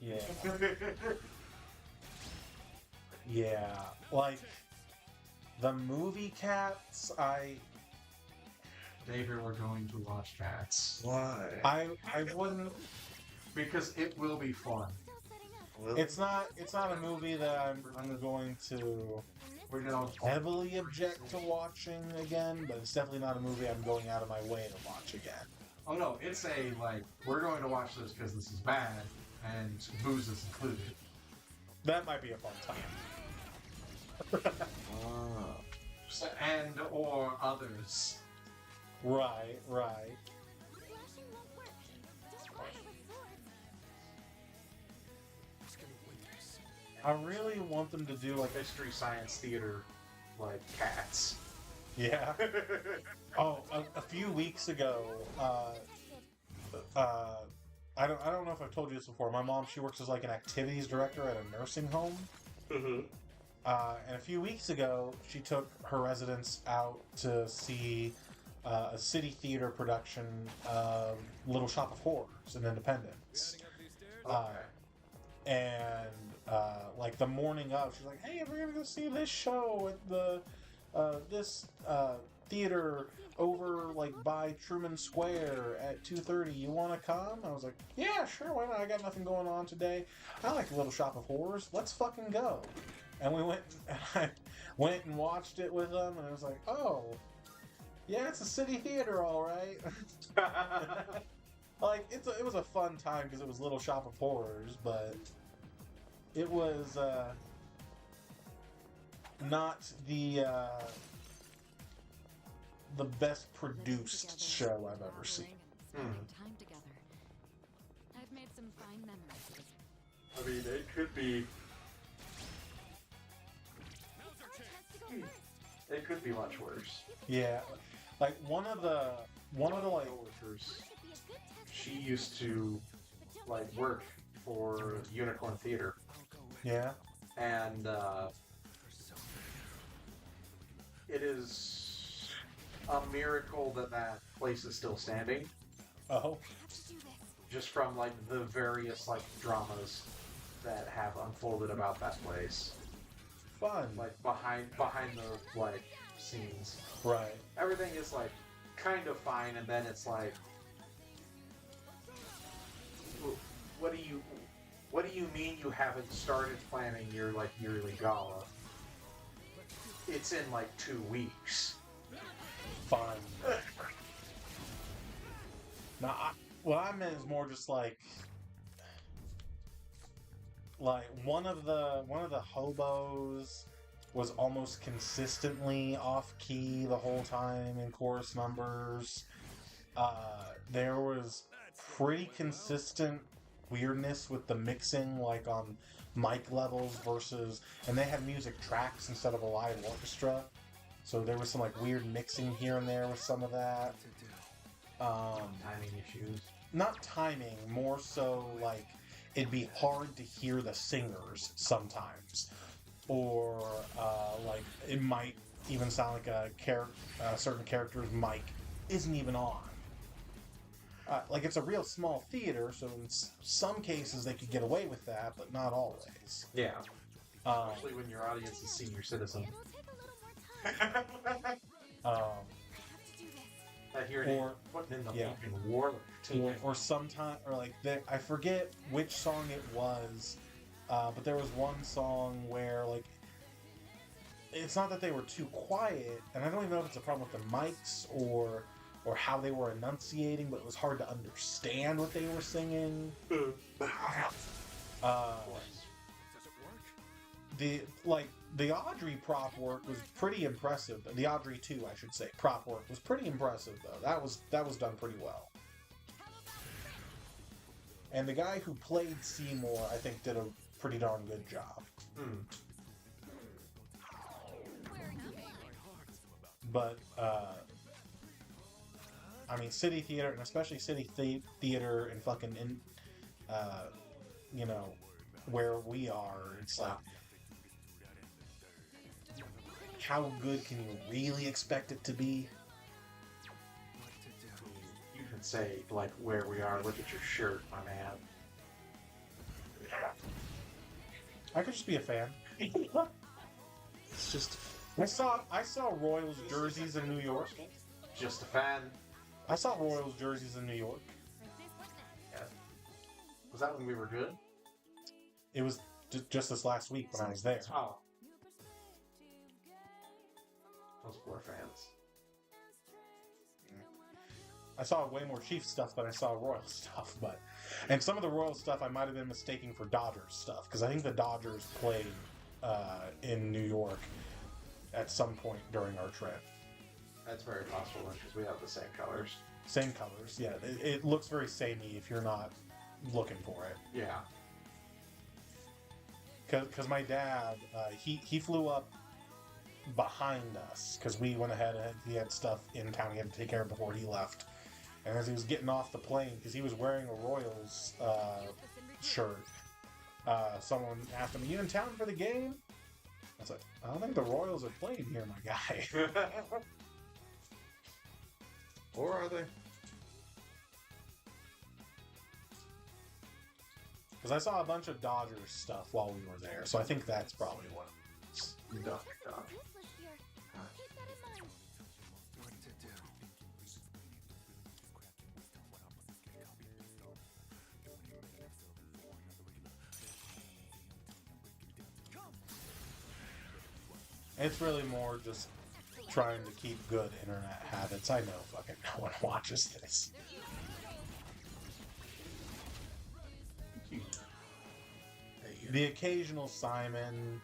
[SPEAKER 2] Yeah. Yeah. Like, the movie Cats,
[SPEAKER 8] David, we're going to watch Cats.
[SPEAKER 1] Why?
[SPEAKER 2] I wouldn't...
[SPEAKER 8] Because it will be fun.
[SPEAKER 2] It's not a movie that I'm going to heavily object to watching again, but it's definitely not a movie I'm going out of my way to watch again.
[SPEAKER 8] Oh no, it's we're going to watch this because this is bad, and booze is included.
[SPEAKER 2] That might be a fun time.
[SPEAKER 8] And or others.
[SPEAKER 2] Right. I really want them to do like
[SPEAKER 8] Mystery Science Theater, like Cats.
[SPEAKER 2] Yeah. Oh, a few weeks ago, I don't know if I've told you this before. My mom, she works as like an activities director at a nursing home.
[SPEAKER 8] Mm-hmm.
[SPEAKER 2] And a few weeks ago, she took her residents out to see a city theater production of Little Shop of Horrors in Independence.
[SPEAKER 8] Okay.
[SPEAKER 2] Like the morning of, she's like, "Hey, we're gonna go see this show at the this theater over like by Truman Square at 2:30. You want to come?" I was like, "Yeah, sure. Why not? I got nothing going on today. I like Little Shop of Horrors. Let's fucking go." And we went. And I went and watched it with them, and I was like, "Oh, yeah, it's a city theater, all right." Like it was a fun time because it was Little Shop of Horrors, but it was not the best produced show I've ever seen.
[SPEAKER 12] Time together. I've made some fine memories.
[SPEAKER 8] I mean, it could be. It could be much worse.
[SPEAKER 2] Yeah, like one of the like
[SPEAKER 8] coworkers, she used to like work for Unicorn Theater.
[SPEAKER 2] Yeah.
[SPEAKER 8] And it is a miracle that that place is still standing.
[SPEAKER 2] Oh.
[SPEAKER 8] Just from like the various like dramas that have unfolded about that place.
[SPEAKER 2] Fun.
[SPEAKER 8] Like behind the like scenes.
[SPEAKER 2] Right.
[SPEAKER 8] Everything is like kind of fine, and then it's like, what do you mean you haven't started planning your like yearly gala? It's in like 2 weeks.
[SPEAKER 2] Fun. Now, what I meant is more just like one of the hobos was almost consistently off key the whole time in chorus numbers. There was pretty consistent weirdness with the mixing, like on mic levels versus, and they had music tracks instead of a live orchestra, so there was some like weird mixing here and there with some of that.
[SPEAKER 8] Timing issues.
[SPEAKER 2] Not timing, more so like it'd be hard to hear the singers sometimes, or like it might even sound like a certain character's mic isn't even on. Like it's a real small theater, so in some cases they could get away with that, but not always.
[SPEAKER 8] Yeah. Especially when your audience is senior citizen. I hear
[SPEAKER 2] or
[SPEAKER 8] putting in the
[SPEAKER 2] yeah.
[SPEAKER 8] fucking war.
[SPEAKER 2] Or sometime, or like I forget which song it was, but there was one song where like it's not that they were too quiet, and I don't even know if it's a problem with the mics or how they were enunciating, but it was hard to understand what they were singing. The Audrey prop work was pretty impressive. The Audrey 2, I should say, prop work was pretty impressive though. That was done pretty well. And the guy who played Seymour, I think, did a pretty darn good job. But I mean, City Theater, and especially City Theater and fucking you know, where we are, it's like, how good can you really expect it to be?
[SPEAKER 8] You can say, like, where we are. Look at your shirt, my man.
[SPEAKER 2] I could just be a fan.
[SPEAKER 8] It's just...
[SPEAKER 2] I saw Royals jerseys in New York.
[SPEAKER 8] Just a fan.
[SPEAKER 2] I saw Royals jerseys in New York.
[SPEAKER 8] Yeah. Was that when we were good?
[SPEAKER 2] It was just this last week when I was there.
[SPEAKER 8] Oh. Those poor fans.
[SPEAKER 2] I saw way more Chiefs stuff than I saw Royals stuff, and some of the Royals stuff I might have been mistaking for Dodgers stuff, because I think the Dodgers played in New York at some point during our trip.
[SPEAKER 8] That's very possible, because we have the same colors.
[SPEAKER 2] Same colors, yeah. It looks very samey if you're not looking for it.
[SPEAKER 8] Yeah.
[SPEAKER 2] Because my dad, he flew up behind us, because we went ahead and he had stuff in town he had to take care of before he left. And as he was getting off the plane, because he was wearing a Royals shirt, someone asked him, "Are you in town for the game?" I was like, "I don't think the Royals are playing here, my guy."
[SPEAKER 1] Or are they?
[SPEAKER 2] Because I saw a bunch of Dodgers stuff while we were there, so I think that's probably what it was. It's really more just trying to keep good internet habits. I know fucking no one watches this. The occasional Simon,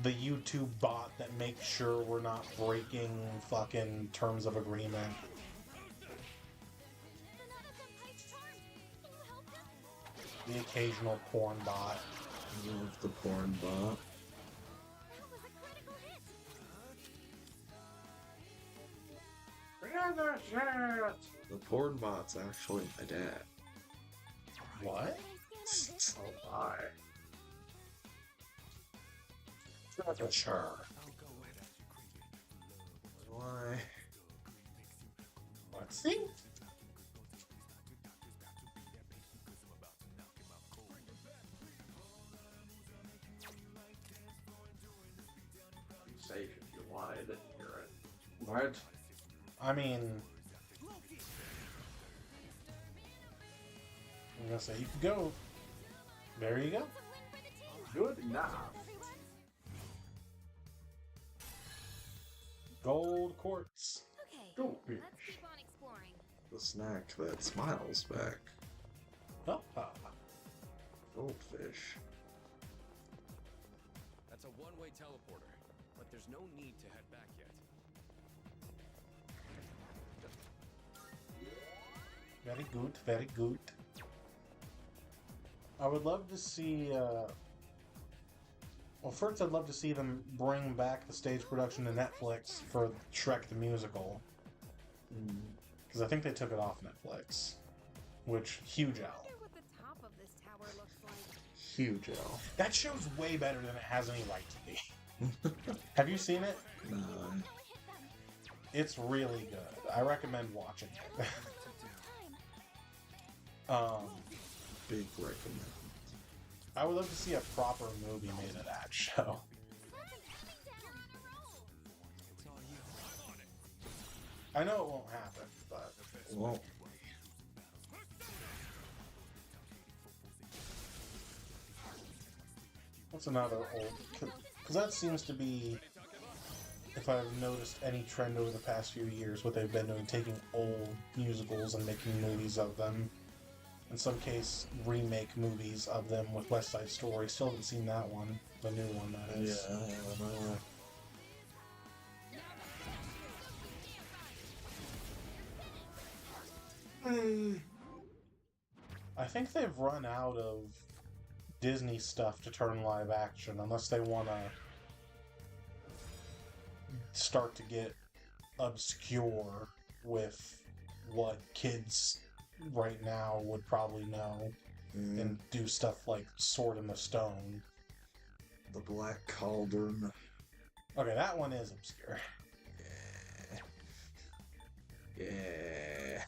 [SPEAKER 2] the YouTube bot that makes sure we're not breaking fucking terms of agreement. The occasional porn bot.
[SPEAKER 1] I love the porn bot. The porn bot's actually my dad.
[SPEAKER 2] What?
[SPEAKER 8] Oh my.
[SPEAKER 2] Sure.
[SPEAKER 1] Why?
[SPEAKER 2] Let's see.
[SPEAKER 8] Safe if you wanted to hear it. What?
[SPEAKER 2] I mean, I'm gonna say you could go. There you go.
[SPEAKER 8] Good enough.
[SPEAKER 2] Gold quartz.
[SPEAKER 7] Okay, let's keep on exploring.
[SPEAKER 1] The snack that smiles back.
[SPEAKER 2] Oh,
[SPEAKER 1] Goldfish.
[SPEAKER 6] That's a one-way teleporter, but there's no need to head back yet.
[SPEAKER 2] very good, very good. I would love to see. Well, first, I'd love to see them bring back the stage production to Netflix for Shrek the Musical. Because I think they took it off Netflix. Which, huge L.
[SPEAKER 7] I wonder what the top of this tower looks like.
[SPEAKER 1] Huge L.
[SPEAKER 2] That show's way better than it has any right to be. Have you seen it?
[SPEAKER 1] No.
[SPEAKER 2] It's really good. I recommend watching it.
[SPEAKER 1] Big recommend.
[SPEAKER 2] I would love to see a proper movie made of that show. I know it won't happen, but
[SPEAKER 1] It won't.
[SPEAKER 2] what's another old? Because that seems to be, if I've noticed any trend over the past few years, what they've been doing, taking old musicals and making movies of them. In some case, remake movies of them with West Side Story. Still haven't seen that one. The new one, that is.
[SPEAKER 1] Yeah, I don't know.
[SPEAKER 2] I think they've run out of Disney stuff to turn live action, unless they want to start to get obscure with what kids right now would probably know and do stuff like Sword in the Stone.
[SPEAKER 1] The Black Cauldron.
[SPEAKER 2] Okay, that one is obscure.
[SPEAKER 1] Yeah.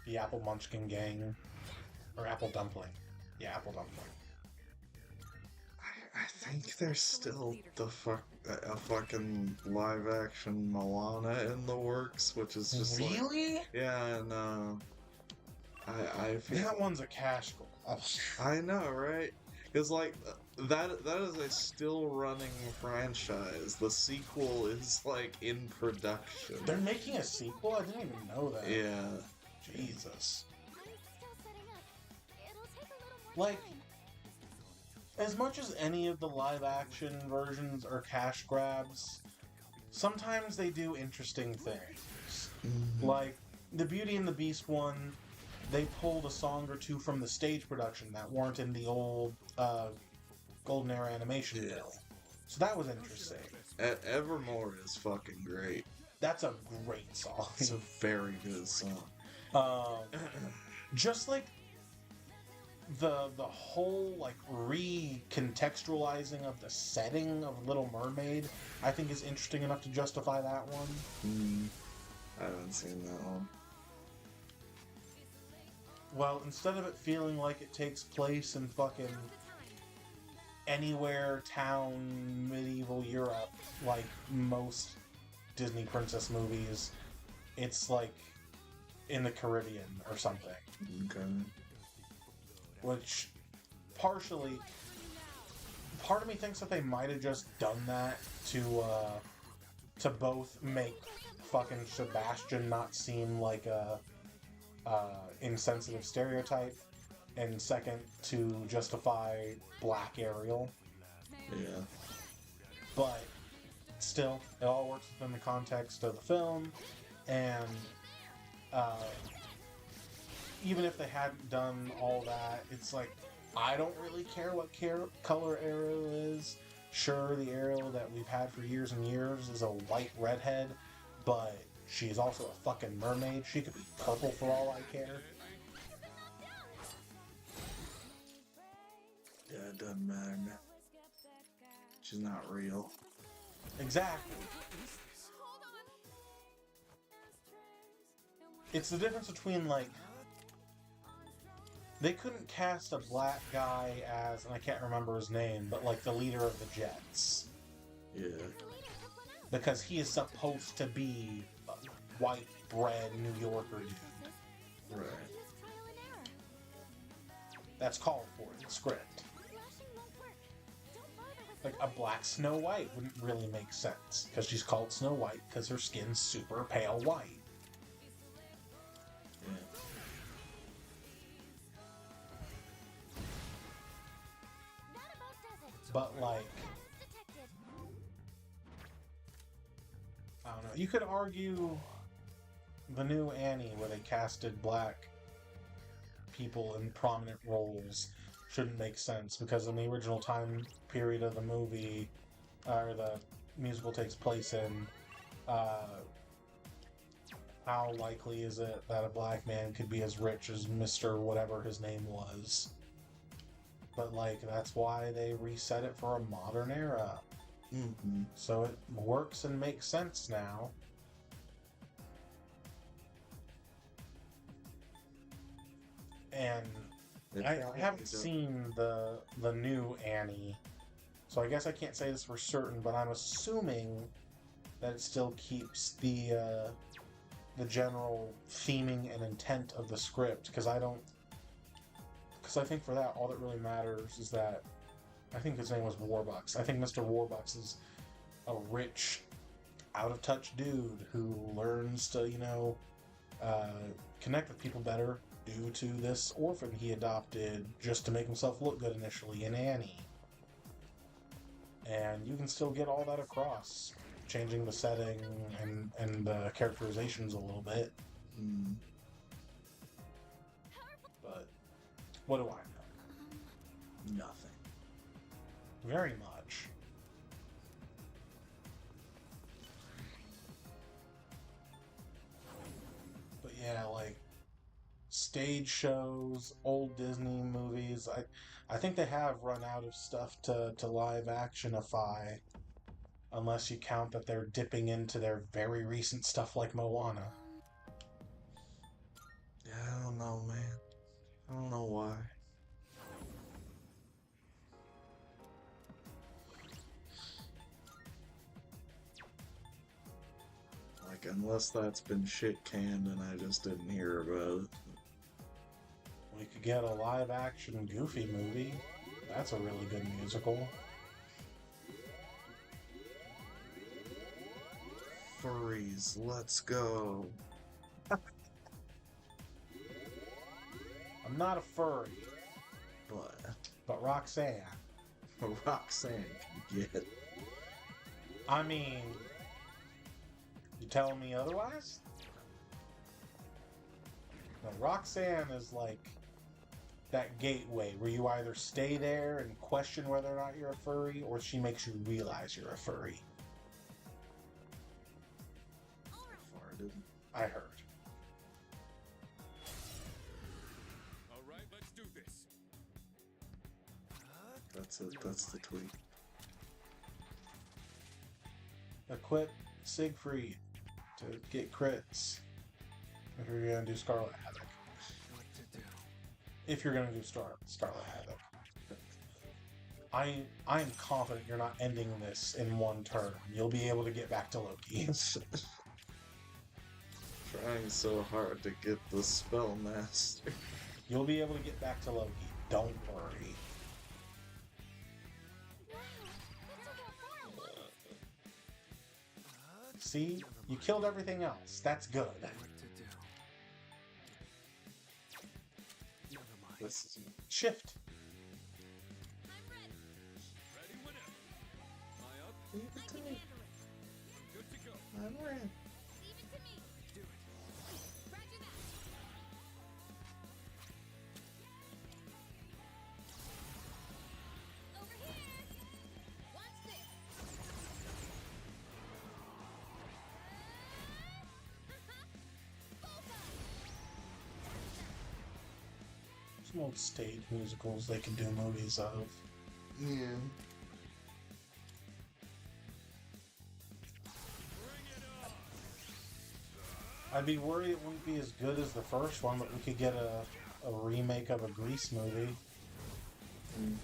[SPEAKER 2] The Apple Munchkin Gang. Or Apple Dumpling. Yeah, Apple Dumpling.
[SPEAKER 1] I think there's still a fucking live action Moana in the works, which is just
[SPEAKER 2] really?
[SPEAKER 1] Like, yeah, and I feel
[SPEAKER 2] That one's a cash grab.
[SPEAKER 1] I know, right? Because like that is a still running franchise. The sequel is like in production.
[SPEAKER 2] They're making a sequel? I didn't even know that.
[SPEAKER 1] Yeah.
[SPEAKER 2] Jesus. Like, as much as any of the live action versions are cash grabs, sometimes they do interesting things. Like, the Beauty and the Beast one, they pulled a song or two from the stage production that weren't in the old Golden Era animation bill. So that was interesting.
[SPEAKER 1] Evermore is fucking great.
[SPEAKER 2] That's a great song.
[SPEAKER 1] It's a very good song.
[SPEAKER 2] Just like the whole like recontextualizing of the setting of Little Mermaid, I think is interesting enough to justify that one.
[SPEAKER 1] I haven't seen that one.
[SPEAKER 2] Well, instead of it feeling like it takes place in fucking anywhere town medieval Europe like most Disney princess movies, it's like in the Caribbean or something.
[SPEAKER 1] Okay.
[SPEAKER 2] Which part of me thinks that they might have just done that to both make fucking Sebastian not seem like a insensitive stereotype, and second to justify Black Ariel.
[SPEAKER 1] Yeah.
[SPEAKER 2] But still, it all works within the context of the film, and even if they hadn't done all that, it's like, I don't really care what color Ariel is. Sure, the Ariel that we've had for years and years is a white redhead, but she's also a fucking mermaid. She could be purple for all I care.
[SPEAKER 1] Yeah, it doesn't matter. She's not real.
[SPEAKER 2] Exactly. It's the difference between, like, they couldn't cast a black guy as, and I can't remember his name, but like the leader of the Jets.
[SPEAKER 1] Yeah.
[SPEAKER 2] Because he is supposed to be a white bread New Yorker dude.
[SPEAKER 1] Right.
[SPEAKER 2] That's called for in the script. Like a black Snow White wouldn't really make sense, because she's called Snow White because her skin's super pale white.
[SPEAKER 1] Yeah.
[SPEAKER 2] But like, I don't know. You could argue the new Annie, where they casted black people in prominent roles, shouldn't make sense, because in the original time period of the movie, or the musical takes place in, how likely is it that a black man could be as rich as Mr. whatever his name was? But like, that's why they reset it for a modern era.
[SPEAKER 1] Mm-hmm.
[SPEAKER 2] So it works and makes sense now. And I haven't seen the new Annie, so I guess I can't say this for certain, but I'm assuming that it still keeps the general theming and intent of the script, because I think for that, all that really matters is that, I think his name was Warbucks. I think Mr. Warbucks is a rich, out-of-touch dude who learns to, connect with people better due to this orphan he adopted just to make himself look good initially in Annie. And you can still get all that across, changing the setting and the characterizations a little bit.
[SPEAKER 1] Mm.
[SPEAKER 2] But what do I know?
[SPEAKER 1] Nothing.
[SPEAKER 2] Very much. But yeah, like stage shows, old Disney movies, I think they have run out of stuff to live actionify, unless you count that they're dipping into their very recent stuff like Moana.
[SPEAKER 1] Yeah, I don't know, man. I don't know why. Like, unless that's been shit canned and I just didn't hear about it.
[SPEAKER 2] We could get a live action Goofy movie. That's a really good musical.
[SPEAKER 1] Furries, let's go.
[SPEAKER 2] I'm not a furry, but Roxanne.
[SPEAKER 1] Roxanne can get it.
[SPEAKER 2] I mean, you telling me otherwise? No, Roxanne is like that gateway where you either stay there and question whether or not you're a furry, or she makes you realize you're a furry.
[SPEAKER 1] didn't.
[SPEAKER 2] I heard.
[SPEAKER 6] All right, let's do this.
[SPEAKER 1] That's it. That's the tweet.
[SPEAKER 2] Equip Siegfried to get crits. If you're gonna do Scarlet Havoc.
[SPEAKER 6] What to do?
[SPEAKER 2] If you're gonna do Scarlet Havoc. I'm confident you're not ending this in one turn. You'll be able to get back to Loki.
[SPEAKER 1] Trying so hard to get the spell master.
[SPEAKER 2] You'll be able to get back to Loki. Don't worry. See? You killed everything else. That's good.
[SPEAKER 6] What to do? Never mind.
[SPEAKER 1] This is
[SPEAKER 2] Shift.
[SPEAKER 6] Ready whenever. Am I up?
[SPEAKER 1] leave it to me.
[SPEAKER 6] Good to go.
[SPEAKER 1] I'm ready.
[SPEAKER 7] Leave it to me.
[SPEAKER 6] Do it.
[SPEAKER 7] Roger that. Over here. Watch this.
[SPEAKER 2] Some old stage musicals they can do movies of.
[SPEAKER 1] Yeah.
[SPEAKER 2] I'd be worried it wouldn't be as good as the first one, but we could get a remake of a Grease movie.
[SPEAKER 1] Mm.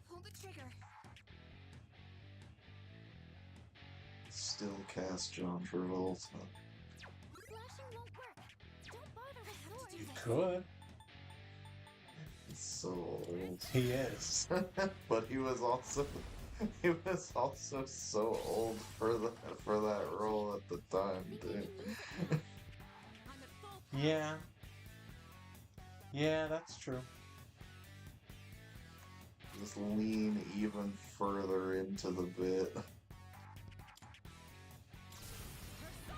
[SPEAKER 7] Pull the trigger.
[SPEAKER 1] Still cast John Travolta.
[SPEAKER 3] Flashing won't work. Don't bother with swords.
[SPEAKER 2] You could.
[SPEAKER 1] He's so old.
[SPEAKER 2] He is.
[SPEAKER 1] But he was also so old for that role at the time, dude.
[SPEAKER 12] I'm at full power.
[SPEAKER 2] Yeah. Yeah, that's true.
[SPEAKER 1] Just lean even further into the bit.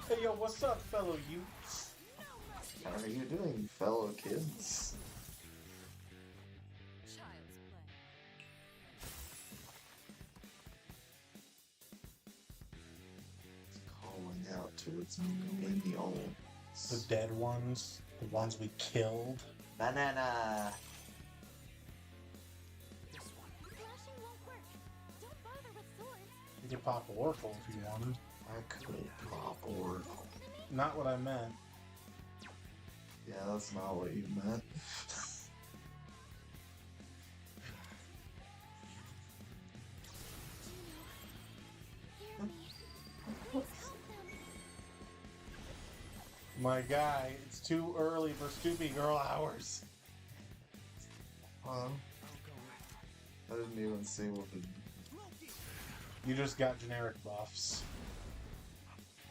[SPEAKER 2] Hey yo, what's up, fellow youths?
[SPEAKER 1] How are you doing, fellow kids?
[SPEAKER 12] Child's play.
[SPEAKER 1] It's calling out to its minions.
[SPEAKER 2] The dead ones, the ones we killed.
[SPEAKER 1] Banana.
[SPEAKER 3] Flashing won't work. Don't bother with swords.
[SPEAKER 2] You could pop Oracle if you wanted.
[SPEAKER 1] I could pop Oracle.
[SPEAKER 2] Not what I meant.
[SPEAKER 1] Yeah, that's not what you meant.
[SPEAKER 3] Hear me. Help them.
[SPEAKER 2] My guy, it's too early for Stoopy Girl hours.
[SPEAKER 1] Huh? I didn't even see what the...
[SPEAKER 2] You just got generic buffs.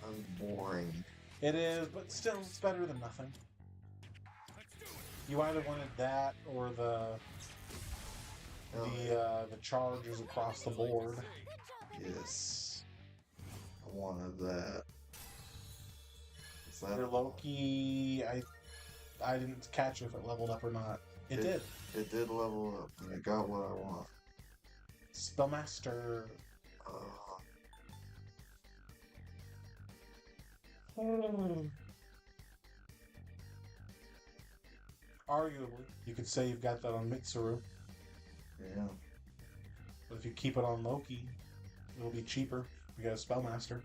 [SPEAKER 1] That was boring.
[SPEAKER 2] It is, but still, it's better than nothing. You either wanted that or the charges across the board.
[SPEAKER 1] Yes. I wanted that. Is that
[SPEAKER 2] Your Loki, I didn't catch if it leveled up or not. It did.
[SPEAKER 1] It did level up, and I got what I want.
[SPEAKER 2] Spellmaster. Arguably, you could say you've got that on Mitsuru,
[SPEAKER 1] Yeah.
[SPEAKER 2] but if you keep it on Loki, it'll be cheaper. You got a Spellmaster.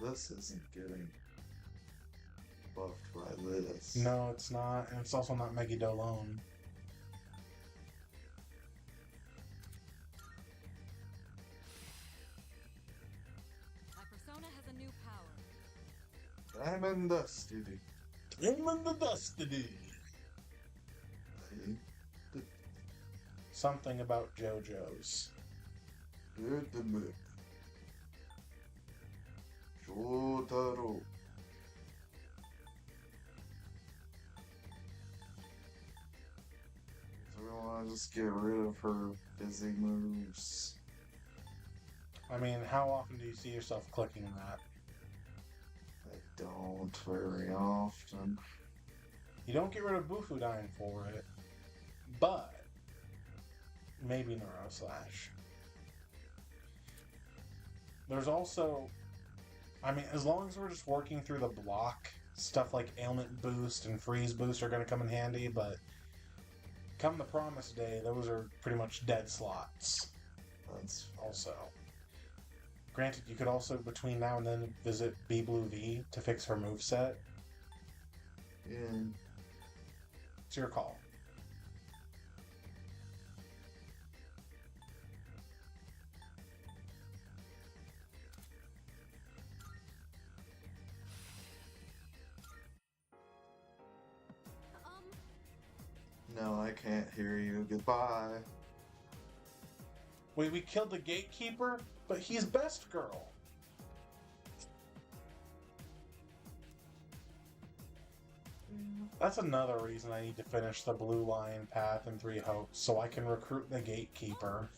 [SPEAKER 1] This isn't getting buffed by this.
[SPEAKER 2] No, it's not, and it's also not Megidolone.
[SPEAKER 12] My persona has a new power.
[SPEAKER 1] I'm in Dusty.
[SPEAKER 2] I'm in the destiny. Something about JoJo's.
[SPEAKER 1] Shotaro. So we want to just get rid of her busy moves.
[SPEAKER 2] I mean, how often do you see yourself clicking that?
[SPEAKER 1] I don't very often.
[SPEAKER 2] You don't get rid of Bufu dying for it, but maybe Neuro Slash. There's also, I mean, as long as we're just working through the block, stuff like Ailment Boost and Freeze Boost are going to come in handy, but come the Promise Day, those are pretty much dead slots. That's also. Granted, you could also, between now and then, visit B Blue V to fix her moveset.
[SPEAKER 1] Yeah.
[SPEAKER 2] It's your call.
[SPEAKER 1] No, I can't hear you. Goodbye.
[SPEAKER 2] Wait, we killed the gatekeeper? But he's best girl. That's another reason I need to finish the Blue Lion Path in 3 Hopes, so I can recruit the gatekeeper.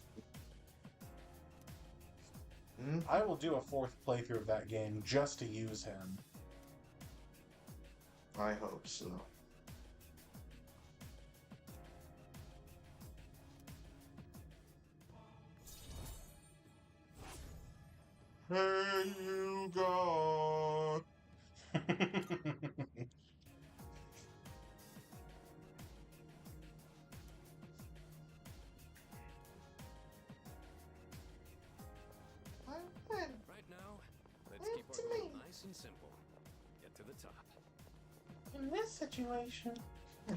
[SPEAKER 2] I will do a 4th playthrough of that game just to use him.
[SPEAKER 1] I hope so. Hey, you God!
[SPEAKER 6] Right now, let's keep our goal nice and simple. Get to the top.
[SPEAKER 2] In this situation.
[SPEAKER 3] Oh,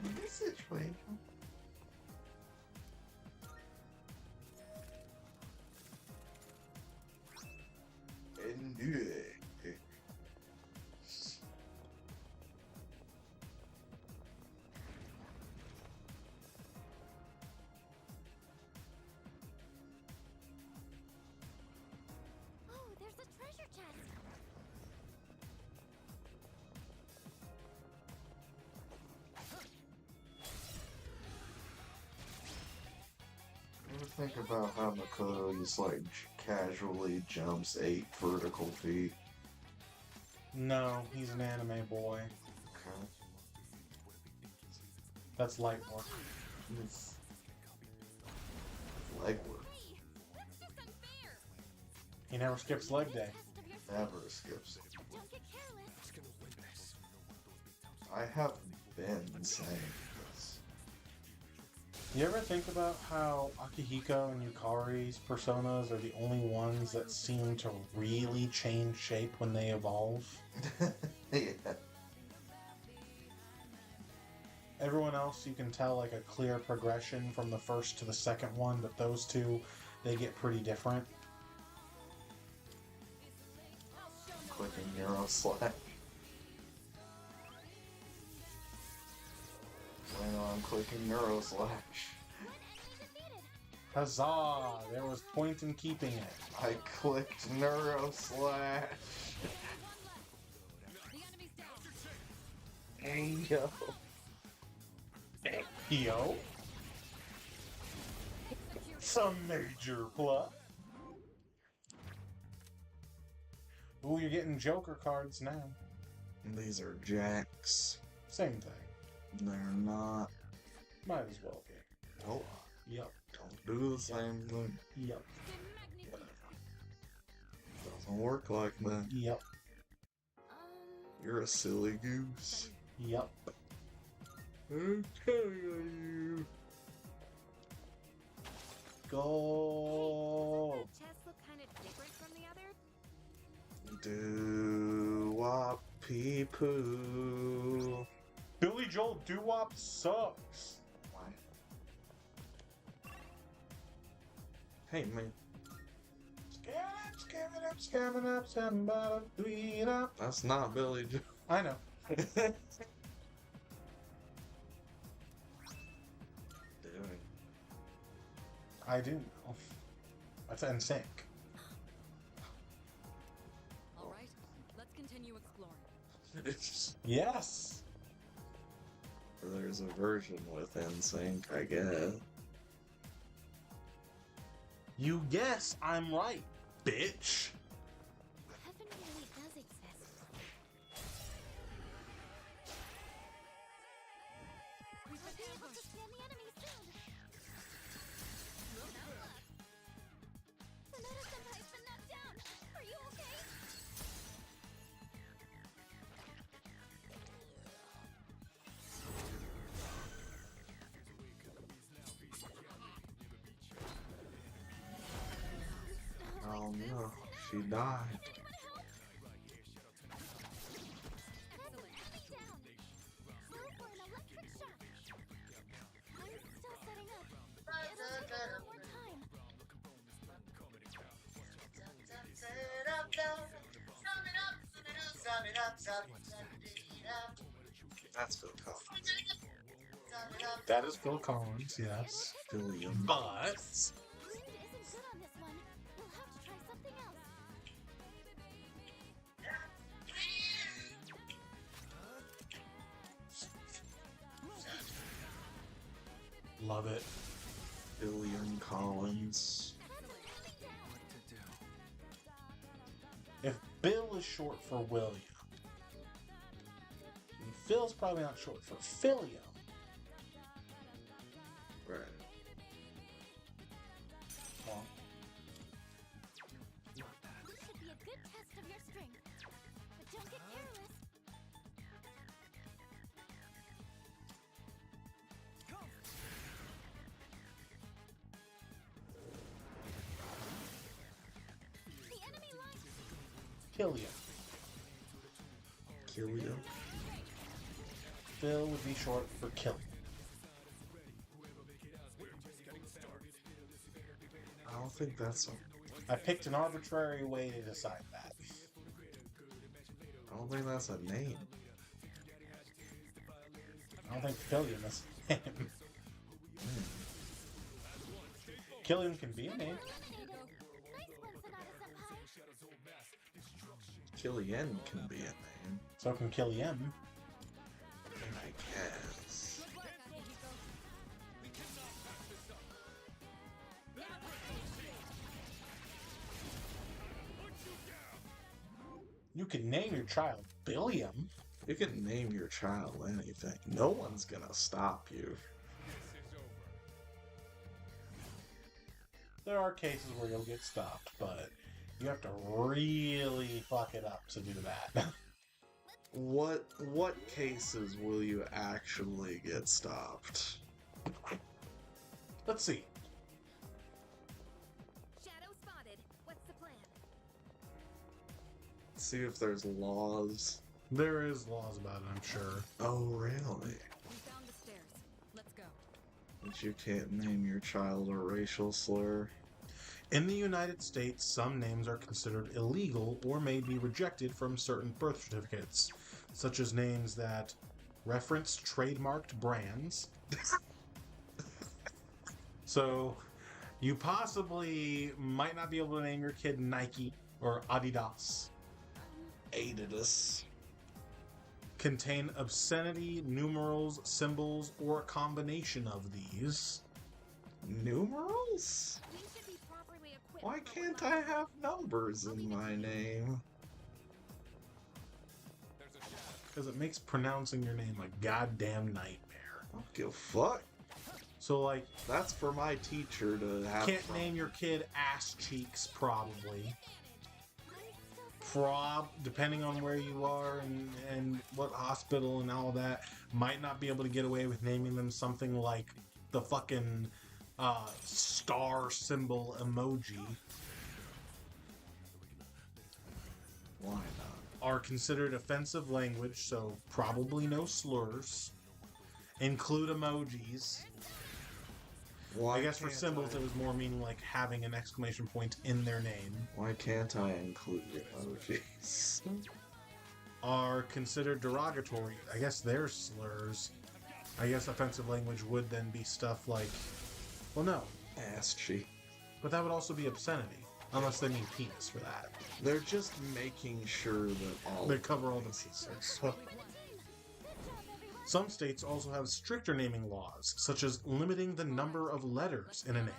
[SPEAKER 3] there's a treasure chest.
[SPEAKER 1] Ever think about how Makoto just like casually jumps 8 vertical feet?
[SPEAKER 2] No, he's an anime boy.
[SPEAKER 1] Okay.
[SPEAKER 2] That's light work.
[SPEAKER 1] It's leg work.
[SPEAKER 2] He never skips leg day.
[SPEAKER 1] Never skips it.
[SPEAKER 3] Don't get careless.
[SPEAKER 1] I have been saying this.
[SPEAKER 2] You ever think about how Akihiko and Yukari's personas are the only ones that seem to really change shape when they evolve?
[SPEAKER 1] Yeah.
[SPEAKER 2] Everyone else, you can tell like a clear progression from the first to the second one, but those two, they get pretty different.
[SPEAKER 1] Clicking Euro Slash. When I'm clicking Euro Slash.
[SPEAKER 2] Huzzah! There was point in keeping it.
[SPEAKER 1] I clicked Neuro Slash. Hey yo.
[SPEAKER 2] Yo. Some major plot. Ooh, you're getting Joker cards now.
[SPEAKER 1] These are jacks.
[SPEAKER 2] Same thing.
[SPEAKER 1] They're not.
[SPEAKER 2] Might as well be.
[SPEAKER 1] Nope.
[SPEAKER 2] Yep.
[SPEAKER 1] Don't do the same thing.
[SPEAKER 2] Yep.
[SPEAKER 1] Doesn't work like that.
[SPEAKER 2] Yep.
[SPEAKER 1] You're a silly goose.
[SPEAKER 2] Yep.
[SPEAKER 1] I'm telling you.
[SPEAKER 2] Go.
[SPEAKER 7] Does that chest look kind of different from the other?
[SPEAKER 1] Do wop pee poo.
[SPEAKER 2] Billy Joel doo-wop sucks.
[SPEAKER 1] Why? Hey man.
[SPEAKER 2] Scamming up, somebody tweet up.
[SPEAKER 1] That's not Billy Joel.
[SPEAKER 2] I know.
[SPEAKER 1] Doing.
[SPEAKER 2] I do know. That's NSYNC.
[SPEAKER 12] All right, let's continue exploring.
[SPEAKER 2] Yes.
[SPEAKER 1] There's a version with NSYNC, I guess.
[SPEAKER 2] You guess I'm right, bitch.
[SPEAKER 3] Heaven really does exist.
[SPEAKER 12] We've
[SPEAKER 3] I'll
[SPEAKER 12] been
[SPEAKER 3] be able to
[SPEAKER 12] ambushed.
[SPEAKER 3] scan the enemy soon. Senpai's been knocked down. Are you okay?
[SPEAKER 1] Oh no, she died. That's Phil Collins.
[SPEAKER 2] That is Phil Collins, yes.
[SPEAKER 1] William.
[SPEAKER 2] But
[SPEAKER 3] Wind isn't good on this one. We'll have to try something else.
[SPEAKER 2] love it.
[SPEAKER 1] William Collins.
[SPEAKER 2] If Bill is short for William, and Phil's probably not short for Philium.
[SPEAKER 1] Right.
[SPEAKER 2] Well,
[SPEAKER 3] This should be a good test of your strength. But don't get careless. The enemy line.
[SPEAKER 2] Killian.
[SPEAKER 1] Killian.
[SPEAKER 2] Phil would be short for Killian.
[SPEAKER 1] I don't think that's a.
[SPEAKER 2] I picked an arbitrary way to decide that.
[SPEAKER 1] I don't think that's a name.
[SPEAKER 2] I don't think Killian is a name. Killian can be a name.
[SPEAKER 1] Killian can be a name.
[SPEAKER 2] So can Killian.
[SPEAKER 1] I guess.
[SPEAKER 2] You can name your child Billiam.
[SPEAKER 1] You can name your child anything. No one's gonna stop you.
[SPEAKER 2] There are cases where you'll get stopped, but you have to really fuck it up to do that.
[SPEAKER 1] What cases will you actually get stopped?
[SPEAKER 2] Let's see.
[SPEAKER 7] Shadow spotted. What's the plan?
[SPEAKER 1] See if there's laws.
[SPEAKER 2] There is laws about it, I'm sure.
[SPEAKER 1] Oh, really?
[SPEAKER 12] We found the stairs. Let's go.
[SPEAKER 1] That you can't name your child a racial slur.
[SPEAKER 2] In the United States, some names are considered illegal or may be rejected from certain birth certificates, such as names that reference trademarked brands. So, you possibly might not be able to name your kid Nike or Adidas.
[SPEAKER 1] Adidas.
[SPEAKER 2] Contain obscenity, numerals, symbols, or a combination of these.
[SPEAKER 1] Numerals?
[SPEAKER 7] We should be properly equipped.
[SPEAKER 1] Why
[SPEAKER 7] for
[SPEAKER 1] can't
[SPEAKER 7] what
[SPEAKER 1] I
[SPEAKER 7] lies
[SPEAKER 1] have numbers in my name?
[SPEAKER 2] Because it makes pronouncing your name a goddamn nightmare.
[SPEAKER 1] I don't give a fuck.
[SPEAKER 2] So, like,
[SPEAKER 1] That's for my teacher to have.
[SPEAKER 2] can't
[SPEAKER 1] from.
[SPEAKER 2] name your kid Ass Cheeks, probably. Depending on where you are and what hospital and all that, might not be able to get away with naming them something like the fucking star symbol emoji.
[SPEAKER 1] Why not?
[SPEAKER 2] Are considered offensive language, so probably no slurs. Include emojis.
[SPEAKER 1] Why
[SPEAKER 2] I guess for
[SPEAKER 1] can't
[SPEAKER 2] symbols,
[SPEAKER 1] I-
[SPEAKER 2] it was more meaning like having an exclamation point in their name.
[SPEAKER 1] Why can't I include emojis?
[SPEAKER 2] Are considered derogatory. I guess they're slurs. I guess offensive language would then be stuff like, well, no,
[SPEAKER 1] Ass cheek.
[SPEAKER 2] but that would also be obscenity, unless they mean penis for that.
[SPEAKER 1] They're just making sure that all.
[SPEAKER 2] They cover all the bases. Some states also have stricter naming laws, such as limiting the number of letters in a name.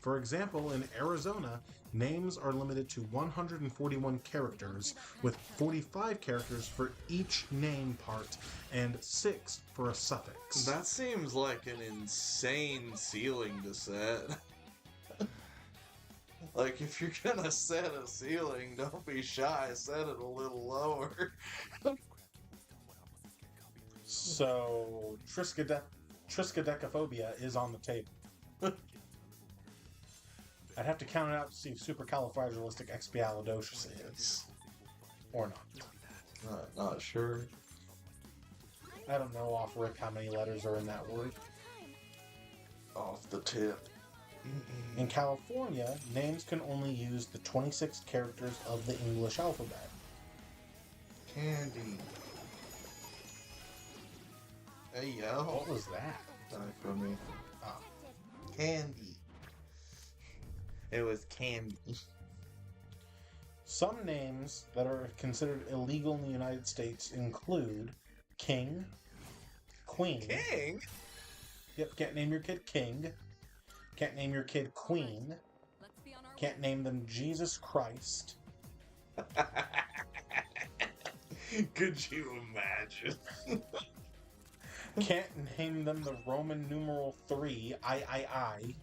[SPEAKER 2] For example, in Arizona, names are limited to 141 characters, with 45 characters for each name part and 6 for a suffix.
[SPEAKER 1] That seems like an insane ceiling to set. Like, if you're gonna set a ceiling, don't be shy. Set it a little lower.
[SPEAKER 2] So, triskaidekaphobia is on the table. I'd have to count it out to see if supercalifragilisticexpialidocious is. Or not.
[SPEAKER 1] Not sure.
[SPEAKER 2] I don't know off rip how many letters are in that word.
[SPEAKER 1] Off the tip.
[SPEAKER 2] In California, names can only use the 26 characters of the English alphabet.
[SPEAKER 1] Candy. Hey, yo.
[SPEAKER 2] What was that?
[SPEAKER 1] Die for me.
[SPEAKER 2] Oh.
[SPEAKER 1] Candy. It was candy.
[SPEAKER 2] Some names that are considered illegal in the United States include King, Queen.
[SPEAKER 1] King?
[SPEAKER 2] Yep, can't name your kid King. Can't name your kid Queen. Can't name them Jesus Christ.
[SPEAKER 1] Could you imagine?
[SPEAKER 2] Can't name them the Roman numeral 3, I.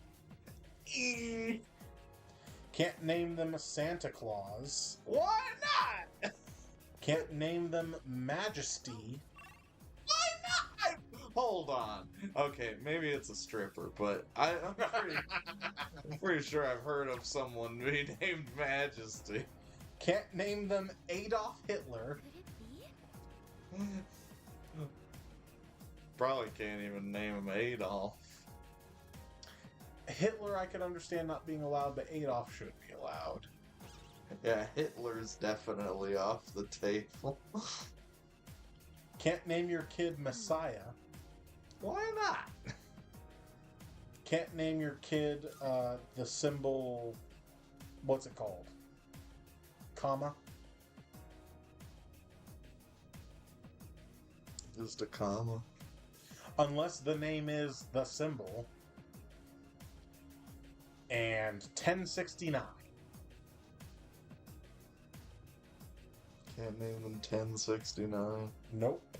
[SPEAKER 2] Can't name them Santa Claus.
[SPEAKER 1] Why not?
[SPEAKER 2] Can't name them Majesty.
[SPEAKER 1] Why not? Hold on. Okay, maybe it's a stripper, but I'm pretty sure I've heard of someone be named Majesty.
[SPEAKER 2] Can't name them Adolf Hitler.
[SPEAKER 1] Probably can't even name him Adolf.
[SPEAKER 2] Hitler I could understand not being allowed, but Adolf should be allowed.
[SPEAKER 1] Yeah, Hitler's definitely off the table.
[SPEAKER 2] Can't name your kid Messiah.
[SPEAKER 1] Why not?
[SPEAKER 2] Can't name your kid the symbol... What's it called? Comma?
[SPEAKER 1] Just a comma.
[SPEAKER 2] Unless the name is the symbol. And 1069.
[SPEAKER 1] Can't name them 1069.
[SPEAKER 2] Nope.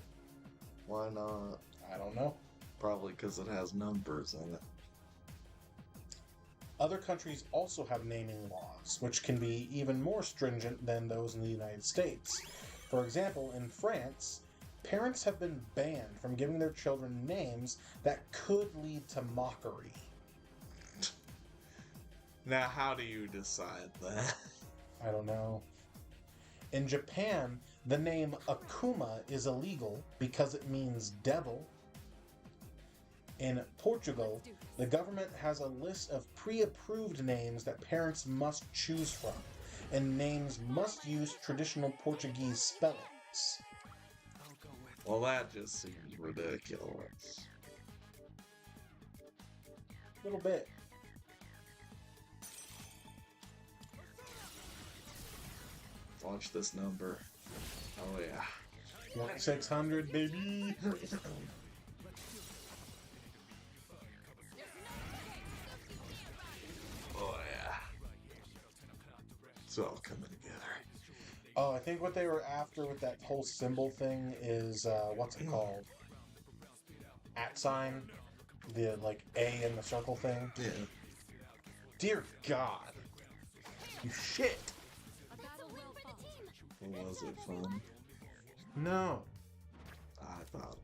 [SPEAKER 1] Why not?
[SPEAKER 2] I don't know.
[SPEAKER 1] Probably because it has numbers in it.
[SPEAKER 2] Other countries also have naming laws, which can be even more stringent than those in the United States. For example, in France, parents have been banned from giving their children names that could lead to mockery.
[SPEAKER 1] Now, how do you decide that?
[SPEAKER 2] I don't know. In Japan, the name Akuma is illegal because it means devil. In Portugal, the government has a list of pre-approved names that parents must choose from, and names must use traditional Portuguese spellings.
[SPEAKER 1] Well, that just seems ridiculous.
[SPEAKER 2] A little bit.
[SPEAKER 1] Watch this number. Oh yeah.
[SPEAKER 2] 600, baby.
[SPEAKER 1] Oh yeah. It's all coming together.
[SPEAKER 2] Oh, I think what they were after with that whole symbol thing is, what's it called? At sign? The, like, A in the circle thing?
[SPEAKER 1] Yeah.
[SPEAKER 2] Dear God. You shit.
[SPEAKER 1] Was it fun?
[SPEAKER 2] No.
[SPEAKER 1] I thought.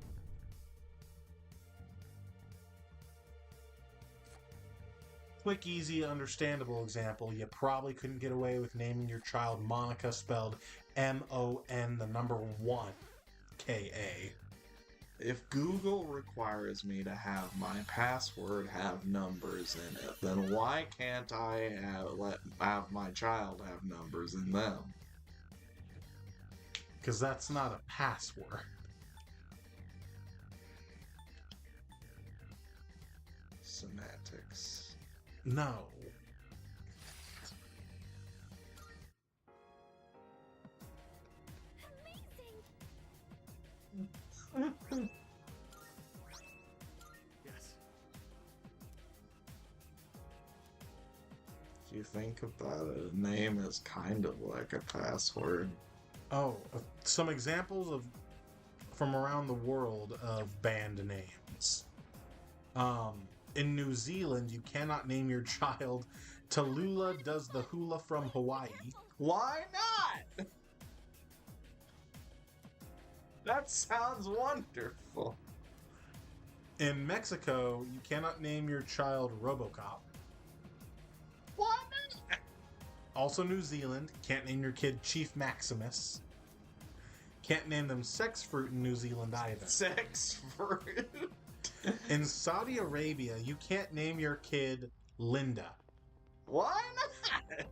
[SPEAKER 2] Quick, easy, understandable example. You probably couldn't get away with naming your child Monica, spelled M-O-N, the number 1, K-A.
[SPEAKER 1] If Google requires me to have my password have numbers in it, then why can't I have my child have numbers in them?
[SPEAKER 2] Because that's not a password.
[SPEAKER 1] Semantics.
[SPEAKER 2] No.
[SPEAKER 4] Yes.
[SPEAKER 1] If you think about it, a name is kind of like a password.
[SPEAKER 2] Oh, some examples of from around the world of band names. In New Zealand, you cannot name your child Tallulah does the hula from Hawaii.
[SPEAKER 1] Why not? That sounds wonderful.
[SPEAKER 2] In Mexico, you cannot name your child Robocop.
[SPEAKER 1] Why not?
[SPEAKER 2] Also New Zealand, can't name your kid Chief Maximus. Can't name them Sex Fruit in New Zealand either.
[SPEAKER 1] Sex fruit.
[SPEAKER 2] In Saudi Arabia, you can't name your kid Linda.
[SPEAKER 1] Why not?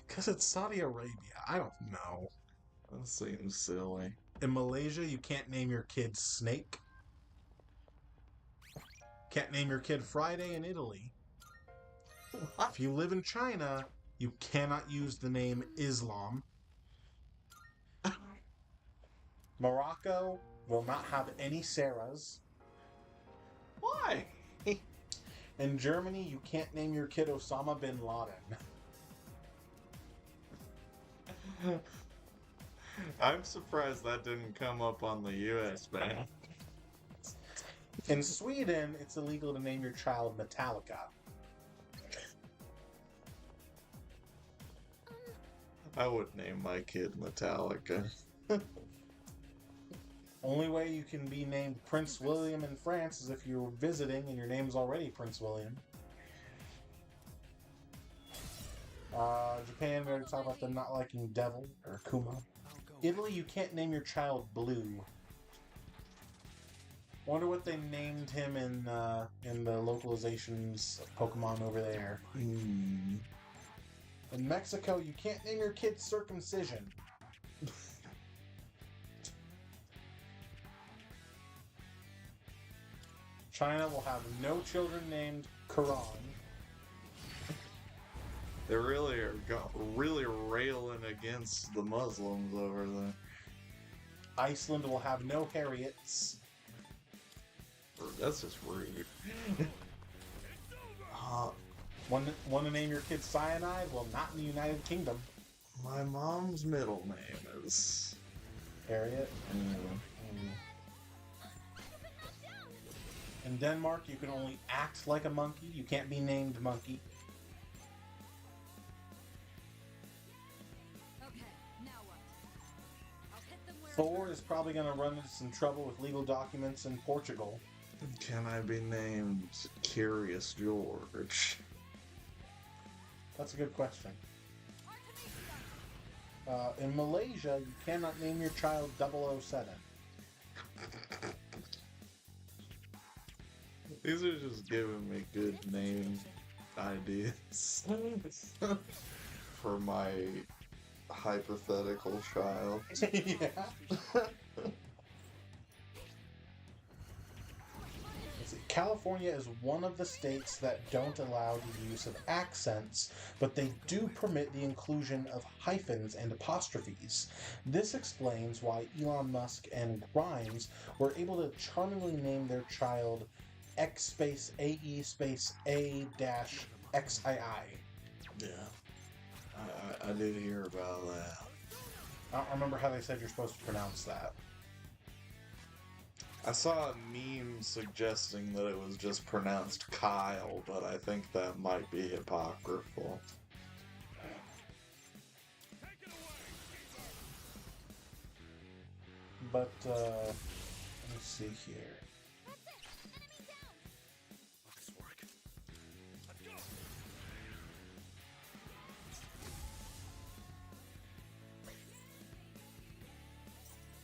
[SPEAKER 2] Because it's Saudi Arabia. I don't know.
[SPEAKER 1] That seems silly.
[SPEAKER 2] In Malaysia, you can't name your kid Snake. Can't name your kid Friday in Italy.
[SPEAKER 1] What?
[SPEAKER 2] If you live in China, you cannot use the name Islam. Morocco will not have any Sarahs.
[SPEAKER 1] Why?
[SPEAKER 2] In Germany, you can't name your kid Osama bin Laden.
[SPEAKER 1] I'm surprised that didn't come up on the US ban.
[SPEAKER 2] In Sweden, it's illegal to name your child Metallica.
[SPEAKER 1] I would name my kid Metallica.
[SPEAKER 2] Only way you can be named Prince William in France is if you're visiting and your name's already Prince William. Japan, we already talked about them not liking Devil or Kuma. Italy, you can't name your child Blue. Wonder what they named him in the localizations of Pokemon over there. In Mexico, you can't name your kid Circumcision. China will have no children named Quran.
[SPEAKER 1] They really are really railing against the Muslims over there.
[SPEAKER 2] Iceland will have no Harriets.
[SPEAKER 1] That's just rude.
[SPEAKER 2] Want to name your kid Cyanide? Well, not in the United Kingdom.
[SPEAKER 1] My mom's middle name is
[SPEAKER 2] Harriet. In Denmark, you can only act like a monkey. You can't be named Monkey.
[SPEAKER 12] Okay, now what? I'll hit them where
[SPEAKER 2] Thor is probably going to run into some trouble with legal documents in Portugal.
[SPEAKER 1] Can I be named Curious George?
[SPEAKER 2] That's a good question. In Malaysia, you cannot name your child 007.
[SPEAKER 1] These are just giving me good name ideas for my hypothetical child.
[SPEAKER 2] Yeah. Let's see. California is one of the states that don't allow the use of accents, but they do permit the inclusion of hyphens and apostrophes. This explains why Elon Musk and Grimes were able to charmingly name their child X space AE space A dash XII.
[SPEAKER 1] Yeah. I did hear about that.
[SPEAKER 2] I don't remember how they said you're supposed to pronounce that.
[SPEAKER 1] I saw a meme suggesting that it was just pronounced Kyle, but I think that might be apocryphal.
[SPEAKER 2] But, let me see here.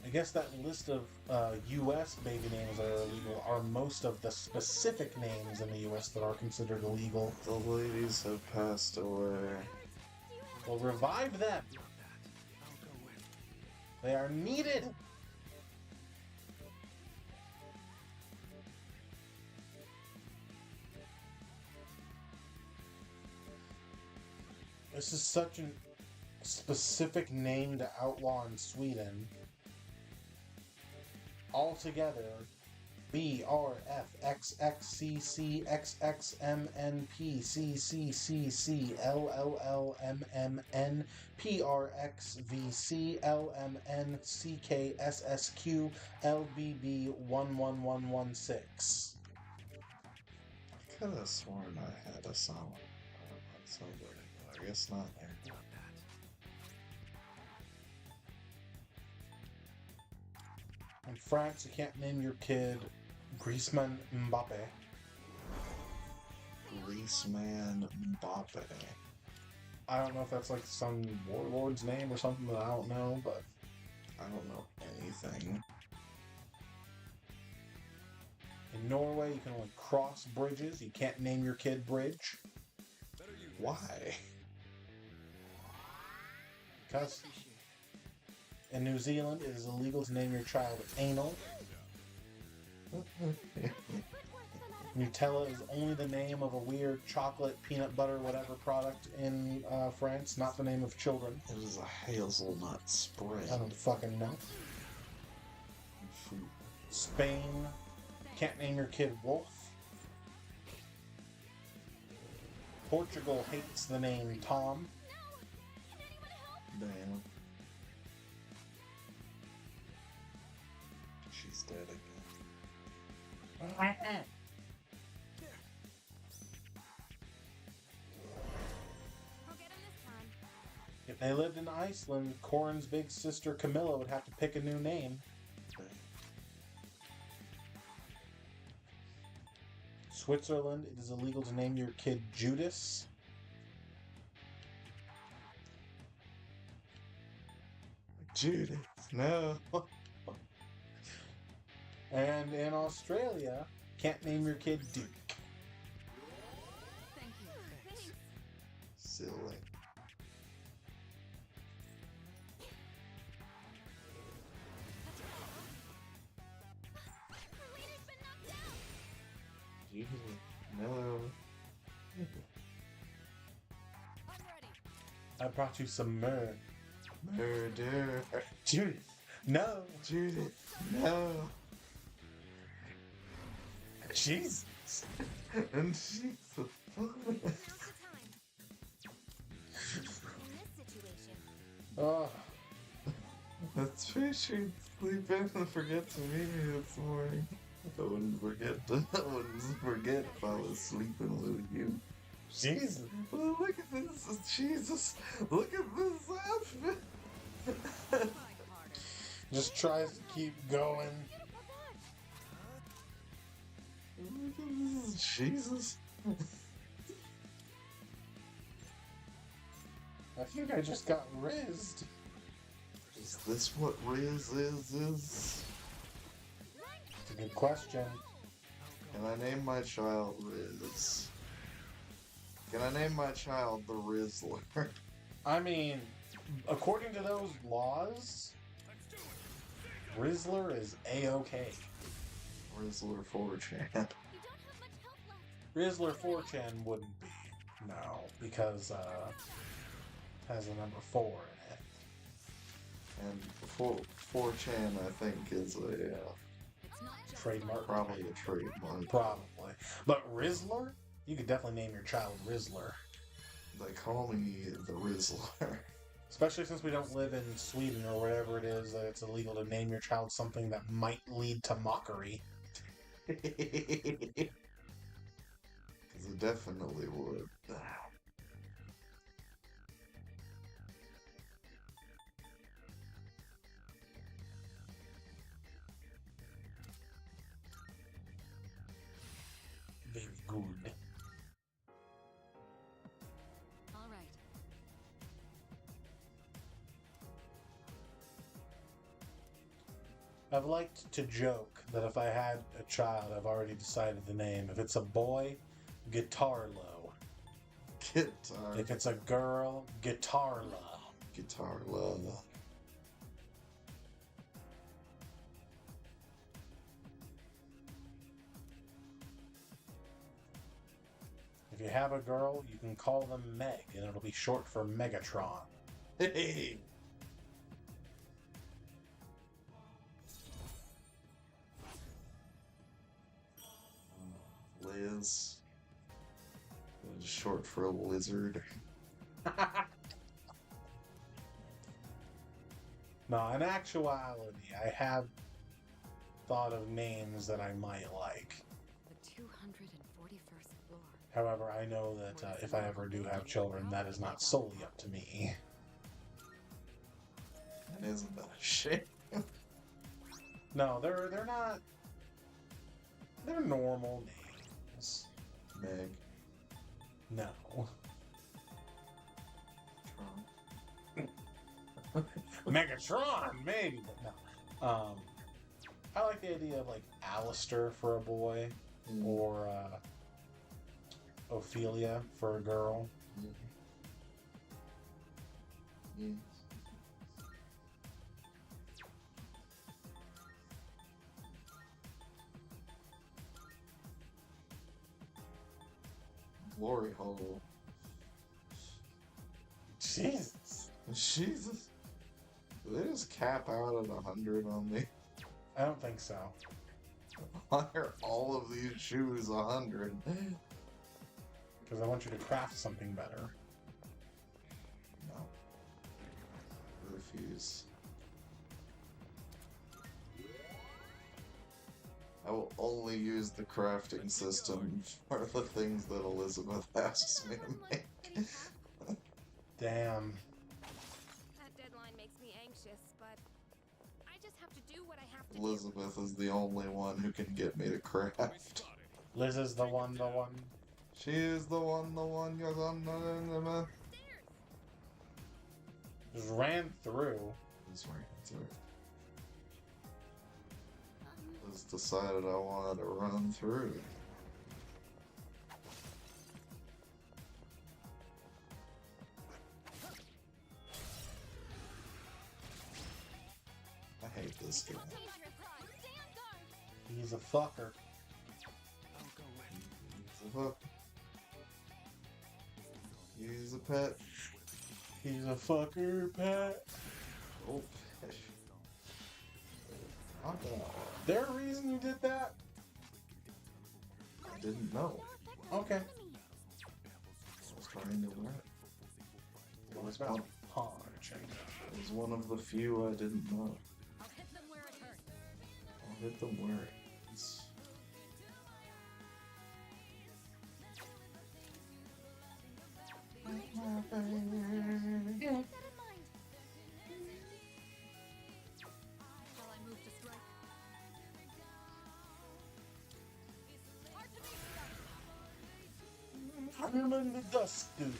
[SPEAKER 2] I guess that list of U.S. baby names that are illegal are most of the specific names in the U.S. that are considered illegal.
[SPEAKER 1] The ladies have passed away.
[SPEAKER 2] Well, revive them! They are needed! This is such a specific name to outlaw in Sweden. Altogether, BRFXXCCXXMNPCCCLLMNPRXVCLMNCKSSQLBB11116.
[SPEAKER 1] I could have sworn I had a solid. Somewhere, but I guess not there.
[SPEAKER 4] Not that.
[SPEAKER 2] In France, you can't name your kid Griezmann Mbappe.
[SPEAKER 1] Greaseman Mbappe.
[SPEAKER 2] I don't know if that's like some warlord's name or something that I don't know, but
[SPEAKER 1] I don't know anything.
[SPEAKER 2] in Norway, you can only cross bridges. You can't name your kid Bridge.
[SPEAKER 1] Why?
[SPEAKER 2] Because in New Zealand, it is illegal to name your child Anal. Nutella is only the name of a weird chocolate, peanut butter, whatever product in France, not the name of children.
[SPEAKER 1] It is a hazelnut spread.
[SPEAKER 2] I don't fucking know. Spain, can't name your kid Wolf. Portugal hates the name Tom.
[SPEAKER 1] Damn. She's dead again.
[SPEAKER 2] If they lived in Iceland, Corin's big sister Camilla would have to pick a new name. Switzerland, it is illegal to name your kid Judas.
[SPEAKER 1] Judith, no.
[SPEAKER 2] And in Australia, can't name your kid Duke.
[SPEAKER 12] Thank you. Thanks.
[SPEAKER 1] Silly. Judith, no.
[SPEAKER 2] I brought you some myrrh.
[SPEAKER 1] Murder.
[SPEAKER 2] Judith, no.
[SPEAKER 1] Judith, no.
[SPEAKER 2] Jesus.
[SPEAKER 1] And she's a
[SPEAKER 2] Oh.
[SPEAKER 1] That's true. She'd sleep in and forget to meet me this morning. I wouldn't forget. I wouldn't forget if I was sleeping with you.
[SPEAKER 2] Jesus.
[SPEAKER 1] Oh, look at this. Jesus. Look at this outfit.
[SPEAKER 2] Just tries to keep going.
[SPEAKER 1] Look at this. Jesus.
[SPEAKER 2] I think I just got rizzed.
[SPEAKER 1] Is this what Riz is?
[SPEAKER 2] It's a good question.
[SPEAKER 1] Can I name my child Riz? Can I name my child the Rizzler?
[SPEAKER 2] I mean, according to those laws, Rizzler is A-OK.
[SPEAKER 1] Rizzler 4chan.
[SPEAKER 2] Rizzler 4chan wouldn't be. No, because it has the number 4 in it.
[SPEAKER 1] And 4chan, I think, is a
[SPEAKER 2] Trademark?
[SPEAKER 1] probably a trademark.
[SPEAKER 2] Probably. But Rizzler? You could definitely name your child Rizzler.
[SPEAKER 1] They call me the Rizzler.
[SPEAKER 2] Especially since we don't live in Sweden or wherever it is that it's illegal to name your child something that might lead to mockery.
[SPEAKER 1] Because it definitely would.
[SPEAKER 2] Very good.
[SPEAKER 12] All right.
[SPEAKER 2] I've liked to joke that if I had a child, I've already decided the name. If it's a boy, Guitarlo.
[SPEAKER 1] Guitar.
[SPEAKER 2] If it's a girl, Guitarla.
[SPEAKER 1] Guitar love.
[SPEAKER 2] If you have a girl, you can call them Meg, and it'll be short for Megatron.
[SPEAKER 1] Hey! Liz. It's short for a lizard.
[SPEAKER 2] No, in actuality, I have thought of names that I might like.
[SPEAKER 12] The 241st explore.
[SPEAKER 2] However, I know that if I ever do have children, that is not solely up to me.
[SPEAKER 1] And isn't that a shame?
[SPEAKER 2] No, they're not. They're normal names.
[SPEAKER 1] Meg.
[SPEAKER 2] No. Megatron, maybe, but no. I like the idea of like Alistair for a boy, or Ophelia for a girl.
[SPEAKER 1] Yes. Glory hole.
[SPEAKER 2] Jesus.
[SPEAKER 1] Jesus. Do they just cap out at 100 on me?
[SPEAKER 2] I don't think so.
[SPEAKER 1] Why are all of these shoes 100?
[SPEAKER 2] Because I want you to craft something better.
[SPEAKER 1] No. Refuse. I will only use the crafting system for the things that Elizabeth asks me to make.
[SPEAKER 2] Damn.
[SPEAKER 7] That deadline makes me anxious, but I just have to do what I have to
[SPEAKER 1] Elizabeth is the only one who can get me to craft.
[SPEAKER 2] Liz is the one.
[SPEAKER 1] She is the one, you're the
[SPEAKER 2] Just ran through.
[SPEAKER 1] Just ran through. Just decided I wanted to run through. I hate this guy.
[SPEAKER 2] He's a fucker.
[SPEAKER 1] He's a fuck. He's a pet.
[SPEAKER 2] He's a fucker pet.
[SPEAKER 1] Oh, fish. Not that one.
[SPEAKER 2] There a reason you did that?
[SPEAKER 1] I didn't know.
[SPEAKER 2] Okay.
[SPEAKER 1] I was trying to learn.
[SPEAKER 2] It was about punching.
[SPEAKER 1] It was one of the few I didn't know.
[SPEAKER 12] I'll hit them where it hurts.
[SPEAKER 1] I'll hit them where it hurts.
[SPEAKER 12] Shall I move to strike?
[SPEAKER 2] I'm in the dust, dude.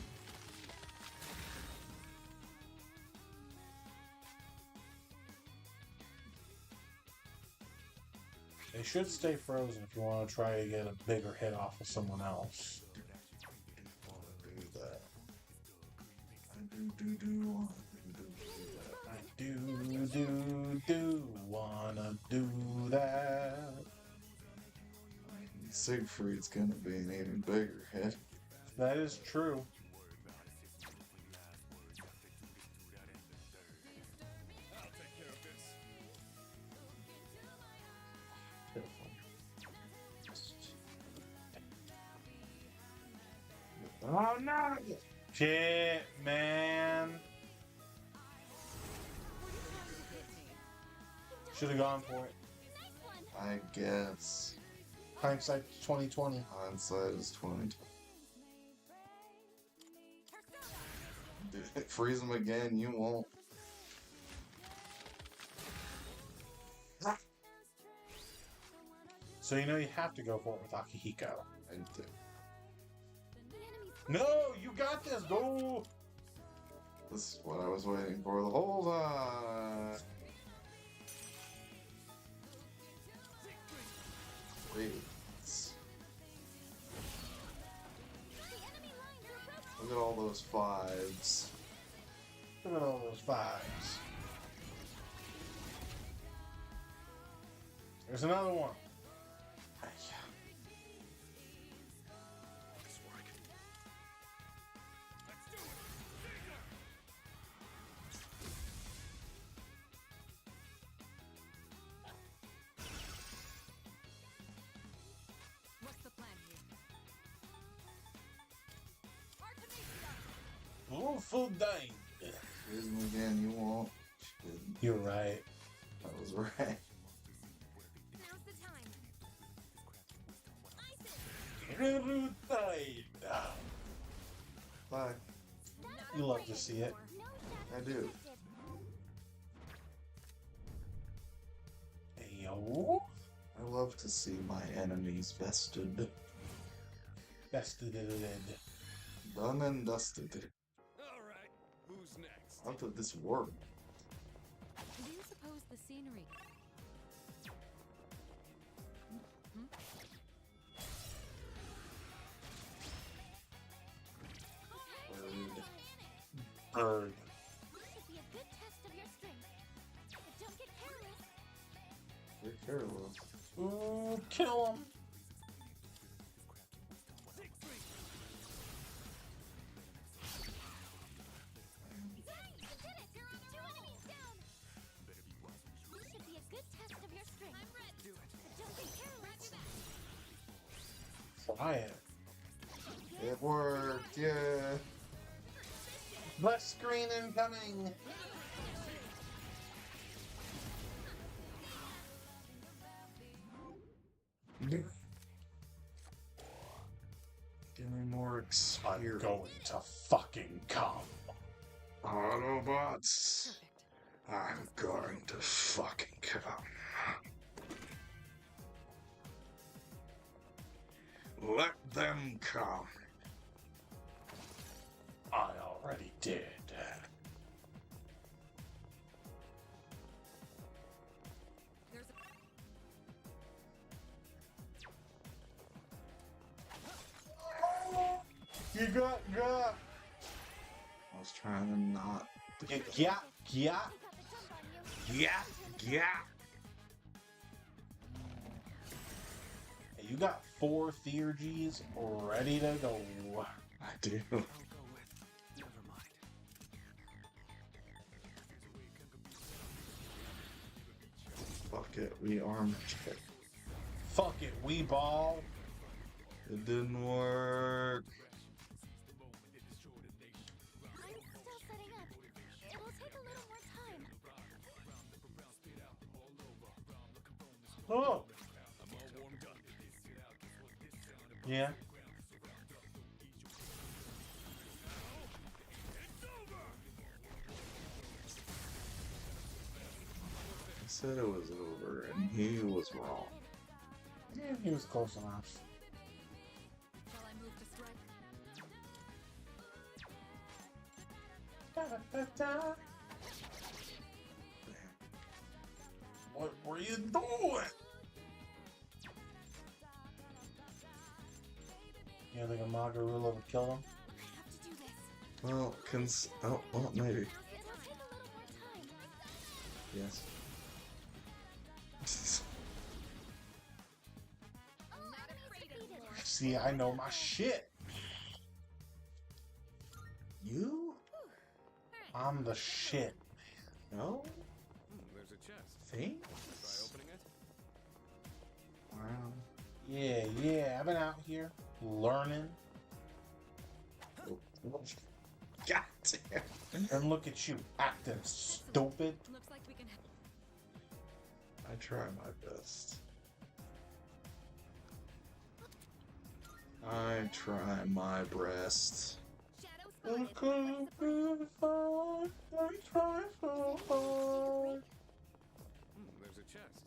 [SPEAKER 2] They should stay frozen if you want to try to get a bigger hit off of someone else.
[SPEAKER 1] Do that. I
[SPEAKER 2] do wanna do that.
[SPEAKER 1] Siegfried's gonna be an even bigger hit.
[SPEAKER 2] That is true.
[SPEAKER 1] Oh no!
[SPEAKER 2] Shit, man. Should have gone for it.
[SPEAKER 1] I guess.
[SPEAKER 2] Hindsight 2020.
[SPEAKER 1] Hindsight is 20. Dude, freeze him again, you won't.
[SPEAKER 2] So you know you have to go for it with Akihiko.
[SPEAKER 1] I do.
[SPEAKER 2] No, you got this. Go.
[SPEAKER 1] This is what I was waiting for the whole time. Freeze. Look at all those fives.
[SPEAKER 2] Look at all those fives. There's another one.
[SPEAKER 12] What's the plan here?
[SPEAKER 2] Awful day.
[SPEAKER 1] Freeze him again, you won't. She didn't.
[SPEAKER 2] You're right.
[SPEAKER 1] I was right.
[SPEAKER 7] Now's the time.
[SPEAKER 1] Bye.
[SPEAKER 2] You love to see it.
[SPEAKER 1] I do.
[SPEAKER 2] Ayo.
[SPEAKER 1] I love to see my enemies vested.
[SPEAKER 2] Vested.
[SPEAKER 1] Done and dusted.
[SPEAKER 6] Alright, who's next?
[SPEAKER 1] How did this work?
[SPEAKER 12] Do you suppose the scenery...
[SPEAKER 2] Bird.
[SPEAKER 3] Should be a good test of your strength. But don't get careless.
[SPEAKER 1] You're careless.
[SPEAKER 2] Ooh, kill him.
[SPEAKER 3] Should be a good test of your strength. I'm ready. Do it. But don't get careless.
[SPEAKER 2] Try it.
[SPEAKER 1] It worked, yeah.
[SPEAKER 2] Left screen incoming.
[SPEAKER 1] Give me more
[SPEAKER 2] I'm
[SPEAKER 1] experience.
[SPEAKER 2] going to fucking come.
[SPEAKER 1] Autobots. I'm going to fucking come. Let them come.
[SPEAKER 2] I already did.
[SPEAKER 12] There's a...
[SPEAKER 2] You got.
[SPEAKER 1] I was trying to not.
[SPEAKER 2] Yeah.
[SPEAKER 1] Yeah.
[SPEAKER 2] Hey, you got 4 Theurgies ready to go.
[SPEAKER 1] I do.
[SPEAKER 6] I'll go with. Never mind.
[SPEAKER 1] Fuck it, we armed it.
[SPEAKER 2] Fuck it, we ball.
[SPEAKER 1] It didn't work.
[SPEAKER 3] I'm still setting up. It'll take a little more time.
[SPEAKER 2] Oh. Yeah.
[SPEAKER 1] He said it was over, and he was wrong.
[SPEAKER 2] Yeah, he was close enough.
[SPEAKER 12] Shall I move to strike?
[SPEAKER 2] What were you doing? You think a Magarula would kill him?
[SPEAKER 3] I have to do this.
[SPEAKER 1] Well, well, maybe.
[SPEAKER 3] It'll take a little more time.
[SPEAKER 1] Yes.
[SPEAKER 3] All enemies defeated.
[SPEAKER 2] See, I know my shit.
[SPEAKER 1] You?
[SPEAKER 2] I'm the shit.
[SPEAKER 1] No?
[SPEAKER 6] There's a chest.
[SPEAKER 1] Think?
[SPEAKER 6] Try opening it?
[SPEAKER 1] Wow.
[SPEAKER 2] Yeah, I've been out here learning.
[SPEAKER 1] God damn.
[SPEAKER 2] And look at you acting stupid.
[SPEAKER 12] Looks like we can...
[SPEAKER 1] I try my best. I try my best.
[SPEAKER 3] Shadow
[SPEAKER 2] It
[SPEAKER 3] spotted.
[SPEAKER 2] could be fun. I try so hard.
[SPEAKER 6] There's a chest.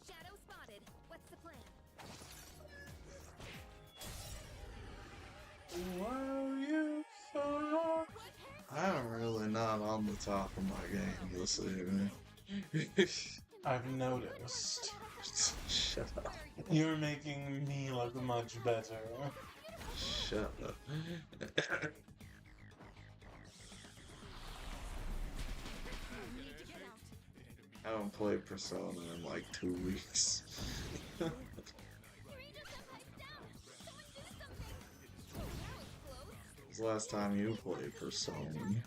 [SPEAKER 7] Shadow spotted. What's the plan?
[SPEAKER 1] I'm really not on the top of my game this evening.
[SPEAKER 2] I've noticed.
[SPEAKER 1] Shut up.
[SPEAKER 2] You're making me look much better.
[SPEAKER 1] Shut up. I haven't played Persona in like 2 weeks. When's the last time you played Persona?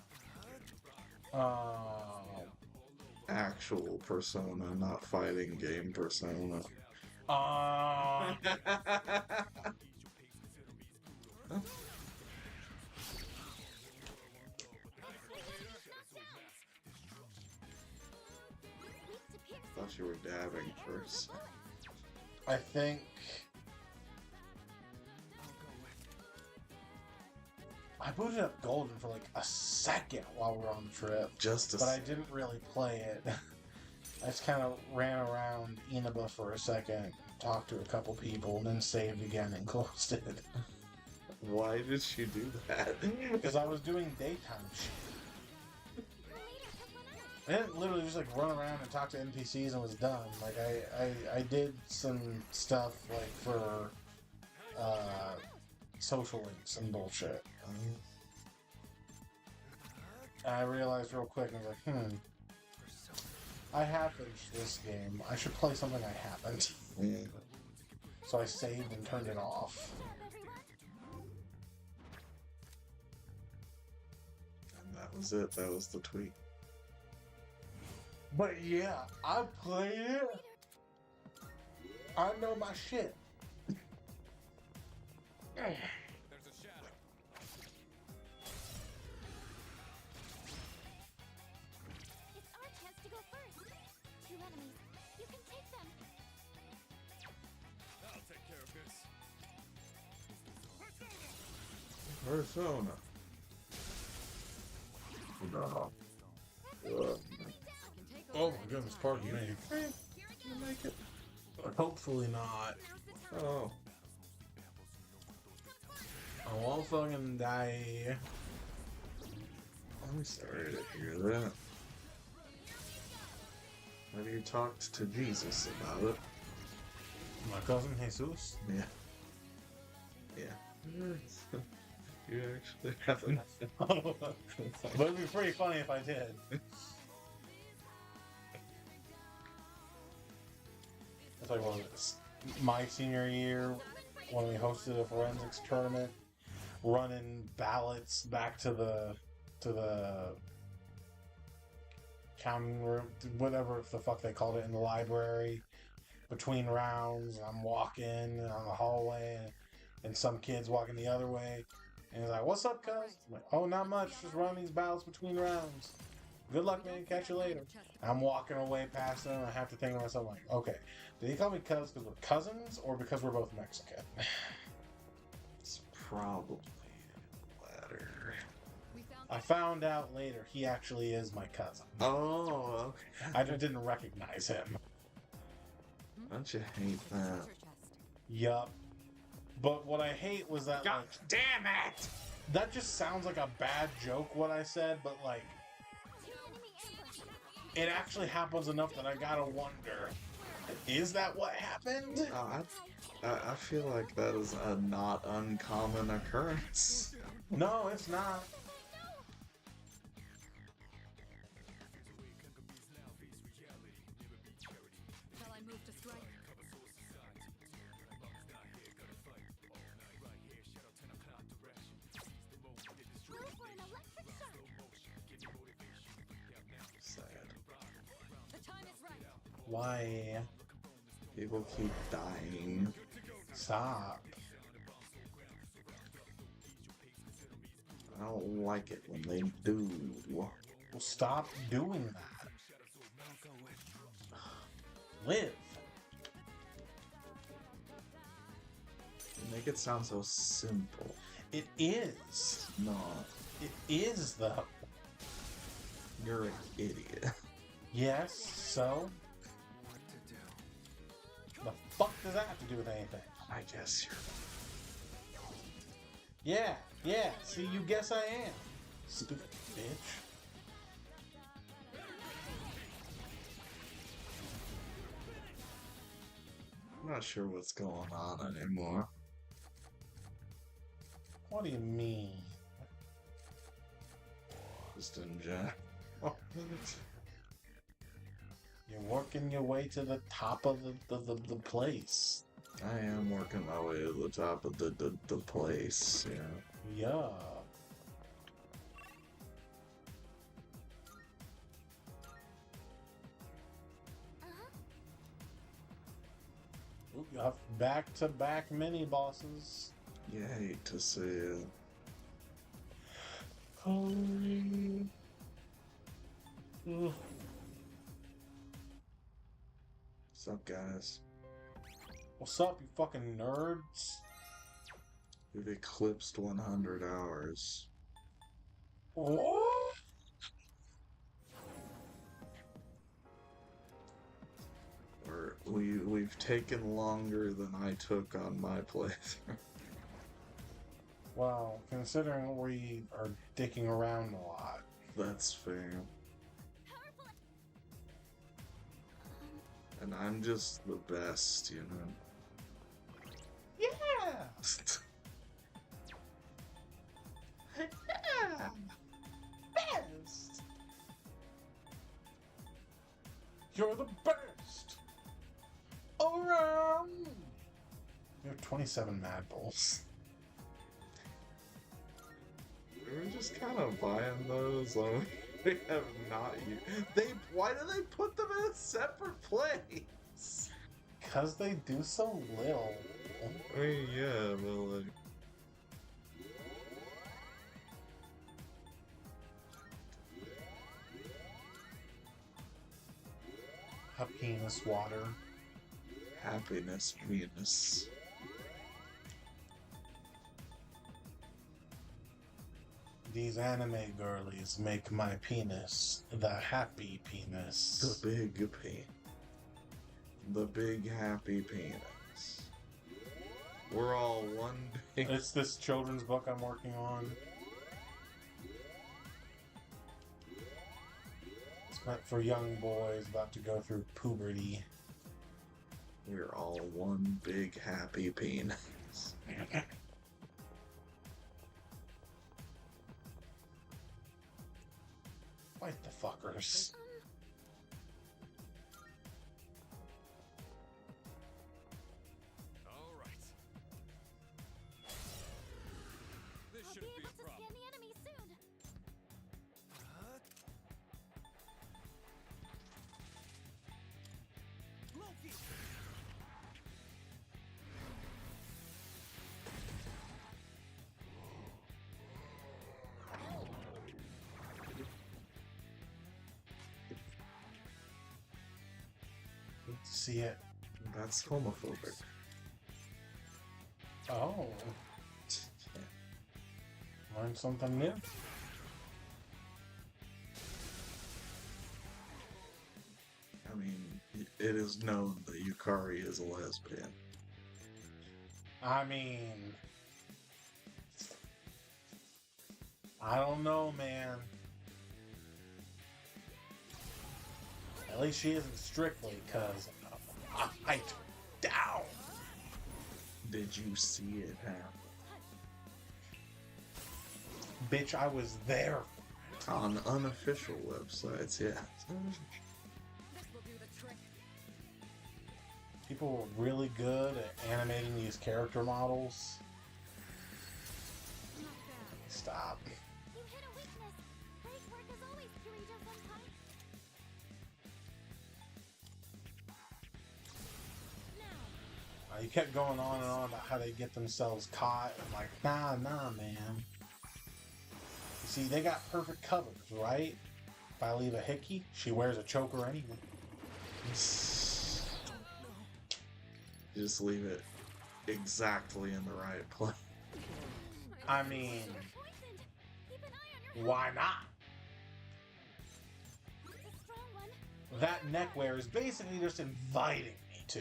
[SPEAKER 1] Actual Persona, not fighting game Persona. thought you were dabbing first.
[SPEAKER 2] I think I booted up Golden for like a second while we were on the trip, but I didn't really play it. I just kind of ran around Inaba for a second, talked to a couple people, and then saved again and closed it.
[SPEAKER 1] Why did she do that?
[SPEAKER 2] Because I was doing daytime shit. I didn't literally just like run around and talk to NPCs and was done. Like I did some stuff like for social links and bullshit. And I realized real quick, I was like, I have finished this game. I should play something I haven't.
[SPEAKER 1] Yeah.
[SPEAKER 2] So I saved and turned it off.
[SPEAKER 1] And that was it. That was the tweet.
[SPEAKER 2] But yeah, I played it. I know my shit.
[SPEAKER 6] There's a shadow.
[SPEAKER 3] It's our chance to go first. Two enemies. You can take them.
[SPEAKER 6] I'll take care of this.
[SPEAKER 1] Persona. No.
[SPEAKER 2] Oh my goodness, pardon me.
[SPEAKER 1] You make it.
[SPEAKER 2] Hopefully not.
[SPEAKER 1] Oh.
[SPEAKER 2] I won't fucking die.
[SPEAKER 1] I'm sorry to hear that. Have you talked to Jesus about it?
[SPEAKER 2] My cousin Jesus?
[SPEAKER 1] Yeah. Yeah. You actually haven't.
[SPEAKER 2] But it'd be pretty funny if I did. It's like, what was it? My senior year, when we hosted a forensics tournament, running ballots back to the counting room, whatever the fuck they called it, in the library, between rounds. And I'm walking on the hallway, and some kid's walking the other way. And he's like, "What's up, cuz?" I'm like, "Oh, not much. Just running these ballots between rounds. Good luck, man. Catch you later." I'm walking away past him. I have to think to myself, like, okay, did he call me cuz because we're cousins or because we're both Mexican?
[SPEAKER 1] It's probably the latter.
[SPEAKER 2] I found out later he actually is my cousin.
[SPEAKER 1] Oh, okay.
[SPEAKER 2] I just didn't recognize him.
[SPEAKER 1] Don't you hate that?
[SPEAKER 2] Yup. But what I hate was that,
[SPEAKER 1] God
[SPEAKER 2] like,
[SPEAKER 1] damn it!
[SPEAKER 2] that just sounds like a bad joke, what I said, but, like, it actually happens enough that I gotta wonder, is that what happened?
[SPEAKER 1] I feel like that is a not uncommon occurrence.
[SPEAKER 2] No, it's not.
[SPEAKER 12] Shall I move to strike?
[SPEAKER 1] Sad.
[SPEAKER 12] The time is right.
[SPEAKER 2] Why?
[SPEAKER 1] People keep dying.
[SPEAKER 2] Stop.
[SPEAKER 1] I don't like it when they do.
[SPEAKER 2] Well, stop doing that. Live.
[SPEAKER 1] You make it sound so simple.
[SPEAKER 2] It is.
[SPEAKER 1] It's not.
[SPEAKER 2] It is, though.
[SPEAKER 1] You're an idiot.
[SPEAKER 2] Yes, so? The fuck does that have to do with anything?
[SPEAKER 1] I guess you're.
[SPEAKER 2] Yeah, see, you guess I am. Stupid bitch.
[SPEAKER 1] I'm not sure what's going on anymore.
[SPEAKER 2] What do you mean?
[SPEAKER 1] Just in general.
[SPEAKER 2] You're working your way to the top of the place.
[SPEAKER 1] I am working my way to the top of the place, yeah.
[SPEAKER 2] Yeah. We got back-to-back mini bosses.
[SPEAKER 1] You hate to see it.
[SPEAKER 2] Holy.
[SPEAKER 1] What's up, guys?
[SPEAKER 2] What's up, you fucking nerds?
[SPEAKER 1] We've eclipsed 100 hours.
[SPEAKER 2] What?
[SPEAKER 1] We've taken longer than I took on my playthrough.
[SPEAKER 2] Well, considering we are dicking around a lot.
[SPEAKER 1] That's fair. And I'm just the best, you know?
[SPEAKER 2] Yeah! Yeah! Best! You're the best! Around! You have 27 Mad Bulls.
[SPEAKER 1] We were just kind of buying those. We have not used. Why do they put them in a separate place?
[SPEAKER 2] Because they do so little.
[SPEAKER 1] I mean, yeah, but like.
[SPEAKER 2] A penis water.
[SPEAKER 1] Happiness, Venus.
[SPEAKER 2] These anime girlies make my penis the happy penis.
[SPEAKER 1] The big penis. The big happy penis. We're all one big.
[SPEAKER 2] It's this children's book I'm working on. It's meant for young boys about to go through puberty.
[SPEAKER 1] We're all one big happy penis.
[SPEAKER 2] Fight the fuckers.
[SPEAKER 6] All right. This
[SPEAKER 3] I'll be
[SPEAKER 6] shouldn't be
[SPEAKER 3] able
[SPEAKER 6] a
[SPEAKER 3] to
[SPEAKER 6] problem.
[SPEAKER 3] scan the enemy soon.
[SPEAKER 9] Loki!
[SPEAKER 2] See it.
[SPEAKER 1] That's homophobic.
[SPEAKER 2] Oh. Learn something new.
[SPEAKER 1] I mean, it is known that Yukari is a lesbian.
[SPEAKER 2] I mean, I don't know, man. At least she isn't strictly, because I down.
[SPEAKER 1] Did you see it happen?
[SPEAKER 2] Bitch, I was there.
[SPEAKER 1] On unofficial websites, yeah.
[SPEAKER 12] This will do the trick.
[SPEAKER 2] People were really good at animating these character models.
[SPEAKER 12] Not bad.
[SPEAKER 2] Stop.
[SPEAKER 3] You hit a weakness. Great work as always, Kirito Senpai. Now,
[SPEAKER 2] You kept going on and on about how they get themselves caught. I'm like, nah, man. You see, they got perfect covers, right? If I leave a hickey, she wears a choker anyway.
[SPEAKER 1] You just leave it exactly in the right place.
[SPEAKER 2] I mean,
[SPEAKER 3] poisoned. Keep an eye on your
[SPEAKER 2] why not?
[SPEAKER 3] It's a strong one.
[SPEAKER 2] That neckwear is basically just inviting me to.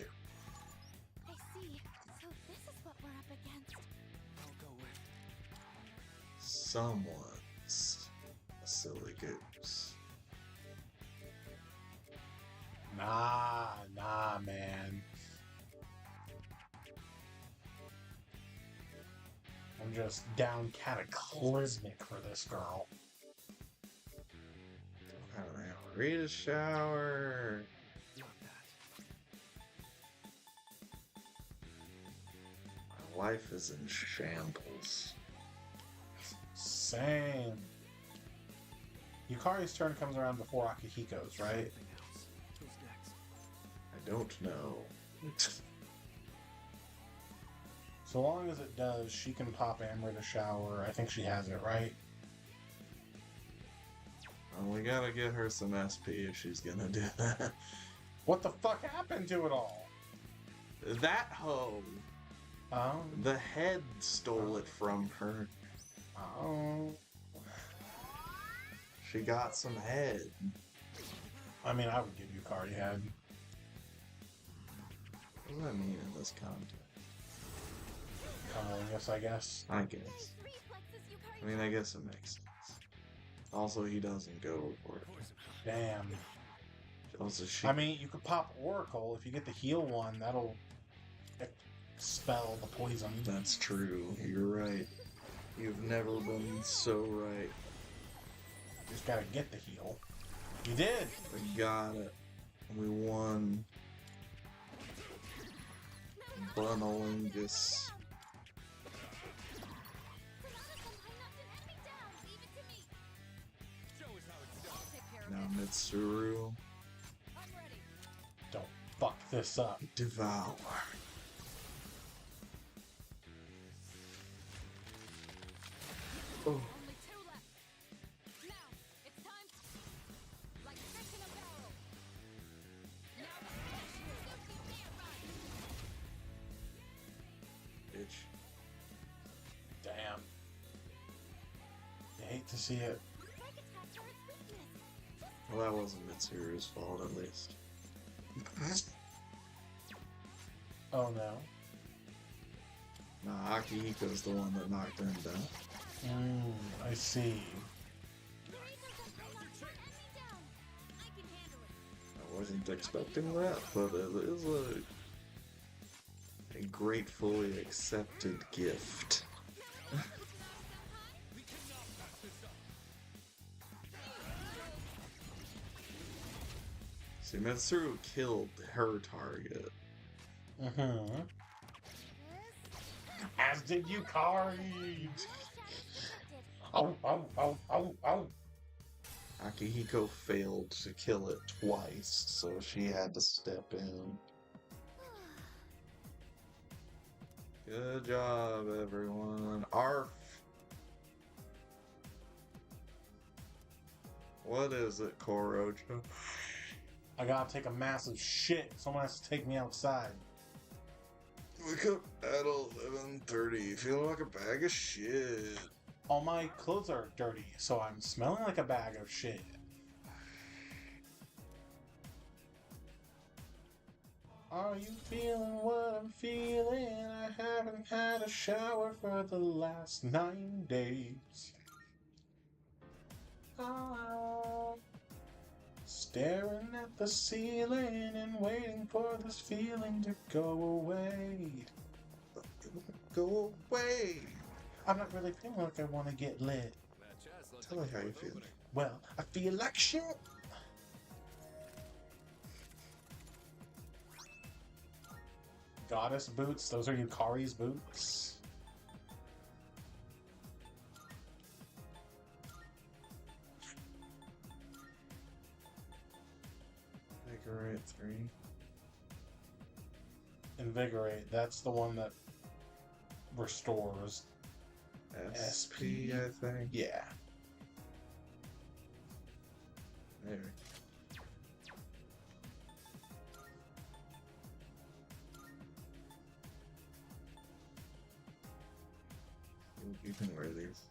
[SPEAKER 3] I see. So this is what we're up against.
[SPEAKER 9] I'll go with.
[SPEAKER 1] Someone's a silly goose.
[SPEAKER 2] Nah, man. I'm just down cataclysmic for this girl.
[SPEAKER 1] I don't know. Read a shower.
[SPEAKER 9] Not that.
[SPEAKER 1] My life is in shambles.
[SPEAKER 2] Same. Yukari's turn comes around before Akihiko's, right?
[SPEAKER 9] Anything else? Who's next?
[SPEAKER 1] I don't know.
[SPEAKER 2] So long as it does, she can pop Amber to shower. I think she has it, right?
[SPEAKER 1] Well, we gotta get her some SP if she's gonna do that.
[SPEAKER 2] What the fuck happened to it all?
[SPEAKER 1] That hoe.
[SPEAKER 2] Oh.
[SPEAKER 1] The head stole it from her.
[SPEAKER 2] Oh.
[SPEAKER 1] She got some head.
[SPEAKER 2] I mean, I would give you Kari head.
[SPEAKER 1] What does that mean in this context?
[SPEAKER 2] Cunnilingus, I guess.
[SPEAKER 1] I guess. I mean, I guess it makes sense. Also, he doesn't go for it.
[SPEAKER 2] Damn.
[SPEAKER 1] Also, she...
[SPEAKER 2] I mean, you could pop Oracle. If you get the heal one, that'll expel the poison.
[SPEAKER 1] That's true. You're right. You've never been so right.
[SPEAKER 2] You just gotta get the heal. You did!
[SPEAKER 1] We got it. We won. Bunalingus. Now Mitsuru.
[SPEAKER 2] Don't fuck this up.
[SPEAKER 1] Devour. Oh.
[SPEAKER 12] Only 2 left. Now, it's time like fish in a barrel. Now
[SPEAKER 1] Bitch.
[SPEAKER 2] Damn. You hate to see it.
[SPEAKER 1] Well, that wasn't Mitsuru's fault, at least.
[SPEAKER 2] Oh no.
[SPEAKER 1] Nah, Akihiko's the one that knocked him down.
[SPEAKER 2] I see.
[SPEAKER 1] I wasn't expecting that, but it is a gratefully accepted gift. See, Mitsuru killed her target.
[SPEAKER 2] As did you, Kari! Oh, oh, oh, oh, oh!
[SPEAKER 1] Akihiko failed to kill it twice, so she had to step in. Good job, everyone. Arf! What is it, Korojo?
[SPEAKER 2] I gotta take a massive shit. Someone has to take me outside.
[SPEAKER 1] Wake up at 11:30, feeling like a bag of shit.
[SPEAKER 2] All my clothes are dirty, so I'm smelling like a bag of shit. Are you feeling what I'm feeling? I haven't had a shower for the last 9 days. Staring at the ceiling and waiting for this feeling to go away.
[SPEAKER 1] Go away!
[SPEAKER 2] I'm not really feeling like I want to get lit.
[SPEAKER 1] Tell me how you feel.
[SPEAKER 2] Well, I feel like shit. Goddess boots, those are Yukari's boots.
[SPEAKER 1] Invigorate 3.
[SPEAKER 2] Invigorate, that's the one that restores.
[SPEAKER 1] SP, I think.
[SPEAKER 2] Yeah.
[SPEAKER 1] Maybe. You can wear these.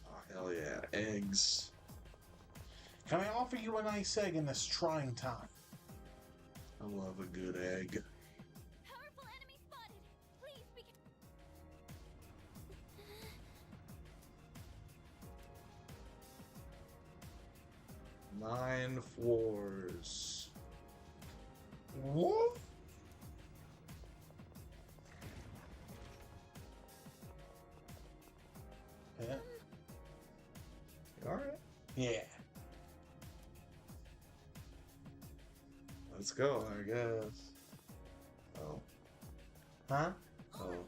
[SPEAKER 1] Oh, hell yeah. Eggs.
[SPEAKER 2] Can I offer you a nice egg in this trying time?
[SPEAKER 1] I love a good egg.
[SPEAKER 12] Powerful enemy spotted. Please be
[SPEAKER 1] 9 floors.
[SPEAKER 2] What? Yeah.
[SPEAKER 1] Alright.
[SPEAKER 2] Yeah.
[SPEAKER 1] Let's go, I guess. Oh.
[SPEAKER 2] Huh?
[SPEAKER 1] Oh.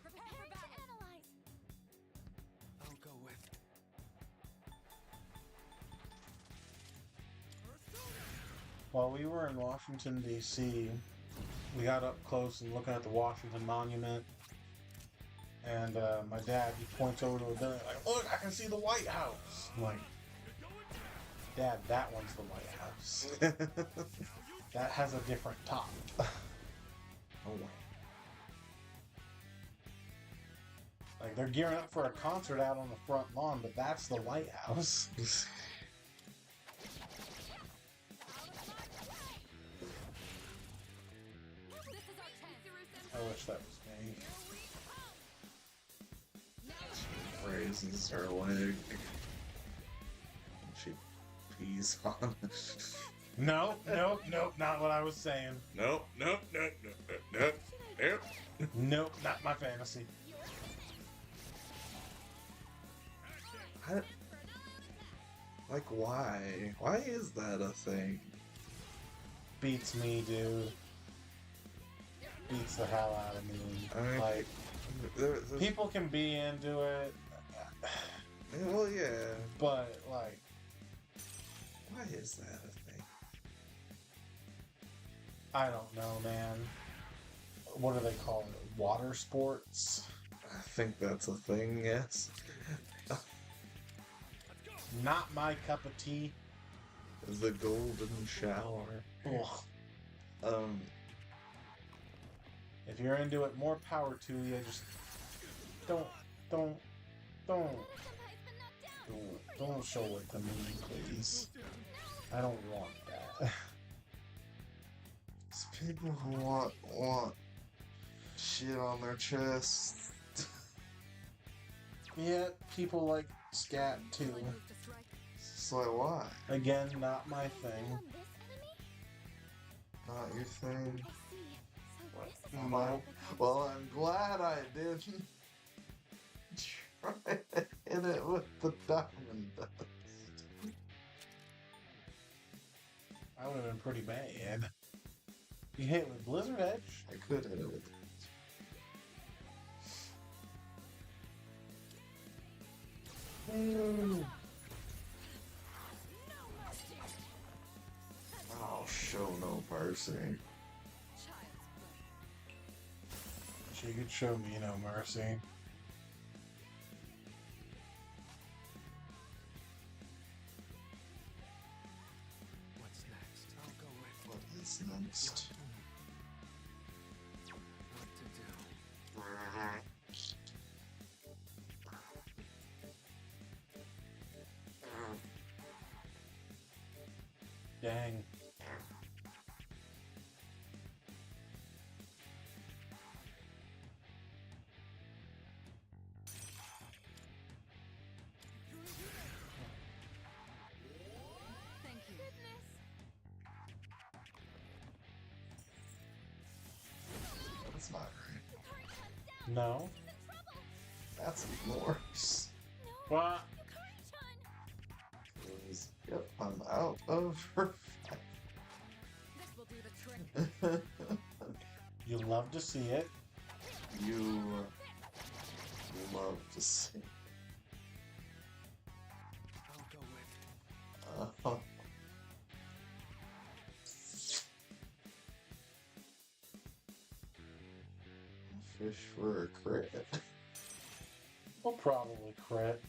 [SPEAKER 12] prepare to analyze.
[SPEAKER 4] I'll go with.
[SPEAKER 2] While we were in Washington, D.C., we got up close and looking at the Washington Monument. And my dad, he points over to a building like, look, I can see the White House. I'm like, Dad, that one's the White House. That has a different top.
[SPEAKER 1] Oh,
[SPEAKER 2] Like, they're gearing up for a concert out on the front lawn, but that's the White House.
[SPEAKER 7] This is our chance.
[SPEAKER 2] I wish that was me.
[SPEAKER 1] raises her leg. She pees on it.
[SPEAKER 2] Nope, not what I was saying.
[SPEAKER 1] Nope.
[SPEAKER 2] Nope, not my fantasy.
[SPEAKER 1] Like, why? Why is that a thing?
[SPEAKER 2] Beats me, dude. Beats the hell out of me.
[SPEAKER 1] I mean,
[SPEAKER 2] Like,
[SPEAKER 1] there's...
[SPEAKER 2] people can be into it.
[SPEAKER 1] Well, yeah.
[SPEAKER 2] But, like...
[SPEAKER 1] Why is that a thing?
[SPEAKER 2] I don't know, man. What do they call it? Water sports?
[SPEAKER 1] I think that's a thing, yes.
[SPEAKER 2] Not my cup of tea.
[SPEAKER 1] The golden shower.
[SPEAKER 2] Ugh. If you're into it, more power to you. Just don't show it to me, please. I don't want that.
[SPEAKER 1] It's people who want shit on their chest.
[SPEAKER 2] Yeah, people like scat too.
[SPEAKER 1] It's like, why?
[SPEAKER 2] Again, not my thing.
[SPEAKER 1] Not your thing.
[SPEAKER 2] No.
[SPEAKER 1] Well, I'm glad I didn't try to hit it with the diamond dust.
[SPEAKER 2] I would have been pretty bad. You hit it with Blizzard Edge?
[SPEAKER 1] I could hit it with I'll show no mercy.
[SPEAKER 2] She could show me no mercy.
[SPEAKER 4] What's next? I'll go with
[SPEAKER 1] What is next?
[SPEAKER 4] what to do.
[SPEAKER 2] Dang.
[SPEAKER 12] Thank you.
[SPEAKER 1] That's not right.
[SPEAKER 2] No?
[SPEAKER 1] That's even worse.
[SPEAKER 2] What?
[SPEAKER 1] Yep, I'm out of her.
[SPEAKER 12] This will do the trick.
[SPEAKER 2] You love to see it.
[SPEAKER 1] You love to see.
[SPEAKER 4] I'll go with
[SPEAKER 1] Fish for a crit.
[SPEAKER 2] We'll probably crit.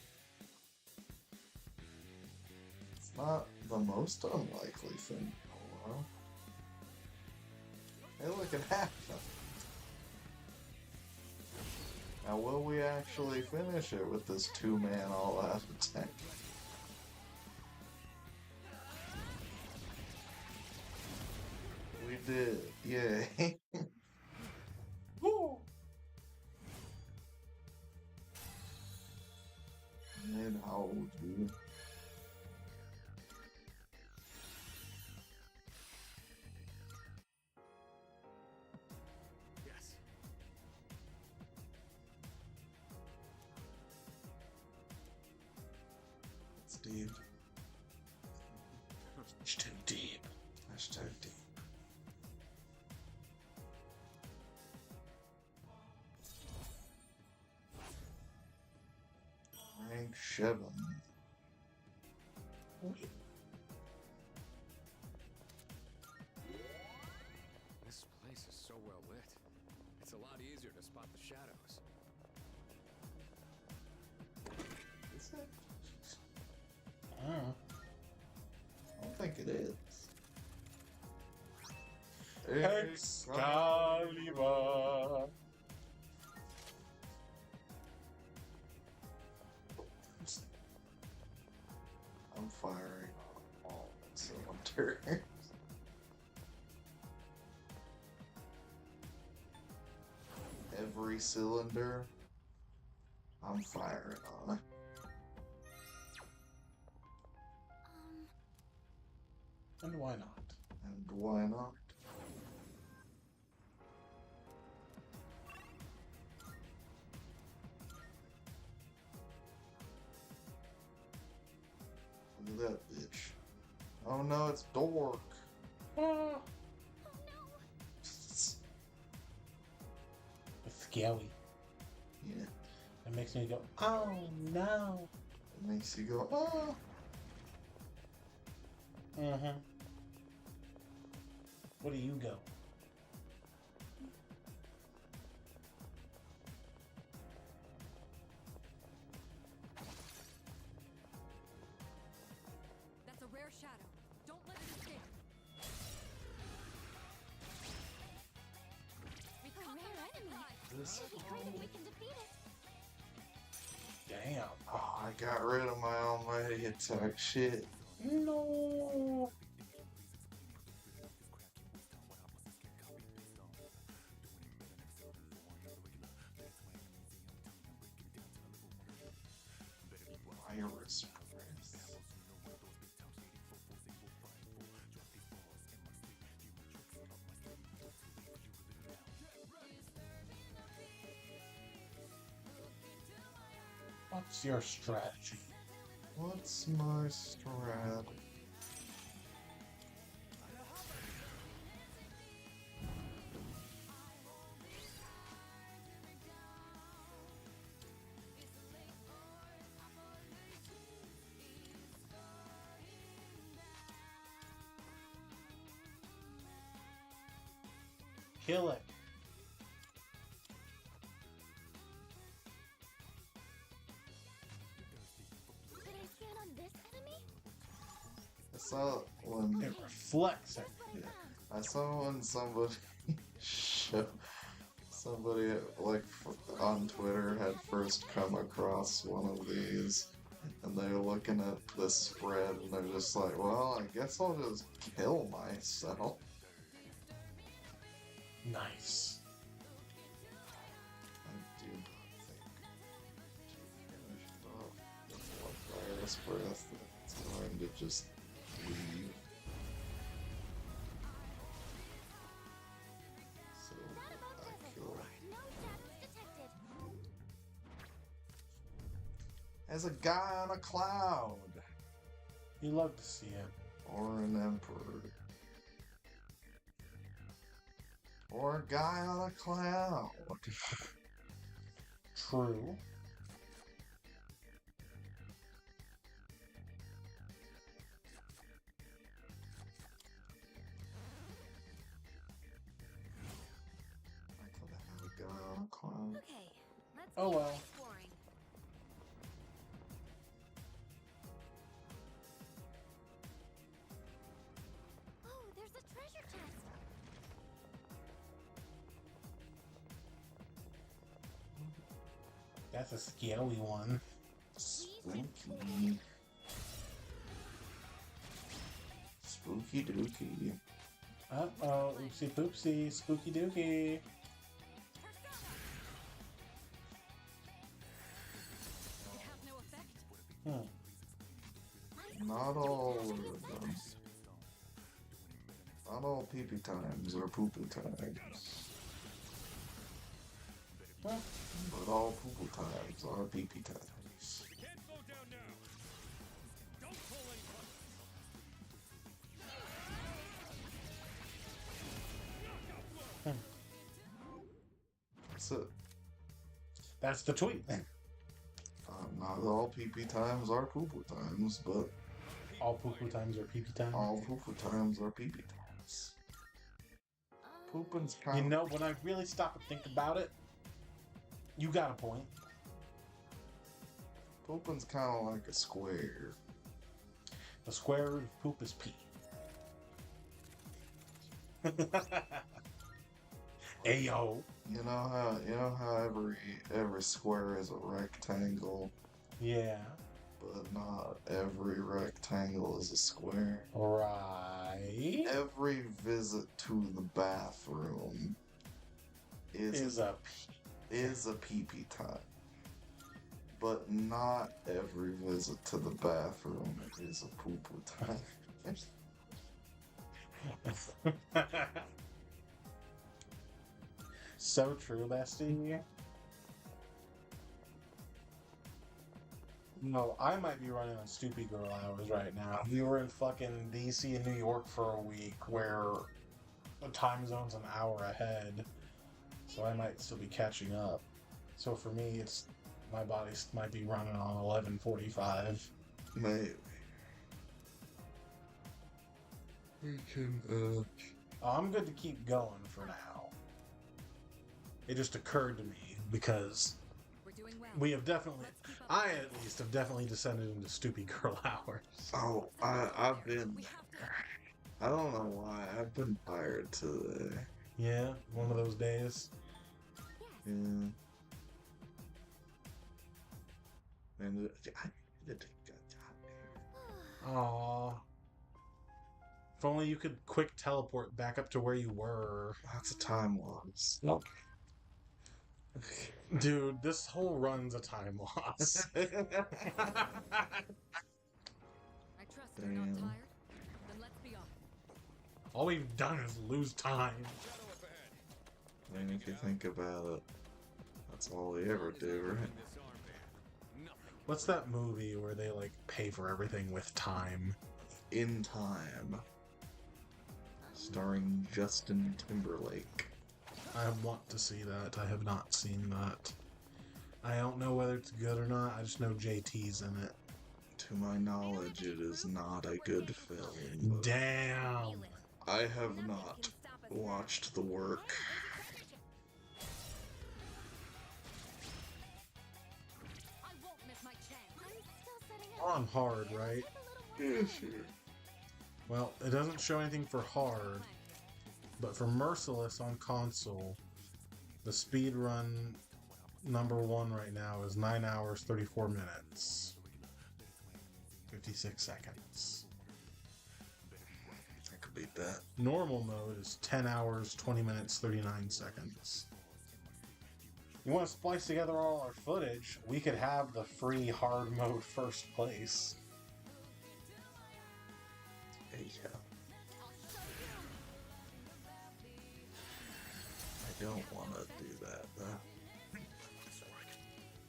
[SPEAKER 1] It's not the most unlikely thing in the world. Hey, look, it happened. Now, will we actually finish it with this two-man all-out attack? We did. Yay.
[SPEAKER 2] Woo!
[SPEAKER 1] And how old you?
[SPEAKER 4] yes.
[SPEAKER 1] It's deep.
[SPEAKER 2] It's too deep.
[SPEAKER 1] Hashtag deep. Rank 7.
[SPEAKER 6] This place is so about the shadows.
[SPEAKER 1] Is it?
[SPEAKER 2] Mm.
[SPEAKER 1] I don't think it is.
[SPEAKER 2] Excalibur.
[SPEAKER 1] I'm firing on all cylinders. Every cylinder, I'm firing on.
[SPEAKER 2] And why not?
[SPEAKER 1] And why not? Look at that bitch. Oh no, it's Dork.
[SPEAKER 2] Oh. It's scary.
[SPEAKER 1] Yeah.
[SPEAKER 2] It makes me go, oh no.
[SPEAKER 1] It makes you go, oh.
[SPEAKER 2] Mm-hmm. Where do you go?
[SPEAKER 12] That's a rare shadow. Don't let it escape. We
[SPEAKER 3] A rare enemy.
[SPEAKER 1] This.
[SPEAKER 3] It'd be great if we can defeat it.
[SPEAKER 2] Damn.
[SPEAKER 1] Oh, I got rid of my almighty attack. Shit.
[SPEAKER 2] No.
[SPEAKER 1] Virus breath.
[SPEAKER 2] What's your strategy?
[SPEAKER 1] What's my strat?
[SPEAKER 2] Kill it.
[SPEAKER 3] Did I scan on this enemy?
[SPEAKER 1] I saw when
[SPEAKER 2] It reflects it.
[SPEAKER 1] yeah, I saw when somebody somebody like on Twitter had first come across one of these, and they were looking at this spread, and they're just like, well, I guess I'll just kill myself.
[SPEAKER 2] Nice.
[SPEAKER 1] I do not think to finish off with one virus breath that's going to just leave. So
[SPEAKER 3] Roundabout
[SPEAKER 1] I
[SPEAKER 3] desert.
[SPEAKER 1] kill
[SPEAKER 3] No shadows detected.
[SPEAKER 1] as a guy on a cloud
[SPEAKER 2] You love to see it.
[SPEAKER 1] or an emperor or a guy on a cloud.
[SPEAKER 2] True.
[SPEAKER 1] I could have a guy on a cloud.
[SPEAKER 7] Okay, let's
[SPEAKER 2] Oh,
[SPEAKER 7] keep
[SPEAKER 2] well.
[SPEAKER 7] exploring.
[SPEAKER 3] Oh, there's a treasure chest.
[SPEAKER 2] That's a scary one.
[SPEAKER 1] Spooky. Spooky dookie.
[SPEAKER 2] Uh-oh, oopsie poopsie, spooky dookie.
[SPEAKER 12] It has no effect.
[SPEAKER 1] Not all of them. Not all pee-pee times are poo-poo times.
[SPEAKER 2] Huh?
[SPEAKER 1] But all poo-poo times are pee-pee times.
[SPEAKER 4] You can't slow down now. Don't pull any punches.
[SPEAKER 1] That's it.
[SPEAKER 2] That's the tweet.
[SPEAKER 1] Not all pee-pee times are poo-poo times, but
[SPEAKER 2] All poo-poo times are pee-pee time.
[SPEAKER 1] all poo-poo times are pee-pee times. Pooping's kind
[SPEAKER 2] You
[SPEAKER 1] of...
[SPEAKER 2] know, when I really stop and think about it, You got a point.
[SPEAKER 1] Pooping's kind of like a square.
[SPEAKER 2] The square root of poop is P. Ayo.
[SPEAKER 1] You know how every square is a rectangle,
[SPEAKER 2] Yeah.
[SPEAKER 1] but not every rectangle is a square.
[SPEAKER 2] Right.
[SPEAKER 1] Every visit to the bathroom is
[SPEAKER 2] a
[SPEAKER 1] pee-pee time. But not every visit to the bathroom is a poo-poo time.
[SPEAKER 2] So true, bestie. No, I might be running on Stoopy Girl hours right now. We were in fucking DC and New York for a week where the time zone's an hour ahead. So I might still be catching up. So for me, it's my body might be running on 11:45.
[SPEAKER 1] Maybe. We can,
[SPEAKER 2] I'm good to keep going for now. It just occurred to me because we have definitely, I at least have definitely descended into Stoopy Girl hours.
[SPEAKER 1] Oh, I've been, I don't know why, I've been tired today.
[SPEAKER 2] Yeah, one of those days.
[SPEAKER 1] Yeah. And I need to take a job.
[SPEAKER 2] Aww. If only you could quick teleport back up to where you were.
[SPEAKER 1] That's a time loss.
[SPEAKER 2] Dude, this whole run's a time loss.
[SPEAKER 12] I trust you're not
[SPEAKER 1] Damn.
[SPEAKER 12] tired? Then let's be off.
[SPEAKER 2] All we've done is lose time.
[SPEAKER 1] I mean, if you think about it, that's all we ever do, right?
[SPEAKER 2] What's that movie where they like pay for everything with time?
[SPEAKER 1] In Time. Starring Justin Timberlake.
[SPEAKER 2] I want to see that. I have not seen that. I don't know whether it's good or not. I just know JT's in it.
[SPEAKER 1] To my knowledge, it is not a good film.
[SPEAKER 2] Damn.
[SPEAKER 1] I have not watched the work.
[SPEAKER 12] I won't miss my chance.
[SPEAKER 2] We're on hard, right?
[SPEAKER 1] Yeah, sure.
[SPEAKER 2] Well, it doesn't show anything for hard, but for Merciless on console, the speed run number 1 right now is 9 hours 34 minutes 56 seconds.
[SPEAKER 1] I could beat that.
[SPEAKER 2] Normal mode is 10 hours 20 minutes 39 seconds. You want to splice together all our footage, we could have the free hard mode first place.
[SPEAKER 1] Yeah. I don't want to do that, though.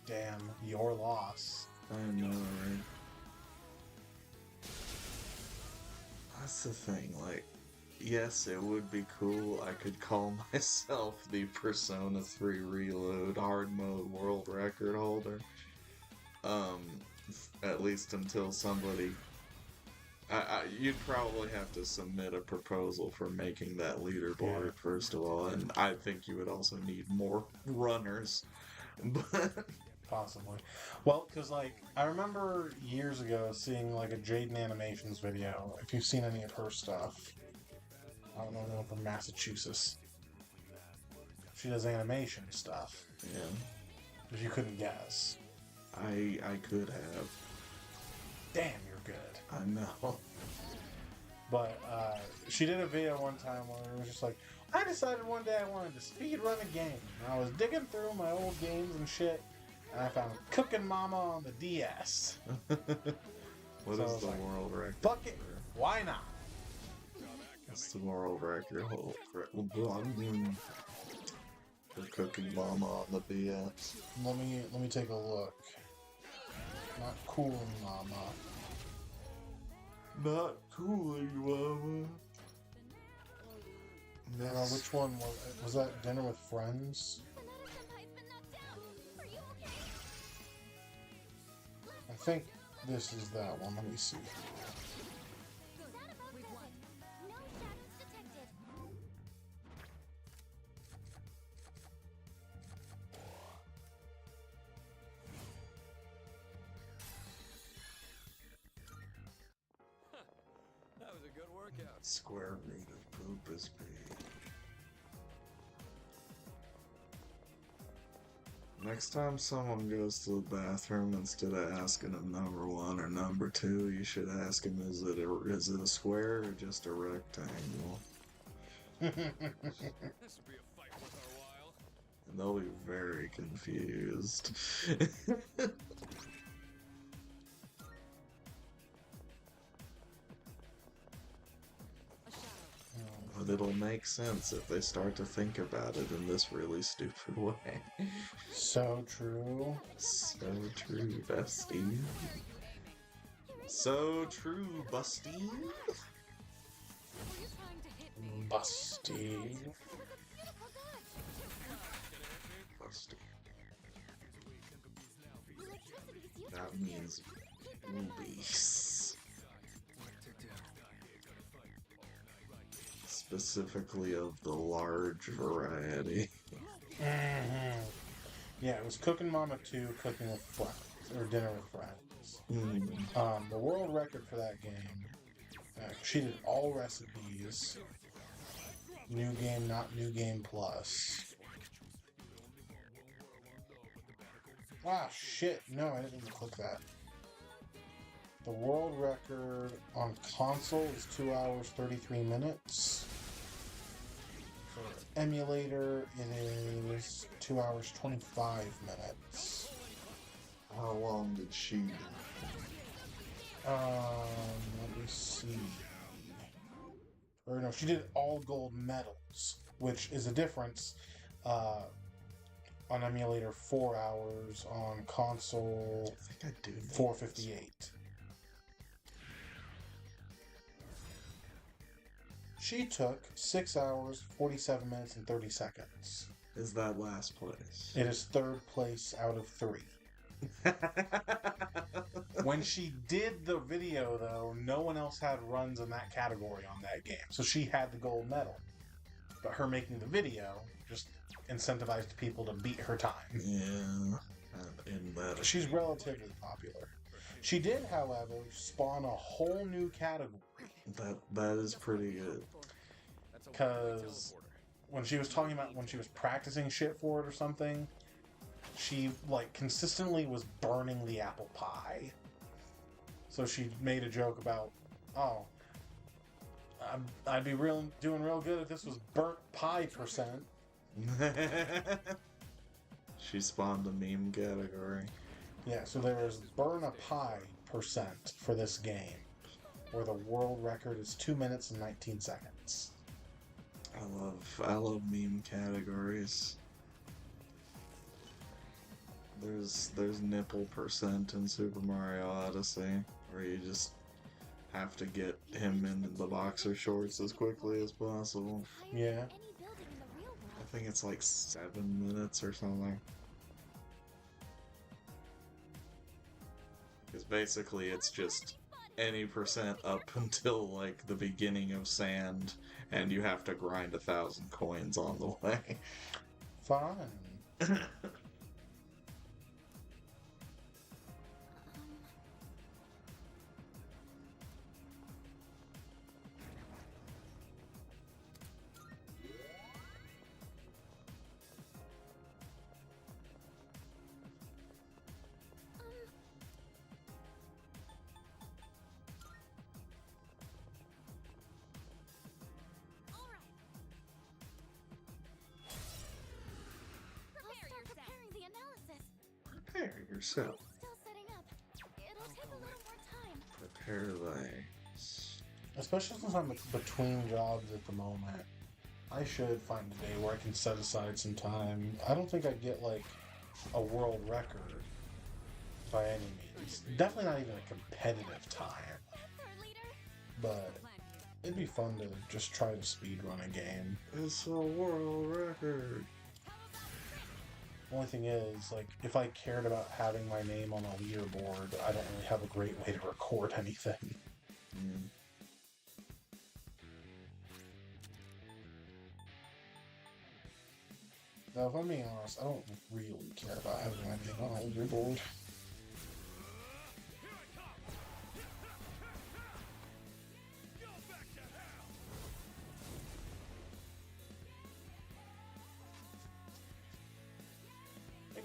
[SPEAKER 2] Damn, your loss.
[SPEAKER 1] I know, right? That's the thing, like, yes, it would be cool. I could call myself the Persona 3 Reload hard mode world record holder. At least until somebody... you'd probably have to submit a proposal for making that leaderboard, first of all, and I think you would also need more runners. But
[SPEAKER 2] Possibly. Well, because, like, I remember years ago seeing, like, a Jaden Animations video. If you've seen any of her stuff. I don't know anyone from Massachusetts. She does animation stuff.
[SPEAKER 1] yeah,
[SPEAKER 2] But you couldn't guess.
[SPEAKER 1] I could have.
[SPEAKER 2] Damn, you're good.
[SPEAKER 1] I know.
[SPEAKER 2] But she did a video one time where it was just like, I decided one day I wanted to speed run a game. And I was digging through my old games and shit, and I found Cooking Mama on the DS.
[SPEAKER 1] What
[SPEAKER 2] So I
[SPEAKER 1] is
[SPEAKER 2] was
[SPEAKER 1] the
[SPEAKER 2] like,
[SPEAKER 1] world record?
[SPEAKER 2] Fuck it. Why not?
[SPEAKER 1] That's the world record for Cooking Mama on the DS.
[SPEAKER 2] Let me take a look. Not Cool Mama.
[SPEAKER 1] Not cooling, Mama.
[SPEAKER 2] Which one was that? Dinner with Friends? I think this is that one. Let me see.
[SPEAKER 6] workout.
[SPEAKER 1] Square root of poop is B. Next time someone goes to the bathroom, instead of asking them number 1 or number 2, you should ask them, is it a square or just a rectangle?
[SPEAKER 6] This would be a fight worth our while.
[SPEAKER 1] And they'll be very confused. But it'll make sense if they start to think about it in this really stupid way.
[SPEAKER 2] So true.
[SPEAKER 1] So true, bestie. So true, busty.
[SPEAKER 12] Were you trying to hit me?
[SPEAKER 2] Busty.
[SPEAKER 1] Busty. That means boobies. Specifically of the large variety.
[SPEAKER 2] Mm-hmm. Yeah, it was Cooking Mama 2, Cooking with Friends, or Dinner with Friends. The world record for that game, she did all recipes, new game, not new game plus. Ah, shit, no, I didn't even click that. The world record on console is 2 hours, 33 minutes. For emulator, it is 2 hours, 25 minutes.
[SPEAKER 1] How long did she do?
[SPEAKER 2] Let me see. Or no, she did all gold medals, which is a difference. On emulator, 4 hours. On console,
[SPEAKER 1] I think I do.
[SPEAKER 2] 458. She took 6 hours, 47 minutes, and 30 seconds.
[SPEAKER 1] Is that last place?
[SPEAKER 2] It is third place out of 3. When she did the video, though, no one else had runs in that category on that game. So she had the gold medal. But her making the video just incentivized people to beat her time.
[SPEAKER 1] Yeah. In that.
[SPEAKER 2] She's relatively popular. She did, however, spawn a whole new category.
[SPEAKER 1] That is pretty good.
[SPEAKER 2] Because when she was talking about when she was practicing shit for it or something, she like consistently was burning the apple pie. So she made a joke about, oh, I'd be doing real good if this was burnt pie percent.
[SPEAKER 1] She spawned a meme category.
[SPEAKER 2] Yeah, so there is burn a pie percent for this game, where the world record is 2 minutes and 19 seconds.
[SPEAKER 1] I love meme categories. There's nipple percent in Super Mario Odyssey, where you just have to get him in the boxer shorts as quickly as possible.
[SPEAKER 2] Yeah.
[SPEAKER 1] I think it's like 7 minutes or something. Because basically it's just any percent up until like the beginning of sand, and you have to grind 1,000 coins on the way.
[SPEAKER 2] Fine.
[SPEAKER 1] Prepare yourself.
[SPEAKER 3] Still setting up. It'll take a little more time.
[SPEAKER 1] Prepare thy...
[SPEAKER 2] Especially since I'm between jobs at the moment, I should find a day where I can set aside some time. I don't think I'd get like a world record by any means. Definitely not even a competitive time. But it'd be fun to just try to speedrun a game.
[SPEAKER 1] It's a world record.
[SPEAKER 2] Only thing is, like, if I cared about having my name on a leaderboard, I don't really have a great way to record anything. Now, if I'm being honest, I don't really care about having my name on a leaderboard.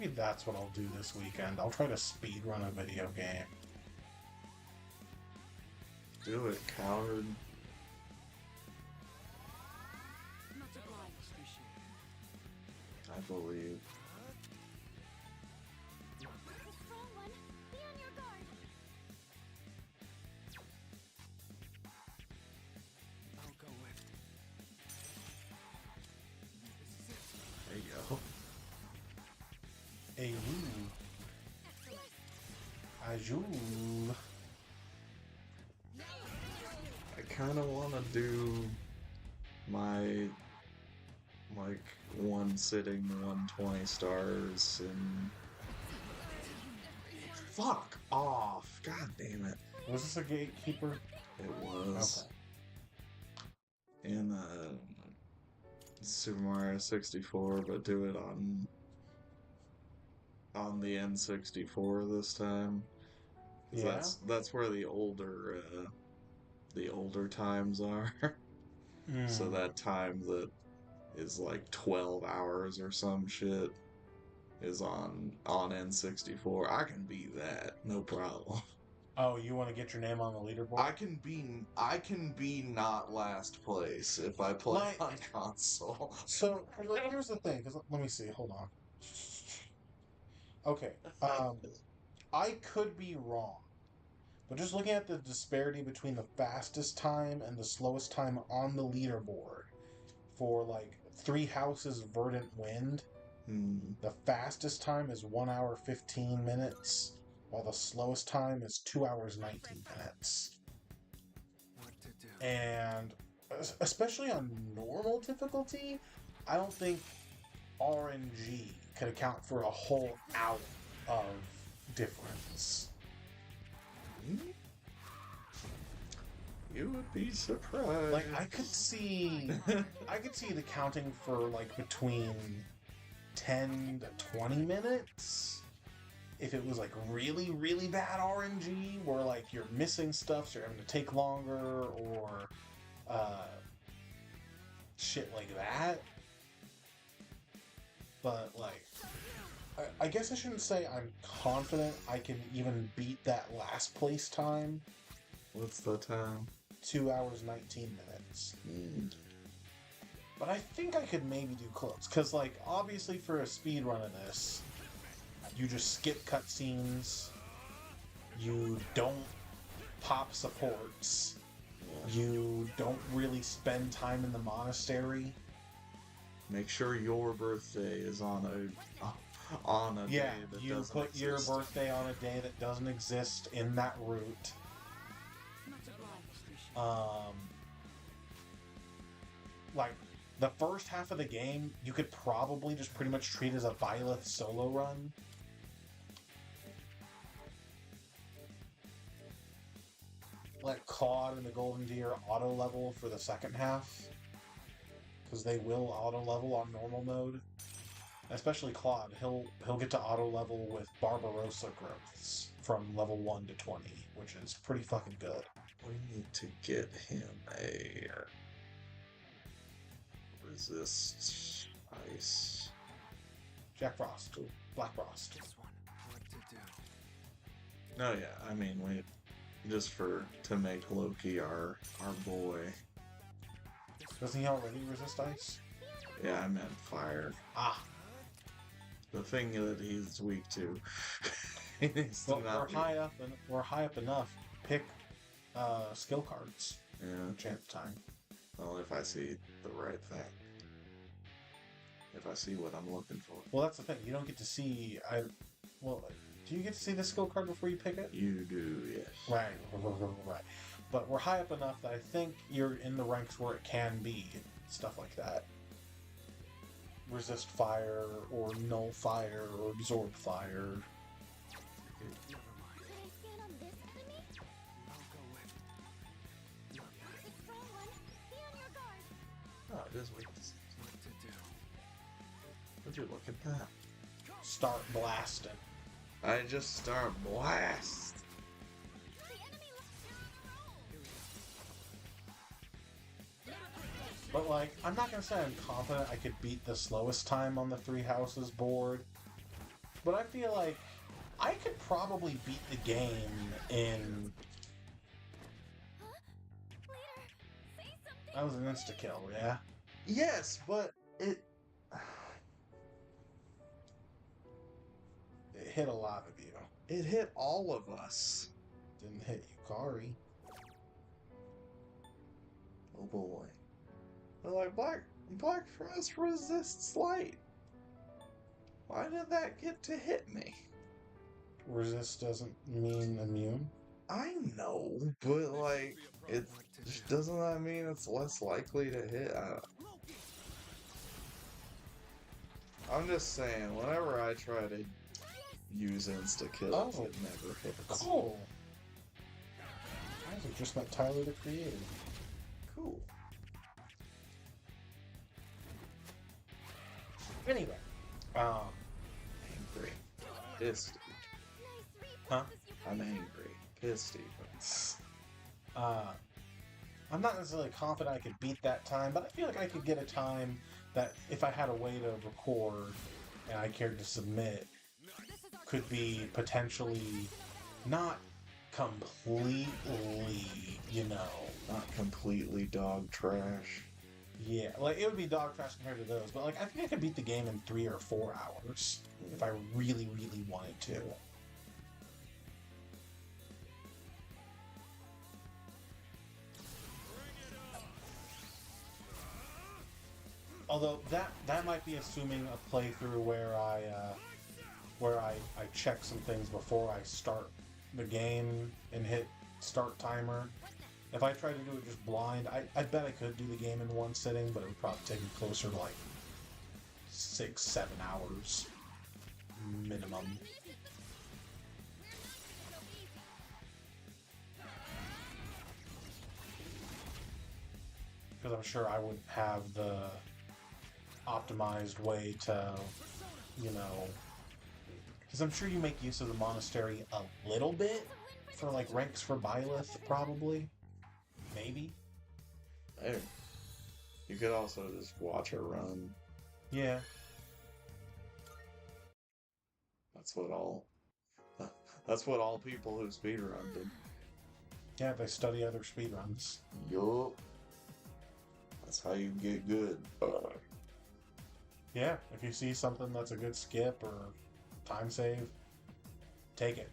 [SPEAKER 2] Maybe that's what I'll do this weekend. I'll try to speedrun a video game.
[SPEAKER 1] Do it, coward.
[SPEAKER 12] Much obliged.
[SPEAKER 1] I believe.
[SPEAKER 12] The strong one, be on your guard.
[SPEAKER 4] I'll go with.
[SPEAKER 1] There you go.
[SPEAKER 2] Hey, Ajul.
[SPEAKER 1] I kind of want to do my like one sitting 120 stars and fuck off. God damn it.
[SPEAKER 2] Was this a gatekeeper?
[SPEAKER 1] It was.
[SPEAKER 2] Okay.
[SPEAKER 1] In Super Mario 64, but do it on the N64 this time. 'Cause
[SPEAKER 2] Yeah.
[SPEAKER 1] that's where the older times are. So that time that is like 12 hours or some shit is on N64. I can beat that, no problem.
[SPEAKER 2] Oh, you want to get your name on the leaderboard?
[SPEAKER 1] I can be not last place if I play on console.
[SPEAKER 2] So here's the thing. 'Cause let me see. Hold on. Okay. I could be wrong, but just looking at the disparity between the fastest time and the slowest time on the leaderboard for like Three Houses Verdant Wind, the fastest time is 1 hour 15 minutes, while the slowest time is 2 hours 19 minutes.
[SPEAKER 4] What to do?
[SPEAKER 2] And especially on normal difficulty, I don't think RNG could account for a whole hour of difference.
[SPEAKER 1] You would be surprised.
[SPEAKER 2] Like I could see it accounting for like between 10 to 20 minutes if it was like really, really bad RNG where like you're missing stuff, so you're having to take longer, or shit like that. But like I guess I shouldn't say I'm confident I can even beat that last place time.
[SPEAKER 1] What's the time?
[SPEAKER 2] 2 hours 19 minutes. But I think I could maybe do close, because like obviously for a speed run of this, you just skip cutscenes, you don't pop supports, you don't really spend time in the monastery.
[SPEAKER 1] Make sure your birthday is on a
[SPEAKER 2] Yeah,
[SPEAKER 1] day that
[SPEAKER 2] you
[SPEAKER 1] doesn't
[SPEAKER 2] put
[SPEAKER 1] exist.
[SPEAKER 2] your birthday on a day that doesn't exist in that route. Like the first half of the game, you could probably just pretty much treat as a Byleth solo run. Let Claude and the Golden Deer auto level for the second half, because they will auto level on normal mode. Especially Claude, he'll get to auto level with Barbarossa growths from level 1 to 20, which is pretty fucking good.
[SPEAKER 1] We need to get him a resist ice.
[SPEAKER 2] Jack Frost, Black Frost.
[SPEAKER 4] This one. What to do?
[SPEAKER 1] No, yeah, I mean we just to make Loki our boy.
[SPEAKER 2] Doesn't he already resist ice?
[SPEAKER 1] Yeah, I meant fire.
[SPEAKER 2] Ah.
[SPEAKER 1] The thing that he's weak to. He needs to
[SPEAKER 2] Well,
[SPEAKER 1] not
[SPEAKER 2] we're high up enough. Pick skill cards.
[SPEAKER 1] Yeah.
[SPEAKER 2] Chance time.
[SPEAKER 1] Well, if I see the right thing. If I see what I'm looking for.
[SPEAKER 2] Well, that's the thing. You don't get to see. Do you get to see the skill card before you pick it?
[SPEAKER 1] You do, yes.
[SPEAKER 2] Right. But we're high up enough that I think you're in the ranks where it can be stuff like that. Resist fire, or null fire, or absorb fire.
[SPEAKER 12] Should I stand on this enemy?
[SPEAKER 4] I'll go with.
[SPEAKER 12] The strong one, be on your guard.
[SPEAKER 1] Oh, it is weakness.
[SPEAKER 4] What to do?
[SPEAKER 1] Would you look at that?
[SPEAKER 2] Start blasting.
[SPEAKER 1] I just start blast.
[SPEAKER 12] The enemy looks
[SPEAKER 2] But like, I'm not gonna say I'm confident I could beat the slowest time on the Three Houses board. But I feel like I could probably beat the game in... That was an insta-kill, yeah?
[SPEAKER 1] Yes, but it
[SPEAKER 2] It hit a lot of you.
[SPEAKER 1] hit all of us.
[SPEAKER 2] Didn't hit Yukari.
[SPEAKER 1] Oh boy. But like Black Frost resists light. Why did that get to hit me?
[SPEAKER 2] Resist doesn't mean immune.
[SPEAKER 1] I know, but like it just doesn't that mean it's less likely to hit? I'm just saying, whenever I try to use insta kills, it never hits.
[SPEAKER 2] Cool. Isaac just met Tyler the Creator.
[SPEAKER 1] Cool.
[SPEAKER 2] Anyway,
[SPEAKER 1] angry, pissed.
[SPEAKER 2] Huh?
[SPEAKER 1] I'm angry, pissed even.
[SPEAKER 2] I'm not necessarily confident I could beat that time, but I feel like I could get a time that, if I had a way to record and I cared to submit, could be potentially not completely,
[SPEAKER 1] not completely dog trash.
[SPEAKER 2] Yeah, like it would be dog trash compared to those, but like I think I could beat the game in 3 or 4 hours if I really, really wanted to. Although that might be assuming a playthrough where I check some things before I start the game and hit start timer. If I tried to do it just blind, I bet I could do the game in one sitting, but it would probably take me closer to like 6-7 hours minimum. Because I'm sure I wouldn't have the optimized way to, because I'm sure you make use of the monastery a little bit for like ranks for Byleth, probably. Maybe.
[SPEAKER 1] Hey, you could also just watch her run.
[SPEAKER 2] Yeah.
[SPEAKER 1] That's what all people who speedrun did.
[SPEAKER 2] Yeah, they study other speedruns.
[SPEAKER 1] Yup. That's how you get good.
[SPEAKER 2] Yeah, if you see something that's a good skip or time save, take it.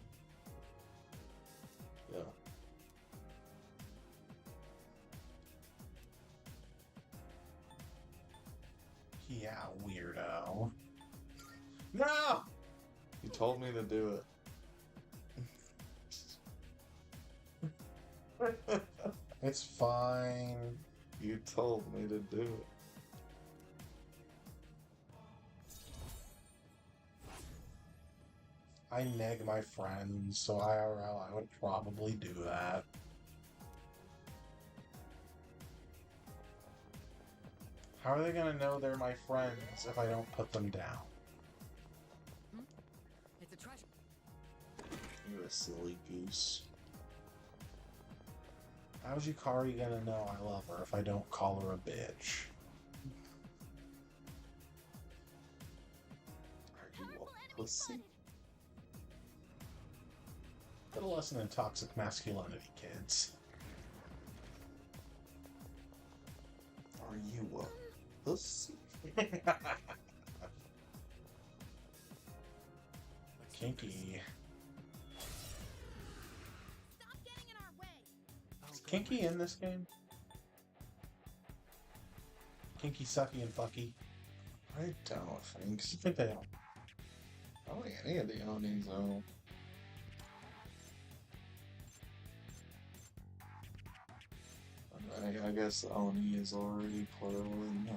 [SPEAKER 1] Yeah.
[SPEAKER 2] Yeah, weirdo. No!
[SPEAKER 1] You told me to do it.
[SPEAKER 2] It's fine.
[SPEAKER 1] You told me to do it.
[SPEAKER 2] I neg my friends, so IRL I would probably do that. How are they gonna know they're my friends if I don't put them down?
[SPEAKER 5] It's a treasure.
[SPEAKER 1] You're a silly goose.
[SPEAKER 2] How's Yukari gonna know I love her if I don't call her a bitch?
[SPEAKER 1] Are you a pussy?
[SPEAKER 2] Get a lesson in toxic masculinity, kids.
[SPEAKER 1] Are you a pussy?
[SPEAKER 2] Kinky.
[SPEAKER 7] Stop getting in our way.
[SPEAKER 2] Is Kinky in this game? Kinky, Sucky, and Fucky?
[SPEAKER 1] I don't think so.
[SPEAKER 2] I think they are.
[SPEAKER 1] I don't think any of the Onis though. I guess Oni is already plural in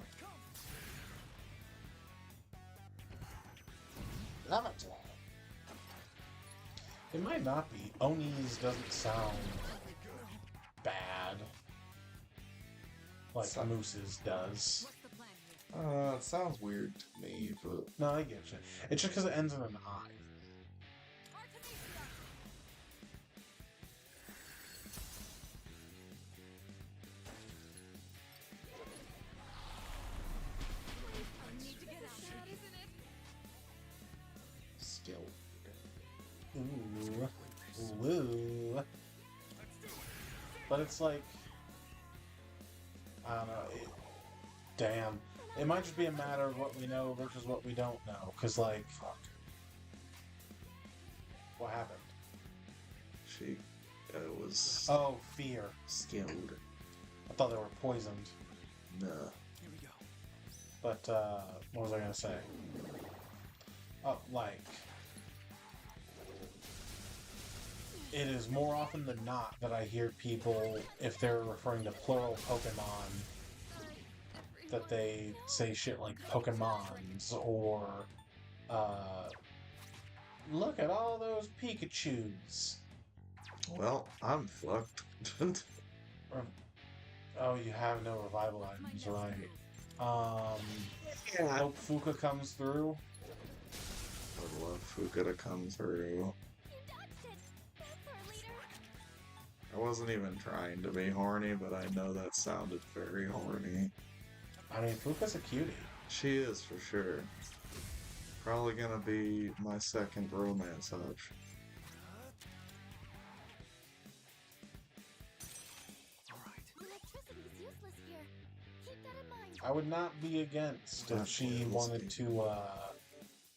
[SPEAKER 2] Love it. It might not be. Onis doesn't sound bad. Like Moose's does.
[SPEAKER 1] It sounds weird to me, but...
[SPEAKER 2] No, I get you. It's just because it ends in an I. do. But it's like, I don't know. Damn. It might just be a matter of what we know versus what we don't know. Because, like, fuck. What happened?
[SPEAKER 1] She was
[SPEAKER 2] Oh, fear.
[SPEAKER 1] skilled.
[SPEAKER 2] I thought they were poisoned.
[SPEAKER 1] No.
[SPEAKER 4] Here we go.
[SPEAKER 2] But, what was I gonna say? Oh, like... It is more often than not that I hear people, if they're referring to plural Pokemon, that they say shit like Pokemons, or, look at all those Pikachus.
[SPEAKER 1] Well, I'm fucked.
[SPEAKER 2] Oh, you have no revival items, right?
[SPEAKER 1] Yeah.
[SPEAKER 2] Hope Fuka comes through.
[SPEAKER 1] I'd love Fuka to come through. I wasn't even trying to be horny, but I know that sounded very horny.
[SPEAKER 2] I mean, Fuka's a cutie.
[SPEAKER 1] She is, for sure. Probably gonna be my second romance option.
[SPEAKER 3] Electricity's useless here. Keep that in mind.
[SPEAKER 2] I would not be against if she wanted to,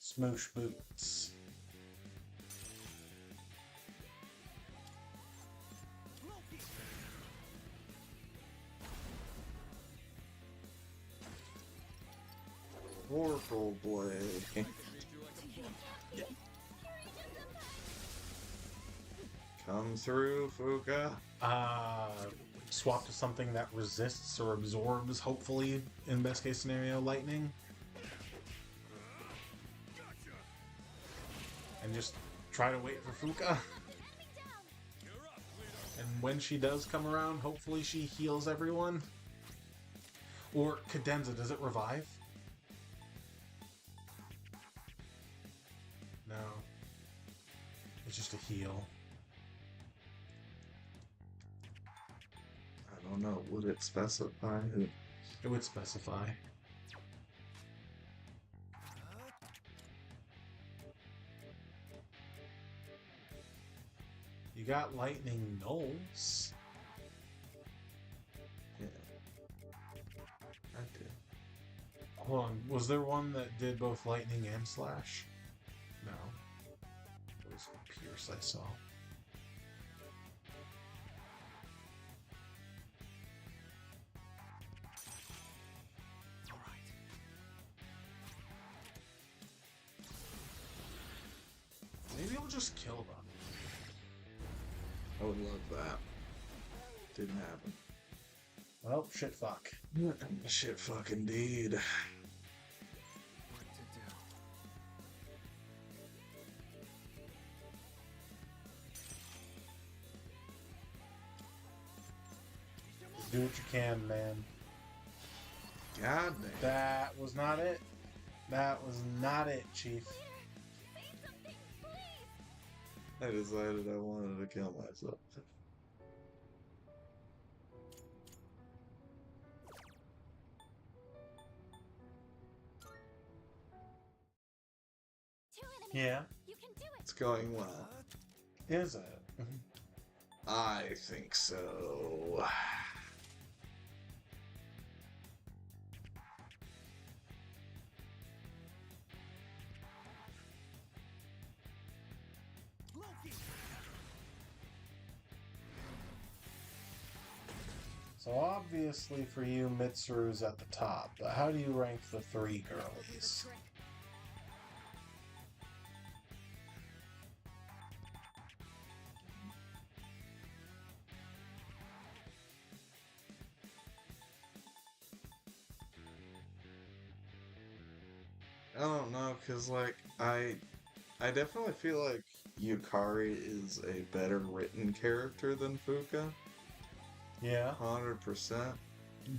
[SPEAKER 2] smoosh boots.
[SPEAKER 1] Vorpal Blade. Come through, Fuka.
[SPEAKER 2] Swap to something that resists or absorbs, hopefully, in best case scenario, lightning. And just try to wait for Fuka. And when she does come around, hopefully she heals everyone. Or Cadenza, does it revive? No. It's just a heal.
[SPEAKER 1] I don't know. Would it specify?
[SPEAKER 2] It would specify. You got lightning knolls.
[SPEAKER 1] Yeah. I did.
[SPEAKER 2] Hold on, was there one that did both lightning and slash? No. It was Pierce I saw.
[SPEAKER 4] Alright.
[SPEAKER 2] Maybe I'll just kill them.
[SPEAKER 1] I would love that. Didn't happen.
[SPEAKER 2] Well, shit fuck.
[SPEAKER 1] Shit fuck indeed.
[SPEAKER 4] What to do?
[SPEAKER 2] Do what you can, man.
[SPEAKER 1] God damn.
[SPEAKER 2] That was not it. That was not it, Chief.
[SPEAKER 1] I decided I wanted to kill myself.
[SPEAKER 2] Yeah.
[SPEAKER 3] You can do it.
[SPEAKER 1] It's going well.
[SPEAKER 2] Is it?
[SPEAKER 1] I think so.
[SPEAKER 2] So obviously for you, Mitsuru's at the top, but how do you rank the three girlies?
[SPEAKER 1] I don't know, cause like I definitely feel like Yukari is a better written character than Fuka.
[SPEAKER 2] Yeah.
[SPEAKER 1] 100%.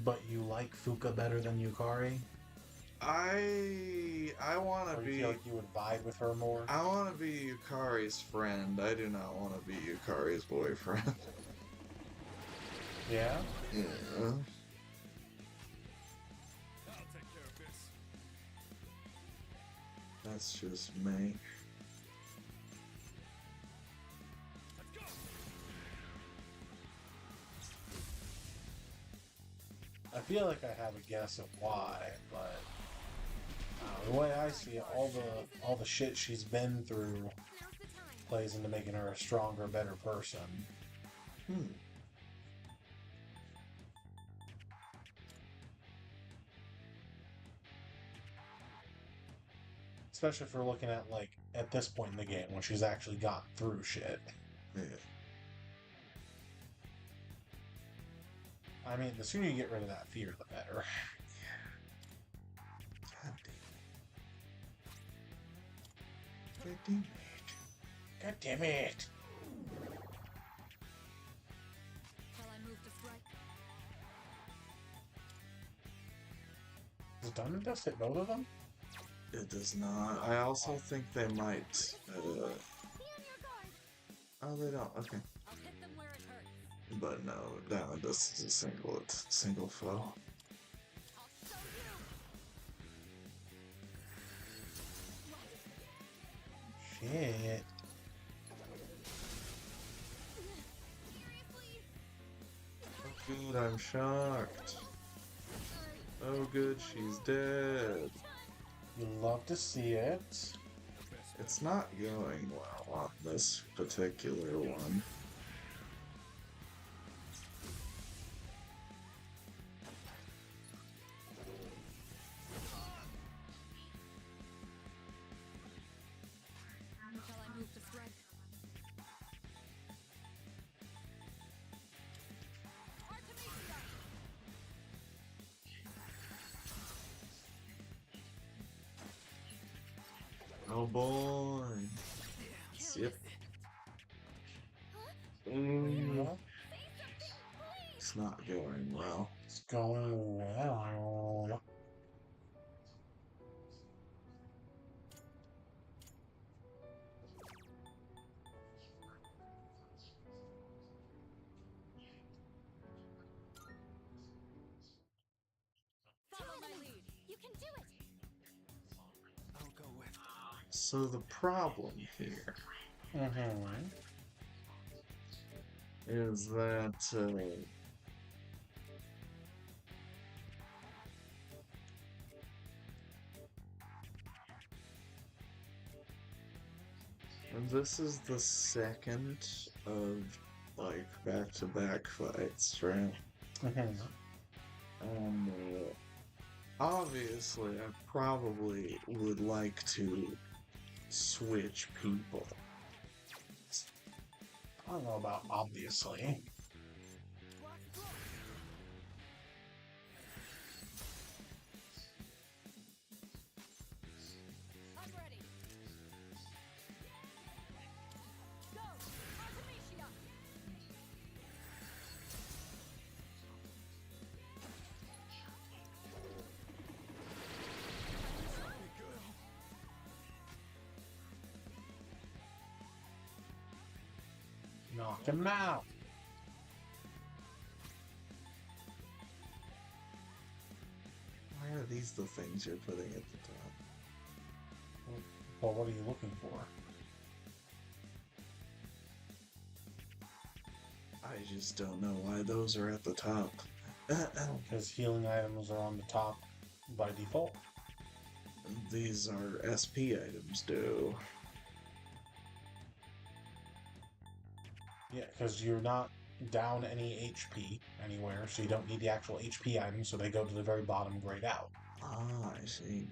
[SPEAKER 2] But you like Fuka better than Yukari?
[SPEAKER 1] I want to
[SPEAKER 2] Or you
[SPEAKER 1] be.
[SPEAKER 2] feel like you would vibe with her more?
[SPEAKER 1] I want to be Yukari's friend. I do not want to be Yukari's boyfriend.
[SPEAKER 2] Yeah?
[SPEAKER 1] Yeah.
[SPEAKER 4] I'll take care of this.
[SPEAKER 1] That's just me.
[SPEAKER 2] feel like I have a guess of why, but the way I see it, all the shit she's been through plays into making her a stronger, better person. Especially if we're looking at, like, at this point in the game, when she's actually gotten through shit.
[SPEAKER 1] Yeah.
[SPEAKER 2] I mean, the sooner you get rid of that fear, the better.
[SPEAKER 1] God damn it.
[SPEAKER 2] God damn it!
[SPEAKER 12] Shall I move to strike?
[SPEAKER 2] Does Diamond Dust hit both of them?
[SPEAKER 1] It does not. I also think they might. Oh, they don't. Okay.
[SPEAKER 12] I'll hit them where it hurts.
[SPEAKER 1] But no, Diamond Dust is a single foe.
[SPEAKER 12] I'll show you.
[SPEAKER 2] Shit.
[SPEAKER 1] Oh, good, I'm shocked. Oh, good, she's dead.
[SPEAKER 2] You love to see it.
[SPEAKER 1] It's not going well on this particular one.
[SPEAKER 12] Shall I move to strike? Artemisia!
[SPEAKER 1] Oh boy. Yep. It's not going well.
[SPEAKER 2] It's going well.
[SPEAKER 12] Follow my lead. You can do it.
[SPEAKER 4] I'll go with.
[SPEAKER 1] So the problem here is that this is the second of like back-to-back fights, right? And obviously, I probably would like to switch people.
[SPEAKER 2] I don't know about obviously.
[SPEAKER 12] I'm ready. Go! Artemisia!
[SPEAKER 2] Knock him out.
[SPEAKER 1] Why are these the things you're putting at the top?
[SPEAKER 2] Well, what are you looking for?
[SPEAKER 1] I just don't know why those are at the top.
[SPEAKER 2] Because healing items are on the top by default.
[SPEAKER 1] These are SP items, do.
[SPEAKER 2] Yeah, because you're not down any HP anywhere, so you don't need the actual HP items, so they go to the very bottom grayed out.
[SPEAKER 1] Ah, I see.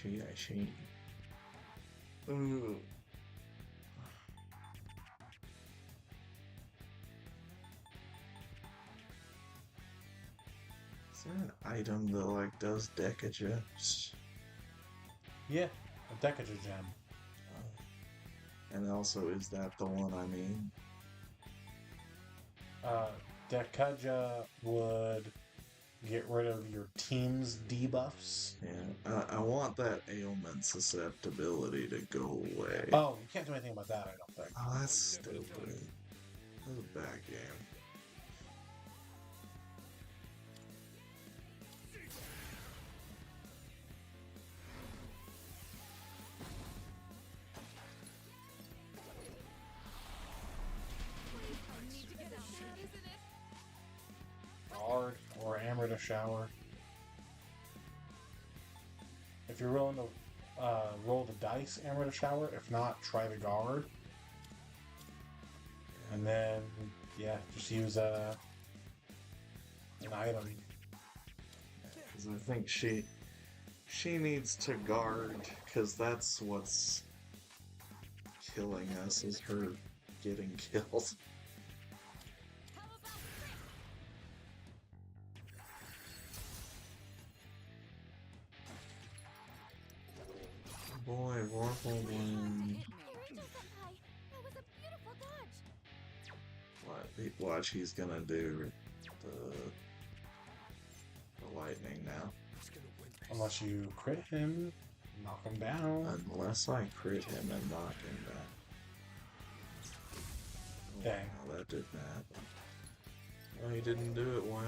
[SPEAKER 1] I see. Ooh. Is there an item that like does decagens?
[SPEAKER 2] Yeah, a Decaja gem.
[SPEAKER 1] And also, is that the one I mean?
[SPEAKER 2] Decaja would get rid of your team's debuffs.
[SPEAKER 1] Yeah, I want that ailment susceptibility to go away.
[SPEAKER 2] Oh, you can't do anything about that, I don't think.
[SPEAKER 1] Oh, that's stupid. That was a bad game.
[SPEAKER 12] I need
[SPEAKER 2] a shower. If you're willing to roll the dice, Amrit a shower. If not, try the guard. And then, yeah, just use an item.
[SPEAKER 1] Because I think she needs to guard, because that's what's killing us, is her getting killed. Boy, Vorpal Bloom.
[SPEAKER 3] That was a beautiful dodge.
[SPEAKER 1] Watch, he's gonna do the lightning now.
[SPEAKER 2] Unless you crit him, knock him down.
[SPEAKER 1] Unless I crit him and knock him down.
[SPEAKER 2] Dang.
[SPEAKER 1] Oh, that didn't happen. Oh, he didn't do it. Wow.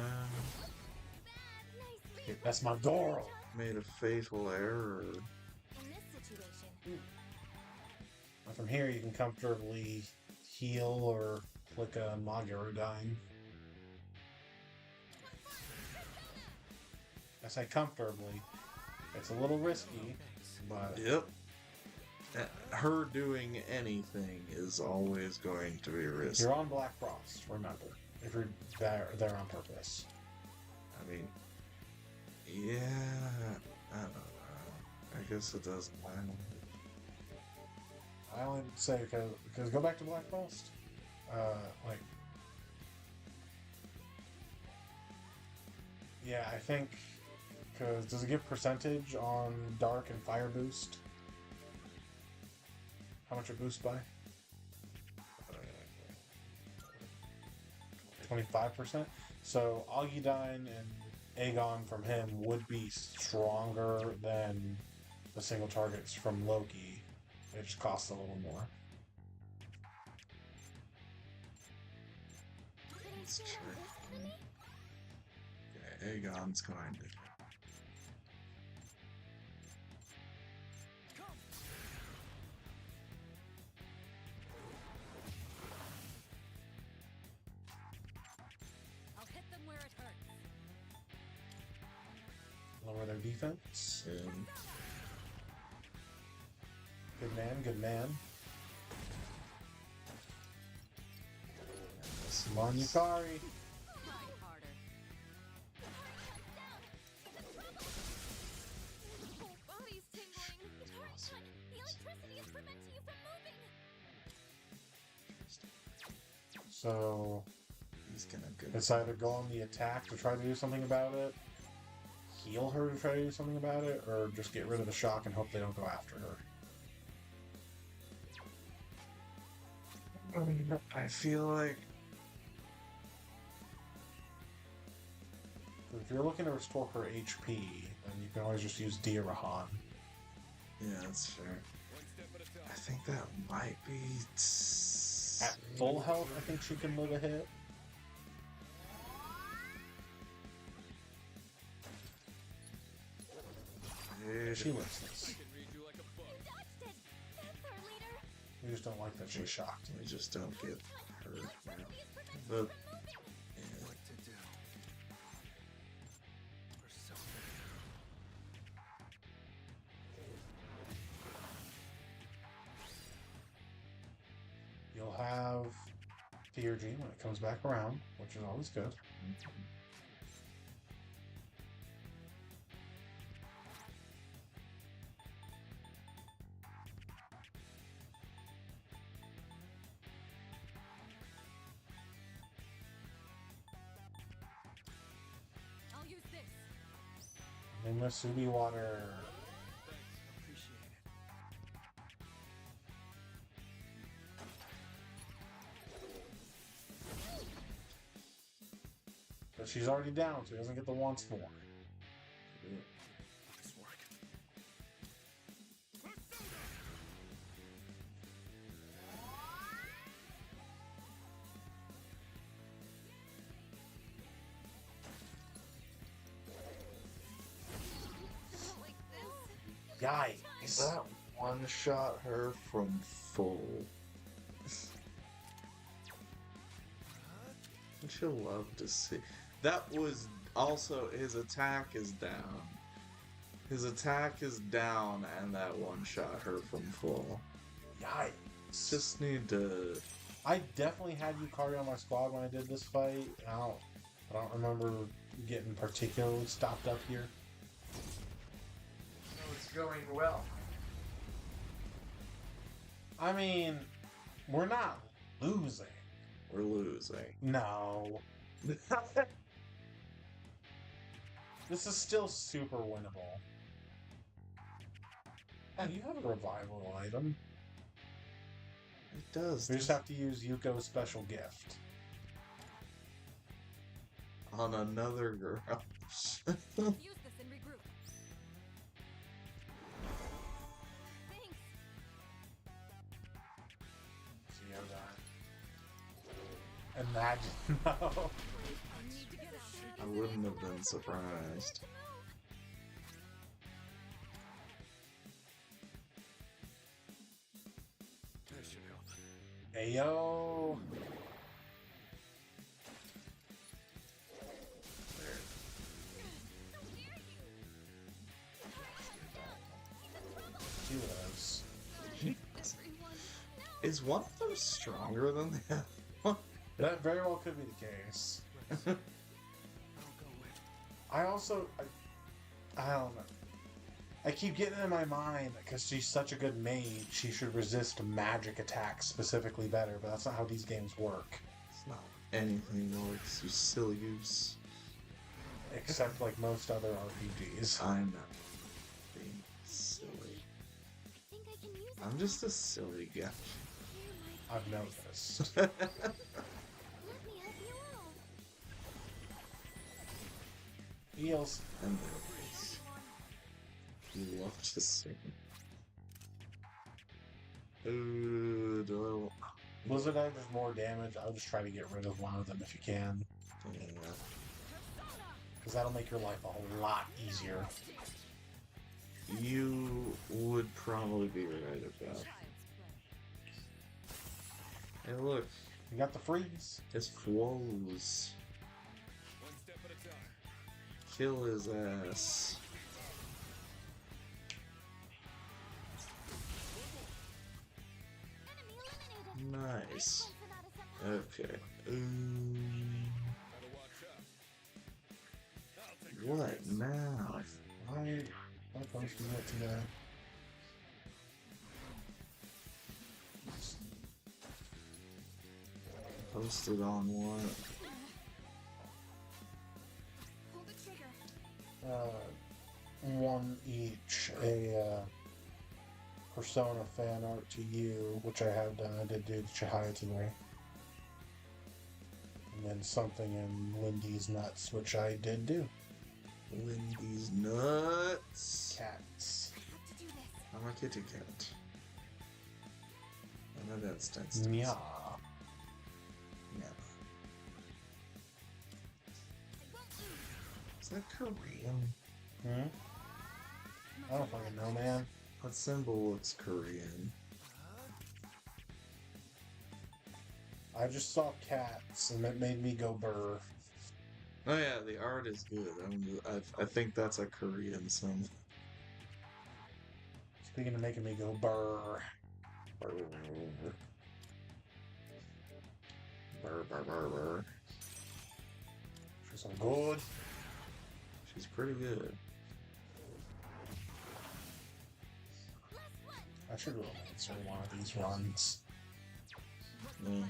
[SPEAKER 2] That's my Goro.
[SPEAKER 1] Made a fatal error.
[SPEAKER 3] In this situation,
[SPEAKER 2] And from here, you can comfortably heal or click a Magyurodine. I say comfortably. It's a little risky, but
[SPEAKER 1] Yep. Her doing anything is always going to be risky.
[SPEAKER 2] you're on Black Frost, remember. If you're there on purpose.
[SPEAKER 1] I mean, yeah, I don't know. I guess it doesn't matter.
[SPEAKER 2] I only say because go back to Black Frost. Like, yeah, I think because does it give percentage on Dark and Fire boost? How much it boosts by? 25%. So Augudine and Aegon from him would be stronger than the single targets from Loki. It just costs a little more.
[SPEAKER 1] Let's check. Okay, Aegon's going to.
[SPEAKER 12] I'll hit them where it hurts.
[SPEAKER 2] Lower their defense.
[SPEAKER 1] And
[SPEAKER 2] Good man, good man. Come on, Yukari.
[SPEAKER 12] Try harder.
[SPEAKER 3] whole body's tingling. It hurts, but the electricity is preventing you from moving.
[SPEAKER 2] So
[SPEAKER 1] he's gonna go.
[SPEAKER 2] it's either go on the attack to try to do something about it, heal her to try to do something about it, or just get rid of the shock and hope they don't go after her.
[SPEAKER 1] I feel like
[SPEAKER 2] If you're looking to restore her HP, then you can always just use Dirahan.
[SPEAKER 1] yeah, that's fair. I think that might be
[SPEAKER 2] At full health, I think she can live a hit. She lives this.
[SPEAKER 3] You dodged it. That's our leader.
[SPEAKER 2] We just don't like that she's shocked.
[SPEAKER 1] We just don't get her.
[SPEAKER 3] Electricity is preventing
[SPEAKER 1] But
[SPEAKER 3] you from moving.
[SPEAKER 1] yeah,
[SPEAKER 4] What to do? We're so
[SPEAKER 2] You'll have Theurgy when it comes back around, which is always good.
[SPEAKER 12] I'll use this.
[SPEAKER 2] And the Subi water.
[SPEAKER 4] appreciate it.
[SPEAKER 2] But she's already down, so he doesn't get the once more.
[SPEAKER 4] This work.
[SPEAKER 3] Not like this.
[SPEAKER 2] Yikes.
[SPEAKER 1] that one shot her from full. She'll love to see. That was Also, his attack is down. His attack is down, and that one shot her from full.
[SPEAKER 2] Yikes.
[SPEAKER 1] Just need to.
[SPEAKER 2] I definitely had Yukari on my squad when I did this fight. I don't remember getting particularly stopped up here.
[SPEAKER 8] So it's going well.
[SPEAKER 2] I mean, we're not losing.
[SPEAKER 1] We're losing.
[SPEAKER 2] No. This is still super winnable. And you have a revival item.
[SPEAKER 1] It does.
[SPEAKER 2] We just have to use Yuko's special gift.
[SPEAKER 1] On another girl.
[SPEAKER 12] Use this and regroup. Thanks.
[SPEAKER 2] Imagine. No.
[SPEAKER 12] I need to get out.
[SPEAKER 1] I wouldn't have been surprised.
[SPEAKER 6] That should help.
[SPEAKER 2] Ayo. She lives.
[SPEAKER 1] Is one of them stronger than the other one?
[SPEAKER 2] That very well could be the case. I also, I don't know. I keep getting in my mind because she's such a good mage, she should resist magic attacks specifically better, but that's not how these games work.
[SPEAKER 1] It's not anything like you silly goose.
[SPEAKER 2] Except like most other RPGs.
[SPEAKER 1] I'm not being silly.
[SPEAKER 3] I think I can use it.
[SPEAKER 1] I'm just a silly guy.
[SPEAKER 2] I've noticed.
[SPEAKER 3] Let me help you out.
[SPEAKER 2] Heals.
[SPEAKER 1] And there it is. You love to sing. Ooh, do
[SPEAKER 2] Blizzard Edge is more damage. I'll just try to get rid of one of them if you can.
[SPEAKER 1] I... Yeah.
[SPEAKER 2] Because that'll make your life a whole lot easier.
[SPEAKER 1] You would probably be right about. Hey, look.
[SPEAKER 2] You got the freeze.
[SPEAKER 1] His flows.
[SPEAKER 6] One step at a time.
[SPEAKER 1] Kill his ass.
[SPEAKER 3] Enemy eliminated.
[SPEAKER 1] Nice.
[SPEAKER 3] Sonata Senpai.
[SPEAKER 1] Okay.
[SPEAKER 6] Gotta watch out. I'll take care of
[SPEAKER 1] What
[SPEAKER 6] this.
[SPEAKER 2] I
[SPEAKER 1] now?
[SPEAKER 2] supposed to get to that.
[SPEAKER 1] Posted on what?
[SPEAKER 12] Pull the trigger.
[SPEAKER 2] One each. A Persona fan art to you, which I have done. I did do Chihaya today. And then something in Lindy's Nuts, which I did do.
[SPEAKER 1] Lindy's nuts.
[SPEAKER 2] Cats.
[SPEAKER 12] I have to do this.
[SPEAKER 1] I'm a kitty cat. I know that's instance.
[SPEAKER 2] Meow.
[SPEAKER 1] Yeah.
[SPEAKER 12] I won't lose.
[SPEAKER 1] Is that Korean?
[SPEAKER 2] Hmm? I don't fucking know, man.
[SPEAKER 1] That symbol looks Korean.
[SPEAKER 2] I just saw cats, and it made me go burr.
[SPEAKER 1] Oh yeah, the art is good. I think that's a Korean symbol.
[SPEAKER 2] Speaking of making me go burr.
[SPEAKER 1] Burr, burr, burr, burr, burr.
[SPEAKER 2] She's so good.
[SPEAKER 1] She's pretty good.
[SPEAKER 2] I should really answer one of these runs.
[SPEAKER 1] Yeah.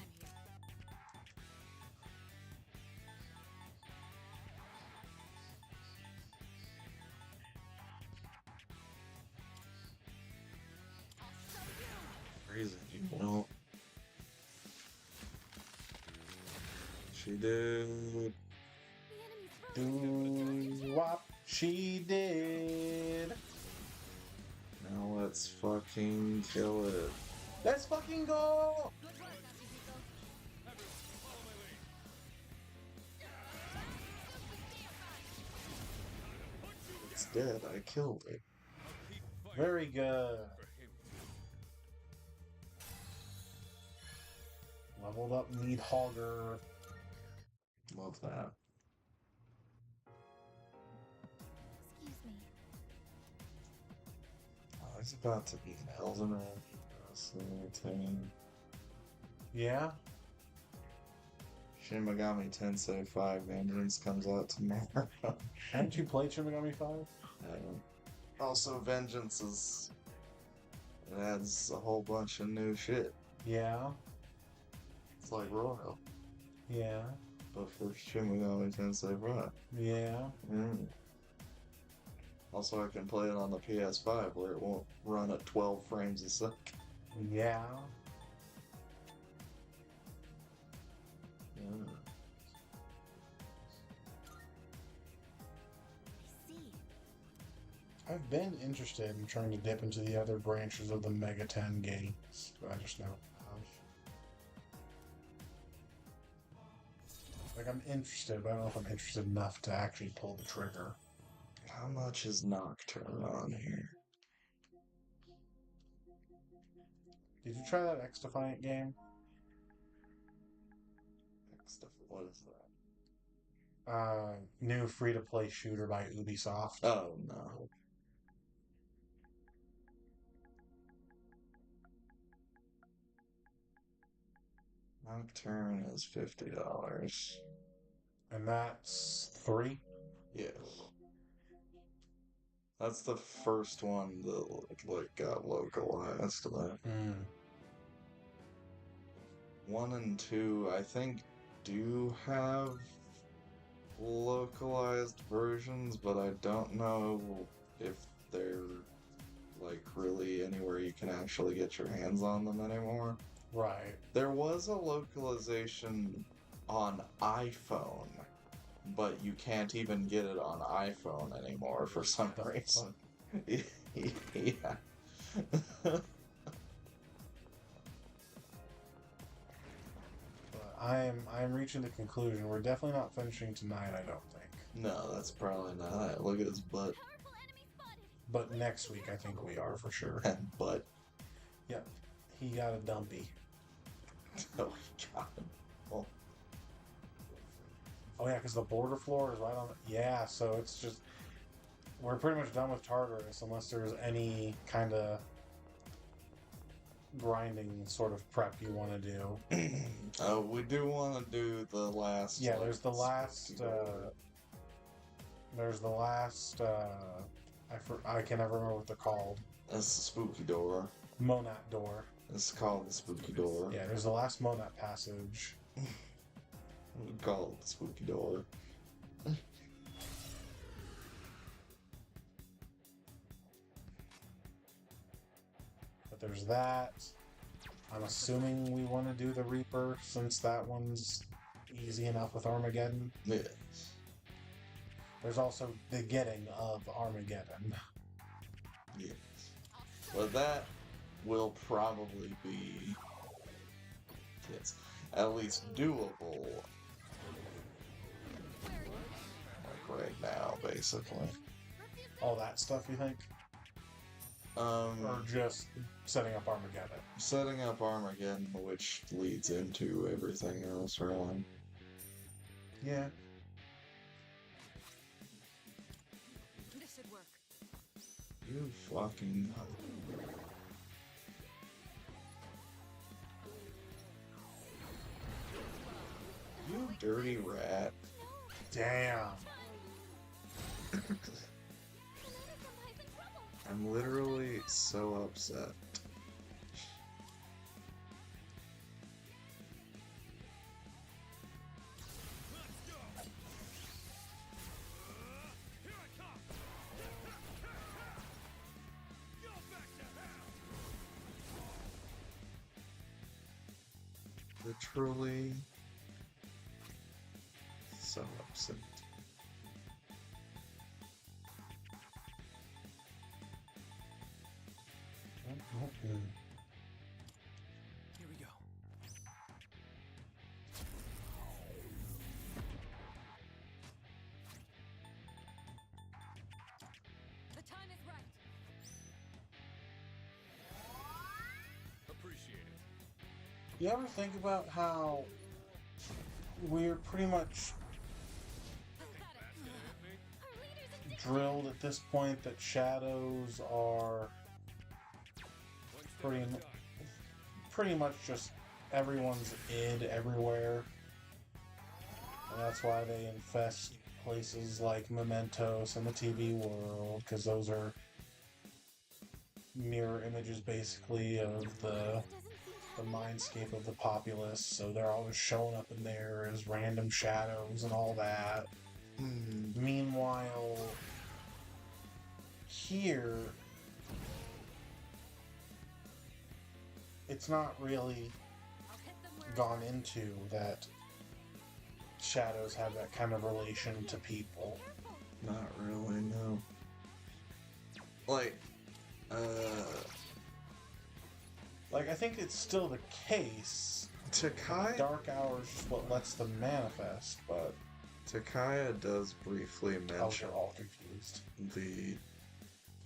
[SPEAKER 1] Reason you won't. She did.
[SPEAKER 2] Do what she did.
[SPEAKER 1] Now let's fucking kill it.
[SPEAKER 2] Let's fucking go!
[SPEAKER 12] Good work, Natsuhiko.
[SPEAKER 6] Everyone, follow my lead.
[SPEAKER 1] It's dead. I killed it.
[SPEAKER 6] I'll keep fighting
[SPEAKER 2] Very good.
[SPEAKER 6] for him.
[SPEAKER 2] Leveled up Need Hogger.
[SPEAKER 1] Love that. There's about to be an Elden Ring thing.
[SPEAKER 2] Yeah?
[SPEAKER 1] Shin Megami Tensei 5 Vengeance comes out tomorrow.
[SPEAKER 2] Haven't you played Shin Megami 5?
[SPEAKER 1] I don't. Also, Vengeance is... It adds a whole bunch of new shit.
[SPEAKER 2] Yeah.
[SPEAKER 1] It's like Royal.
[SPEAKER 2] Yeah.
[SPEAKER 1] But for Shin Megami Tensei 5.
[SPEAKER 2] Yeah.
[SPEAKER 1] Mm. Also, I can play it on the PS5 where it won't run at 12 frames a second.
[SPEAKER 2] Yeah.
[SPEAKER 1] Yeah.
[SPEAKER 2] I've been interested in trying to dip into the other branches of the Mega 10 games, but I just know. Like, I'm interested, but I don't know if I'm interested enough to actually pull the trigger.
[SPEAKER 1] How much is Nocturne on here?
[SPEAKER 2] Did you try that X-Defiant game?
[SPEAKER 1] What is that?
[SPEAKER 2] New free-to-play shooter by Ubisoft.
[SPEAKER 1] Oh, no. Nocturne is $50.
[SPEAKER 2] And that's 3?
[SPEAKER 1] Yeah. That's the first one that got localized. Like. 1 and 2, I think, do have localized versions, but I don't know if they're like really anywhere you can actually get your hands on them anymore.
[SPEAKER 2] Right.
[SPEAKER 1] There was a localization on iPhone, but you can't even get it on iPhone anymore for some reason. Yeah.
[SPEAKER 2] I'm reaching the conclusion we're definitely not finishing tonight, I don't think.
[SPEAKER 1] No, that's probably not it. Look at his butt.
[SPEAKER 2] But next week I think we are for sure.
[SPEAKER 1] Butt.
[SPEAKER 2] Yep. He got a dumpy.
[SPEAKER 1] Oh god.
[SPEAKER 2] Oh yeah, because the border floor is right on yeah, so it's just we're pretty much done with Tartarus unless there's any kind of grinding sort of prep you want to do.
[SPEAKER 1] We do want to do the last.
[SPEAKER 2] Yeah, there's the last. There's the last. I can never remember what they're called.
[SPEAKER 1] That's the spooky door.
[SPEAKER 2] Monat door.
[SPEAKER 1] It's called the spooky door.
[SPEAKER 2] Yeah, there's the last Monat passage.
[SPEAKER 1] We call it the spooky door.
[SPEAKER 2] But there's that. I'm assuming we want to do the Reaper since that one's easy enough with Armageddon.
[SPEAKER 1] Yes.
[SPEAKER 2] There's also the getting of Armageddon.
[SPEAKER 1] Yes. But that will probably be, yes, at least doable. Like right now, basically.
[SPEAKER 2] All that stuff, you think? Or just setting up Armageddon?
[SPEAKER 1] Setting up Armageddon, which leads into everything else, really.
[SPEAKER 2] Yeah.
[SPEAKER 12] This should work.
[SPEAKER 1] You fucking... You dirty rat.
[SPEAKER 2] Damn.
[SPEAKER 1] I'm literally so upset. Literally so upset.
[SPEAKER 4] Here we go.
[SPEAKER 12] The time is right.
[SPEAKER 4] Appreciate it.
[SPEAKER 2] You ever think about how we're pretty much drilled at this point that shadows are pretty much just everyone's id everywhere. And that's why they infest places like Mementos and the TV world, because those are mirror images basically of the mindscape of the populace, so they're always showing up in there as random shadows and all that. Meanwhile, here, it's not really gone into that shadows have that kind of relation to people.
[SPEAKER 1] Not really, no. Like,
[SPEAKER 2] I think it's still the case.
[SPEAKER 1] Takaya?
[SPEAKER 2] Dark hour is just what lets them manifest, but
[SPEAKER 1] Takaya does briefly mention
[SPEAKER 2] you're all confused.
[SPEAKER 1] the,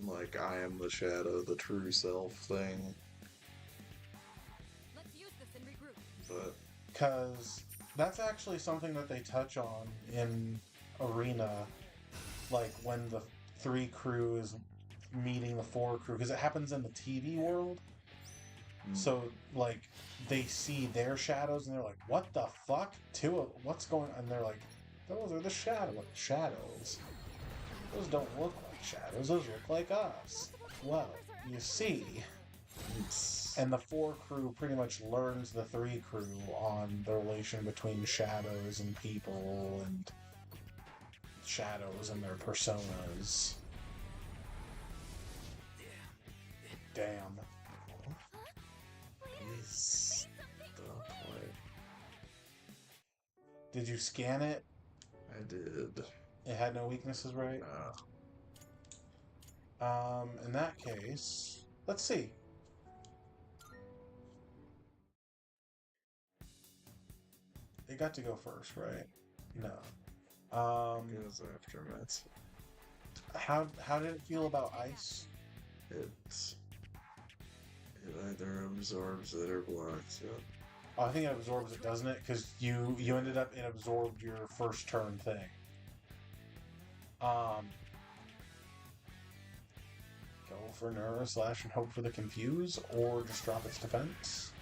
[SPEAKER 1] like, I am the shadow, the true self thing.
[SPEAKER 12] Let's use this and regroup.
[SPEAKER 1] But
[SPEAKER 2] Because that's actually something that they touch on in Arena, like when the 3 crew is meeting the 4 crew, because it happens in the TV world. So, like, they see their shadows and they're like, what the fuck? What's going on? And they're like, those are the shadows. Those don't look like shadows, those look like us. Well, you see. And the 4 crew pretty much learns the 3 crew on the relation between shadows and people, and shadows and their personas. Damn. Did you scan it?
[SPEAKER 1] I did.
[SPEAKER 2] It had no weaknesses, right? In that case, let's see. It got to go first, right? No.
[SPEAKER 1] It goes after Mets.
[SPEAKER 2] How did it feel about ice?
[SPEAKER 1] It either absorbs it or blocks it.
[SPEAKER 2] Oh, I think it absorbs it, doesn't it? Because you ended up, it absorbed your first turn thing. Go for Nura Slash and hope for the confuse, or just drop its defense.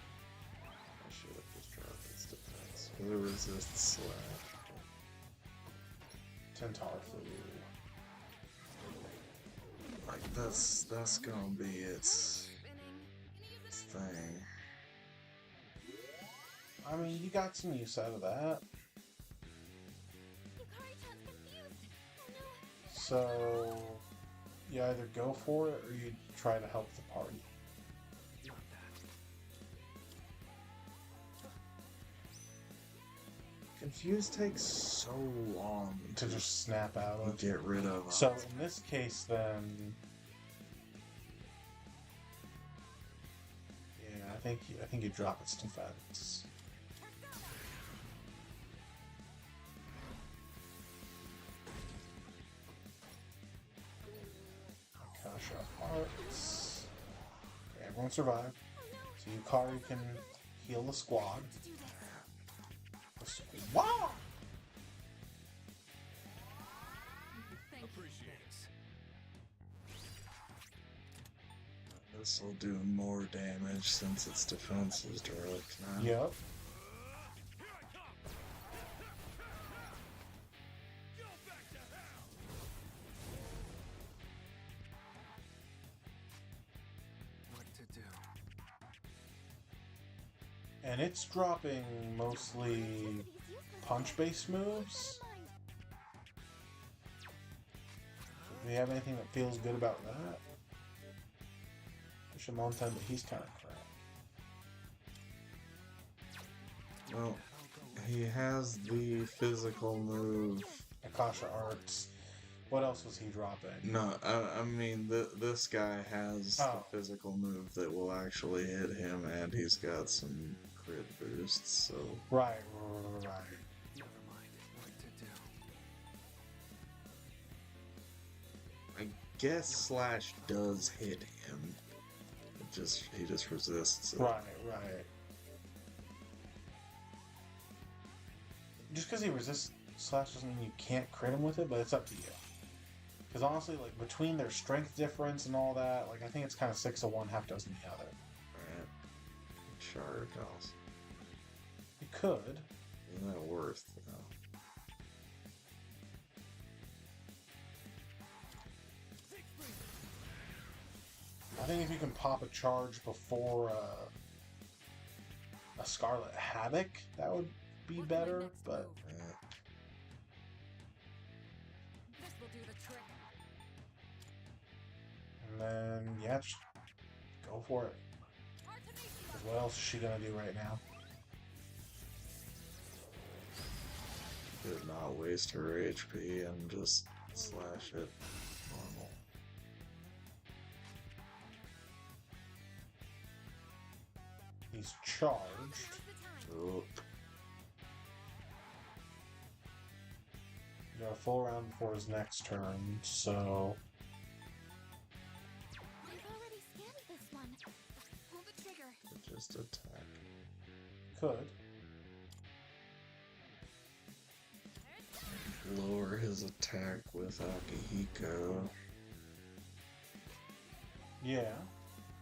[SPEAKER 1] I should have just dropped its defense. It resists slash.
[SPEAKER 2] Tentarflu.
[SPEAKER 1] Like, that's gonna be its thing.
[SPEAKER 2] I mean, you got some use out of that. So, you either go for it or you try to help the party.
[SPEAKER 1] Confuse takes so long
[SPEAKER 2] to just snap out of.
[SPEAKER 1] Get rid of.
[SPEAKER 2] So in this case, then, yeah, I think you drop its defense. Akasha Arts. Okay, everyone survived. So Yukari can heal the squad. Wow!
[SPEAKER 1] This will do more damage since its defense is direct now.
[SPEAKER 2] Yep.
[SPEAKER 6] What to do?
[SPEAKER 2] And it's dropping mostly punch-based moves. Do you have anything that feels good about that? Shamontan, but he's kind of crap.
[SPEAKER 1] Well, he has the physical move.
[SPEAKER 2] Akasha Arts. What else was he dropping?
[SPEAKER 1] No, I mean, this guy has the physical move that will actually hit him, and he's got some crit boosts, so...
[SPEAKER 2] Right.
[SPEAKER 6] Never mind. What to do?
[SPEAKER 1] I guess Slash does hit him. He just resists it.
[SPEAKER 2] Right. Just because he resists Slash doesn't mean you can't crit him with it, but it's up to you. Because honestly, like, between their strength difference and all that, like, I think it's kind of 6 of one, half dozen the other.
[SPEAKER 1] charge also.
[SPEAKER 2] You could.
[SPEAKER 1] Isn't that worth, though?
[SPEAKER 2] I think if you can pop a charge before a Scarlet Havoc, that would be better, but...
[SPEAKER 12] This will do the trick.
[SPEAKER 2] And then, yeah, just go for it. Because what else is she gonna do right now?
[SPEAKER 1] Did not waste her HP and just slash it normal.
[SPEAKER 2] He's charged.
[SPEAKER 1] Oop.
[SPEAKER 2] You got a full round before his next turn, so...
[SPEAKER 3] I've already scanned this one.
[SPEAKER 12] Pull the trigger.
[SPEAKER 1] Just attack.
[SPEAKER 2] Could.
[SPEAKER 1] Lower his attack with Akihiko.
[SPEAKER 2] Yeah.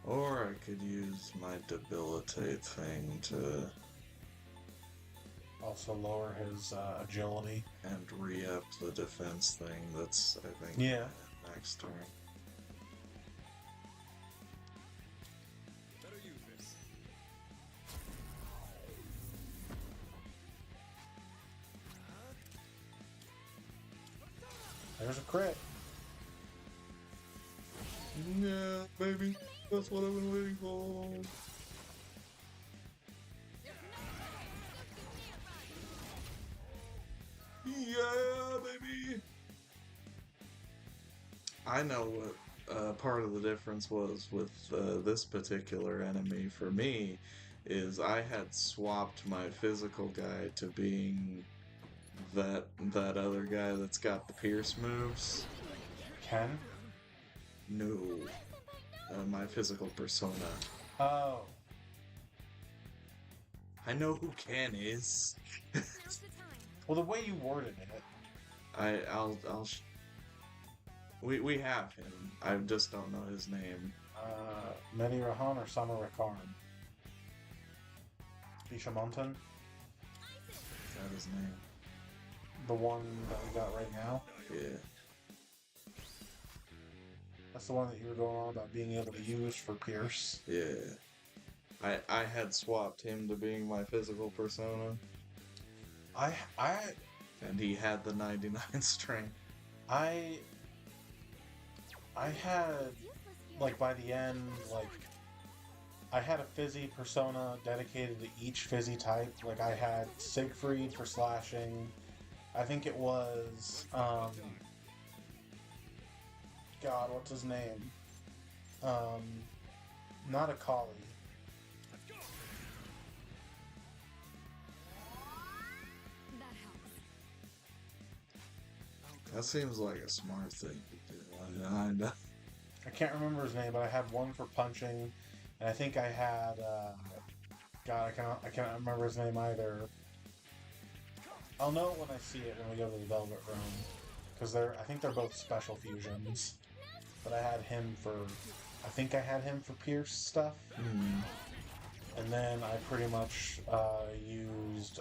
[SPEAKER 1] Or I could use my debilitate thing to...
[SPEAKER 2] Also lower his agility.
[SPEAKER 1] And re-up the defense thing that's, I think,
[SPEAKER 2] yeah,
[SPEAKER 1] next turn.
[SPEAKER 6] Better use this.
[SPEAKER 2] There's a crit.
[SPEAKER 1] Yeah, baby. That's what I've been waiting for. Yeah, baby. I know what part of the difference was with this particular enemy for me is I had swapped my physical guy to being that other guy that's got the pierce moves.
[SPEAKER 2] Ken?
[SPEAKER 1] No. My physical persona.
[SPEAKER 2] Oh.
[SPEAKER 1] I know who Ken is.
[SPEAKER 2] Well, the way you worded it.
[SPEAKER 1] We have him. I just don't know his name.
[SPEAKER 2] Meni Rahan or Summer Rakarn? Bishamontan?
[SPEAKER 1] Is that his name?
[SPEAKER 2] The one that we got right now?
[SPEAKER 1] Yeah.
[SPEAKER 2] That's the one that you were going on about being able to use for Pierce.
[SPEAKER 1] Yeah. I had swapped him to being my physical persona. And he had the 99 strength.
[SPEAKER 2] I had, like, by the end, like, I had a fizzy persona dedicated to each fizzy type. Like, I had Siegfried for slashing. I think it was, God, what's his name? Not Akali.
[SPEAKER 1] That seems like a smart thing to do.
[SPEAKER 2] I can't remember his name, but I had one for punching, and I think I had, God, I can't remember his name either. I'll know it when I see it when we go to the Velvet Room, because I think they're both special fusions. But I had him for, I think I had him for Pierce stuff. And then I pretty much used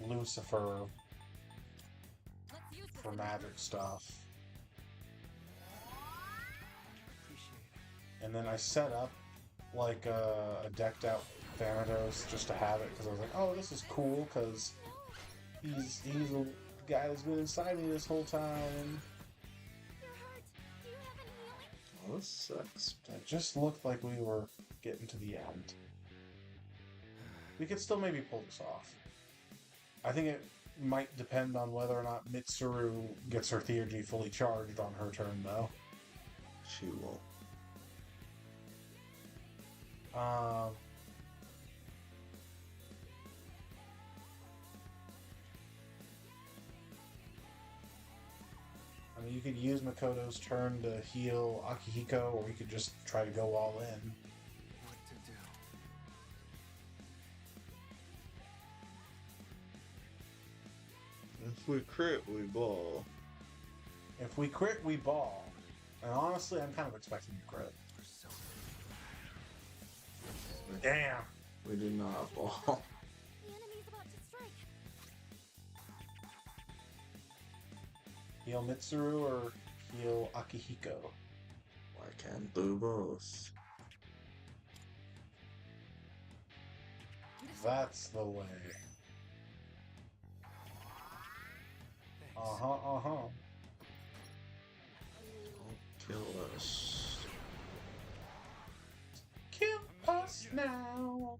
[SPEAKER 2] Lucifer for magic stuff. And then I set up like a decked out Thanatos just to have it because I was like, oh, this is cool because he's the guy that's been inside me this whole time.
[SPEAKER 1] Oh, this sucks.
[SPEAKER 2] It just looked like we were getting to the end. We could still maybe pull this off. I think it might depend on whether or not Mitsuru gets her Theurgy fully charged on her turn, though.
[SPEAKER 1] She will.
[SPEAKER 2] I mean, you could use Makoto's turn to heal Akihiko, or we could just try to go all in.
[SPEAKER 4] What to do?
[SPEAKER 1] If we crit, we ball.
[SPEAKER 2] If we crit, we ball. And honestly, I'm kind of expecting a crit. Damn.
[SPEAKER 1] We do not ball.
[SPEAKER 12] The enemy's about to strike.
[SPEAKER 2] Heal Mitsuru or heal Akihiko?
[SPEAKER 1] I can't do both.
[SPEAKER 2] That's the way. Uh-huh.
[SPEAKER 1] Don't kill us.
[SPEAKER 2] Kill us now.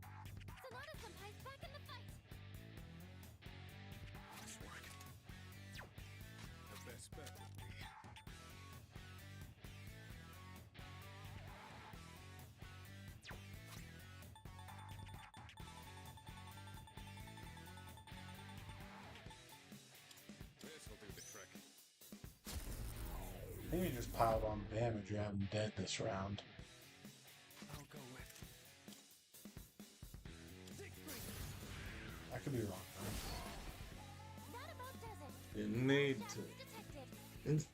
[SPEAKER 12] Sonata Senpai's back in the fight.
[SPEAKER 4] Nice work. The best bet would be.
[SPEAKER 6] This'll do the trick.
[SPEAKER 2] I think you just piled on damage. You have him dead this round.
[SPEAKER 4] I'll go with.
[SPEAKER 2] I could be wrong.
[SPEAKER 12] That about does it.
[SPEAKER 1] You need
[SPEAKER 12] Detected.
[SPEAKER 1] to.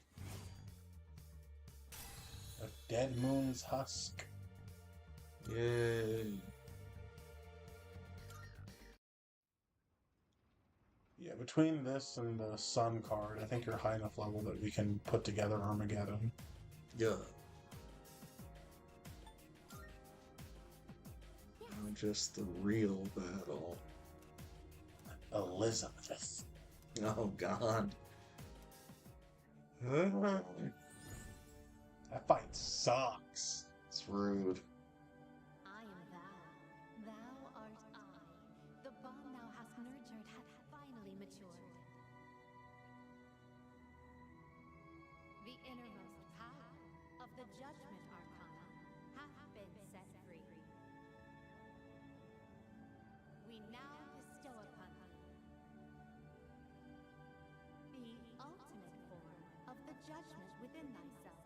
[SPEAKER 2] A dead moon's husk.
[SPEAKER 1] Yay.
[SPEAKER 2] Yeah, between this and the sun card, I think you're high enough level that we can put together Armageddon.
[SPEAKER 1] Yeah. Now just the real battle.
[SPEAKER 2] Elizabeth.
[SPEAKER 1] Oh God.
[SPEAKER 2] That fight sucks.
[SPEAKER 1] It's rude.
[SPEAKER 3] I am thou. Thou art I. The bond thou hast nurtured hath finally matured. The innermost power of the judgment arcana hath been set free. We now bestow upon thee the ultimate form of the judgment within thyself.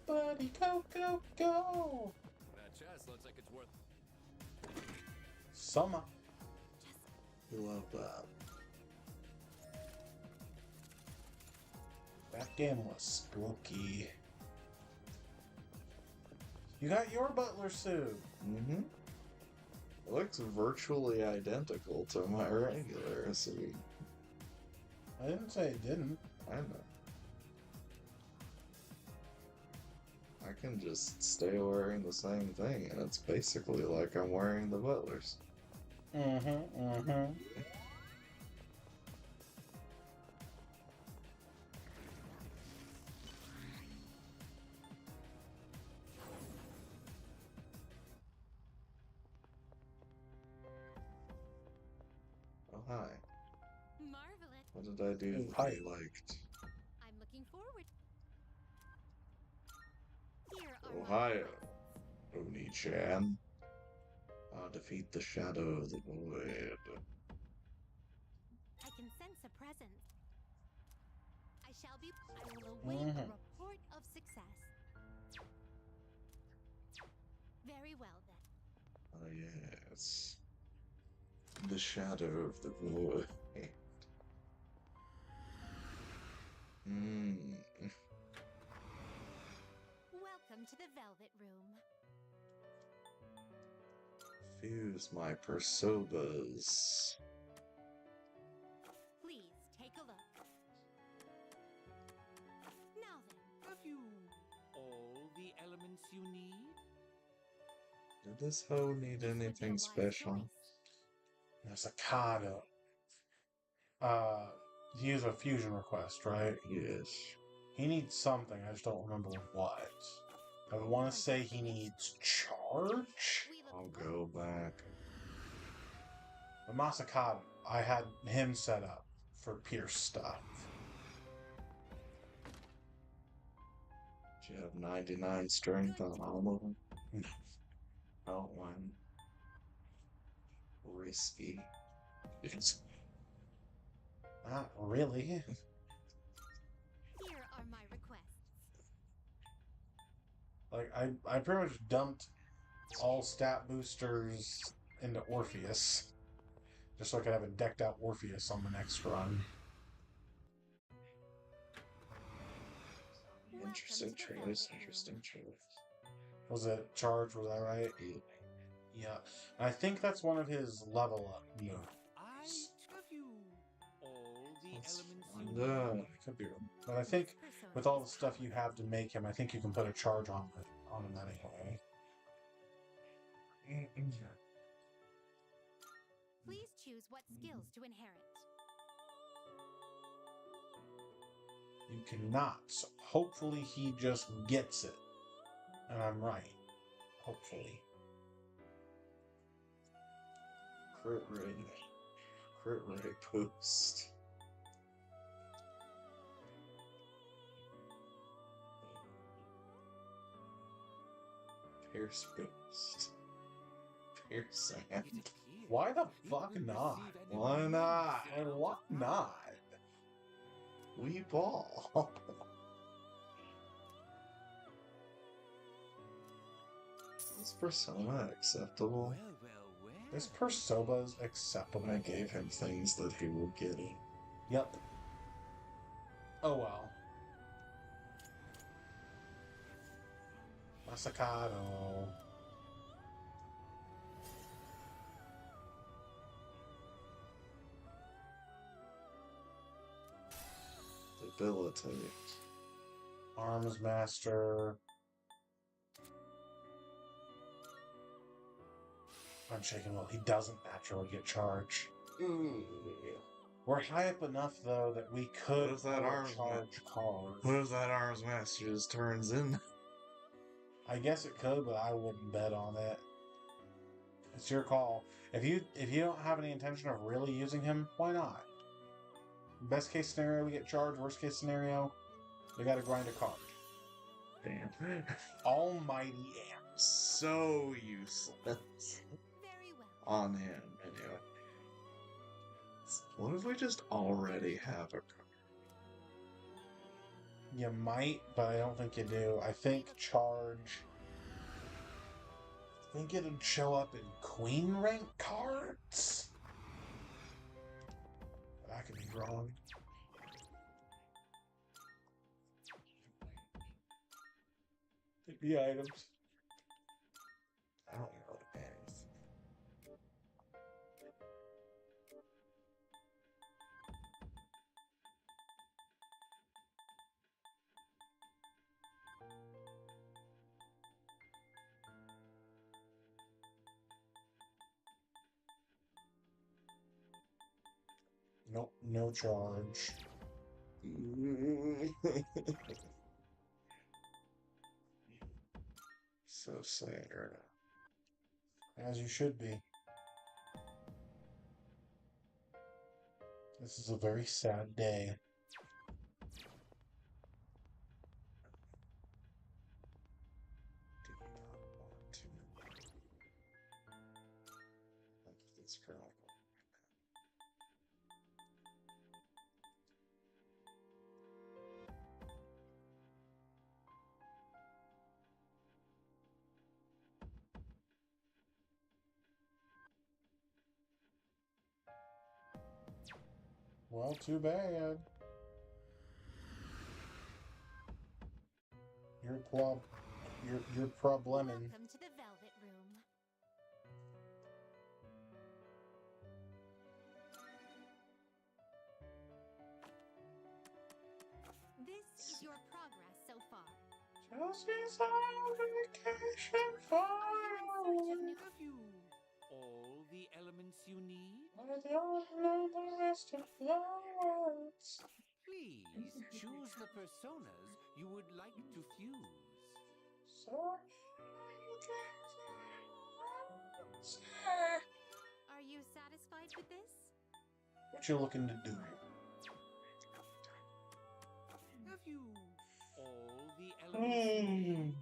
[SPEAKER 2] Nobody go, go, go!
[SPEAKER 6] That chest looks like it's worth.
[SPEAKER 2] Summer.
[SPEAKER 1] You love that.
[SPEAKER 2] That game was spooky. You got your butler suit.
[SPEAKER 1] Mm-hmm. It looks virtually identical to my regular suit.
[SPEAKER 2] I didn't say it didn't.
[SPEAKER 1] I know. I can just stay wearing the same thing, and it's basically like I'm wearing the butler's.
[SPEAKER 2] Mm-hmm.
[SPEAKER 1] Oh, hi.
[SPEAKER 12] Marvelous.
[SPEAKER 1] What did I do
[SPEAKER 2] Hi.
[SPEAKER 1] that you liked?
[SPEAKER 12] I'm looking forward. Here are my
[SPEAKER 1] Ohio,
[SPEAKER 12] requests.
[SPEAKER 1] Oni-chan. Defeat the shadow of the void.
[SPEAKER 12] I can sense a presence. I will await a report of success. Very well then.
[SPEAKER 1] Oh, yes. The shadow of the void.
[SPEAKER 12] Welcome to the Velvet Room.
[SPEAKER 1] Fuse my persobas.
[SPEAKER 12] Please take a look. Now then,
[SPEAKER 9] Have you all the elements you need?
[SPEAKER 1] Did this hoe need
[SPEAKER 12] this would be a
[SPEAKER 1] anything
[SPEAKER 12] wise
[SPEAKER 1] special?
[SPEAKER 12] choice.
[SPEAKER 2] There's a Kado. He has a fusion request, right?
[SPEAKER 1] Yes.
[SPEAKER 2] He needs something, I just don't remember what. I want to say he needs charge?
[SPEAKER 12] We look
[SPEAKER 1] I'll go back.
[SPEAKER 2] But Masakado, I had him set up for Pierce stuff.
[SPEAKER 1] Do you have 99 strength on all of them?
[SPEAKER 2] No.
[SPEAKER 1] Oh, one. Risky.
[SPEAKER 2] Not really.
[SPEAKER 3] Here are my requests.
[SPEAKER 2] Like, I pretty much dumped all stat boosters into Orpheus. Just so I could have a decked out Orpheus on the next run.
[SPEAKER 1] Interesting choice. Interesting choice.
[SPEAKER 2] Was it charge? Was I right? Yeah. And I think that's one of his level up moves. Could be wrong. But I think with all the stuff you have to make him, I think you can put a charge on him anyway.
[SPEAKER 3] Please choose what skills to inherit.
[SPEAKER 2] You cannot. So hopefully he just gets it. And I'm right. Hopefully.
[SPEAKER 1] Crit rate. Crit rate boost. Pierce boost. Pierce sand.
[SPEAKER 2] Why the fuck not?
[SPEAKER 1] Why not?
[SPEAKER 2] And why not?
[SPEAKER 1] We ball. Is Persona acceptable?
[SPEAKER 2] This Persoba's acceptable.
[SPEAKER 1] I gave him things that he will get it.
[SPEAKER 2] Yep. Oh well. Masakado.
[SPEAKER 1] Debilitate.
[SPEAKER 2] Arms Master. I'm shaking well. He doesn't naturally get charged. We're high up enough though that we could
[SPEAKER 1] What if that arms
[SPEAKER 2] charge card.
[SPEAKER 1] What if that arms master just turns in?
[SPEAKER 2] I guess it could, but I wouldn't bet on it. It's your call. If you don't have any intention of really using him, why not? Best case scenario, we get charged. Worst case scenario, we gotta grind a card.
[SPEAKER 1] Damn.
[SPEAKER 2] Almighty Amp.
[SPEAKER 1] So useless.
[SPEAKER 3] Very well.
[SPEAKER 1] On him, anyway. What if we just already have a card?
[SPEAKER 2] You might, but I don't think you do. I think charge. I think it'd show up in queen rank cards. But I could be wrong. It'd be items.
[SPEAKER 1] I don't know what it is.
[SPEAKER 2] Nope, no charge.
[SPEAKER 1] So sad.
[SPEAKER 2] As you should be. This is a very sad day.
[SPEAKER 1] Do not want to. This girl.
[SPEAKER 2] Well, too bad. You're probleming.
[SPEAKER 3] Welcome to the Velvet Room. This is your progress so far.
[SPEAKER 2] Chelsea's on vacation for
[SPEAKER 13] Have you all the elements you need?
[SPEAKER 2] I don't know the rest of the words.
[SPEAKER 13] Please choose the personas you would like to fuse.
[SPEAKER 2] So
[SPEAKER 3] Are you satisfied with this?
[SPEAKER 2] what you looking to do?
[SPEAKER 13] Have you all the elements you need?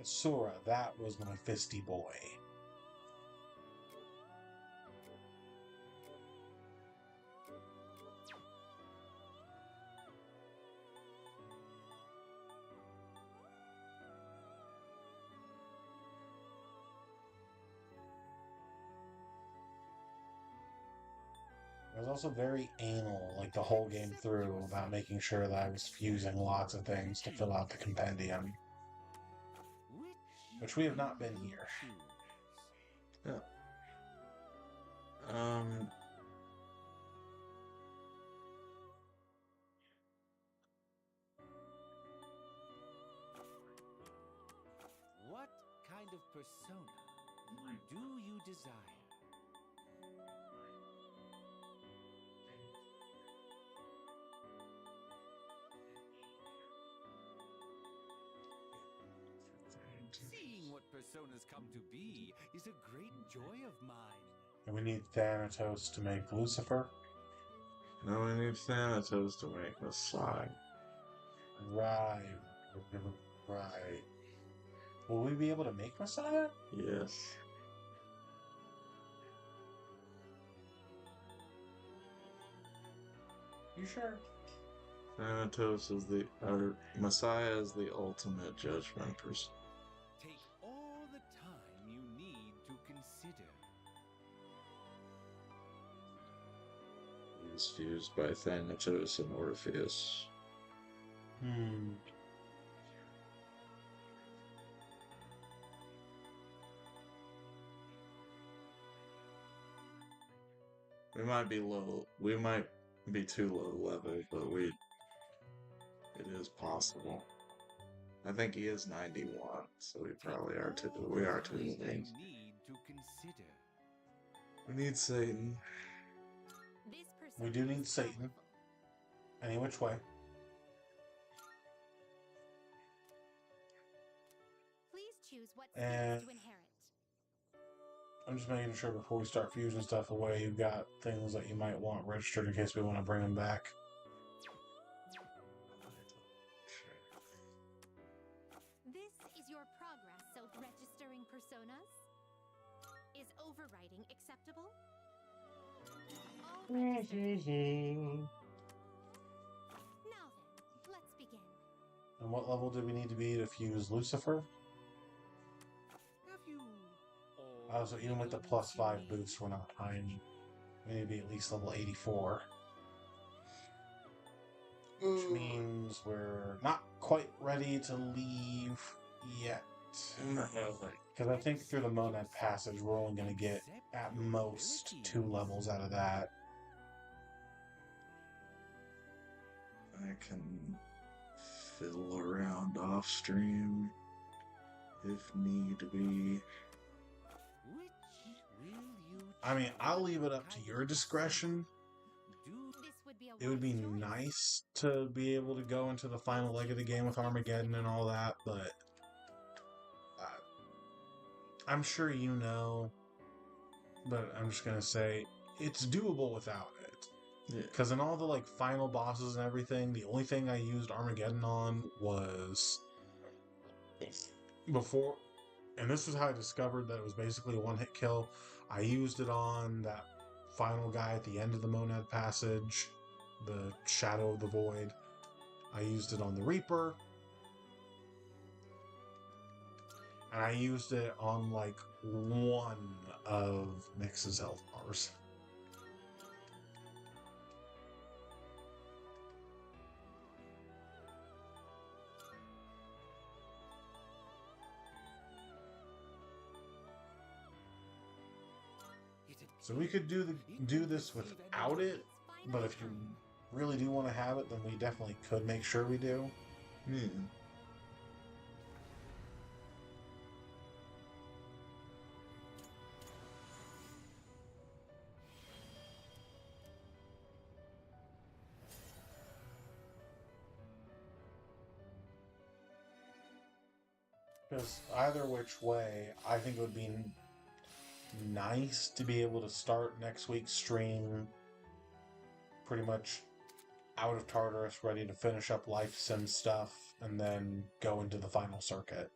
[SPEAKER 2] Sora, that was my fisty boy. I was also very anal, like the whole game through, about making sure that I was fusing lots of things to fill out the compendium. Which we have not been here.
[SPEAKER 1] Yeah.
[SPEAKER 13] What kind of persona do you desire? Seeing what personas come to be is a great joy of mine.
[SPEAKER 2] And we need Thanatos to make Lucifer.
[SPEAKER 1] No, we need Thanatos to make Messiah.
[SPEAKER 2] Right. Right. Will we be able to make Messiah?
[SPEAKER 1] Yes.
[SPEAKER 2] You sure?
[SPEAKER 1] Thanatos is Messiah is the ultimate judgment person.
[SPEAKER 13] Take all the time you need to consider.
[SPEAKER 1] He is fused by Thanatos and Orpheus. We might be low. We might be too low level, but it is possible. I think he is 91, so we probably are too. We are too low. We need Satan.
[SPEAKER 2] We do need Satan. Any which way.
[SPEAKER 7] Please choose what
[SPEAKER 2] And
[SPEAKER 7] skills to inherit.
[SPEAKER 2] I'm just making sure before we start fusing stuff away, you've got things that you might want registered in case we want to bring them back.
[SPEAKER 7] This is your progress self-registering personas. Is overwriting acceptable? All registered. Now then, let's begin.
[SPEAKER 2] And what level do we need to be to fuse Lucifer? So even with the +5 boost, we're not high enough. We need to be at least level 84. Which means we're not quite ready to leave yet. Because I think through the Monad Passage, we're only going to get, at most, 2 levels out of that.
[SPEAKER 1] I can fiddle around off stream if need be.
[SPEAKER 2] I mean, I'll leave it up to your discretion. It would be nice to be able to go into the final leg of the game with Armageddon and all that, but I'm sure you know, but I'm just gonna say it's doable without it. Because in all the like final bosses and everything, the only thing I used Armageddon on was before, and this is how I discovered that it was basically a one-hit kill. I used it on that final guy at the end of the Monad Passage, the Shadow of the Void. I used it on the Reaper. And I used it on like one of Nyx's health bars. So we could do this without it, but if you really do want to have it, then we definitely could make sure we do. Because either which way, I think it would be nice to be able to start next week's stream pretty much out of Tartarus, ready to finish up Life Sim stuff, and then go into the final circuit.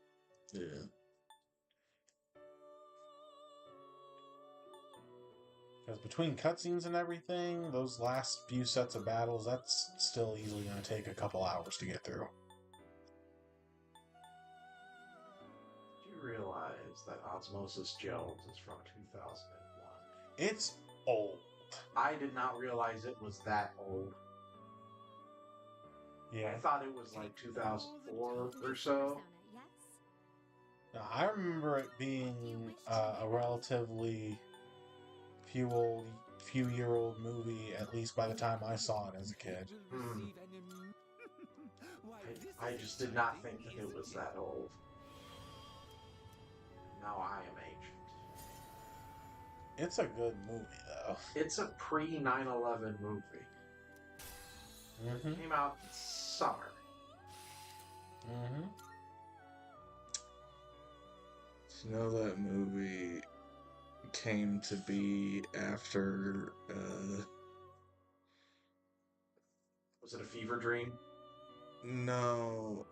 [SPEAKER 1] Yeah.
[SPEAKER 2] Because between cutscenes and everything, those last few sets of battles, that's still easily going to take a couple hours to get through.
[SPEAKER 8] Do you realize that Osmosis Jones is from 2001?
[SPEAKER 2] It's old.
[SPEAKER 8] I did not realize it was that old.
[SPEAKER 2] Yeah.
[SPEAKER 8] I thought it was like 2004 or so.
[SPEAKER 2] Now, I remember it being a relatively few-year-old movie, at least by the time I saw it as a kid.
[SPEAKER 8] I just did not think that it was that old. Now I am ancient.
[SPEAKER 2] It's a good movie, though.
[SPEAKER 8] It's a pre-9/11 movie.
[SPEAKER 2] Mm-hmm.
[SPEAKER 8] It came out in summer.
[SPEAKER 2] Mm-hmm.
[SPEAKER 1] You know that movie came to be after
[SPEAKER 8] Was it a fever dream?
[SPEAKER 1] no,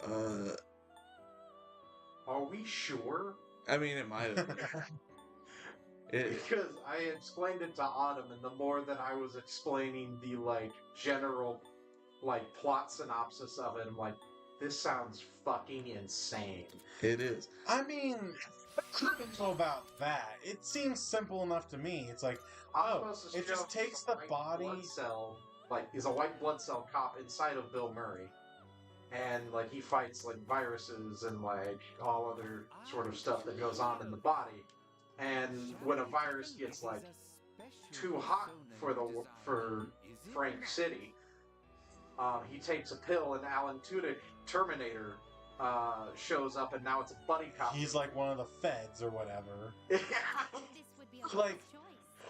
[SPEAKER 8] Are we sure?
[SPEAKER 1] I mean it might have been.
[SPEAKER 8] Because I explained it to Autumn, and the more that I was explaining the general plot synopsis of it, I'm like, this sounds fucking insane.
[SPEAKER 1] It is.
[SPEAKER 2] I mean, I don't know about that. It seems simple enough to me. It's like,
[SPEAKER 8] Osmosis
[SPEAKER 2] it just
[SPEAKER 8] Jones
[SPEAKER 2] takes
[SPEAKER 8] is a
[SPEAKER 2] the
[SPEAKER 8] white
[SPEAKER 2] body.
[SPEAKER 8] blood cell, is a white blood cell cop inside of Bill Murray. And he fights viruses and all other sort of stuff that goes on in the body. And when a virus gets too hot for Frank City, he takes a pill, and Alan Tudyk, Terminator, shows up, and now it's a buddy cop.
[SPEAKER 2] He's like one of the feds or whatever.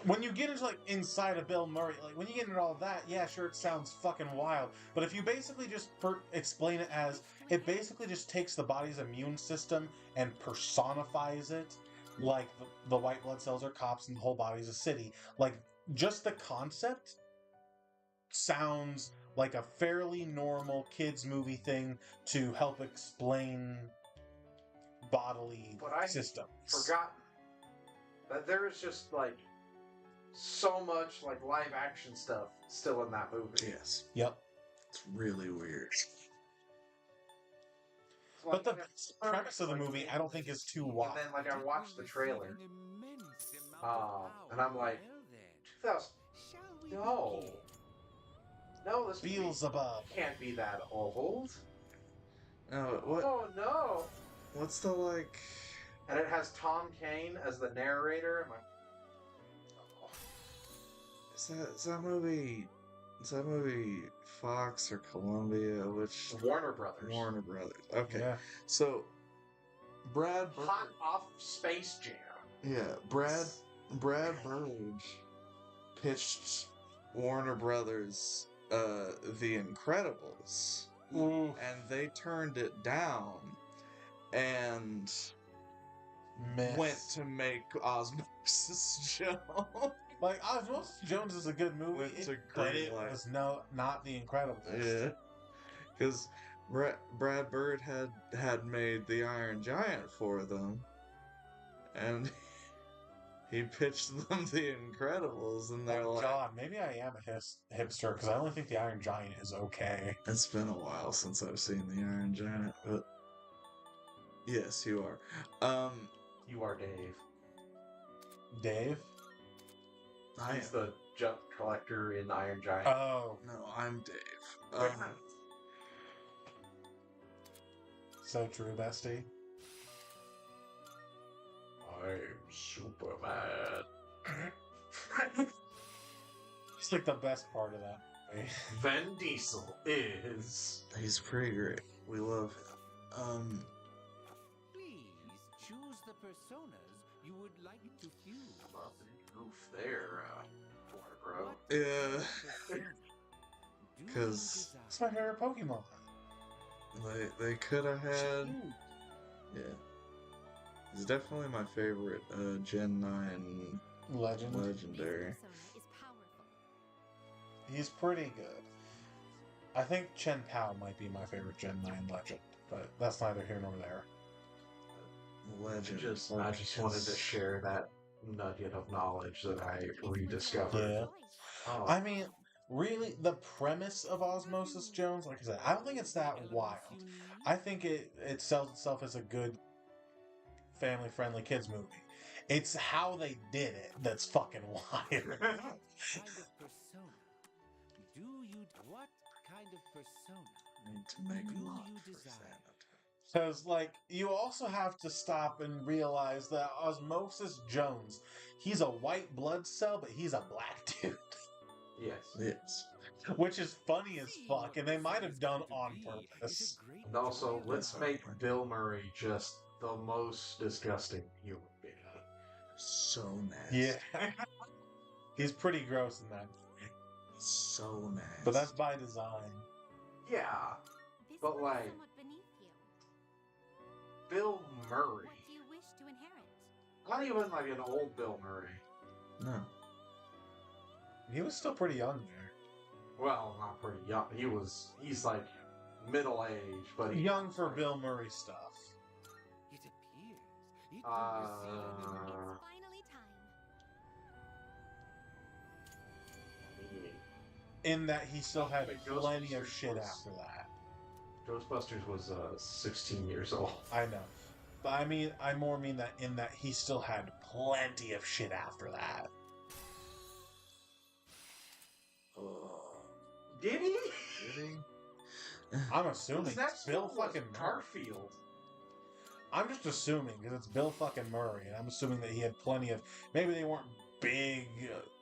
[SPEAKER 2] When you get into inside of Bill Murray, when you get into all that, yeah, sure, it sounds fucking wild. But if you basically just explain it as, it basically just takes the body's immune system and personifies it, like the white blood cells are cops and the whole body's a city. Just the concept sounds like a fairly normal kids movie thing to help explain bodily systems.
[SPEAKER 8] Forgotten that there is just so much live action stuff still in that movie.
[SPEAKER 1] Yes.
[SPEAKER 2] Yep.
[SPEAKER 1] It's really weird.
[SPEAKER 2] But the premise of the movie, I don't think is too wild.
[SPEAKER 8] And then I watched the trailer, and I'm like, 2000. No, this
[SPEAKER 2] Beelzebub
[SPEAKER 8] can't be that old.
[SPEAKER 1] No, what?
[SPEAKER 8] Oh no!
[SPEAKER 1] What's the
[SPEAKER 8] And it has Tom Kane as the narrator. I'm like,
[SPEAKER 1] Is that movie Fox or Columbia? Which
[SPEAKER 8] Warner Brothers.
[SPEAKER 1] Warner Brothers. Okay.
[SPEAKER 2] Yeah.
[SPEAKER 1] So Brad Bird,
[SPEAKER 8] hot off Space Jam.
[SPEAKER 1] Yeah, Brad Bird pitched Warner Brothers The Incredibles.
[SPEAKER 2] Ooh.
[SPEAKER 1] And they turned it down and went to make Osmosis Jones.
[SPEAKER 2] Osmosis Jones is a good movie, but it was not The Incredibles.
[SPEAKER 1] Yeah, because Brad Bird had made The Iron Giant for them, and he pitched them The Incredibles, and they're like,
[SPEAKER 2] God, maybe I am a hipster, because I only think The Iron Giant is okay.
[SPEAKER 1] It's been a while since I've seen The Iron Giant, but yes, you are.
[SPEAKER 8] You are Dave.
[SPEAKER 2] Dave?
[SPEAKER 8] He's the junk collector in Iron Giant.
[SPEAKER 2] Oh.
[SPEAKER 1] No, I'm Dave.
[SPEAKER 2] So true, bestie.
[SPEAKER 8] I'm Superman.
[SPEAKER 2] He's the best part of that movie.
[SPEAKER 8] Vin Diesel is...
[SPEAKER 1] He's pretty great. We love him.
[SPEAKER 13] Please choose the personas you would like to fuse.
[SPEAKER 8] Goof there, Warner Bro.
[SPEAKER 1] Yeah. Because
[SPEAKER 2] it's my favorite Pokemon.
[SPEAKER 1] They could have had... Yeah. It's definitely my favorite Gen 9 Legendary.
[SPEAKER 2] He's pretty good. I think Chen Pao might be my favorite Gen 9 Legend, but that's neither here nor there.
[SPEAKER 1] Legend.
[SPEAKER 8] I just wanted to share that nugget of knowledge that I rediscovered.
[SPEAKER 2] Yeah.
[SPEAKER 8] Oh,
[SPEAKER 2] I mean, really, the premise of Osmosis Jones, like I said, I don't think it's that wild. I think it sells itself as a good family friendly kids movie. It's how they did it that's fucking wild.
[SPEAKER 13] Kind of persona. What kind of persona
[SPEAKER 1] Need to make
[SPEAKER 13] do
[SPEAKER 1] love
[SPEAKER 13] you
[SPEAKER 1] for
[SPEAKER 13] desire?
[SPEAKER 1] Xanatos.
[SPEAKER 2] Because, like, you also have to stop and realize that Osmosis Jones, he's a white blood cell, but he's a black dude.
[SPEAKER 8] yes.
[SPEAKER 1] Yes.
[SPEAKER 2] Which is funny as fuck, and they might have done on purpose.
[SPEAKER 8] And also, let's make Bill Murray just the most disgusting human being.
[SPEAKER 1] So nasty.
[SPEAKER 2] Yeah. He's pretty gross in that.
[SPEAKER 1] So nasty.
[SPEAKER 2] But that's by design.
[SPEAKER 8] Yeah,
[SPEAKER 10] This
[SPEAKER 8] but
[SPEAKER 10] one is
[SPEAKER 8] like
[SPEAKER 10] somewhat beneath you.
[SPEAKER 8] Bill Murray,
[SPEAKER 10] What do you wish to inherit?
[SPEAKER 8] not even like an old Bill Murray.
[SPEAKER 1] No.
[SPEAKER 2] He was still pretty young there.
[SPEAKER 8] Well, not pretty young. He's like middle age, but he's
[SPEAKER 2] Young for Bill Murray stuff.
[SPEAKER 13] It appears. It
[SPEAKER 10] It's finally time.
[SPEAKER 2] In that he still had
[SPEAKER 8] But
[SPEAKER 2] plenty of
[SPEAKER 8] Ghostbusters
[SPEAKER 2] shit
[SPEAKER 8] was-
[SPEAKER 2] after that.
[SPEAKER 8] Ghostbusters was 16 years old.
[SPEAKER 2] I know. But I more mean that in that he still had plenty of shit after that.
[SPEAKER 8] Did he?
[SPEAKER 1] Did he?
[SPEAKER 2] I'm assuming
[SPEAKER 8] That
[SPEAKER 2] it's Bill
[SPEAKER 8] still was
[SPEAKER 2] fucking
[SPEAKER 8] Garfield.
[SPEAKER 2] I'm just assuming because it's Bill fucking Murray, and I'm assuming that he had plenty of. Maybe they weren't big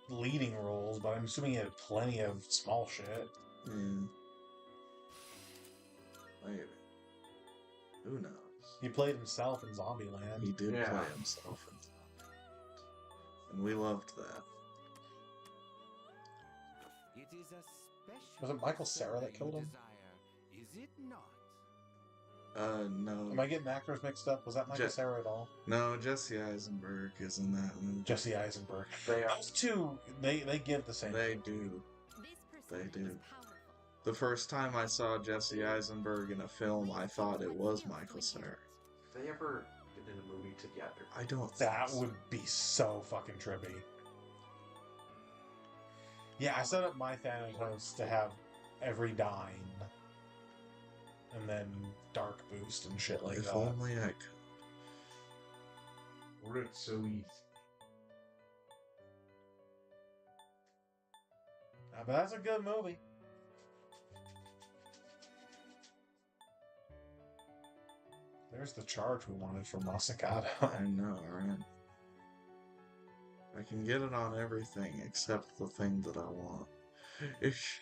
[SPEAKER 2] leading roles, but I'm assuming he had plenty of small shit.
[SPEAKER 1] Maybe. Who knows?
[SPEAKER 2] He played himself in Zombieland.
[SPEAKER 1] He did
[SPEAKER 8] Yeah.
[SPEAKER 1] play himself in Zombieland. And we loved that.
[SPEAKER 13] It is a special.
[SPEAKER 2] Was it Michael Cera that killed him?
[SPEAKER 13] Desire, is it not?
[SPEAKER 1] No.
[SPEAKER 2] Am I getting actors mixed up? Was that Michael
[SPEAKER 1] Je-
[SPEAKER 2] Cera at all?
[SPEAKER 1] No, Jesse Eisenberg is in that movie.
[SPEAKER 2] Jesse Eisenberg.
[SPEAKER 8] They are.
[SPEAKER 2] Those two, they give the same.
[SPEAKER 1] They do.
[SPEAKER 10] This
[SPEAKER 1] They
[SPEAKER 10] persona
[SPEAKER 1] do.
[SPEAKER 10] is powerful.
[SPEAKER 1] The first time I saw Jesse Eisenberg in a film, I thought it was Michael Cera.
[SPEAKER 8] They ever been in a movie together?
[SPEAKER 1] I don't think
[SPEAKER 2] That
[SPEAKER 1] so.
[SPEAKER 2] would be so fucking trippy. Yeah, I set up my Thanatos to have every dying. And then dark boost and shit like
[SPEAKER 1] If
[SPEAKER 2] that.
[SPEAKER 1] only I could.
[SPEAKER 8] It's so easy.
[SPEAKER 2] But that's a good movie. There's the charge we wanted from Masakata.
[SPEAKER 1] I know, right? I can get it on everything except the thing that I want. Ish.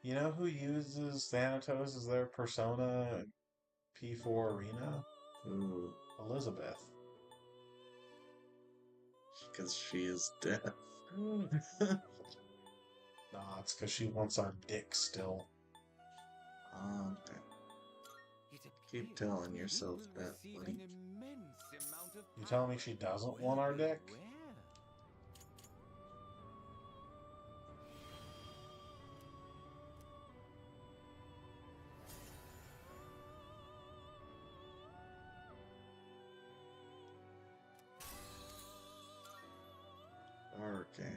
[SPEAKER 2] You know who uses Thanatos as their persona in P4 Arena?
[SPEAKER 1] Ooh,
[SPEAKER 2] Elizabeth.
[SPEAKER 1] because she is deaf.
[SPEAKER 2] Nah, it's because she wants our dick still.
[SPEAKER 1] Okay.
[SPEAKER 13] It
[SPEAKER 1] Keep
[SPEAKER 13] appears
[SPEAKER 1] telling
[SPEAKER 13] you
[SPEAKER 1] yourself
[SPEAKER 13] will
[SPEAKER 1] that,
[SPEAKER 13] receive
[SPEAKER 1] buddy.
[SPEAKER 13] an immense amount of
[SPEAKER 2] You telling me
[SPEAKER 13] power.
[SPEAKER 2] she doesn't
[SPEAKER 13] Will
[SPEAKER 2] want our
[SPEAKER 13] you
[SPEAKER 2] dick?
[SPEAKER 13] beware?
[SPEAKER 1] Okay.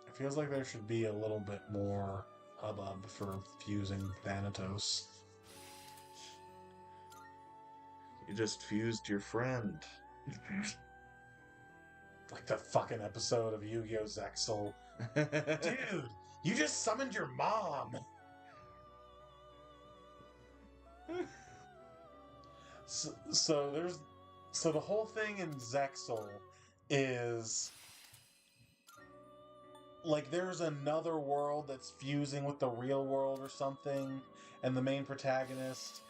[SPEAKER 2] It feels like there should be a little bit more hubbub for fusing Thanatos.
[SPEAKER 1] You just fused your friend.
[SPEAKER 2] Like the fucking episode of Yu-Gi-Oh! Zexal. Dude, you just summoned your mom! So the whole thing in Zexal is like there's another world that's fusing with the real world or something, and the main protagonist,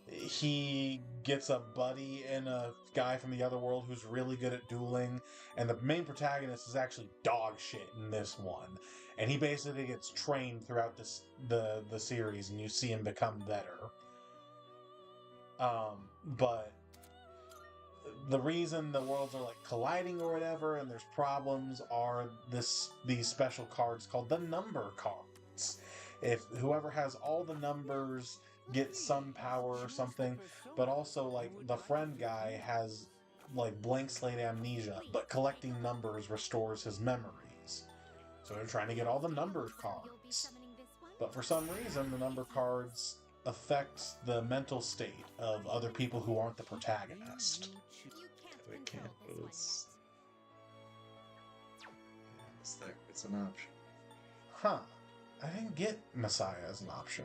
[SPEAKER 2] he gets a buddy and a guy from the other world who's really good at dueling, and the main protagonist is actually dog shit in this one, and he basically gets trained throughout the series, and you see him become better. But the reason the worlds are like colliding or whatever, and there's problems, are these special cards called the number cards. If whoever has all the numbers get some power or something, but also like the friend guy has like blank slate amnesia, but collecting numbers restores his memories. So they're trying to get all the number cards. But for some reason, the number cards affect the mental state of other people who aren't the protagonist.
[SPEAKER 1] They can't, but it's an option.
[SPEAKER 2] Huh. I didn't get Messiah as an option.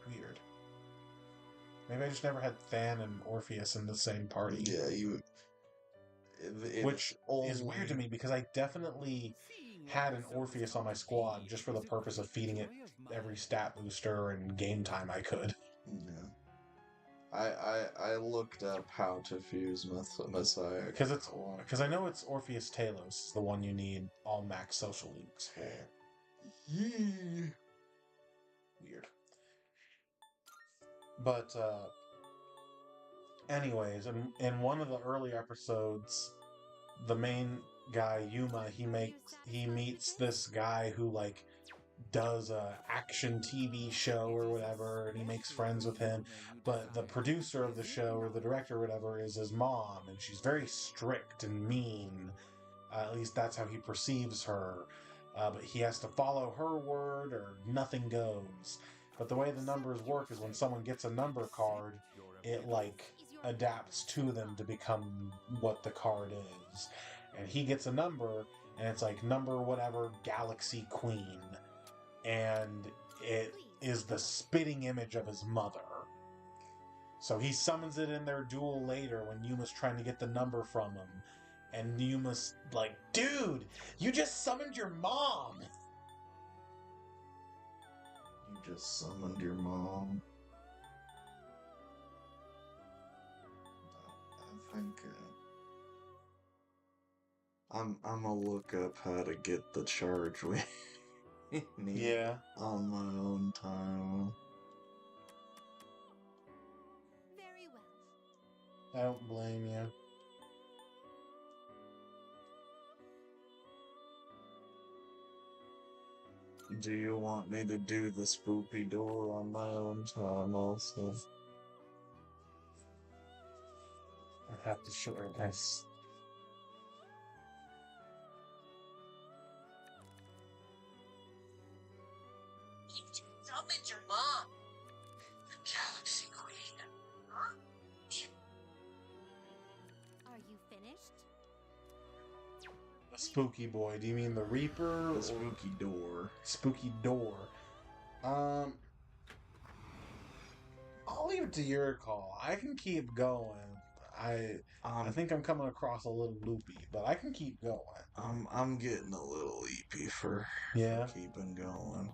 [SPEAKER 2] Weird. Maybe I just never had Than and Orpheus in the same party.
[SPEAKER 1] Yeah,
[SPEAKER 2] Which is weird to me because I definitely had an Orpheus on my squad just for the purpose of feeding it every stat booster and game time I could.
[SPEAKER 1] Yeah. I looked up how to fuse Messiah.
[SPEAKER 2] Because I know it's Orpheus Talos, the one you need all max social links for.
[SPEAKER 1] Yeah.
[SPEAKER 2] Weird. But anyways, in one of the early episodes, the main guy Yuma he meets this guy who like does a action TV show or whatever, and he makes friends with him. But the producer of the show or the director or whatever is his mom, and she's very strict and mean. At least that's how he perceives her. But he has to follow her word or nothing goes. But the way the numbers work is when someone gets a number card, it like adapts to them to become what the card is. And he gets a number, and it's like number whatever Galaxy Queen. And it is the spitting image of his mother. So he summons it in their duel later when Yuma's trying to get the number from him. And Yuma's like, dude, you just summoned your mom!
[SPEAKER 1] You just summoned your mom. I think I'm gonna look up how to get the charge we need
[SPEAKER 2] Yeah.
[SPEAKER 1] on my own time.
[SPEAKER 10] Very well.
[SPEAKER 2] I don't blame you.
[SPEAKER 1] Do you want me to do the spooky door on my own time also?
[SPEAKER 2] I have to show her this.
[SPEAKER 14] Summoned your mom, the Galaxy Queen. Huh?
[SPEAKER 10] Are you finished?
[SPEAKER 2] The spooky boy. Do you mean the Reaper?
[SPEAKER 1] The spooky door.
[SPEAKER 2] Spooky door. I'll leave it to your call. I can keep going. I think I'm coming across a little loopy, but I can keep going.
[SPEAKER 1] I'm getting a little leapy for keeping going.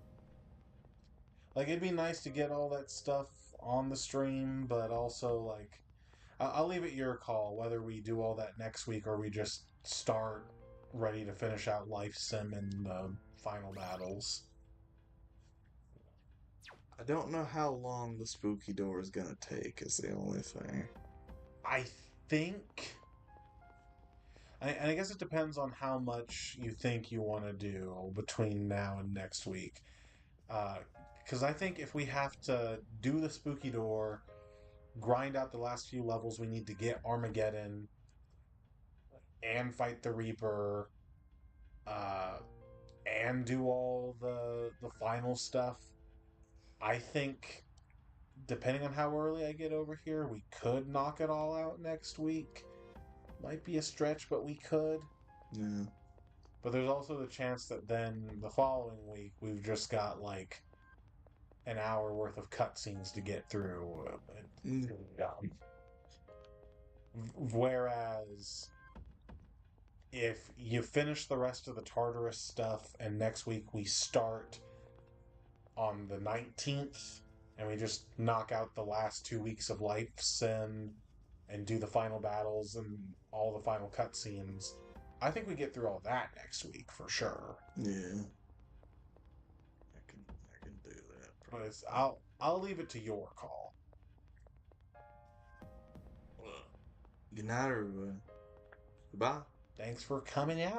[SPEAKER 2] Like, it'd be nice to get all that stuff on the stream, but also, like, I'll leave it your call whether we do all that next week or we just start ready to finish out Life Sim and the final battles.
[SPEAKER 1] I don't know how long the spooky door is gonna take, is the only thing.
[SPEAKER 2] I think... And I guess it depends on how much you think you want to do between now and next week. Because I think if we have to do the spooky door, grind out the last few levels we need to get Armageddon, and fight the Reaper, and do all the final stuff, I think, depending on how early I get over here, we could knock it all out next week. Might be a stretch, but we could.
[SPEAKER 1] Yeah.
[SPEAKER 2] But there's also the chance that then the following week we've just got like an hour worth of cutscenes to get through. Whereas if you finish the rest of the Tartarus stuff and next week we start on the 19th and we just knock out the last 2 weeks of Life Sim and do the final battles and all the final cutscenes, I think we get through all that next week for sure.
[SPEAKER 1] Yeah. I can do that.
[SPEAKER 2] But I'll leave it to your call.
[SPEAKER 1] Good night, everybody. Goodbye.
[SPEAKER 2] Thanks for coming out.